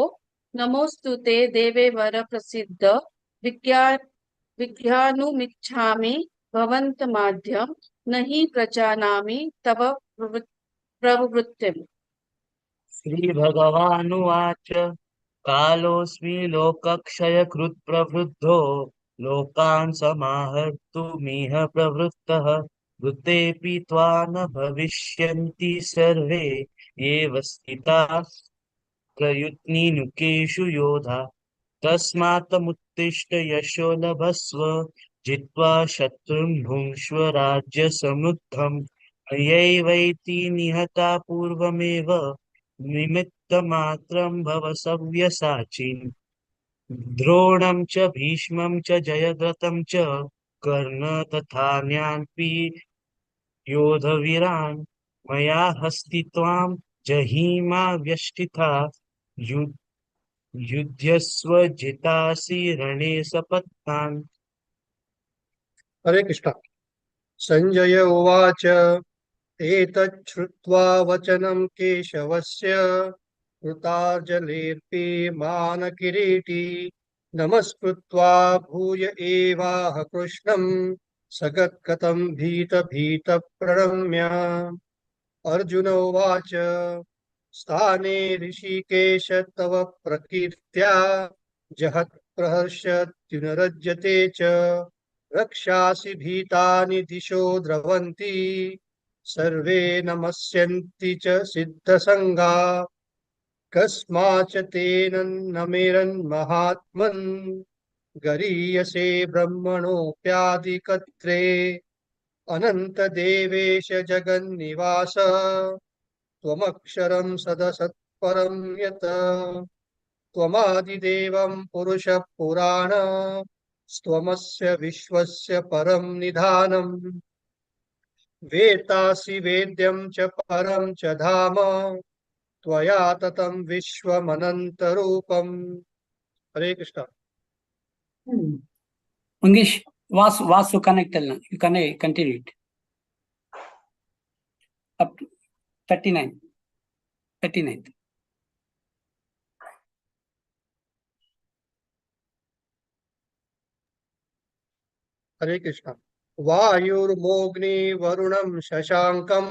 नमोस्तुते देवे वर प्रसिद्ध विज्ञानुमिच्छामि भवन्तमाद्यं नहि प्रजानामि तव प्रवृत्तिम्।
श्रीभगवानुवाच कालोऽस्मि लोकक्षयकृत् प्रवृद्धो लोकान् समाहर्तुमिह प्रवृत्तः ऋतेऽपि त्वा न भविष्यन्ति सर्वे एव स्थिताः प्रयुत्निनुकेषु योधा तस्मात्मुत्तिष्ठ यशो लभस्व जित्वा शत्रुं भुङ्क्ष्व राज्यसमृद्धम् मयैवैति निहता पूर्वमेव निमित्तमात्रं भव सव्यसाचिन् द्रोणं च भीष्मं च जयद्रथं च कर्ण तथान्यान्पि योधवीरान् मया हस्तित्वां जहिमा व्यष्टिता युध्यस्व जितासि रणे सपत्नान्।
हरे कृष्ण। संजय उवाच एतत् श्रुत्वा वचनं केशवस्य कृतार्जलेऽर्पिमान् किरीटी नमस्कृत्वा भूय एवाह कृष्णं सगत्कथं भीत प्रणम्य। अर्जुन उवाच स्थाने ऋषिकेश तव प्रकीर्त्या जहत् प्रहर्षत्युनरज्यते च रक्षासि भीतानि दिशो द्रवन्ति सर्वे नमस्यन्ति च सिद्धसङ्गा कस्माच्च तेन नमेरन्महात्मन् गरीयसे ब्रह्मणोऽप्यादिकत्रे अनन्तदेवेश जगन्निवास त्वमक्षरं सदसत्परं यत् त्वमादिदेवं पुरुषः पुराण त्वमस्य विश्वस्य परं निधानम् वेत्तासि वेद्यं च परं च धाम त्वया ततं विश्वमनन्तरूपम्। हरे Krishna.
Mangesh, Vasu connected now. You can continue it. Up to 39.
हरे कृष्ण। वायुर्मोग्नि वरुणं शशाङ्कं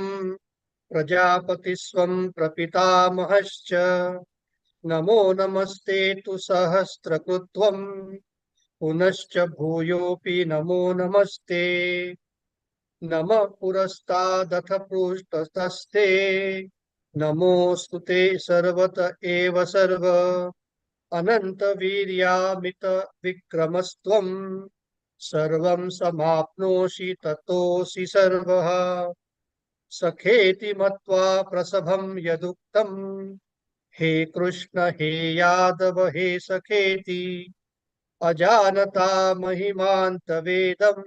प्रजापतिस्त्वं प्रपितामहश्च नमो नमस्ते तु सहस्रकृत्वं पुनश्च भूयोऽपि नमो नमस्ते नमः पुरस्तादथ पृष्ठतस्ते नमोऽस्तु ते सर्वत एव सर्व अनन्तवीर्यामित विक्रमस्त्वं सर्वं समाप्नोषि ततोऽसि सर्वः सखेति मत्वा प्रसभं यदुक्तं हे कृष्ण हे यादव हे सखेति अजानता महिमान्तवेदं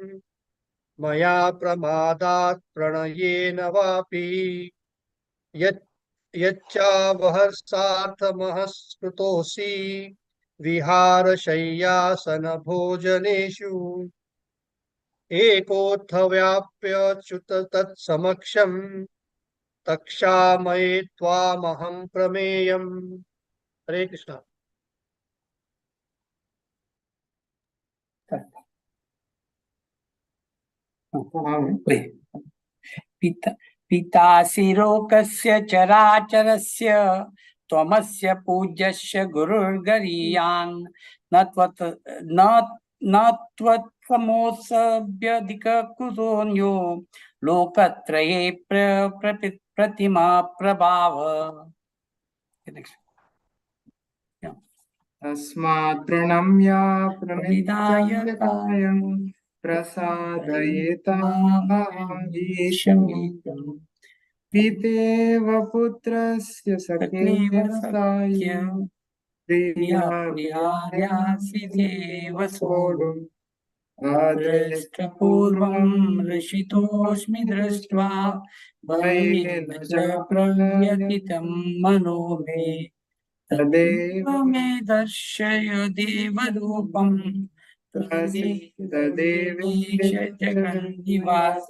मया प्रमादात् प्रणयेन वापि यच्चावहर्षार्थमहस्कृतोऽसि विहारशय्यासनभोजनेषु एकोत्थव्याप्यच्युत तत्समक्षं तक्षामये त्वामहं प्रमेयम्। हरे कृष्ण।
पितासि लोकस्य चराचरस्य त्वमस्य पूज्यस्य गुरुर्गरीयान् न त्वत्समोऽस्यधिककुतोऽन्यो लोकत्रये प्रतिमा प्रभाव।
तस्मात् प्रणम्य प्रणिधाय प्रसादयेतामहं पितेव पुत्रस्य सखेव साय प्रियासि देव सोढुम् अदृष्टपूर्वं हृषितोऽस्मि दृष्ट्वा भयेन च प्रव्यथितं मनो मे तदेव मे दर्शय देवरूपं तदेवेश जगन्निवास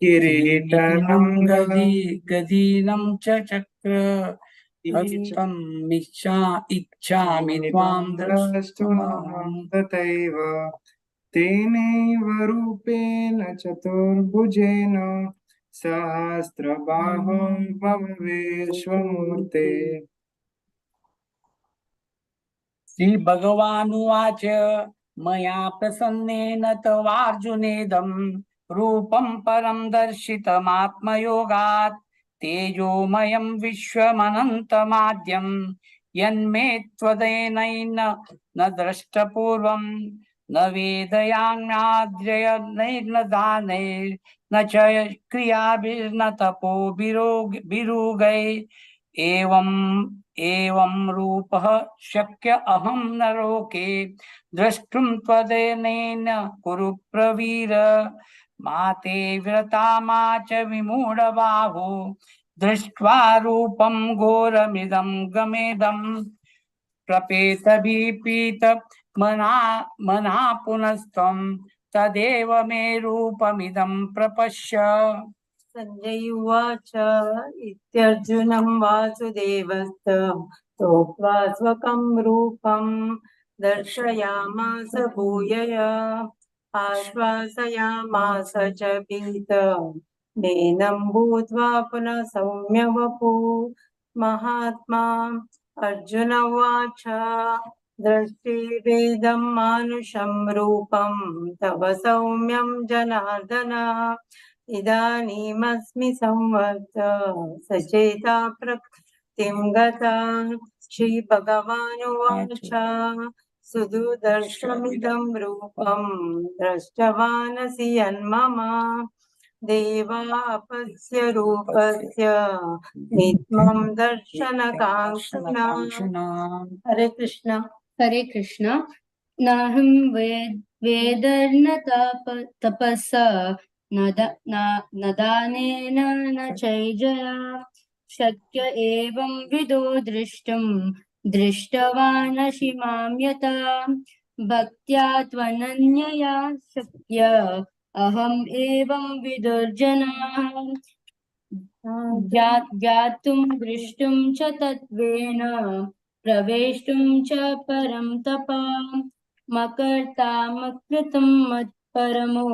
किरीटनं गदीनं च चक्र हस्तं इच्छामि त्वां द्रष्टुमहं तथैव तेनैव रूपेण चतुर्भुजेन सहस्रबाहो भव विश्वमूर्ते।
श्रीभगवानुवाच मया प्रसन्नेन तवार्जुनेदं रूपं परं दर्शितमात्मयोगात् तेजोमयं विश्वमनन्तमाद्यं यन्मे त्वदेनैन न द्रष्टपूर्वं न वेदयाज्ञाद्रयनैर्न दानैर्न च क्रियाभिर्न तपोभिरुगै एवं रूपः शक्य अहं न लोके द्रष्टुं त्वदेनेन कुरु प्रवीर मा ते व्रता मा च विमूढबाहो दृष्ट्वा रूपं घोरमिदं गमेदं प्रपेतभिपीत मना पुनस्त्वं तदेव मे रूपमिदं प्रपश्य।
संजय उवाच इत्यर्जुनं वासुदेवस्तथोक्त्वा स्वकं रूपं दर्शयामास भूयय आश्वासयामास च पीतमेनं भूत्वा पुनः सौम्य वपु महात्मा। अर्जुन उवाच दृष्टिवेदं मानुषं रूपं तव सौम्यं जनार्दन इदानीमस्मि संवर्त सचेता प्रकृतिं गता। श्रीभगवानुवाच सुदुर्दर्शमिदं रूपं दृष्टवानसि यन्मम देवापस्य रूपस्य नित्यं दर्शनकाङ्क्षिणा। हरे कृष्ण।
हरे कृष्ण। नाहं वेदर्न तपसा न दानेन न चैजया शक्य एवं विदो द्रष्टुं दृष्टवानसि मां यथा भक्त्या त्वनन्यया शक्य अहम् एवं विदुर्जनाः ज्ञातुं दृष्टुं च तत्त्वेन प्रवेष्टुं च परं तपः मकर्ता मत्कृतं मत्परमो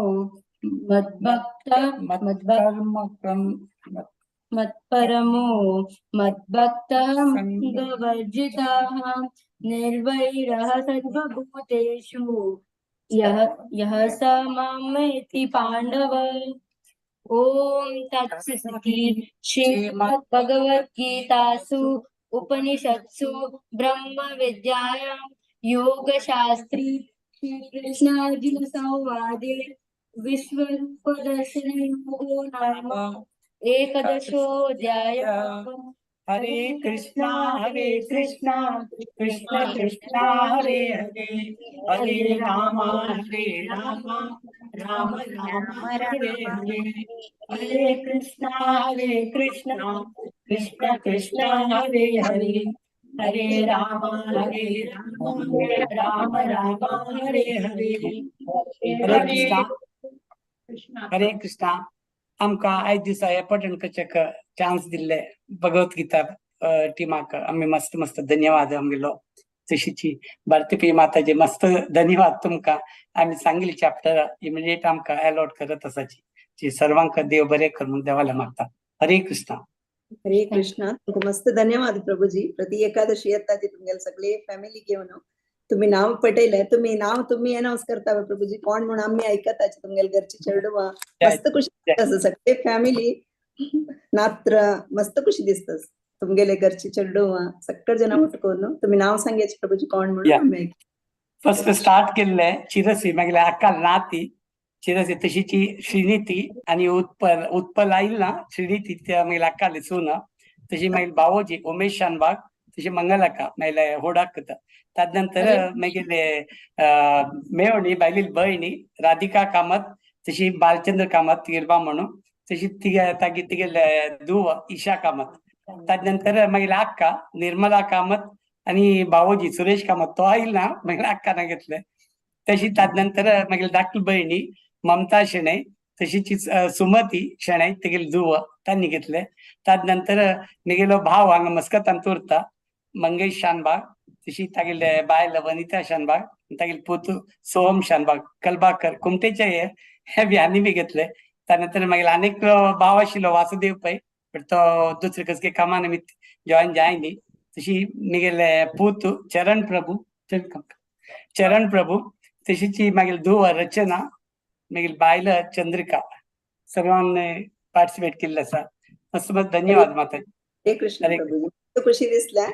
मद्भक्तः संगवर्जितः निर्वैरः सर्वभूतेषु यः स मामेति पाण्डव। ओम तत्सदिति श्रीमद्भगवद्गीतासु उपनिषत्सु ब्रह्म विद्यायां योगशास्त्रे श्रीकृष्णार्जुन संवादे विश्वरूपदर्शनयोगो नाम एकदशोऽध्यायः।
हरे कृष्णा कृष्ण कृष्ण हरे हरे हरे राम राम राम हरे हरे हरे कृष्ण कृष्ण कृष्ण हरे हरे हरे राम राम राम हरे हरे। हरे कृष्णा आमकां आयज दिसा हे पठण करचेक चान्स दिल्ले भगवद्गीता टिमाक आमी मस्त मस्त धन्यवाद आमगेलो तशीची भारती माताचे मस्त धन्यवाद तुमकां आमी सांगिल्ले चॅप्टर इमिडिएट आमकां अलॉट करत आसाची जी सर्वांक देव बरें कर म्हणून देवाला मागता। हरे कृष्णा।
हरे कृष्णा तुमकां मस्त धन्यवाद प्रभुजी। प्रति एकादशी येता ती तुमगेले सगळे फॅमिली घेवन तुम्ही नाव पटयले तुम्ही अनाउन्स करता प्रभुजी कोण म्हणून आम्ही ऐकता तुमगेले घरची चेडवा मस्त खुशी सगळे फॅमिली नात्र मस्त खुशी दिसता तुमगेले घरची चेडवा सगळे जण उठकोन तुम्ही नाव सांगायचे प्रभुजी कोण म्हणून
फर्स्ट स्टार्ट केल्ले चिरसी मागीर अक्काल नाती चिरसी तशीची श्रीनिती आणि उत्पल आईल ना श्रीनिती त्या मागीर अक्काली सून तशी मागीर बावोजी उमेश शानबाग तशी मंगलाका मागीर होडाक करता ताज नंतर मागीर मेवणी बायली भयणी राधिका कामत तशी बालचंद्र कामत तिगेर म्हणून तशी तिगे तागे तिगेले धुव ईशा कामत ತದನಂತರ ಮಗಿಲ ಅಕ್ಕ ನಿರ್ಮಲಾ ಕಾಮತ್ आणि भावोजी सुरेश कामत तो आईल ना मग अक्काना घेतलंय. तशी त्यानंतर मग धाकटी बहिणी ममता शेणै तशीची सुमती शेणै तेगेल जुव त्यांनी घेतले. त्यानंतर निगेलो भाव हांगा मस्कत तोरता मंगेश शानबाग तशी तागेले बायल वनिता शानबाग तागेल पोतू सोहम शानबाग कलबाकर कुमटेचे हे बी आनी बी घेतले. त्यानंतर मागीर अनेक भाव आशिल्लो वासुदेव पै पण तो दुसरे कसके कामा निमित्त जॉईन जायनी. तशी निगेले पूत चरण प्रभू तशीची मागील धुव रचना मागील बायल चंद्रिका सर्वांनी पार्टिसिपेट केल्ले आसा. मस्त मस्त धन्यवाद माताजी.
हे कृष्ण प्रभू खूप खुशी दिसल्या.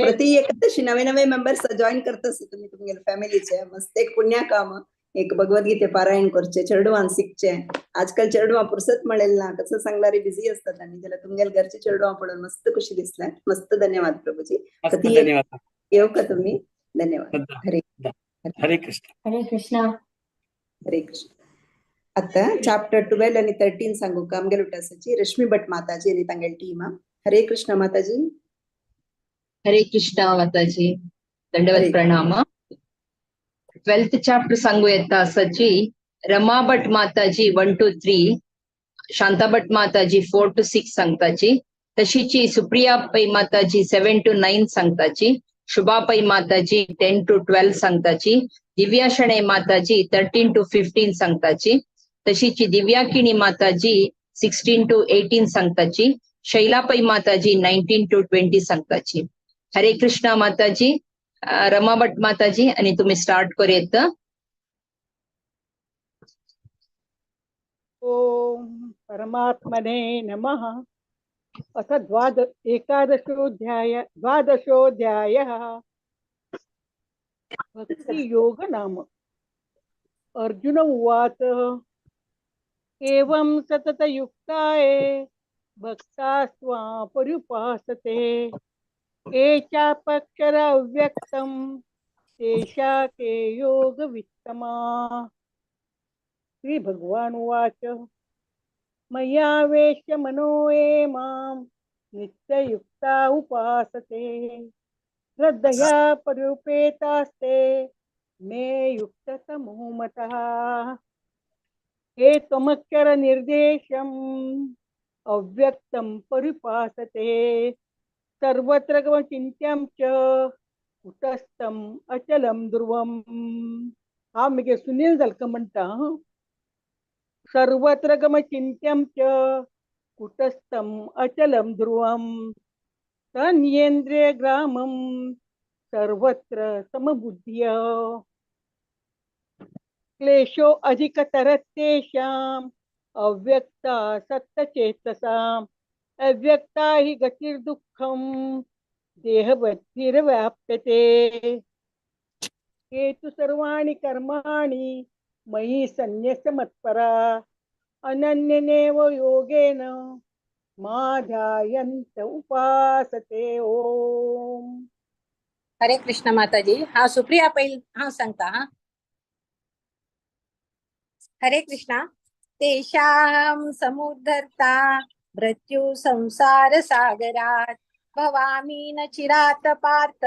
प्रति एकादशी नवे नवे मेंबर्स जॉईन करतस तुम्ही तुमगे फॅमिलीचे मस्त एक पुण्या काम एक भगवद्गीते पारायण करचे चेडवान शिकचे. आजकाल चेडवा पुरसत मिळेल ना कसं सांगणारे बिझी असतात आणि त्याला तुमगेल घरचे चेडवा पडून मस्त खुशी दिसल्या. मस्त धन्यवाद प्रभूजी.
धन्यवाद
येऊ का तुम्ही. धन्यवाद.
हरे कृष्ण.
हरे कृष्णा.
हरे कृष्ण. आता चॅप्टर 12 आणि 13 सांगू का आमगे लुटासाची रश्मी भट माताजी आणि तांगेल टीम. हरे कृष्ण माताजी.
हरे कृष्णा माताजी. दंडवत प्रणाम. 12th chapter सांगू येता सची रमा भट माताजी 1 to 3, शांता भट माताजी 4 to 6 सांगताची. तशीची सुप्रिया पै माताजी 7 to 9 सांगताची. शुभा पै माताजी 10 to 12 सांगताची. दिव्या शणै माताजी 13 to 15 सांगताची. तशीची दिव्याकिणी माताजी 16 to 18 सांगताची. शैला पै माताजी 19 to 20 सांगताची. हरे कृष्णा माताजी. रमा भट माताजी आणि तुम्ही स्टार्ट करूयात.
ओम परमात्मने नमः. अथ द्वादशोऽध्यायः भक्ति योग नाम. अर्जुन उवाच एवं सततयुक्ताये भक्ता स्वां पर्युपासते ये चापक्षर अव्यक्तं तेषा के योगवित्तमा. श्री भगवान उवाच मया वेश्य मनो ये मां नित्ययुक्ता उपासते श्रद्धया पर्युपेतास्ते मे युक्ततमो मतः. हे त्वमक्षर निर्देशम् अव्यक्तं पर्युपासते सर्वत्र गमचिन्त्यं च कुटस्थं अचलं ध्रुवम्. हा मिगे सुनील जलक म्हणता. सर्वत्र गमचिन्त्यं च कुटस्थं अचलं ध्रुवम् तन्येन्द्रियग्रामं सर्वत्र समबुद्ध्य. क्लेशो अधिकतरस्तेषाम् अव्यक्ता सत्तचेतसाम् अव्यक्ता हि गतिर्दुःखं देहवद्भिर्व्याप्यते. हे तु सर्वाणि कर्माणि मयि सन्न्यस्य मत्परा अनन्यनेव योगेन ध्यायन्त उपासते. ओम.
हरे कृष्ण माताजी. हा सुप्रिया पहिल हा सांगता. हा हरे कृष्णा. तेषां समुद्धर्ता मृत्यु संसार सागरात भवामी न चिरात पार्थ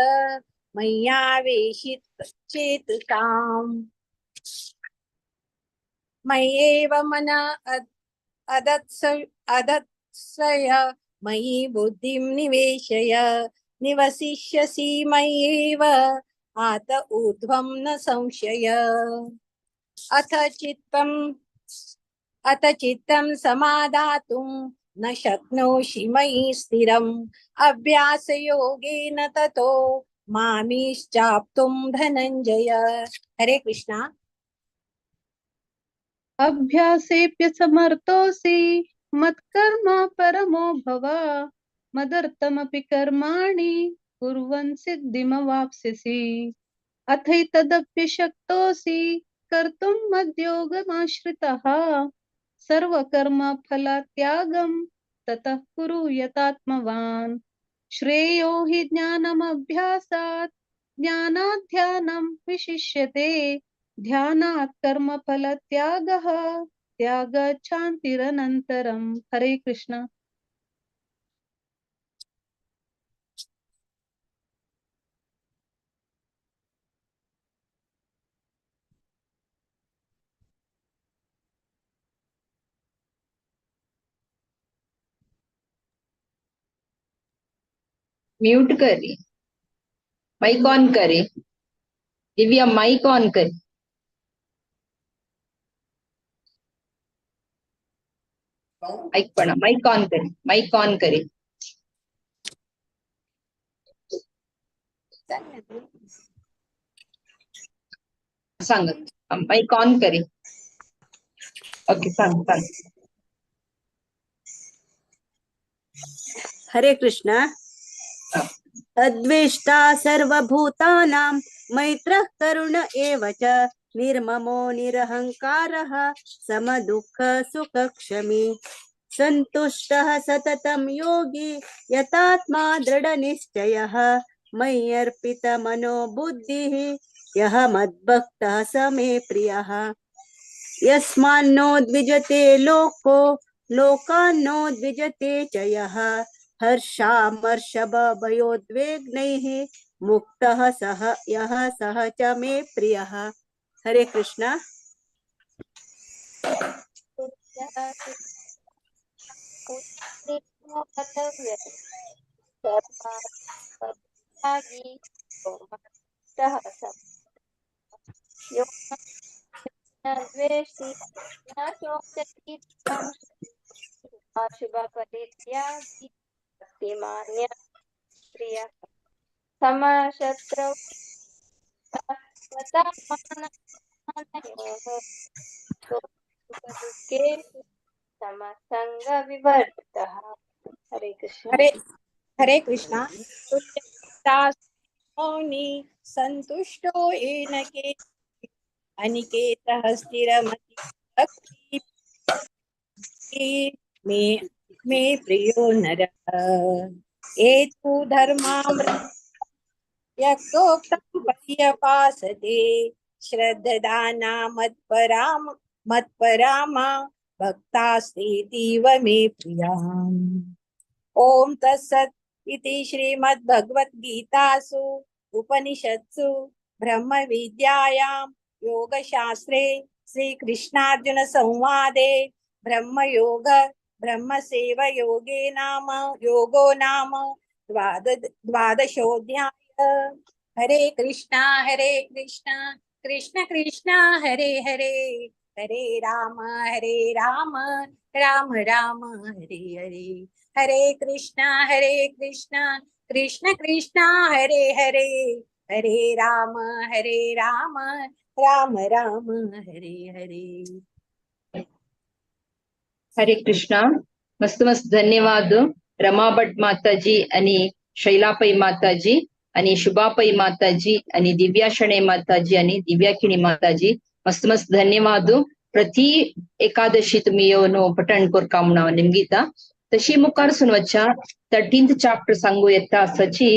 मय्यावेशित चेतसाम्. मय्येव मन अदत्सय मयि बुद्धिं निवेशय निवसिष्यसि मय्येव आत ऊर्ध्वं न संशय. अथ चित्तं समादातुं न शक्नोषि मयि स्थिरम् अभ्यासयोगेन ततो मामिश्चाप्तुं धनञ्जय. हरे कृष्णा.
अभ्यासेऽप्य समर्थोऽसि मत्कर्म परमो भव मदर्थमपि कर्माणि कुर्वन् सिद्धिमवाप्स्यसि. अथैतदप्यशक्तोऽसि कर्तुं मद्योगमाश्रितः सर्वकर्मफलत्यागं ततः कुरु यतात्मवान्. श्रेयो हि ज्ञानमभ्यासात् ज्ञानात् ध्यानं विशिष्यते ध्यानात् कर्मफलत्यागः त्यागात् शान्तिरनन्तरम्. हरे कृष्ण.
म्यूट करी, माइक ऑन करी, दिव्या माइक ऑन करी. ऐकपणा माइक ऑन करी, माइक ऑन करी. सांग, माइक ऑन करी. ओके, सांग सांग.
हरे कृष्ण. अद्वेष्टा सर्वभूतानां मैत्रः करुण एव च निर्ममो निरहङ्कारः समदुःख सुखक्षमी सन्तुष्टः सततं योगी यतात्मा दृढनिश्चयः मय्यर्पितमनो बुद्धिः यः मद्भक्तः स मे प्रियः. यस्मान्नो द्विजते लोको लोकान्नो द्विजते च यः हर्षामर्षभयोद्वेगैः मुक्तः सः यः सः च मे प्रियः. हरे कृष्ण.
समशत्रौ समसंग विवर्जितः. हरे कृष्ण.
हरे कृष्णा. मौनि संतुष्टो येन के अनिकेतः स्थिरमति मे प्रियो नरः एतु धर्मामृतं यक्तोक्तं पर्यपासते श्रद्धदाना मत्परामा भक्तास्तेतीव मे प्रियाः. ओम तत्सत् इति श्रीमद्भगवद्गीतासु उपनिषत्सु ब्रह्म विद्यायां योगशास्त्रे श्रीकृष्णार्जुन संवादे ब्रह्मसेव योगो नाम द्वादशोऽध्याय. हरे कृष्णा कृष्ण कृष्णा हरे हरे, हरे राम राम राम हरे हरे, हरे कृष्णा कृष्ण कृष्णा हरे हरे, हरे राम राम राम हरे हरे.
हरे कृष्णा. मस्त मस्त धन्यवाद रमाभट माताजी आणि शैलापई माताजी आणि शुभापई माताजी आणि दिव्या शणे माताजी आणि दिव्याकिणी माताजी. मस्त मस्त धन्यवाद. ಪ್ರತಿ ಏಕಾದಶಿ ತುಮಿ ಯೋನು ಪಠಣ್ ಕೊರ್ಕಾಮ್ ನಾವು ನಿಮ್ಗೀತ तशी मुखार सुनवच्छ 13th chapter संगु येता सची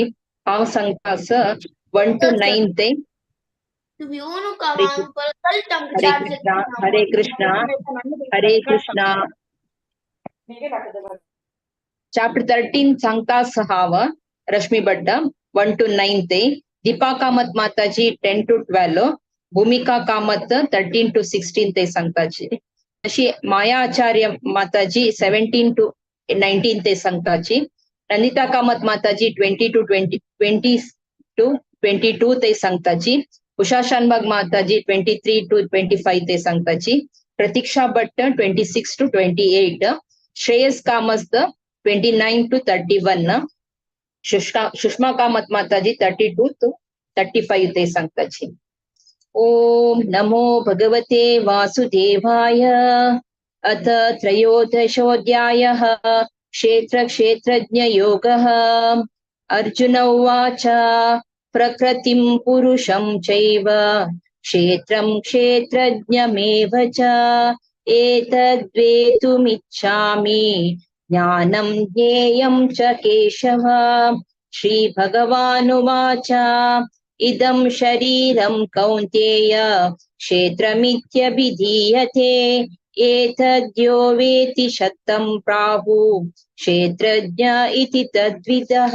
हांव सांगता स 1 to 9 ते. हरे कृष्णा हरे कृष्णा. chapter 13 सांगता सहाव रश्मी भट्ट 1 to 9 ते. दीपा कामत माताजी 10 to 12. भूमिका कामत 13 to 16 ते सांगताची. तशी माया आचार्य माताजी 17 to 19 ते सांगताची. नंदिता कामत माताजी 20 to 22 ते सांगताची. उषा शानबाग माताजी 23 to 25 ते सांगताची. प्रतीक्षा भट्ट 26 to 28. श्रेयस कामत 29 to 31. सुषमा कामत माताजी 32 to 35 ते सांगताची. ओम नमो भगवते वासुदेवाय. अथ त्रयोदशोऽध्यायः क्षेत्रज्ञ योगः. अर्जुन उवाच प्रकृतिं पुरुषं चैव क्षेत्रं क्षेत्रज्ञमेव च एतद्वेतुमिच्छामि ज्ञानं ज्ञेयं च केशव. श्रीभगवानुवाच इदं शरीरं कौन्तेय क्षेत्रमित्यभिधीयते एतद्यो वेति शतं प्राहुः क्षेत्रज्ञ इति तद्विदः.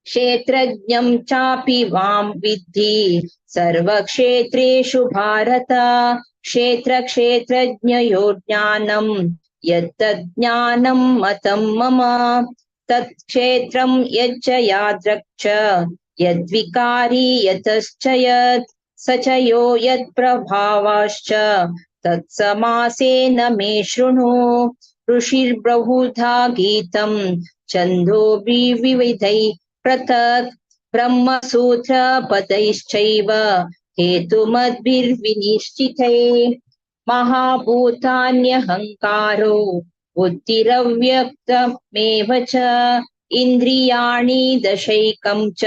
क्षेत्रज्ञं चापि वां विद्धि सर्वक्षेत्रेषु भारत. क्षेत्रज्ञयोर्ज्ञानं यत्तज्ज्ञानं मतं मम. तत्क्षेत्रं यच्च यादृक् च यद्विकारी यतश्च यत् स च यो यत्प्रभावाश्च तत्समासेन मे शृणु। ऋषिर्बहुधा गीतं छन्दोभिर्विविधैः पृथक् ब्रह्मसूत्रपदैश्चैव हेतुमद्भिर्विनिश्चितैः। महाभूतान्यहङ्कारो बुद्धिरव्यक्तमेव च इन्द्रियाणि दशैकं च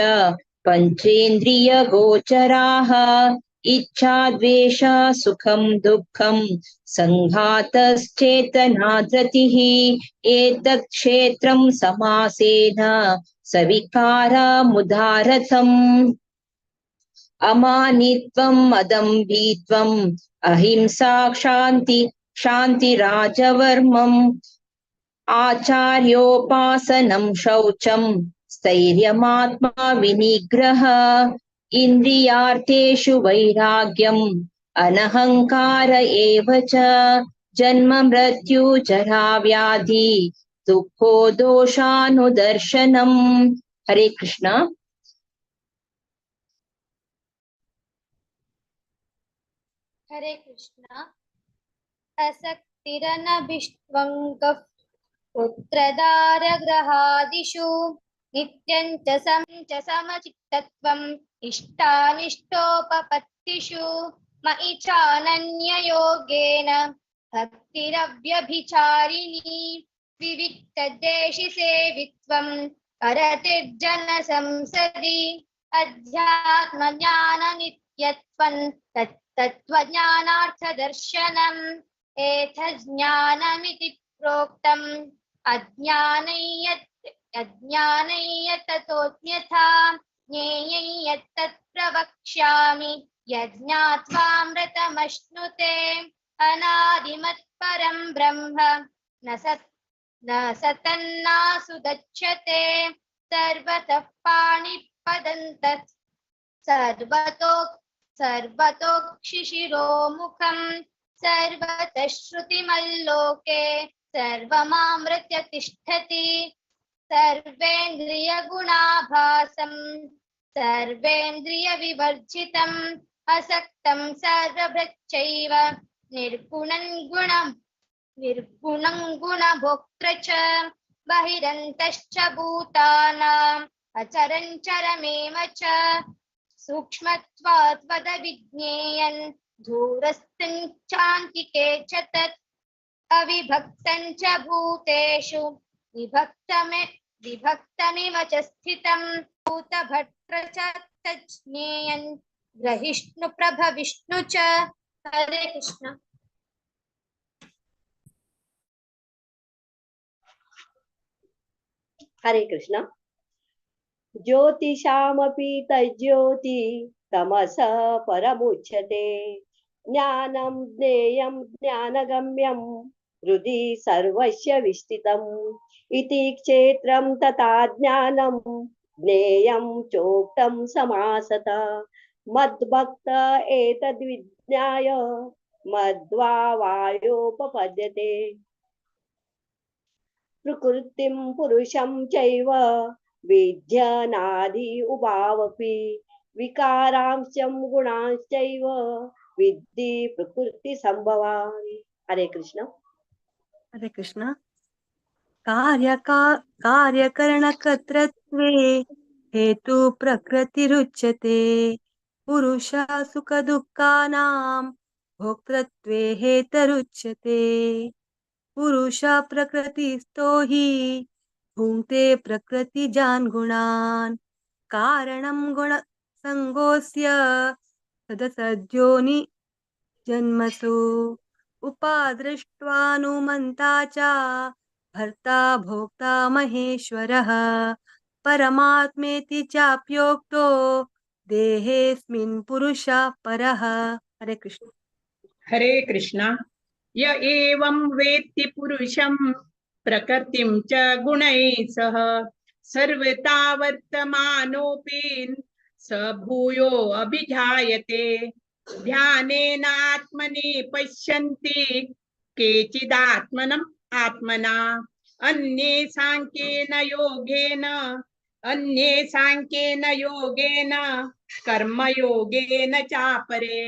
पञ्चेन्द्रियगोचराः। इच्छा द्वेष सुखं दुःखं संघातश्चेतना धृतिः एतत् क्षेत्रं समासेन सविकारमुदारथम्। अमानित्वम् अदम्भित्वम् अहिंसा क्षान्तिराजवर्मम् आचार्योपासनं शौचं स्थैर्यमात्मा विनिग्रह इन्द्रियार्थेषु वैराग्यम् अनहङ्कार एव च जन्म मृत्यु जरा व्याधि दुःखो दोषानुदर्शनम्। हरे कृष्ण।
हरे कृष्ण। असक्तिरनभिष्वङ्गः पुत्रदारगृहादिषु नित्यं च समचित्तत्वम् इष्टानिष्टोपपत्तिषु मयि चानन्ययोगेन भक्तिरव्यभिचारिणी विविक्तदेशि सेवित्वम् अरतिर्जनसंसदि अध्यात्मज्ञाननित्यत्वम् तत्त्वज्ञानार्थदर्शनम् एतज्ज्ञानमिति प्रोक्तम् अज्ञानै यत्ततोऽन्यथा ज्ञेयं यत्तत् प्रवक्ष्यामि यज्ञात्वामृतमश्नुते। अनादिमत्परं ब्रह्म न सतन्नासु गच्छते सर्वतः पाणिपदन्तः सर्वतोक्षिशिरोमुखम् सर्वतः श्रुतिमल्लोके सर्वमामृत्य तिष्ठति। सर्वेन्द्रियगुणाभासं सर्वेन्द्रियविवर्जितम् असक्तं सर्वभृच्चैव निर्गुणं गुणभोक्तृ च बहिरन्तश्च भूतानाम् अचरञ्चरमेव च सूक्ष्मत्वात् वदविज्ञेयन् दूरस्थं चान्तिके च तत् अविभक्तं च भूतेषु विभक्तमिव च स्थितं भूतभर्तृ च तज्ज्ञेयन् ग्रहिष्णु प्रभविष्णु च। हरे कृष्ण।
हरे कृष्ण। ज्योतिषामपि तज्ज्योति तमसः परमुच्यते ज्ञानं ज्ञेयं ज्ञानगम्यं हृदि सर्वस्य विष्ठितम् इति क्षेत्रं तथा ज्ञानं ज्ञेयं चोक्तं समासतः मद्भक्त एतद्विज्ञाय मद्भावायोपपद्यते। प्रकृतिं पुरुषं चैव विद्यनादि उभावपि विकारांशं गुणांश्चैव विद्धि प्रकृति संभवान्। हरे कृष्ण।
हरे कृष्ण। कार्यकरणकर्तृत्वे हेतु प्रकृतिरुच्यते पुरुषः सुख दुःखानां भोक्तृत्वे हेतरुच्यते। पुरुषः प्रकृतिस्थो हि भुङ्क्ते प्रकृतिजान् गुणान् कारणं गुणसङ्गोऽस्य सदसद्योनि जन्मसु उपादृष्ट्वानुमन्ता च भर्ता भोक्ता महेश्वरः परमात्मेति चाप्योक्तो देहेऽस्मिन् पुरुषः परः। हरे कृष्ण।
हरे कृष्ण। य एवं वेत्ति पुरुषं प्रकृतिं च गुणैः सह सर्वथा वर्तमानोऽपि स भूयो अभिजायते ध्यानेनात्मनि पश्यन्ति केचिदात्मना अन्ये सांख्येन योगेन कर्मयोगेन चापरे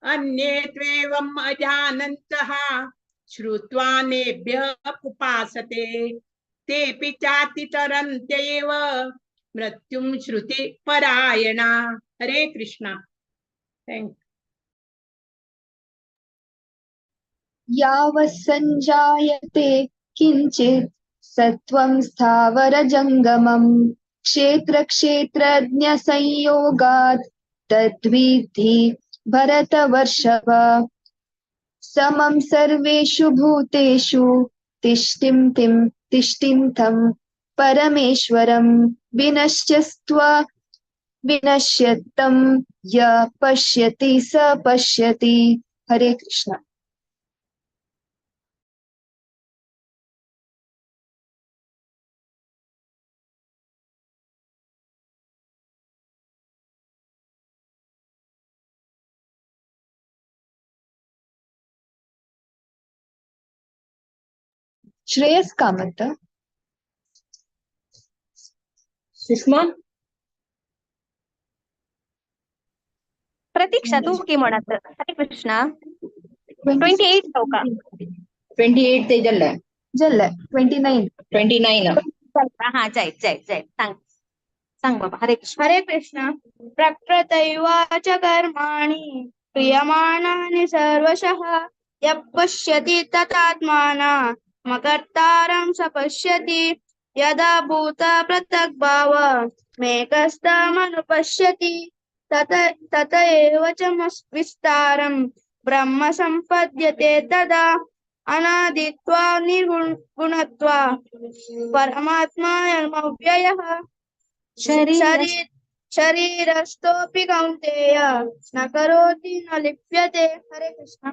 अन्ये त्वेवम् अजानन्तः श्रुत्वा नेभ्यः उपासते तेऽपि चातितरन्त्येव मृत्युं श्रुति परायणा। हरे कृष्णा। थैंक
यावत् सञ्जायते किञ्चित् सत्त्वं स्थावरजङ्गमम् क्षेत्रक्षेत्रज्ञसंयोगात् तद्विद्धि भरतवर्षभ। समं सर्वेषु भूतेषु तिष्ठितं परमेश्वरं विनश्यत्तं य पश्यति स पश्यति। हरे कृष्ण। श्रेयस कामत
सुषमा
प्रतीक्षा तू की म्हणत. हरे कृष्णा. 28 का
28 ते जल्लाय
29
हा जाय सांग बाबा. हरे कृष्ण.
हरे कृष्ण. प्रकृतैवाच कर्माणि क्रियमाणानि सर्वशः यः पश्यति तथात्मानमकर्तारं स पश्यति यदा भूत पृथग्भाव मेकस्तमनुपश्यति तत एव च विस्तारं ब्रह्म सम्पद्यते तदा अनादित्वा निर्गुणत्वा परमात्मायमव्ययः शरीरस्थोऽपि कौन्तेय न करोति न लिप्यते। हरे कृष्ण.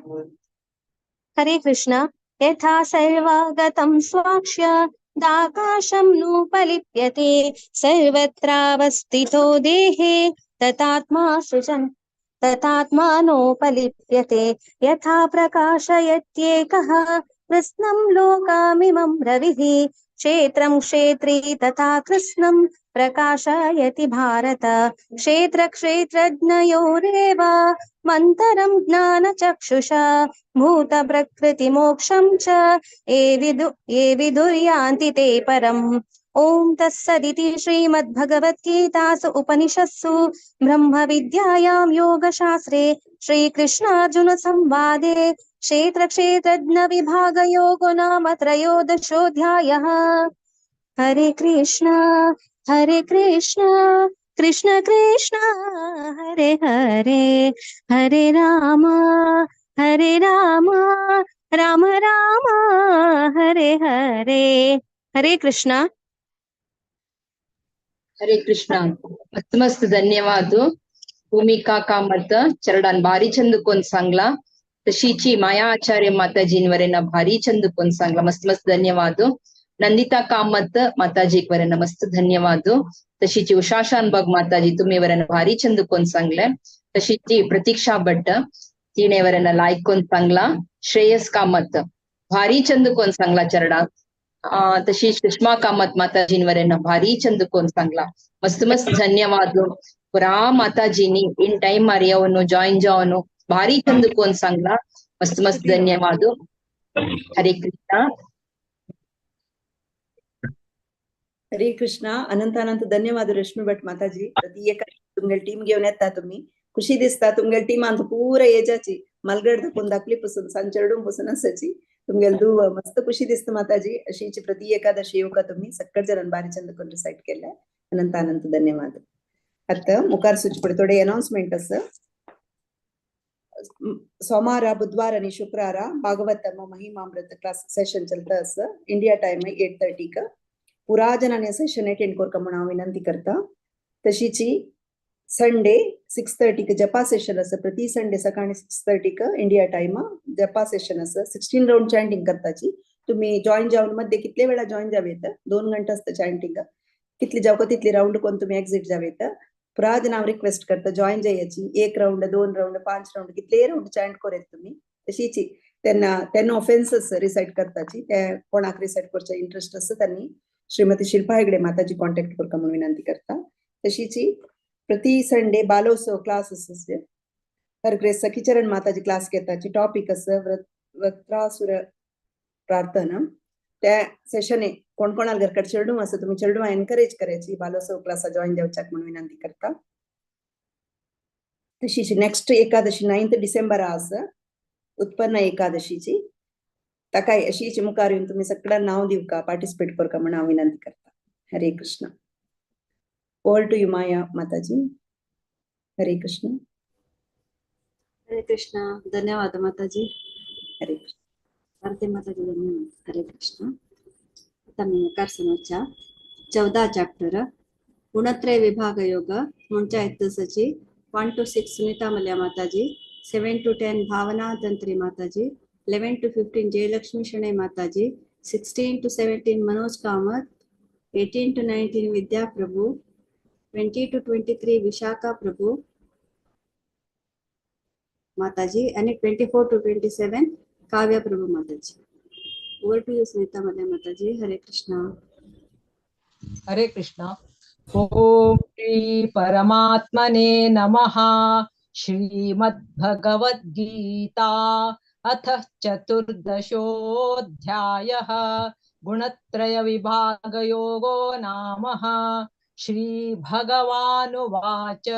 हरे कृष्ण. यथा सर्वागतं स्वाक्ष्य दाकाशं नोपलिप्यते सर्वत्रावस्थितो देहे तथात्मानोपलिप्यते यथा प्रकाशयत्येकः कृत्स्नं लोकामिमं रविः क्षेत्रं क्षेत्री तथा कृत्स्नं प्रकाशयति भारत क्षेत्रक्षेत्रज्ञयोरेव मन्तरं ज्ञानचक्षुषा भूतप्रकृतिमोक्षं च ये विदुर्यान्ति ते परम्. ओम तत्सदिति श्रीमद्भगवद्गीतासु उपनिषत्सु ब्रह्मविद्यायां योगशास्त्रे श्रीकृष्णार्जुन संवादे क्षेत्रक्षेत्रज्ञविभागयोगो नाम त्रयोदशोऽध्यायः. हरे कृष्ण कृष्ण कृष्ण हरे हरे हरे राम राम राम हरे हरे. हरे कृष्ण.
हरे कृष्ण. मस्त धन्यवाद. भूमिका कामत चरडान भारी चंदकोन सांगला. तशीची माया आचार्य माताजींवरेन भारी चंदकोन सांगला. मस्त धन्यवाद. नंदिता कामत माताजी वरेन मस्त धन्यवाद. तशीची उषा शानबाग माताजी तुम्ही वरेन भारी चंदकोन सांगले. तशीची प्रतीक्षा भट्ट तिने वरेन लायकोन सांगला. श्रेयस कामत भारी चंदकोन सांगला चरडा. तशी सुषमा कामत माताजींवरेन भारी चंदकोन सांगला. मस्त धन्यवाद. पुरा माताजीनी इन टाइम मारियावनो जॉइन जावनो भारी चंदकोन सांगला. मस्त धन्यवाद. हरे कृष्ण.
हरे कृष्ण. अनंत धन्यवाद रश्मी भट माताजी. प्रति एक तुमगे टीम घेऊन येता तुम्ही. खुशी दिसता तुमगे टीम अंत पूरा एजाची मलगड दाखवून दाखली पासून सांचरडून पासून असाची तुमगे दू मस्त खुशी दिसत माताजी. अशीची प्रति एकादशी येवका तुम्ही सक्कड जणांनी भारी चंदकोन रिसाइट केल्या. अनंत धन्यवाद. आता मुखार सुचपडे थोडे अनाउन्समेंट असं. सोमवार बुधवार आणि शुक्रवार भागवतम महिमामृत क्लास सेशन चलता असं. इंडिया टाइम 8:30 का पुरा जणांनी सेशन अटेंड करका म्हणून हांव विनंती करता. तशीची संडे 6:30 का जपा सेशन असं. प्रति संडे सकाळी 6:30 का इंडिया टाइम जपा सेशन असं. 16 राउंड चॅन्टिंग करताची. तुम्ही जॉईन जाऊन मध्ये कितले वेळा जॉईन जावेत. 2 घंटे असतं चॅन्टिंग. कितली जावको तितली राउंड कोण तुम्ही एक्झिट जावेत. पुरा जण हांव रिक्वेस्ट करता जॉईन जायची. 1 राउंड 2 राउंड 5 राउंड कितले राउंड चॅन्ट करेत तुम्ही. तशीची त्यांना 10 ऑफेन्सेस रिसाइट करताची ते कोणाक रिसाइट करचे इंटरेस्ट आसा त्यांनी श्रीमती शिल्पा हेगडे माताजी कॉन्टॅक्ट करता म्हणून विनंती करता. तशीची प्रति संडे बालोत्सव क्लास आसा हर ग्रेस सखीचरण माताजी क्लास घेताची टॉपिक आसा व्रतासुर प्रार्थना. त्या सेशन कोण कोणाल घरकड चेडू आसा तुम्ही चेडू एनकरेज करायची बालोत्सव क्लासा जॉईन देवच्याक म्हणून विनंती करता. तशीच नेक्स्ट एकादशी 9 डिसेंबर आसा उत्पन्न एकादशीची ताकाय अशीच मुखार येऊन तुम्ही सगळ्यांना नाव दिव का पार्टिसिपेट कर का म्हणून हांव विनंती करता. हरे कृष्ण. ओव्हर टू यू माया माताजी. हरे कृष्ण.
हरे कृष्ण. धन्यवाद माताजी.
हरे कृष्ण.
भारती माताजी धन्यवाद. हरे कृष्ण. आता मी नकार समोरच्या 14 चॅप्टर गुणत्रय विभाग योग म्हणच्या इतसची 1 to 6 सुनीता मल्या माताजी, 7 to 10 भावना तंत्री माताजी, 11 to 15 जयलक्ष्मी शणे माताजी, 16 to 17 Manoj Kamat, 18 to 19 Vidya Prabhu, 20 to 23 Vishakha प्रभु माताजी आणि 24 to 27 काव्य प्रभु माताजी. ओव्हर टू यू सुनीता मल्या माताजी. हरे कृष्ण.
हरे कृष्ण. ओम श्री परमात्मने नमः. श्रीमद्भगवद्गीता अथ चतुर्दशोऽध्यायः गुणत्रय विभाग योगो नामः. श्री भगवानुवाच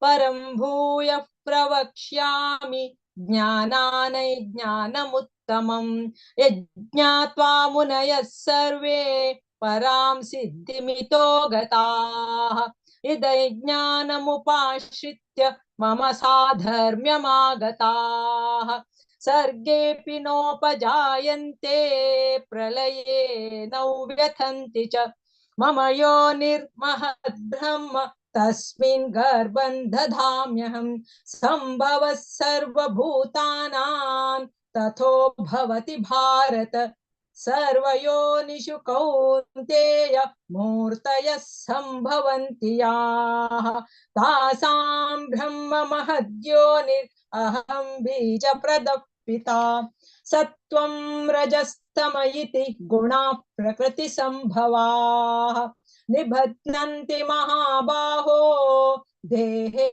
परं भूयः प्रवक्ष्यामि ज्ञानानैज्ञानमुत्तमं यज्ञात्वा मुनयः सर्वे परां सिद्धिमितो गताः. इदैज्ञानमुपाश्रित्य मम साधर्म्यमागताः. सर्गेऽपि नोपजायन्ते प्रलये नौ व्यथन्ति च. मम योनिर्महद्ब्रह्म तस्मिन् गर्भं दधाम्यहं. सम्भवः सर्वभूतानां तथो भवति भारत. सर्वयोनिषु कौन्तेय मूर्तयः सम्भवन्ति याः तासां ब्रह्म महद्योनिर् अहं बीजप्रदः पिता. सत्त्वं रजस्तम इति गुणाः प्रकृतिसम्भवाः निबध्नन्ति महाबाहो देहे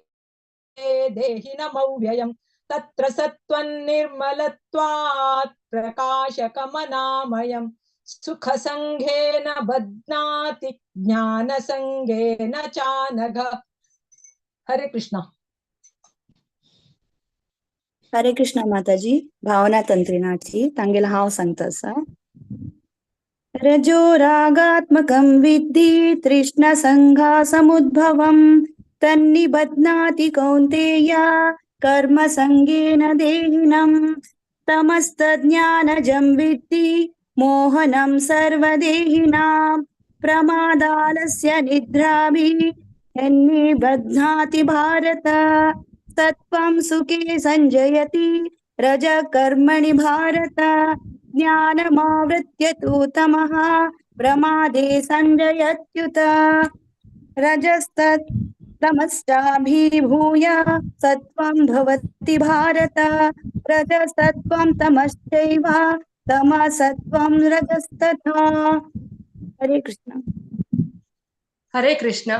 देहिनमव्ययम्. तत्र सत्त्वन्निर्मलत्वात् प्रकाशकमनामयम्. सुखसङ्गेन बध्नाति ज्ञानसङ्गेन चानघ. हरे कृष्ण.
हरे कृष्ण माताजी. भावना तंत्रिनाची तांगेला हाव सांगता आसा. रजो रागात्मकं विद्धि तृष्ण संघासमुद्भवं तन्निबध्नाति कौन्तेय कर्म संगेन देहिनं. तमस्तज्ञानजं विद्धि मोहनं सर्वदेहिनां. प्रमादालस्य निद्राभिः यन्निबध्नाति भारत. सत्त्वं सुखे संजयति रजः कर्मणि भारत. ज्ञानमावृत्य तु तमः प्रमादे संजयत्युत. रजस्तमश्चाभिभूय सत्त्वं भवति भारत. रजसत्त्वं तमश्चैव तमसत्त्वं रजस्तथा. हरे कृष्ण.
हरे कृष्ण.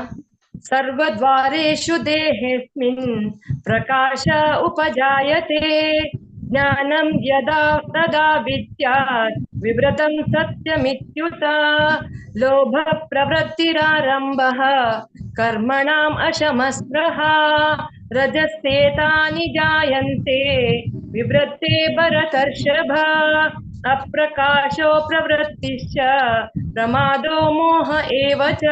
सर्वद्वारेषु देहेऽस्मिन् प्रकाश उपजायते. ज्ञानं यदा तदा विद्यात् विवृतं सत्यमित्युत. लोभः प्रवृत्तिरारम्भः कर्मणाम् अशमस्पृहा. रजस्येतानि जायन्ते विवृत्ते भरतर्षभ. अप्रकाशो प्रवृत्तिश्च प्रमादो मोह एव च.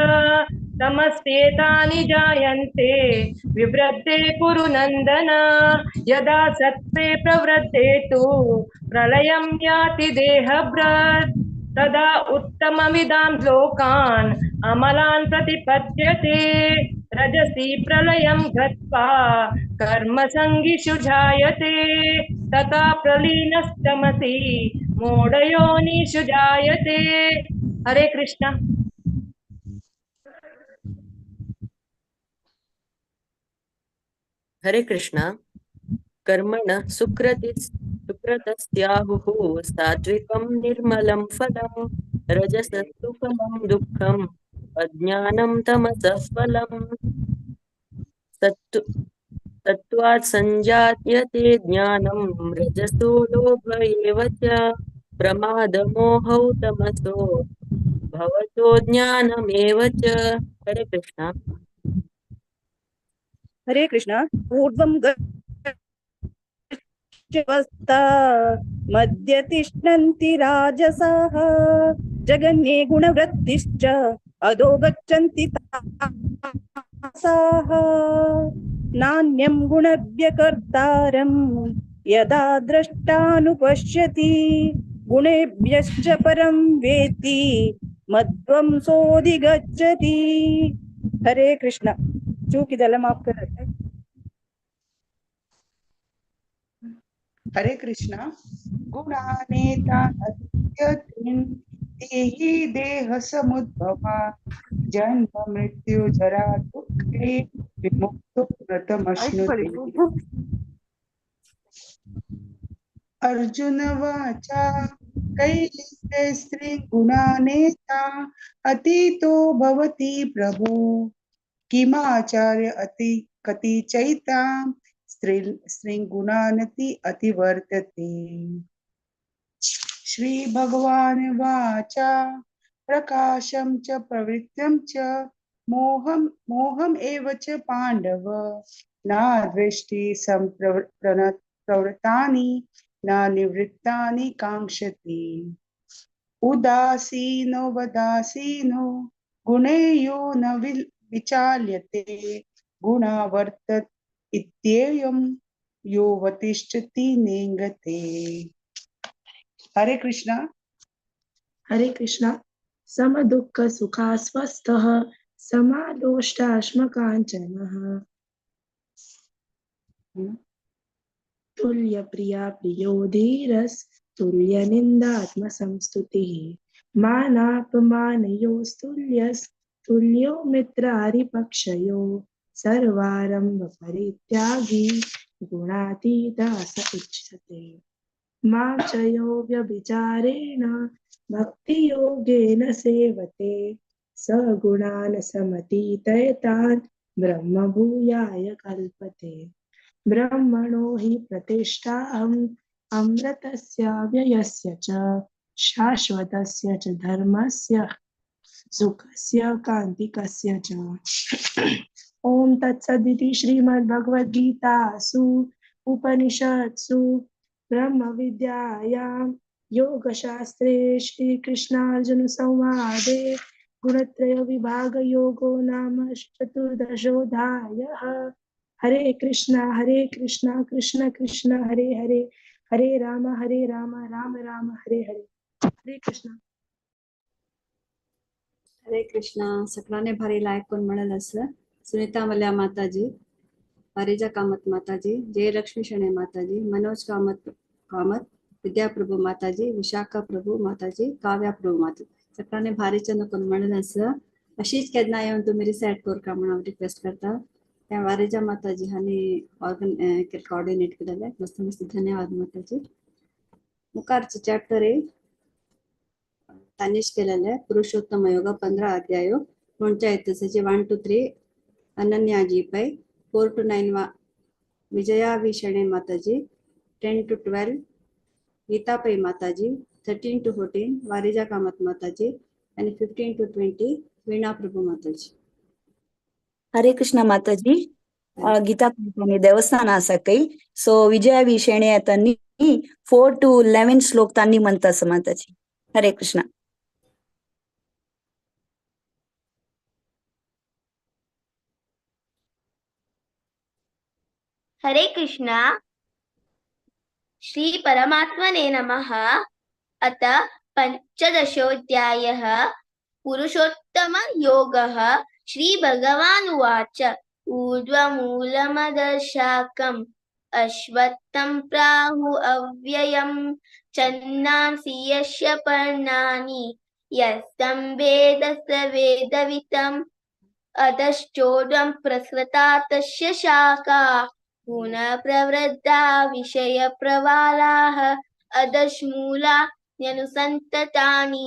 तमस्येतानि जायन्ते विवृद्धे कुरु नन्दन. यदा सत्त्वे प्रवृद्धे तु प्रलयं याति देहभृत्. तदा उत्तममिदां लोकान् अमलान् प्रतिपद्यते. रजसि प्रलयं गत्वा कर्मसङ्गिषु जायते. तथा प्रलीनस्तमसि मूढयोनिषु जायते. हरे कृष्ण.
हरे कृष्ण. कर्मण सुकृति
व्रतस्याहुः सात्विकं निर्मलं फलं रजसस्तु फलं दुःखम् अज्ञानं तमसः फलम् सत्त्वात् संजायते ज्ञानं रजसो लोभ एव च प्रमादमोहौ तमसो भवतो ज्ञानमेव च। हरे कृष्ण।
हरे कृष्ण। ऊर्ध्वं गच्छवस्था मध्य तिष्ठन्ति राजसाः जगन्ये गुणवृत्तिश्च अधो गच्छन्ति तामसाः नान्यं गुणव्यकर्तारं यदा द्रष्टानुपश्यति गुणेभ्यश्च परं वेत्ति मध्वंसोऽधिगच्छति। हरे कृष्ण। चूकिदल माफ कर।
हरे कृष्णा। गुणानेतानतीत्यत्रिं देहि देह समुद्भवा जन्म मृत्यु जरा दुःखे विमुक्तो व्रतमश्नुते। अर्जुन वाचा कैलिते स्त्री गुणानेता अतीतो भवति प्रभो किमाचार्य अति कति चैता स्त्री गुणानति अतिवर्तते। श्री भगवान वाचा प्रकाशम च प्रवृत्तिं च मोहम एव च पांडव न दृष्टि संप्रवृत्तानि न निवृत्तानि कांक्षति। उदासीनो वदासीनो गुणेयो न विचाल्यते गुणावर्तत इत्येयं यो वतिष्ठति नेंगते। हरे कृष्णा।
हरे कृष्णा। सम दुःख सुखा स्वस्थः समालोष्टाश्मकाञ्चनः तुल्य प्रिया प्रियो धीरस् तुल्य निंदात्मसंस्तुतिः मानापमानयोस्तुल्यस् तुल्यो मित्रारिपक्षयो सर्वारंभ परित्यागी गुणातीतः स उच्यते। मां च यो व्यभिचारेण भक्ति योगेन सेवते स गुणान् समतीतयतान् ब्रह्म भूयाय कल्पते। ब्रह्मणो हि प्रतिष्ठाहम् अमृतस्य व्ययस्य च शाश्वतस्य च धर्मस्य सुखस्य कान्तिकस्य च। ओम तत्सदिति श्रीमद्भगवद्गीतासु उपनिषत्सु ब्रह्म विद्यायां योगशास्त्रे श्रीकृष्णार्जुन संवादे गुणत्रय विभाग योगो नाम चतुर्दशोऽध्यायः। हरे कृष्णा कृष्ण कृष्ण हरे हरे हरे राम राम राम हरे हरे। हरे कृष्ण।
हरे कृष्णा. सकलाने भारी ऐकून म्हणाल असं सुनीता मल्या माताजी, पारिजा कामत माताजी, जयलक्ष्मी शणे माताजी, मनोज कामत, विद्याप्रभू माताजी, विशाखा प्रभू माताजी, काव्या प्रभू माताजी. सकलाने भारीच्या नको म्हणाल असं अशीच केदना येऊन तुम्ही रिसेट कर का म्हणून रिक्वेस्ट करता. त्या वारिजा माताजी हानी कोऑर्डिनेट केलेलं आहे. मस्त मस्त धन्यवाद माताजी. मुखारचं चॅप्टर आहे तानिश केलेलं आहे पुरुषोत्तम योग 15 अध्याय कोणत्या आहेत तसे 1 to 3 अनन्याजी पै 4 to 9 विजया विषणे माताजी, 10 to 12 गीता पै माताजी, 13 to 14 वारिजा कामत माताजी आणि 15 to 20 वीणा प्रभू माताजी.
हरे कृष्ण माताजी. गीता पंचमी देवस्थान आसा काही सो विजया विषेणे त्यांनी 4 to 11 श्लोक त्यांनी म्हणतात माताजी. हरे कृष्ण.
हरे कृष्णा. श्री परमात्मने नमः. अत पंचदशोऽध्यायः पुरुषोत्तम योगः. श्री भगवान् उवाच ऊर्ध्वमूलमदशाकम् अश्वत्थं प्राहु अव्ययम् छन्दांसि यस्य पर्णानि यस्तं वेद स वेदवितम् अधश्चोर्ध्वं प्रसृता तस्य शाखा पुनः प्रवृद्धा विषयप्रवालाः अदश्मूला न्यनुसन्ततानि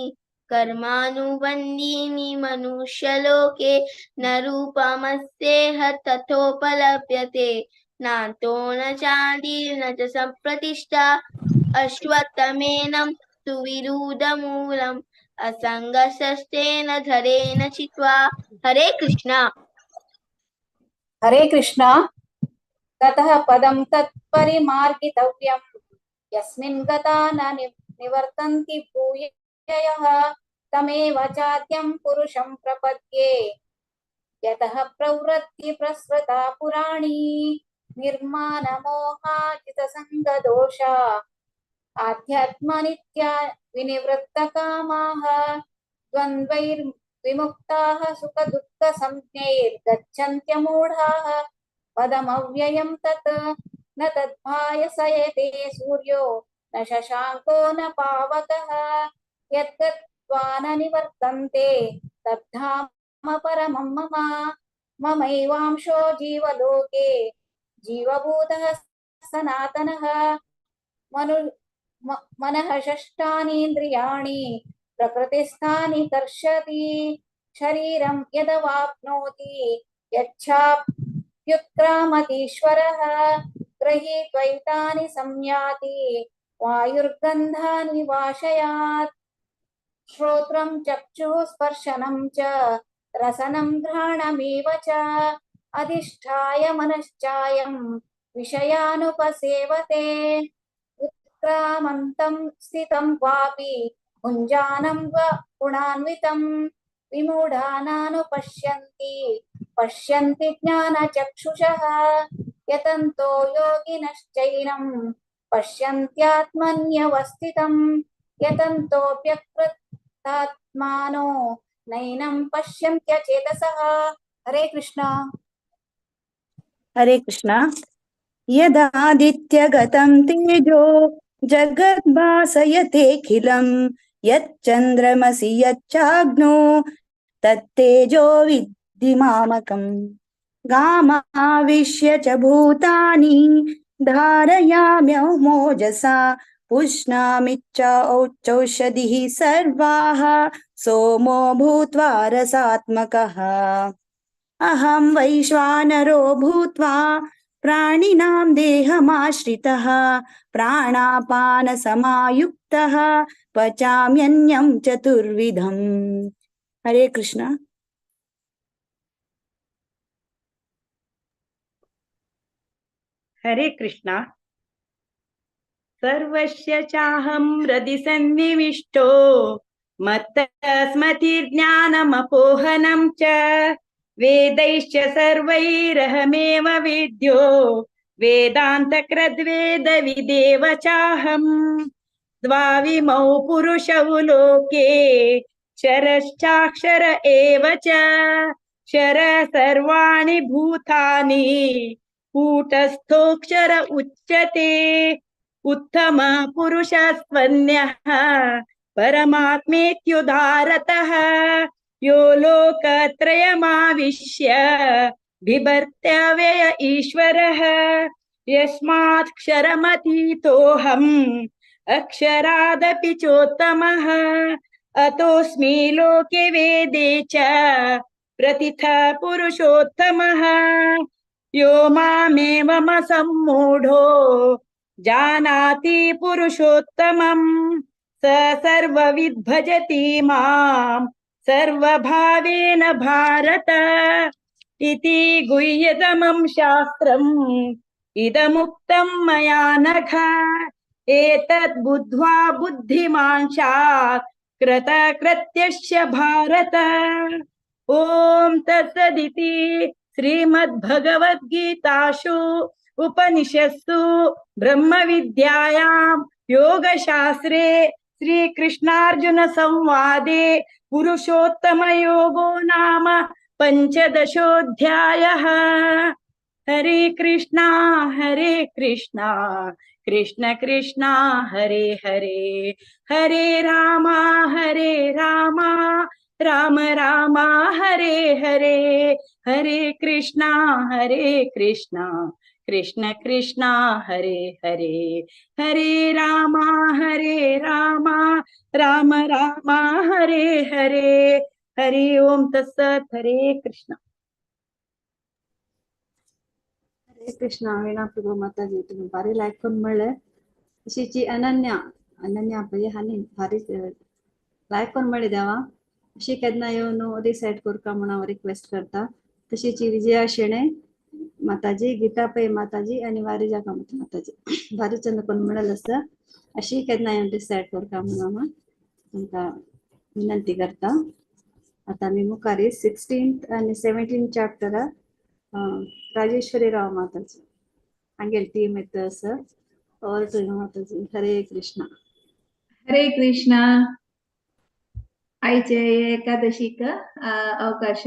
कर्मानुबन्धीनि मनुष्यलोके न रूपमस्येह तथोपलभ्यते नान्तो न चादिर्न च सम्प्रतिष्ठा अश्वत्थमेनं सुविरुद्धमूलम् असङ्गशस्तेन धरेण चित्वा। हरे कृष्णा।
हरे कृष्णा। ततः पदं तत्परिमार्गितव्यं यस्मिन् गता न निवर्तन्ति भूयः तमेव चाद्यं पुरुषं प्रपद्ये यतः प्रवृत्ति प्रसृता पुराणी निर्मानमोहाजितसङ्गदोषा आध्यात्मनित्या विनिवृत्तकामाः द्वन्द्वैर्विमुक्ताः सुखदुःखसंज्ञैर्गच्छन्त्यमूढाः पदमव्ययं तत् न तद्भायसयते सूर्यो न शशाङ्को न पावकः यद्गत्वा न निवर्तन्ते तद्धाम परमं मम ममैवांशो जीवलोके जीवभूतः सनातनः मनः षष्ठानीन्द्रियाणि प्रकृतिस्थानि कर्षति शरीरं यदवाप्नोति यच्छाप्युत्क्रामतीश्वरः गृहीत्वैतानि संयाति वायुर्गन्धानि वाशयात् श्रोत्रं चक्षुः स्पर्शनं च रसनं घ्राणमेव च अधिष्ठाय मनश्चायं विषयानुपसेवते उत्क्रामन्तं स्थितं वापि भुञ्जानं वा गुणान्वितं विमूढानानुपश्यन्ति पश्यन्ति ज्ञानचक्षुषः यतन्तो योगिनश्चैनं पश्यन्त्यात्मन्यवस्थितं यतन्तोऽप्यकृतात्मानो नैनं पश्यन्त्यचेतसः। हरे कृष्णा।
हरे कृष्णा। यदादित्यगतं तेजो जगद्भासयतेऽखिलं यच्चन्द्रमसि यच्चाग्नो तत्तेजो विद्धि मामकम् गामाविश्य च भूतानि धारयाम्यमोजसा पुष्णामिच्चौषधिः सर्वाः सोमो भूत्वा रसात्मकः अहं वैश्वानरो भूत्वा प्राणिनां देहमाश्रितः प्राणापानसमायुक्तः पचाम्यन्नं चतुर्विधम्। हरे कृष्णा।
हरे कृष्णा। सर्वस्य चाहं हृदि सन्निविष्टो मत्तस्मृतिर्ज्ञानमपोहनं च वेदैश्च सर्वैरहमेव वेद्यो वेदान्तकृद्वेदविदेव चाहम् द्वाविमौ पुरुषौ लोके क्षरश्चाक्षर एव च क्षर सर्वाणि भूतानि कूटस्थोऽक्षर उच्यते उत्तम पुरुषस्त्वन्यः परमात्मेत्युदारतः यो लोकत्रयमाविश्य बिभर्त्यव्यय ईश्वरः यस्मात्क्षरमतीतोऽहम् अक्षरादपि चोत्तमः अतोऽस्मि लोके वेदे च प्रतिथा पुरुषोत्तमः यो मामेवमसम्मूढो जानाति पुरुषोत्तमम् स सर्वविद् भजति मां सर्वभावेन भारत इति गुह्यतमं शास्त्रम् इदमुक्तं मया नघ एतद् बुद्ध्वा बुद्धिमान् स्यात् कृतकृत्यस्य भारत। ॐ तत्सदिति श्रीमद्भगवद्गीतासु उपनिषत्सु ब्रह्मविद्यायां योगशास्त्रे श्रीकृष्णार्जुन संवादे पुरुषोत्तमयोगो नाम पञ्चदशोऽध्यायः। हरे कृष्णा कृष्ण कृष्ण हरे हरे हरे राम राम राम हरे हरे हरे कृष्णा कृष्ण कृष्ण हरे हरे हरे राम राम राम हरे हरे हरि ओम तत्सत हरे कृष्ण
हरे कृष्ण वीणा प्रभू माताजी तुम्ही भारी लायकून म्हणले तशीची अनन्या पै हानी भारी लायकून म्हणले देवा अशी केन्ना येवन डिसायड करता म्हणून हांव रिक्वेस्ट करता तशीची विजया शेणे माताजी गीता पै माताजी आणि वारिजा कामत माताजी भारी चंद कोण म्हणलं आसा अशी केन्ना येवन डिसायड करता म्हणून हांव तुमकां विनंती करता आता आमी मुखारी 16th आणि 17th चॅप्टर राजेश्वरी राव माताजी हांगेल टीम येता सर ऑल टू माताजी हरे कृष्ण
हरे कृष्ण आयचे एकादशीक अवकाश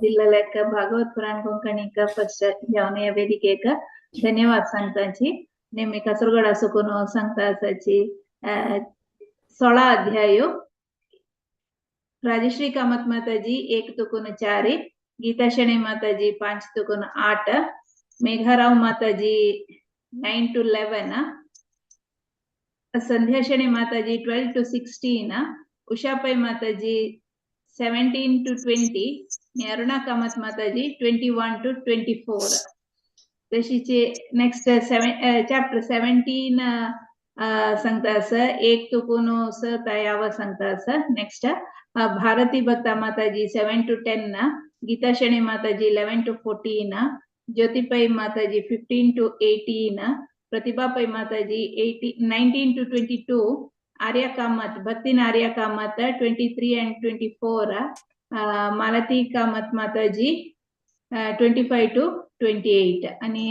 दिल्लेलेक भागवत पुराण कोंकणीक फर्स्ट जावन हे वेदिकेक धन्यवाद सांगताची नेहमी कासरगोड आसोकून सांगता आसाची 16 अध्याय राजश्री कामत माताजी 1 तुकून 4 गीता शेणे माताजी 5 तुकून 8 मेघाराव माताजी 9 to 11 संध्या शेणे माताजी 12 to 16 उषा पै माताजी 17 to 20 अरुणा कामत माताजी 21 to 24 तशीचे नेक्स्ट चॅप्टर 17 सांगता आसा 1 तुकून 7 तायाव सांगता आसा नेक्स्ट भारती भक्ता माताजी 7 to 10 गीता शेणे माताजी 11 to 14 ज्योति पै माताजी 15 to 18 प्रतिभा पै माताजी 19 to 22 Arya Kamat Bhaktin Arya Kamat 23 and 24 मालती कामत माताजी 25 to 28 आणि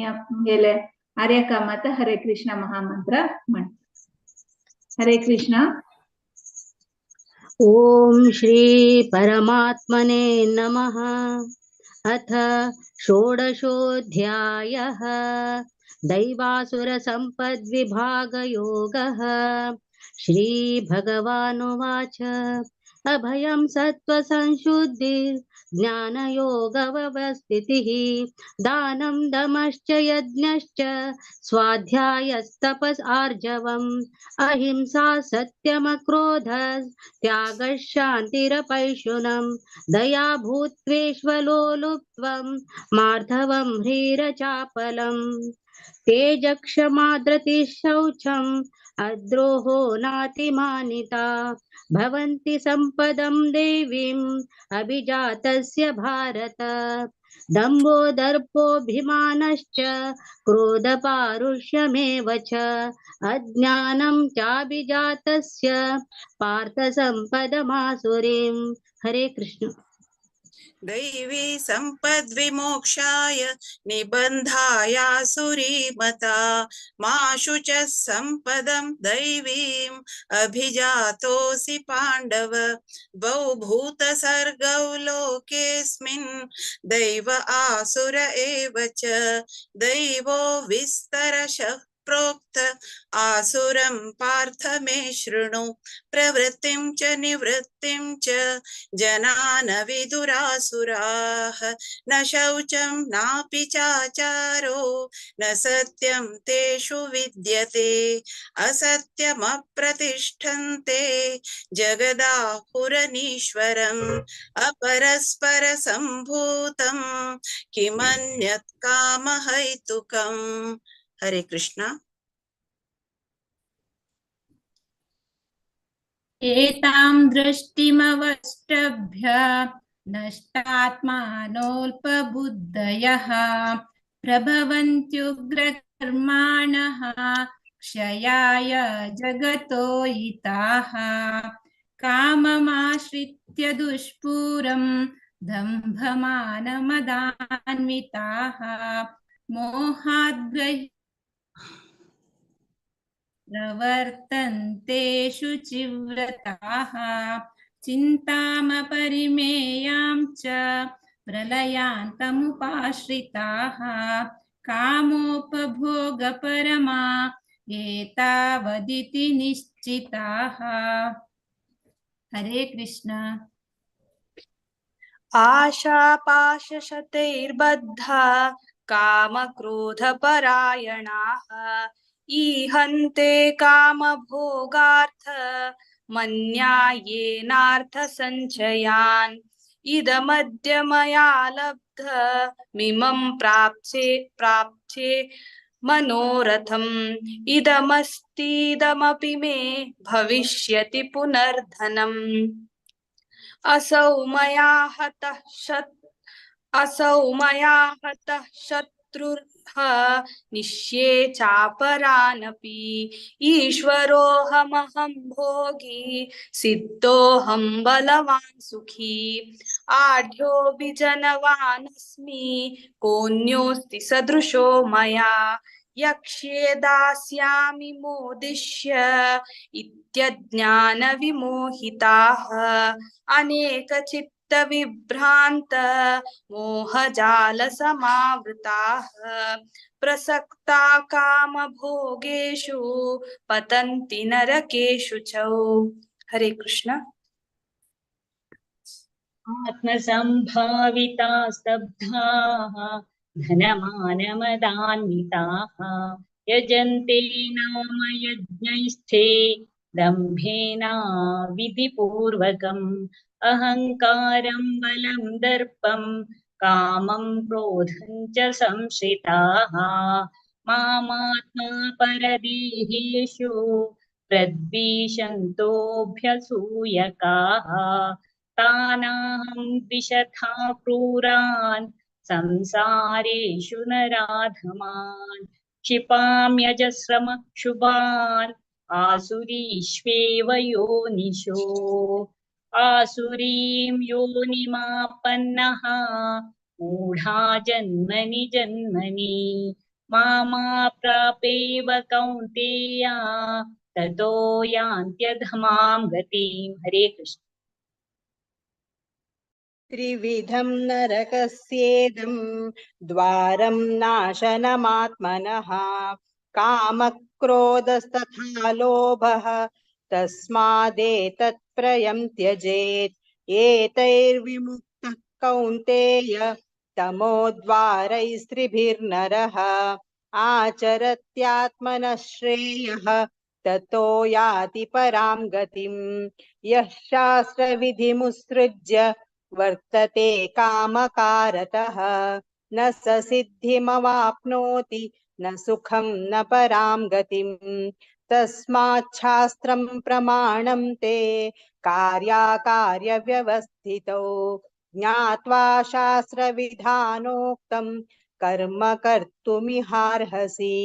गेले आर्या कामत हरे कृष्ण महामंत्र म्हण हरे कृष्ण
ओम श्री परमात्मने नमः अथ षोडशोऽध्यायः दैवासुर सम्पद्विभागयोगः श्रीभगवानुवाच अभयं सत्त्वसंशुद्धि ज्ञानयोगव्यवस्थितिः दानं दमश्च यज्ञश्च स्वाध्यायस्तपस् आर्जवम् अहिंसा सत्यमक्रोधः त्यागः शान्तिरपैशुनम् दया भूत्वेष्वलोलुप्त्वम् मार्धवम् ह्रीरचापलम् तेजक्षमा शौचम् अद्रोहो नातिमानिता भवन्ति सम्पदं देवीम् अभिजातस्य भारत दम्भो दर्पोऽभिमानश्च क्रोधपारुष्यमेव च अज्ञानं चाभिजातस्य पार्थ सम्पदमासुरीम् हरे कृष्ण
दैवी सम्पद्विमोक्षाय निबन्धायासुरीमता मा शुचः सम्पदं दैवीम् अभिजातोऽसि पाण्डव द्वौ भूतसर्गौ लोकेऽस्मिन् दैव आसुर एव च दैवो विस्तरशः प्रोक्त आसुरं पार्थ मे शृणु प्रवृत्तिं च निवृत्तिं च जनान विदुरासुराः न शौचं नापि चाचारो न सत्यं तेषु विद्यते असत्यमप्रतिष्ठन्ते जगदाहुरनीश्वरम् अपरस्परसम्भूतं किमन्यत् कामहैतुकम् हरे कृष्ण
एतां दृष्टिमवष्टभ्य नष्टात्मानोऽल्पबुद्धयः प्रभवन्त्युग्रकर्माणः क्षयाय जगतो हिताः काममाश्रित्य दुष्पूरं दम्भमानमदान्विताः मोहाद् प्रवर्तन्ते शुचिव्रताः चिन्तामपरिमेयां च प्रलयान्तमुपाश्रिताः कामोपभोगपरमा एतावदिति निश्चिताः हरे कृष्ण
आशापाशशतैर्बद्धा
कामक्रोधपरायणाः ईहन्ते कामभोगार्थ मन्यायेनार्थसञ्चयान् इदमद्य मया लब्धमिमं प्राप्स्ये मनोरथम् इदमस्तीदमपि मे भविष्यति पुनर्धनम् असौ मया हतः शत्रुः निश्ये चापरानपि ईश्वरोऽहमहं भोगी सिद्धोऽहं बलवान् सुखी आढ्योऽभिजनवानस्मि कोऽन्योऽस्ति सदृशो मया यक्ष्ये दास्यामि मोदिष्य इत्यज्ञानविमोहिताः अनेकचित्तविभ्रान्त मोहजालसमावृताः प्रसक्ता कामभोगेषु पतन्ति नरकेषु च। हरे कृष्ण।
आत्मसम्भाविता स्तब्धाः धनमानमदान्विताः यजन्ते नाम यज्ञैस्थे दम्भेन विधिपूर्वकम् अहङ्कारं बलं दर्पं कामं क्रोधं च संश्रिताः मामात्मा परदेहेषु प्रद्विषन्तोऽभ्यसूयकाः तानाहं द्विषथा क्रूरान् संसारेषु नराधमान् क्षिपाम्यजस्रमक्षुभान् आसुरीष्वेव योनिषु आसुरीं योनिमापन्नः मूढा जन्मनि जन्मनि मामाप्रापेव कौन्तेय ततो यान्त्यधमां गतिम्। हरे कृष्ण।
त्रिविधं नरकस्येदं द्वारं नाशनमात्मनः कामक्रोधस्तथा लोभः तस्मादेतत्त्रयं त्यजेत् एतैर्विमुक्तः कौन्तेय तमोद्वारैस्त्रिभिर्नरः आचरत्यात्मनः श्रेयः ततो याति परां गतिम् यः शास्त्रविधिमुत्सृज्य वर्तते कामकारतः न स सिद्धिमवाप्नोति न सुखं न परां गतिम् तस्माच्छास्त्रं प्रमाणं ते कार्याकार्यव्यवस्थितौ ज्ञात्वा शास्त्रविधानोक्तं कर्म कर्तुमिहार्हसि।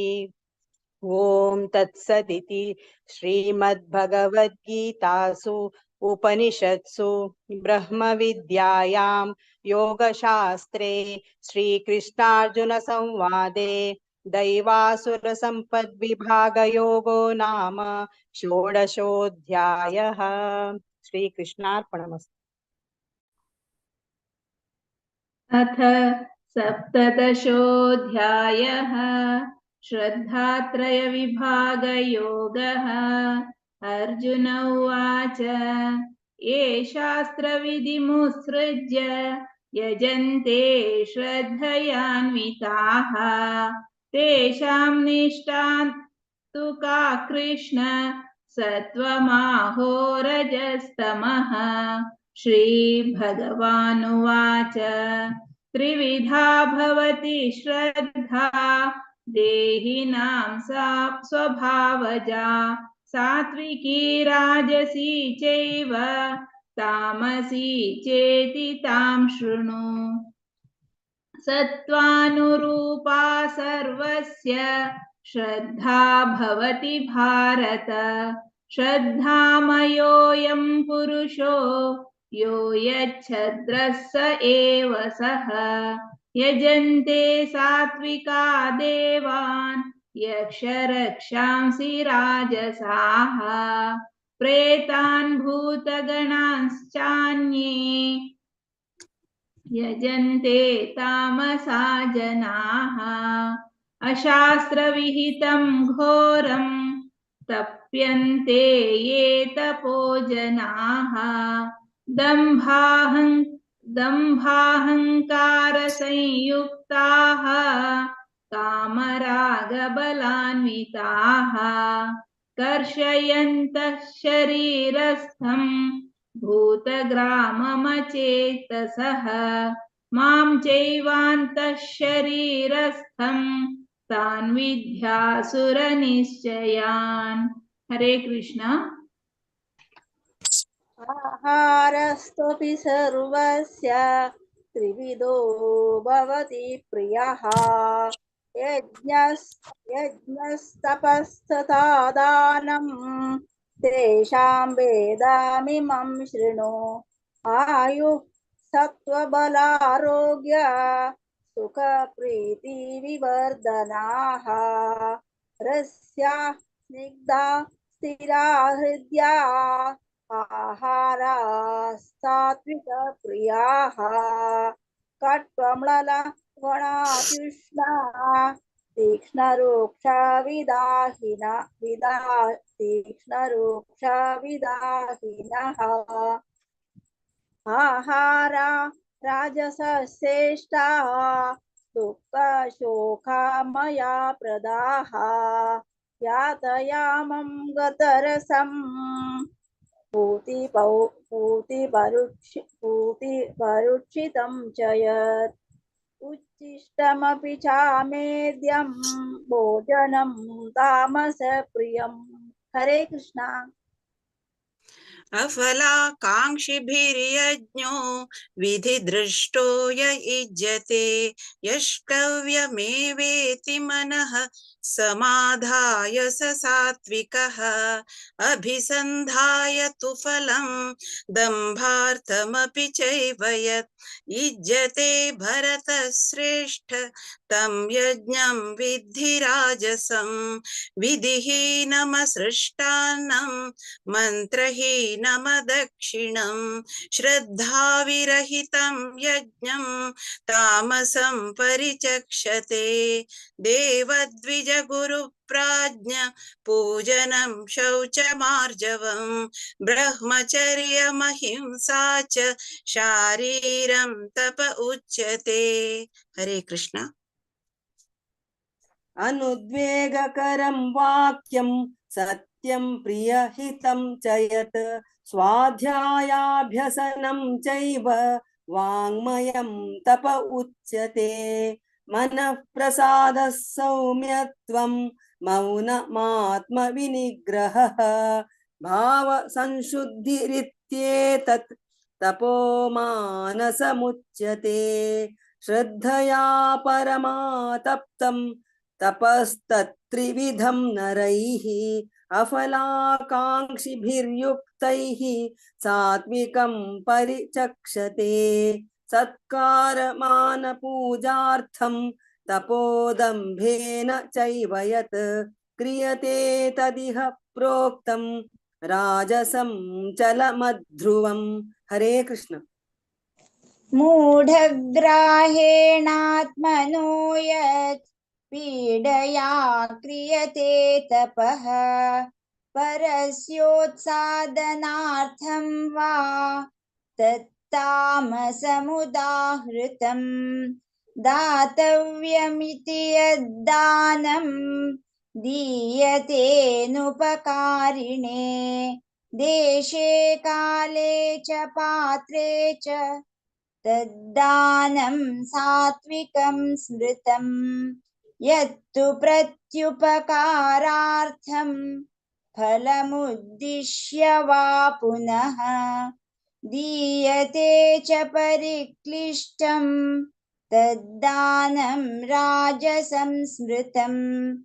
ओम तत्सदिति श्रीमद्भगवद्गीतासु उपनिषत्सु ब्रह्मविद्यायां योगशास्त्रे श्रीकृष्णार्जुन संवादे दैवासुरसम्पद्विभागयोगो नाम षोडशोऽध्यायः। श्रीकृष्णार्पणमस्तु।
अथ सप्तदशोऽध्यायः श्रद्धात्रयविभागयोगः। अर्जुन उवाच ये शास्त्रविधिमुत्सृज्य यजन्ते श्रद्धयान्विताः तेषां निष्ठां तु का कृष्ण सत्त्वमाहो रजस्तमः। श्रीभगवानुवाच त्रिविधा भवति श्रद्धा देहिनां सा स्वभावजा सात्विकी राजसी चैव तामसी चेति तां शृणु। सत्त्वानुरूपा सर्वस्य श्रद्धा भवति भारत श्रद्धामयोऽयं पुरुषो यो यच्छ्रद्धः स एव सः। यजन्ते सात्विका देवान् यक्षरक्षांसि राजसाः प्रेतान् भूतगणांश्चान्ये यजन्ते तामसा जनाः। अशास्त्रविहितं घोरं तप्यन्ते ये तपो जनाः दम्भाहङ्कारसंयुक्ताः कामरागबलान्विताः कर्षयन्तः शरीरस्थं भूतग्राममचेतसः मां चैवान्तः शरीरस्थं तान् विद्यासुरनिश्चयान्। हरे कृष्ण।
आहारस्त्वपि सर्वस्य त्रिविधो भवति प्रियः यज्ञस्तपस्तथा दानं तेषां वेदामिमं शृणु आयुः सत्त्वबलारोग्य सुखप्रीतिविवर्धनाः रस्या स्निग्धा स्थिरा हृद्या आहारा सात्विकप्रियाः कट्वम्लवणात्युष्णा तीक्ष्णरूक्षविदाहिनः आहारा राजसश्रेष्ठाः दुःखशोकामया प्रदाः यातयामं गतरसं पूतिपरुक्षितं च यत् उच्छिष्टमपि चामेद्यं भोजनं तामसप्रियम्। हरे कृष्णा।
अफलाकाङ्क्षिभिर्यज्ञो विधिदृष्टो य युज्यते यष्टव्यमेवेति मनः समाधाय स सात्विकः अभिसन्धाय तु फलं दम्भार्थमपि चैव यत् युज्यते भरतश्रेष्ठ तं यज्ञं विद्धि राजसं विधिहीनमसृष्टान्नं मन्त्रहीनमदक्षिणं श्रद्धाविरहितं यज्ञं तामसं परिचक्षते देवद्विजगुरुप्राज्ञ पूजनं शौचमार्जवं ब्रह्मचर्यमहिंसा च शारीरं तप उच्यते। हरे कृष्ण।
अनुद्वेगकरं वाक्यं सत्यं प्रियहितं च यत् स्वाध्यायाभ्यसनं चैव वाङ्मयं तप उच्यते मनः प्रसादः सौम्यत्वं मौनमात्मविनिग्रहः भावसंशुद्धिरित्येतत् तपो मानसमुच्यते श्रद्धया परमातप्तं तपस्तत्त्रिविधं नरैः अफलाकाङ्क्षिभिर्युक्तैः सात्विकं परिचक्षते सत्कारमानपूजार्थं तपोदम्भेन चैव यत् क्रियते तदिह प्रोक्तं राजसं चलमध्रुवम्। हरे कृष्ण।
मूढग्राहेणात्मनो यत् पीडया क्रियते तपः परस्योत्सादनार्थं वा तत्तामसमुदाहृतं दातव्यमिति यद्दानं दीयतेनुपकारिणे देशे काले च पात्रे च तद्दानं सात्विकं स्मृतं यत्तु प्रत्युपकारार्थं फलमुद्दिश्य वा पुनः दीयते च परिक्लिष्टं तद्दानं राजसं स्मृतम्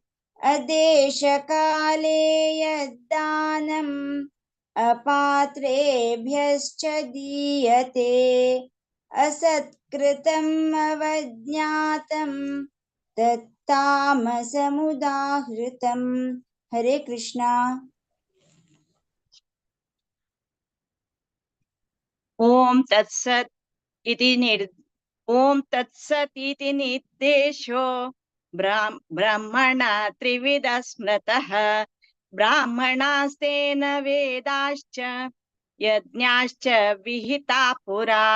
अदेशकाले यद्दानम् अपात्रेभ्यश्च दीयते असत्कृतम् अवज्ञातं तत्तामसमुदाहृतम्। हरे कृष्णा।
ॐ तत्सत् इति निर्देशो ब्राह्मणा त्रिविधः स्मृतः ब्राह्मणास्तेन वेदाश्च यज्ञाश्च विहिता पुरा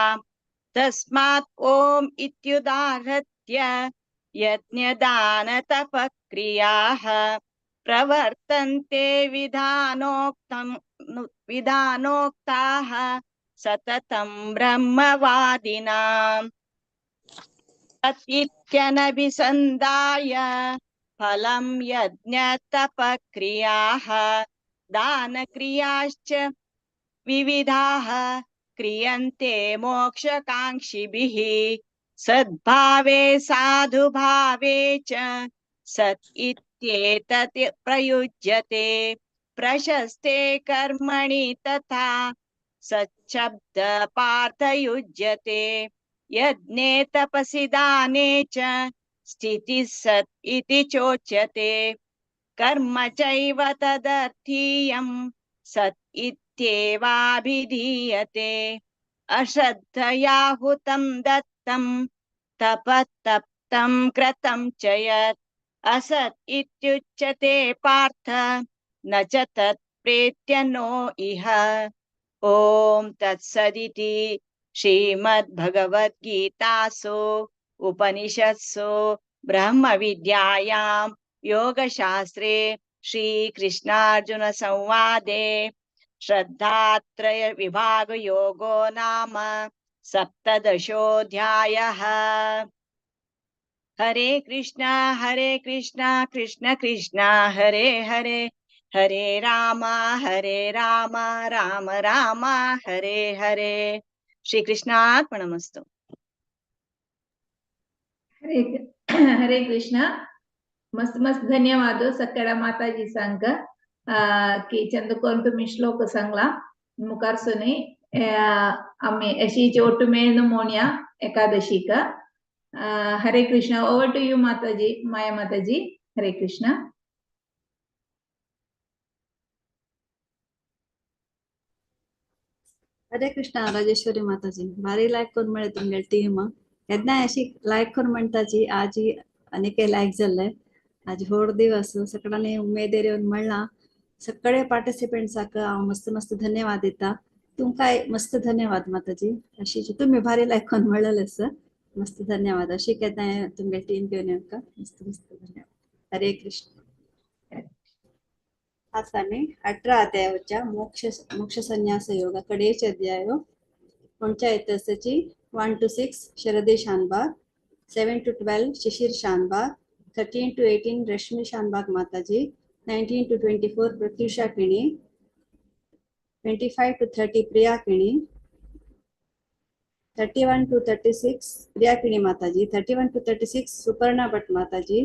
तस्मात् ॐ इत्युदाहृत्य यज्ञदानतपक्रियाः प्रवर्तन्ते विधानोक्ताः सततं ब्रह्मवादिनाम् तत्इत्यनभिसन्धाय फलं यज्ञतपक्रियाः दानक्रियाश्च विविधाः क्रियन्ते मोक्षकाङ्क्षिभिः सद्भावे साधुभावे च सत् इत्येतत् प्रयुज्यते प्रशस्ते कर्मणि तथा सच्छब्द पार्थयुज्यते यज्ञे तपसि दाने च स्थितिः सत् इति चोच्यते कर्म चैव तदर्थीयं सत् इत्येवाभिधीयते अश्रद्धया हुतं दत्तं तपस्तप्तं कृतं च यत् असत् इत्युच्यते पार्थ न च तत् प्रेत्य नो इह ॐ तत्सदिति श्रीमद्भगवद्गीतासु उपनिषत्सु ब्रह्मविद्यायां योगशास्त्रे श्रीकृष्णार्जुन संवादे श्रद्धात्रय विभाग योगो नाम सप्तदशोऽध्यायः। हरे कृष्णा कृष्ण कृष्ण हरे हरे हरे राम राम राम हरे हरे। श्री कृष्णार्पणमस्तु।
हरे कृष्ण। मस्त मस्त धन्यवाद सकडा माताजी सांग की चंदकोन तुम्ही श्लोक सांगला मुखार सुनी आम्ही अशी ओटू मेळून मोन्या एकादशी का। हरे कृष्ण। ओवर टू यू माताजी, माया माताजी। हरे कृष्ण।
हरे कृष्णा राजेश्वरी माताजी। भारी लायक कोण मिळे तुमगे टीम येदना अशी लायक कोण म्हणताजी आज अनेके लायक जाल्ले आज व्हड दिवस सगळ्यांनी उमेदीर येवन म्हणला सगळे पार्टिसिपेंट्साक हांव मस्त मस्त धन्यवाद दिता। तुमकांय मस्त धन्यवाद माताजी। अशी तुम्ही भारी लायक कोण म्हणलेले सर मस्त धन्यवाद। अशी केन्ना तुमगे टीम घेवन येवका मस्त मस्त धन्यवाद। हरे कृष्ण। आता मी 18 अध्यायाच्या मोक्ष संन्यास योग कडेचे अध्याय panchayat 1 to 6 शरदे Shanbhag, 7 to 12 Shishir Shanbhag, 13 to 18 रश्मि शानबाग माताजी, 19 to 24 प्रत्युषा किणी, 25 to 30 प्रिया किणी, 31 to 36 प्रिया किणी माताजी, 31 to 36 सुपर्णा भट्ट माताजी,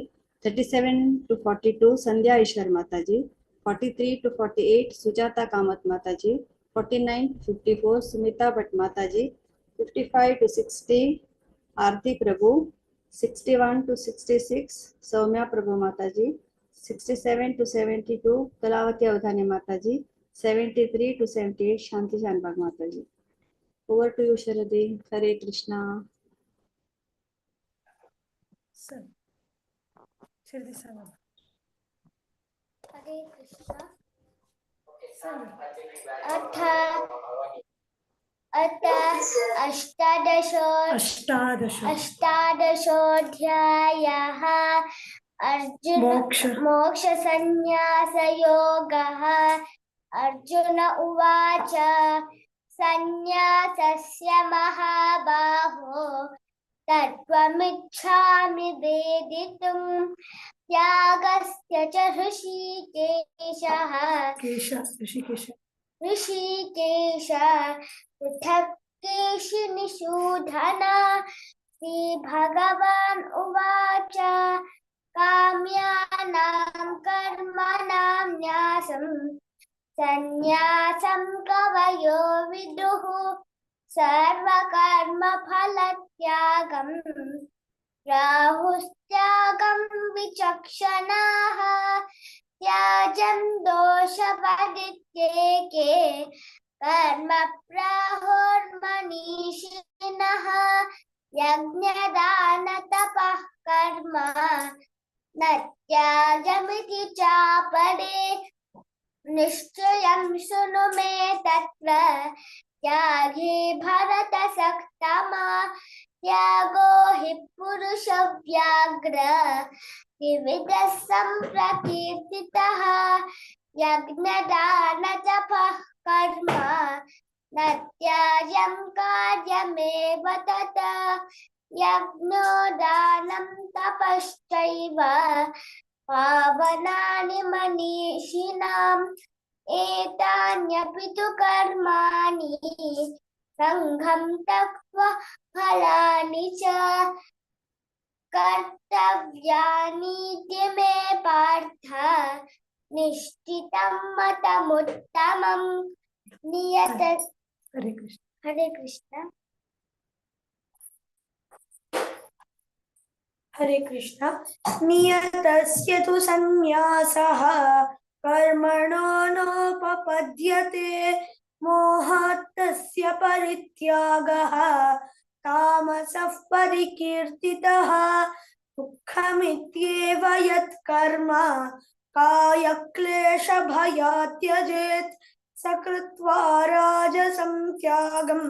37 to 42 संध्या ईश्वर माताजी, 43 to 48 सुजाता कामत माताजी, 49 to 54 सुमिता भट्ट माताजी, 55 to 60 Aarti Prabhu, 61 to 66 Saumya प्रभु माताजी, 67 to 72 कलावती अवधानी माताजी, 73 to 78 शांति शानबाग माताजी। ओवर टू यू शरदे। हरे कृष्णा।
हरे कृष्ण। अथ अष्टादशोऽध्यायः अर्जुन मोक्षसंन्यासयोगः। अर्जुन उवाच संन्यासस्य महाबाहो तत्त्वमिच्छामि वेदितुम् त्यागस्य च ऋषिकेश पृथक् केशिनिषूदन। श्रीभगवान् उवाच काम्यानां कर्मणां न्यासं संन्यासं कवयो विदुः सर्वकर्मफलत्यागं राहुस्त्यागं विचक्षणाः। त्याजं दोषपरित्येके कर्म प्राहुर्मनीषिणः। यज्ञदानतपः कर्म न त्याजमिति चापरे। निश्चयं शृणु मे तत्र त्यागे भरत सक्तमा त्यागो हि पुरुष व्याघ्र त्रिविधः सम्प्रकीर्तितः यज्ञदान तपः कर्म न त्याज्यं कार्यमेव तत् यज्ञो दानं तपश्चैव पावनानि मनीषिणाम् एतान्यपि तु कर्माणि संघं त्यक्त्वा फलानि च कर्तव्यानीति मे पार्थ निश्चितं मतमुत्तमं नियत
हरे कृष्ण
हरे कृष्ण
हरे कृष्ण नियतस्य तु संन्यासः कर्मणो नोपपद्यते मोहात् तस्य परित्यागः तामसः परिकीर्तितः दुःखमित्येव यत् कर्म कायक्लेशभयात् त्यजेत् स कृत्वा राजसं त्यागं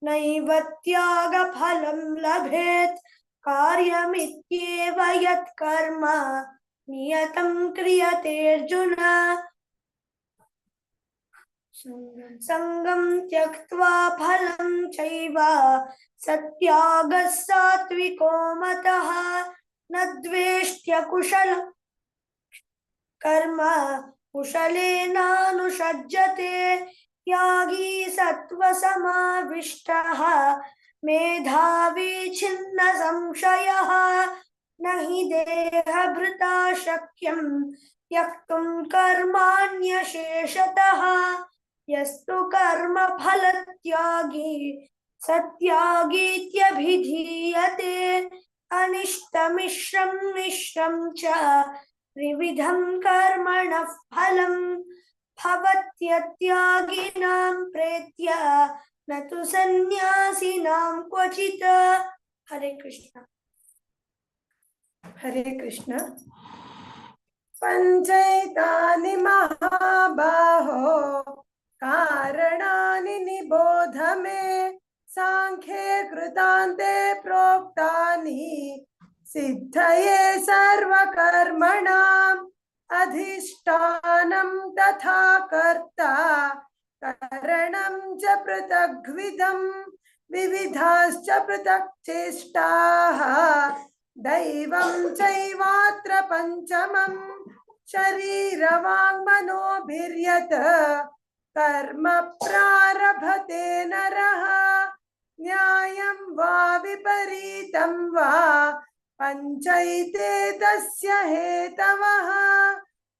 नैव त्यागफलं लभेत् कार्यमित्येव यत् कर्म नियतं क्रियते अर्जुन संगं त्यक्त्वा फलं चैव सत्यागः सात्विको मतः न द्वेष्ट्य कुशल कर्म कुशलेनानुषज्यते त्यागी सत्त्वसमाविष्टः मेधावी छिन्न संशयः न हि देहभृता शक्यं त्यक्तुं कर्माण्यशेषतः यस्तु कर्मफलत्यागी सत्यागीत्यभिधीयते अनिष्टमिश्रं मिश्रं च त्रिविधं कर्मणः फलं भवत्यत्यागिनां प्रेत्य न तु सन्न्यासिनां क्वचित् हरे कृष्ण
हरे कृष्ण
पञ्चैतानि महाबाहो कारणानि निबोध मे सांख्ये कृतान्ते प्रोक्तानि सिद्धये सर्वकर्मणाम् अधिष्ठानं तथा कर्ता करणं च पृथग्विधं विविधाश्च पृथक् चेष्टाः दैवं चैवात्र पञ्चमं शरीरवाङ्मनोभिर्यत् कर्म प्रारभते नरः न्यायं वा विपरीतं वा पञ्चैते तस्य हेतवः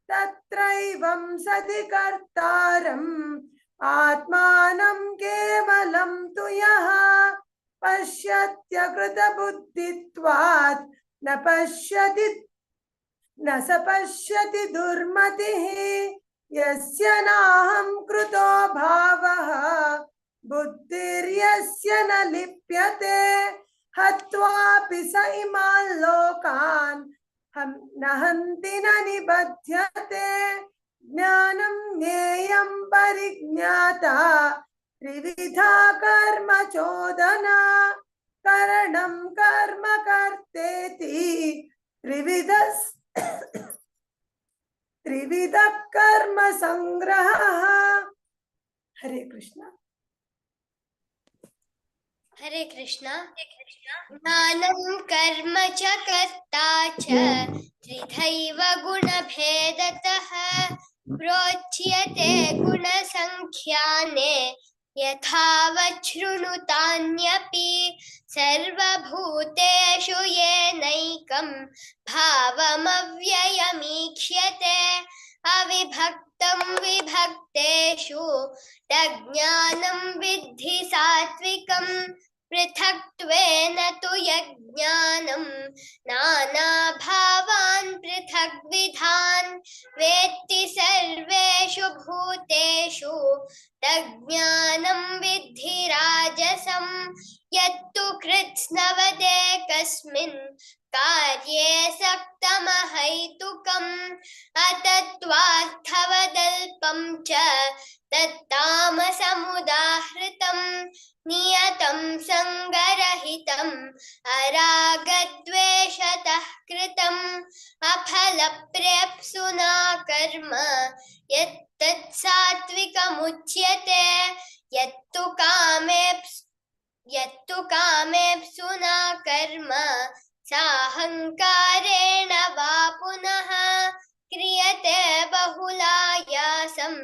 तत्रैवं सति कर्तारम् आत्मानं केवलं तु यः पश्यत्यकृतबुद्धित्वात् न स पश्यति दुर्मतिः यस्य नाहं कृतो भावः बुद्धिर्यस्य न लिप्यते हत्वापि स इमान् लोकान् न हन्ति न निबध्यते ज्ञानं ज्ञेयं परिज्ञाता त्रिविधा कर्म चोदना करणं कर्म कर्तेति त्रिविधः कर्म संग्रहः हरे कृष्ण
हरे कृष्ण ज्ञानं कर्म च कर्ता च त्रिधैव गुणभेदतः प्रोच्यते गुणसङ्ख्याने यथावत् शृणुतान्यपि सर्वभूतेषु येनैकं भावमव्ययमीक्ष्यते अविभक्तं विभक्तेषु तज्ज्ञानं विद्धि सात्विकं पृथक्त्वेन तु यज्ञानं नानाभावान् पृथग्विधान् वेत्ति सर्वेषु भूतेषु तज्ज्ञानं विद्धि राजसं यत्तु कृत्स्नवदेकस्मिन् कार्ये सक्तमहैतुकम् अतत्त्वार्थवदल्पं च तत्तामसमुदाहृतं नियतं सङ्गरहितम् अरागद्वेषतः कृतम् अफलप्रेप्सुना कर्म यत्तत् सात्विकमुच्यते यत्तु कामेप्सुना कर्म साहङ्कारेण वा पुनः क्रियते बहुलायासं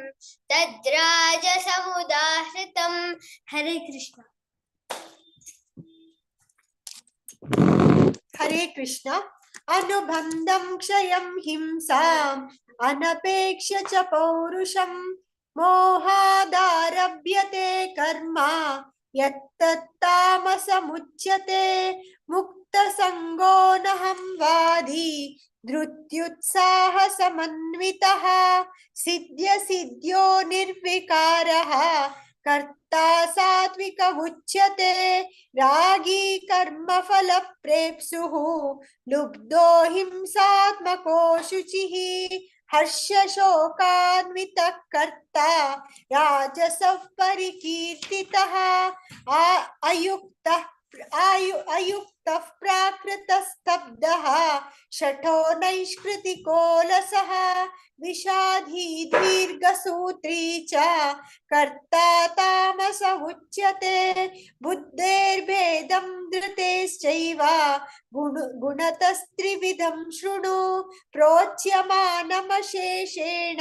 तद्राजसमुदाहृतम्। हरे कृष्ण।
हरे कृष्ण। अनुबन्धं क्षयं हिंसाम् अनपेक्ष च पौरुषं मोहादारभ्यते कर्म यत्तत्तामसमुच्यते मुक्तसङ्गो नहं वादी धृत्युत्साहसमन्वितः सिद्ध्यो निर्विकारः कर्ता सात्विक उच्यते रागी कर्मफल प्रेप्सुः लुब्धो हिंसात्मको शुचिः हर्ष शोकान्वितः कर्ता राजसः परिकीर्तितः अयुक्तः प्राकृतस्तब्धः शठो नैष्कृतिकोलसः विषाधी दीर्घसूत्री च कर्ता तामस उच्यते बुद्धेर्भेदं धृतेश्चैव गुणतस्त्रिविधं शृणु प्रोच्यमानमशेषेण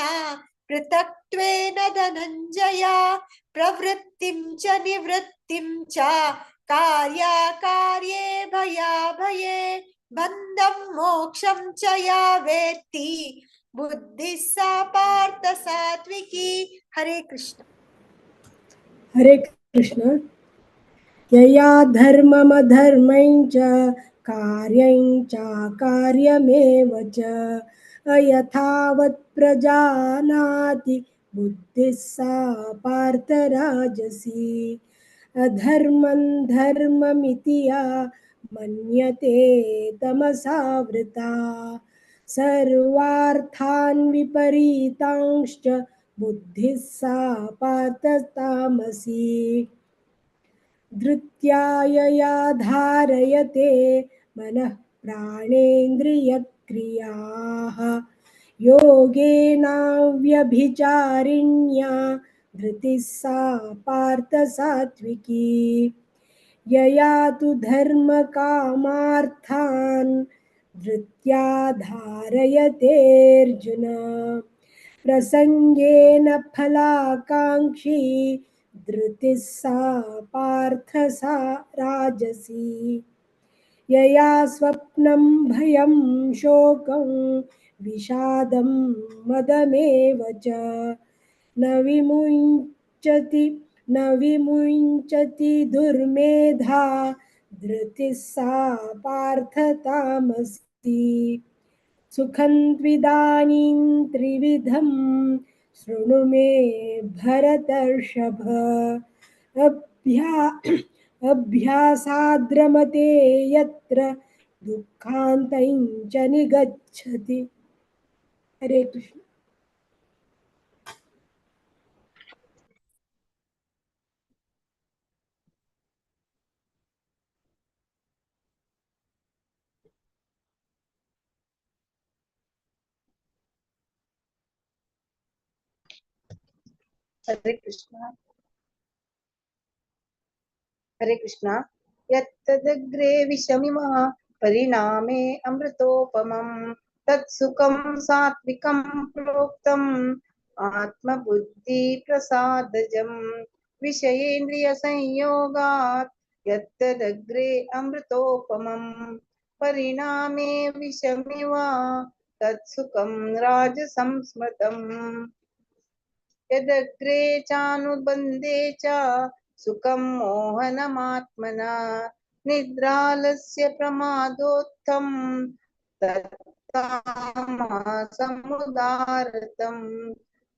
पृथक्त्वेन धनञ्जय प्रवृत्तिं च निवृत्तिं च कार्याकार्ये भयाभये बन्धं मोक्षं च या वेत्ति बुद्धिः सा पार्थ सात्विकी। हरे कृष्ण।
हरे कृष्ण। यया धर्ममधर्मं च कार्यं च कार्यमेव च अयथावत् प्रजानाति बुद्धिः सा पार्थ राजसी अधर्मं धर्ममिति या मन्यते तमसावृता सर्वार्थान् विपरीतांश्च बुद्धिः सा पार्थ तामसी धृत्यायया धारयते मनः प्राणेन्द्रियक्रियाः योगेनाव्यभिचारिण्या धृतिः सा पार्थ सात्विकी यया तु धर्मकामार्थान् धृत्या धारयतेऽर्जुन प्रसंगेन फलाकांक्षी धृतिः सा पार्थ सा राजसी यया स्वप्नं भयं शोकं विषादं मदमेव च न विमुञ्चति दुर्मेधा धृतिः सा पार्थ तामसी सुखं त्विदानीं त्रिविधं शृणु मे भरतर्षभ अभ्यासाद्रमते यत्र दुःखान्तं च निगच्छति। हरे कृष्ण।
हरे कृष्णा। हरे कृष्णा। यत्तदग्रे विषमिमः परिणामे अमृतोपमम् तत्सुखं सात्विकं प्रोक्तम् आत्मबुद्धि प्रसादजम् विषयेन्द्रियसंयोगात् यत्तदग्रे अमृतोपमम् परिणामे विषमिव तत्सुखं राजसंस्मृतम् यदग्रे चानुबन्धे च सुखं मोहनमात्मना निद्रालस्य प्रमादोत्थं तत्तामसमुदाहृतम्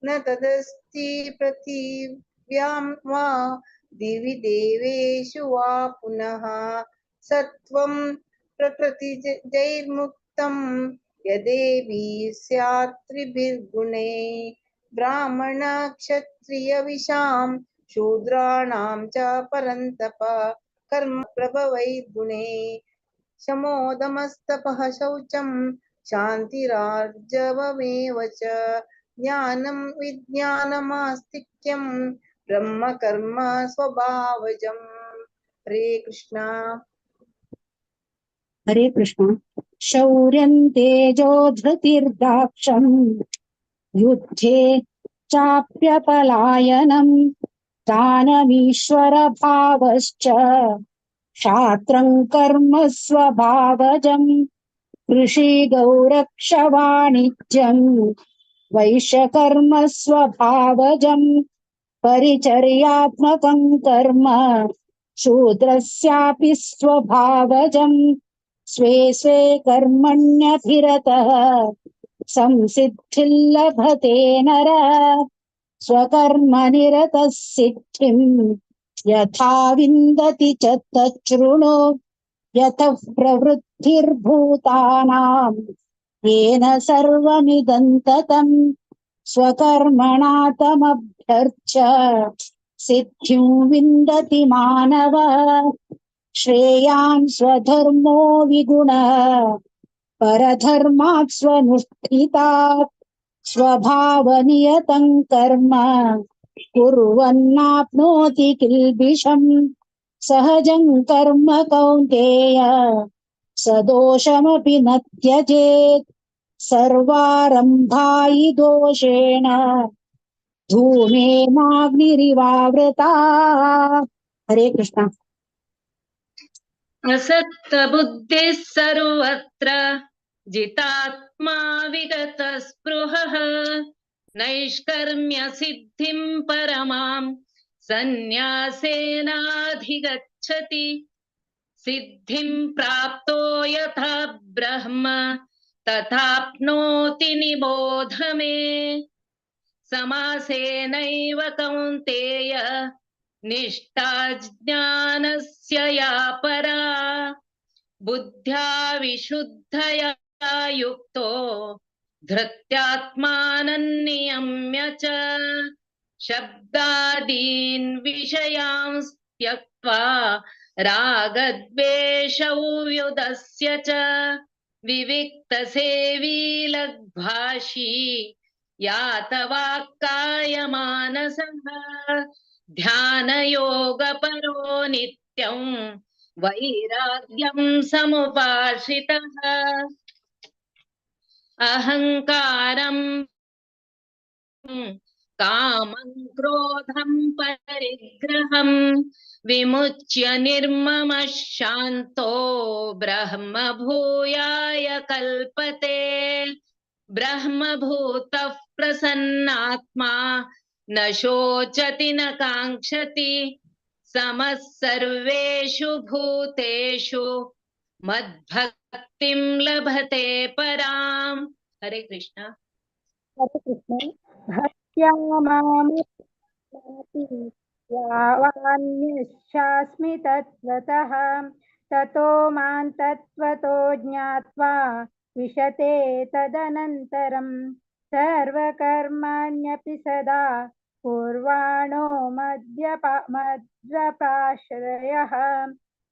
न तदस्ति पृथिव्यां वा दिवि देवेषु वा पुनः सत्वं प्रकृतिजैर्मुक्तं यदेवी स्यात् त्रिभिर्गुणैः ब्राह्मण क्षत्रिय विशां शूद्राणां च परन्तप कर्म प्रभवै गुणे शमोदमस्तपः शौचं शान्तिरार्जवमेव च ज्ञानं विज्ञानमास्तिक्यं ब्रह्म कर्म स्वभावजम्। हरे कृष्णा।
हरे कृष्ण। शौर्यं तेजो धृतिर्दाक्षं युद्धे चाप्यपलायनं दानमीश्वर भावश्च क्षात्रं कर्म स्वभावजम् कृषि गौरक्ष वाणिज्यं वैश्यकर्म स्वभावजम् परिचर्यात्मकं कर्म शूद्रस्यापि स्वभावजम् स्वे स्वे कर्मण्यभिरतः संसिद्धिं लभते नरः स्वकर्मनिरतः सिद्धिं यथा विन्दति च तच्छृणु यतः प्रवृत्तिर्भूतानां येन सर्वमिदं ततम् स्वकर्मणा तमभ्यर्च्य सिद्धिं विन्दति मानवः श्रेयान् स्वधर्मो विगुणः परधर्मात् स्वनुष्ठितात् स्वभावनियतं कर्म कुर्वन्नाप्नोति किल्बिषम् सहजं कर्म कौन्तेय सदोषमपि न त्यजेत् सर्वारम्भा हि दोषेण धूमेनाग्निरिवावृताः। हरे कृष्ण।
असक्तबुद्धिः सर्वत्र जितात्मा विगतस्पृहः नैष्कर्म्य सिद्धिं परमां सन्न्यासेनाधिगच्छति सिद्धिं प्राप्तो यथा ब्रह्म तथाप्नोति निबोध मे समासेनैव कौन्तेय निष्ठा ज्ञानस्य या परा बुद्ध्या विशुद्धया युक्तो धृत्यात्मानं नियम्य च शब्दादीन् विषयांस् त्यक्त्वा रागद्वेषौ व्युदस्य च विविक्तसेवी लग्भाषी यातवाक्कायमानसः ध्यानयोगपरो नित्यं वैराग्यं समुपाश्रितः अहङ्कारं कामं क्रोधं परिग्रहं विमुच्य निर्ममः शान्तो ब्रह्मभूयाय कल्पते ब्रह्मभूतः प्रसन्नात्मा न शोचति न काङ्क्षति समः सर्वेषु भूतेषु मद्भक्तिं लभते पराम्। हरे कृष्ण।
हरे कृष्ण। भक्त्या मामपि यावान्यश्चास्मि तत्त्वतः ततो मां तत्त्वतो ज्ञात्वा विशते तदनन्तरं सर्वकर्माण्यपि सदा कुर्वाणो मद्व्यपाश्रयः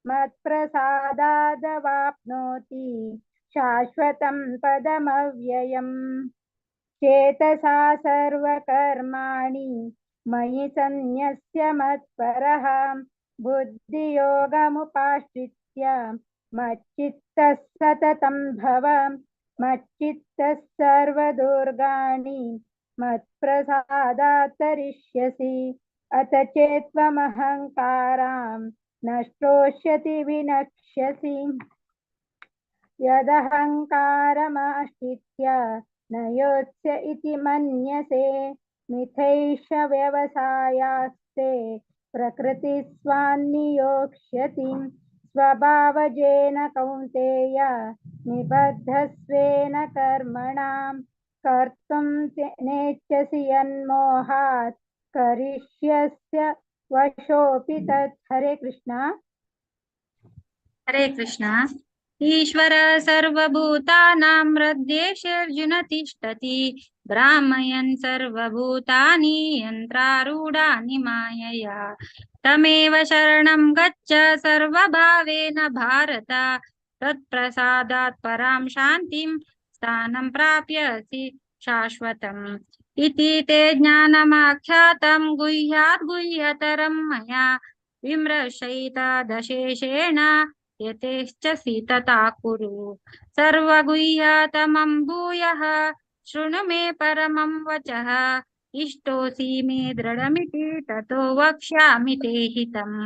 मत्प्रसादादवाप्नोति शाश्वतं पदमव्ययम् चेतसा सर्वकर्माणि मयि सन्न्यस्य मत्परः बुद्धियोगमुपाश्रित्य मच्चित्तः सततं भव मच्चित्तः सर्वदुर्गाणि मत्प्रसादात् तरिष्यसि अथ चेत्त्वमहङ्कारां नष्टोष्यति विनक्ष्यसि यदहङ्कारमाश्रित्य न योत्स्य इति मन्यसे मिथैष व्यवसायास्ते प्रकृतिस्वान्नियोक्ष्यति स्वभावजेन कौन्तेय निबद्धस्वेन कर्मणां कर्तुं नेच्छसि यन्मोहात् करिष्यस्य वशोऽपि तत्। हरे कृष्ण।
हरे कृष्ण।
ईश्वर सर्वभूतानां हृद्देशेऽर्जुन तिष्ठति भ्रामयन् सर्वभूतानि यन्त्रारूढानि मायया तमेव शरणं गच्छ सर्वभावेन भारत तत्प्रसादात् परां शान्तिं स्थानं प्राप्यसि शाश्वतम् इति ते ज्ञानमाख्यातं गुह्यात् गुह्यतरं मया विमृशैतदशेषेण यतेश्च सीतता कुरु सर्वगुह्यतमं भूयः शृणु मे परमं वचः इष्टोऽसि मे दृढमिति ततो वक्ष्यामि ते हितम्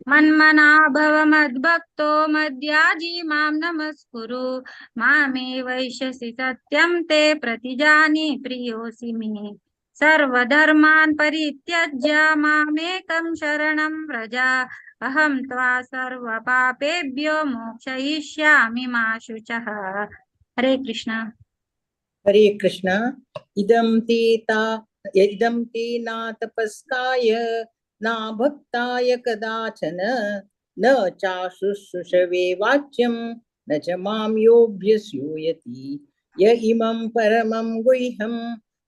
मन्मना भव मद्भक्तो मद्याजी मां नमस्कुरु मामे वैश्यसि सत्यं ते प्रतिजानि प्रियोऽसि मे सर्वधर्मान् परित्यज्य मामेकं शरणं व्रज अहं त्वा सर्वपापेभ्यो मोक्षयिष्यामि मा शुचः। हरे कृष्ण।
हरे कृष्ण। इदं ते ना तपस्काय ना भक्ताय कदाचन न चाशुश्रूषवे वाच्यं न च मां योऽभ्यसूयति य इमं परमं गुह्यं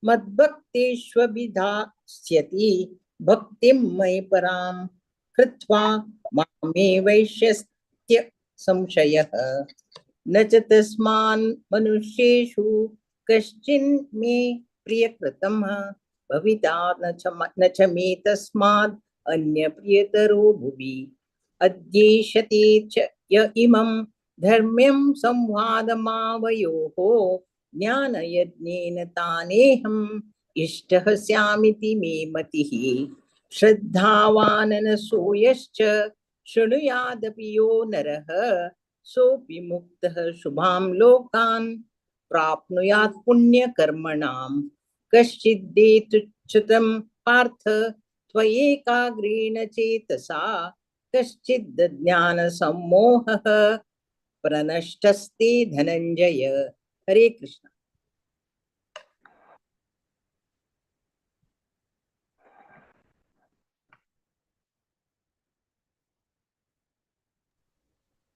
मद्भक्तेष्वभिधास्यति भक्तिं मयि परां कृत्वा मामे वैश्यस्य संशयः न च तस्मान् मनुष्येषु कश्चिन् मे प्रियकृतमः भविता न च मे तस्माद् अन्य प्रियतरो भुवि अद्येष्यते च य इमं धर्म्यं संवादमावयोः ज्ञानयज्ञेन तानेऽहम् इष्टः स्यामिति मे मतिः श्रद्धावाननसो यश्च शृणुयादपि यो नरः सोऽपि मुक्तः शुभां लोकान् प्राप्नुयात् पुण्यकर्मणां कश्चिद्देतुच्युतं पार्थ त्वयैकाग्रेण चेतसा कश्चिद्ज्ञानसम्मोहः प्रनष्टस्ते धनञ्जय। हरे कृष्ण।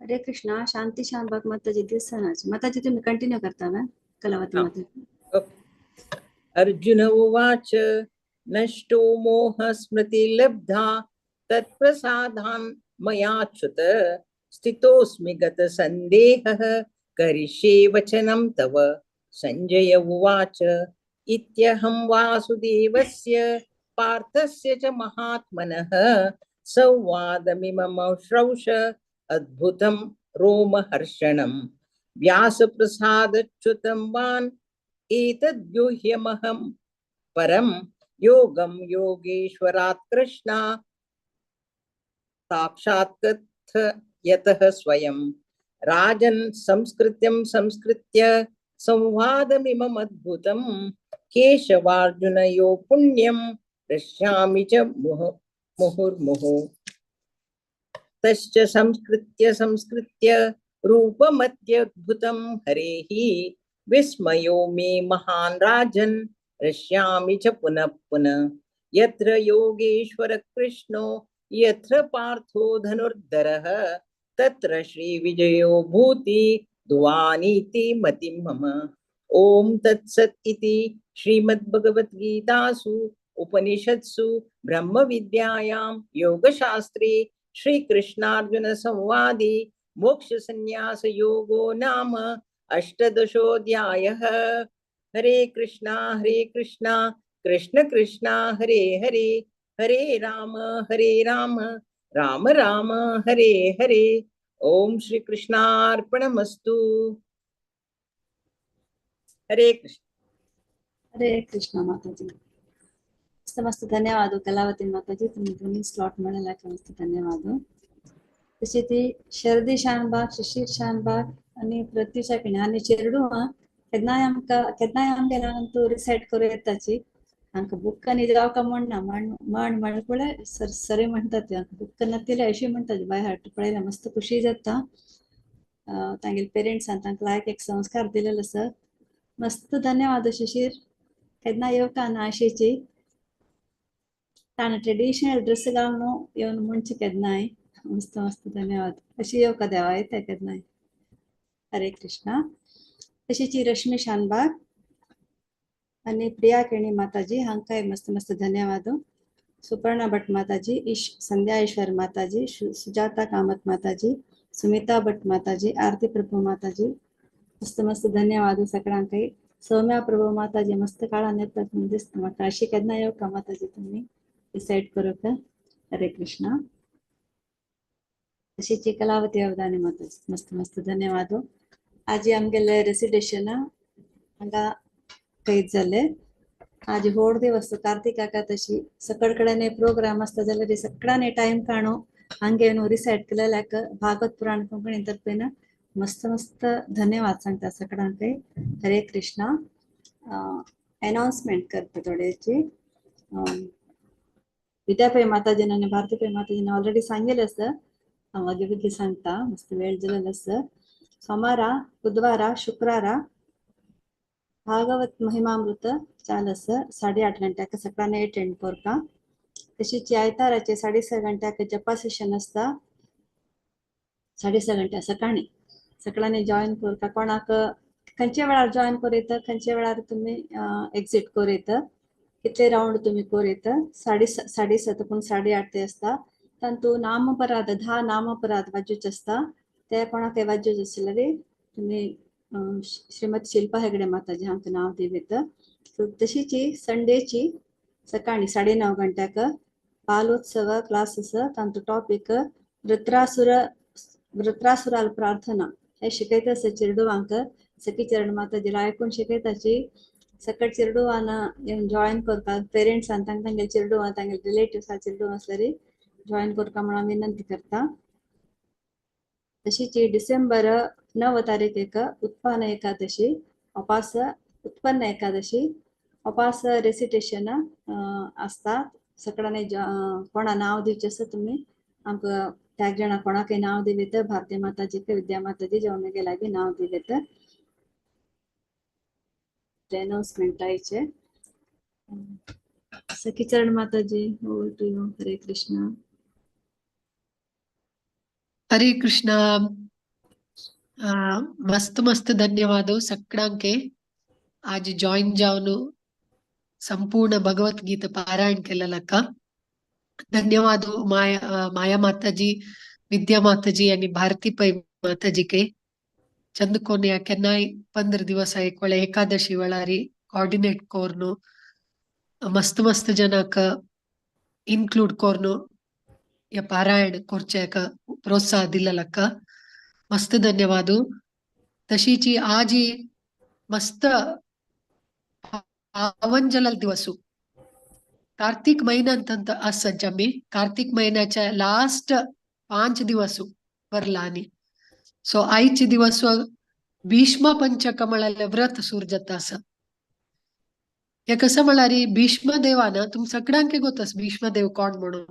हरे कृष्णा। शांती शानबाग माताजी दिवसानाच माताजी तुम्ही कंटिन्यू करता ना कलावती माताजी।
अर्जुन उवाच नष्टो मोहस्मृतिलब्धा तत्प्रसादान् मयाच्युत स्थितोऽस्मि गतसन्देहः करिष्ये वचनं तव। संजय उवाच इत्यहं वासुदेवस्य पार्थस्य च महात्मनः संवादमिमं श्रौष अद्भुतं रोमहर्षणं व्यासप्रसादच्युतं वान् एतद्गुह्यमहं परं योगं योगेश्वरात् कृष्णा साक्षात् कथयतः स्वयं राजन् संस्कृत्य संवादमिमम् अद्भुतं केशवार्जुनयो पुण्यं पश्यामि च मुहुर्मुहुः तश्च संस्कृत्य रूपमत्यद्भुतं हरेः विस्मयो मे महान् राजन् पश्यामि च पुनः पुनः यत्र योगेश्वर कृष्णो यत्र पार्थो धनुर्धरः तत्र श्रीविजयो भूति दुवानीति मतिं मम। ओम तत्सत् इति श्रीमद्भगवद्गीतासु उपनिषत्सु ब्रह्म विद्यायां योगशास्त्रे श्री कृष्णार्जुन संवादे मोक्ष संन्यास योगो नाम अष्टादशोऽध्यायः। हरे कृष्णा कृष्ण कृष्णा हरे हरे हरे राम राम राम हरे हरे। ओम श्री कृष्णार्पणमस्तु। हरे कृष्ण।
हरे कृष्ण माताजी मस्त मस्त ಧನ್ಯವಾದ ಕಲಾವತಿ ಮಾತಾಜಿ तुम्ही दोन्ही स्लॉट मिळाल्याಕ್ಕೆ मस्त ಧನ್ಯವಾದ. तशी ती शर्दी शानबाग शिशीर शानबाग आणि प्रत्युषा पिणे आणि चेरडू केन्नाय आमगे नांतू रिसेट करू येताची हांकां बुक्कांनी जावका म्हणना म्हण पळय सरी म्हणटात ते बुक्क नातिले अशी म्हणटात बाय हार्ट पळयल्यार मस्त खुशी जाता. तांगेले पेरेंट्सान तांकां लायक एक संस्कार दिलेलो आसा. मस्त धन्यवाद शिशीर. केन्ना येवका ना आशेची ताणें ट्रेडिशनल ड्रेस घालून येवन म्हणचे केन्नाय मस्त मस्त धन्यवाद. अशी येऊ का देवा, येते का नाही? हरे कृष्णा. तशीची रश्मी शानबाग आणि प्रिया केणी माताजी हांकाय मस्त मस्त धन्यवाद. सुपर्णा भट माताजी, संध्या ईश्वर माताजी, सुजाता कामत माताजी, सुमिता भट माताजी, आरती प्रभू माताजी मस्त मस्त धन्यवाद सगळ्यांकाय. सौम्या प्रभू माताजी मस्त काळा नेतात दिसत म्हाका. अशी केन्ना येऊ का माताजी तुम्ही डिसाइड करू का? हरे कृष्णा. तशीची कलावती अवधानी माताजी मस्त मस्त धन्यवाद. आज आमगेले रेसिडेशन हांगा कैद झाले. आज होड दिवस कार्तिक एकादशी सकड कडेन प्रोग्राम आसता जाल्यार सगळ्यांनी टाइम काढून हांगे रिसेट केलेल्याक भागवत पुराण कोंकणी तर्फेन मस्त मस्त धन्यवाद सांगता सगळ्यांकय. हरे कृष्णा. अनाउन्समेंट करता थोड्याची. विद्यापै माताजीन आणि भारतीपै माताजीन ऑलरेडी सांगेल सर. मागे बेगी सांगता मस्त वेळ दिलेला सर. सोमारा, बुधवारा, शुक्रारा भागवत महिमामृत चालस 8:30 गंटॅक सकाळी अटेंड करता. तशीच आयताराचे 6:30 गंटॅक जपा सेशन असता. 6:30 गंटॅ सकाळी जॉईन करता. कोणाक खंयच्या वेळार जॉईन करूं खंयच्या वेळार तुम्ही एक्झिट करूं कितले राउंड तुम्ही करूं 7:30 पूण 8:30 ते असता. तातूंत नामपराध 10 नामपराध वाजूचे असता. ते कोणाक वाजूचे आसले तुम्ही श्रीमती शिल्पा हेगडे माताजी हांकां नाव दिवेत. तशीची संडेची सकाळी 9:30 गंटॅक बालोत्सव क्लास आसा. तांचो टॉपिक वृत्रासुराल प्रार्थना हे शिकयता आसा चिरडुवांक. सखी चरण माताजीला आयकून शिकयताची सकट चिरडुवान जॉईन करता. पेरेंट्सान तांगेले चिरडुवां तांगेले रिलेटिव्स चिरडुवां आसल्यार जॉईन करता म्हणून विनंती करता. तशीची डिसेंबर 9 तारीख उत्पन्न एकादशी उपास उत्पन्न एकादशी उपास रेसिटेशन असता. सगळ्यांनी कोणा नाव दिवचे आसा तुम्ही आमकां त्या जाणा कोणाकय नाव दिवेत. भारती माताजी विद्या माताजी जेवण गेला बी नाव दिवेत. अनाउन्समेंट आयचे. सखी चरण माताजी ओवर टू यू. हरे कृष्णा.
हरे कृष्णा. मस्त मस्त धन्यवाद सगळ्यांके आज जॉईन जावन संपूर्ण भगवद्गीता पारायण केलेलका. धन्यवाद माया माताजी, विद्या माताजी आणि भारती पै माताजी के चंदकोने केन्नाय 15 दिवस एक वेळ एकादशी वेळारी कोऑर्डिनेट कोरनु मस्त मस्त जनाक इन्क्लूड कोरनु या पारायण करचेक प्रोत्साह दिलेलक मस्त धन्यवाद. तशीची आज मस्त पावन जलल दिवसू कार्तिक महिन्यांत असं आम्ही कार्तिक महिन्याच्या लास्ट 5 दिवस बरलानी. सो आईचे दिवस भीष्म पंचक म्हळ्यार व्रत सुरू जाता असं. हे कसं म्हळ्यार भीष्मदेवान तुम सगळ्यांक गोतस भीष्मदेव कोण म्हणून.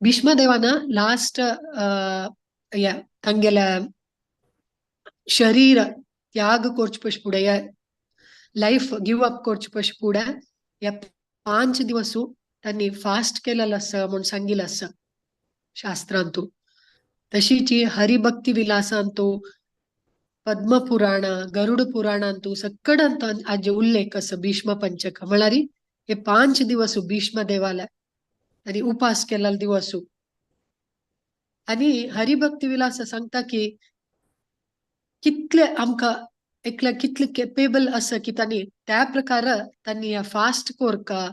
भीष्मदेवान लास्ट तांगेल्या शरीर त्याग करचे पयस फुडें लाईफ गिव अप करचे पयस फुडें या 5 दिवस त्यांनी फास्ट केलेलं असं म्हणून सांगितलं असं शास्त्रांतू. तशीची हरिभक्ती विलासांतू पद्मपुराण गरुड पुराणांतू सगळ्यांत आज उल्लेख असं भीष्म पंचक म्हळ्यार हे 5 दिवस भीष्म देवाला आणि उपास केलेला दिवस. आणि हरिभक्ती विलास सांगता की कितले आमकां एकल्या कितले केपेबल असं की त्यांनी त्या प्रकार त्यांनी फास्ट कोरका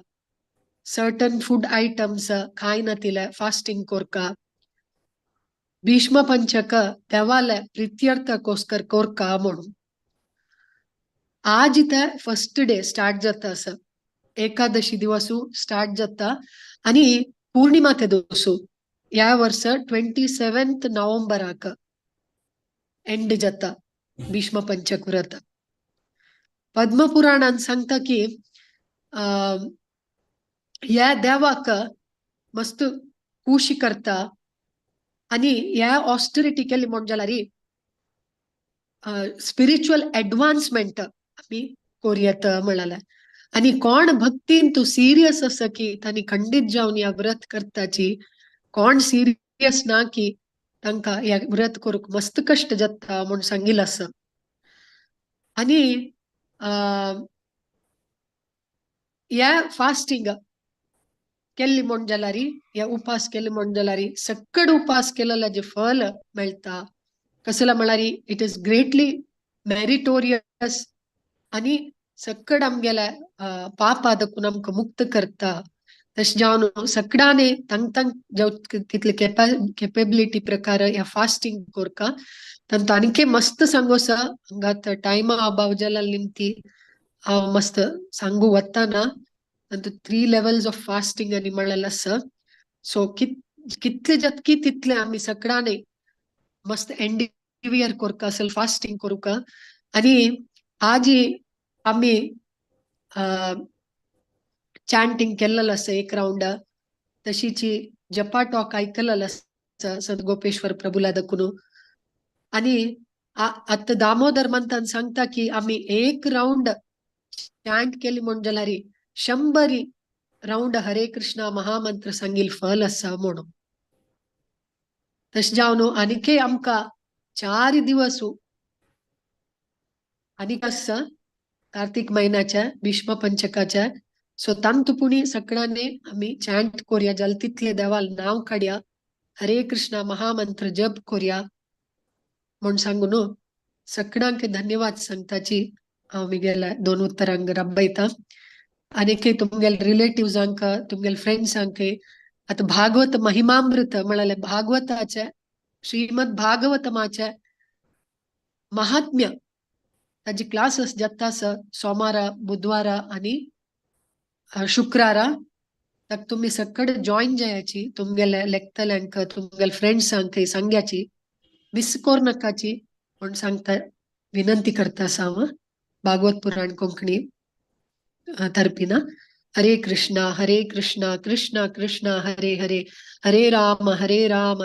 सर्टन फूड आयटम्स खाय नातिले फास्टिंग कोरका. भीष्म पंचक देवाले प्रित्यर्थकोस्कर कोरका म्हणून. आज ते फर्स्ट डे स्टार्ट जाता असं एकादशी दिवसू स्टार्ट जाता आणि पूर्णिमा ते दिवसू या वर्ष 27 नोव्हेंबराक एंड जाता भीष्म पंचक व्रत. पद्मपुराणान सांगता की या देवाक मस्त खुशी करता आणि या ऑस्टरिटी केली म्हणजे स्पिरिच्युअल एडवान्समेंट आम्ही कोरियत म्हणाला. आणि कोण भक्तीन तू सिरियस असं की त्यांनी खंडित जाऊन या व्रत करताची कोण सिरियस सिरियस ना की तांकां या व्रत करूंक मस्त कश्ट जाता म्हूण सांगिल्लें आसा. आनी ह्या फास्टिंग केल्ली म्हूण जाल्यार ह्या उपास केले म्हूण जाल्यार सकड उपास केलेले जे फल मेळटा कसला म्हळ्यार इट इज ग्रेटली मेरिटोरियस आनी सकड आमगेल्या पापा देखून आमकां मुक्त करता. तशें जावन सगळ्यांनी तांकां तितले केपेबिलिटी प्रकार ह्या फास्टिंग करता. तांकां आनीक मस्त सांगोसा हांगात टायमा अभाव जाल्या निमती हांव मस्त सांगू वतना. And the 3 levels of fasting आणि म्हळेलें आसा. सो कितले जतकी तितले आमी सगळ्यांनी मस्त एंडिवियर करता असेल फास्टिंग करूका. आणि आज आमी चॅन्टिंग केल्लेलो आसा एक राउंड. तशीच जपा टॉक आयकलेलो आसा संत गोपेश्वर प्रभुला देखून. आणि आता दामोदर मंथन सांगता की आमी एक राउंड चॅन्ट केली म्हण जाल्यार 100 राउंड हरे कृष्णा महामंत्र सांगिल फल आसा म्हणून. तशें जावन आनीकय आमकां 4 दिवस आनीक आसा कार्तिक म्हयन्याच्या भीष्म पंचकाच्या. सो तांतुपुणी सगळ्यांनी आमी चॅन्ट करूया जाल्यार तितले देवाल नांव काडया हरे कृष्णा महामंत्र जप करूया म्हूण सांगून सगळ्यांक धन्यवाद सांगताची हांव म्हगेल्या 2 उतरांक रबयता. आनीक तुमगेल रिलेटिव्जांक तुमगेल फ्रेंड्सांक आता भागवत महिमामृत म्हळ्यार भागवताचे श्रीमद भागवतमाचे महात्म्य ताजी क्लासेस जाता सोमारा बुधवारा आणि शुक्रारा. ताका तुम्ही सकड जॉइन जायाची तुमगेल्या लेखतल्यांक तुमगेल फ्रेंड्सांक सांग्याची मिस करू नकाची म्हूण सांगता विनंती करता हांव भागवत पुराण कोंकणी तर्फिना. हरे कृष्णा कृष्णा कृष्णा हरे हरे हरे राम राम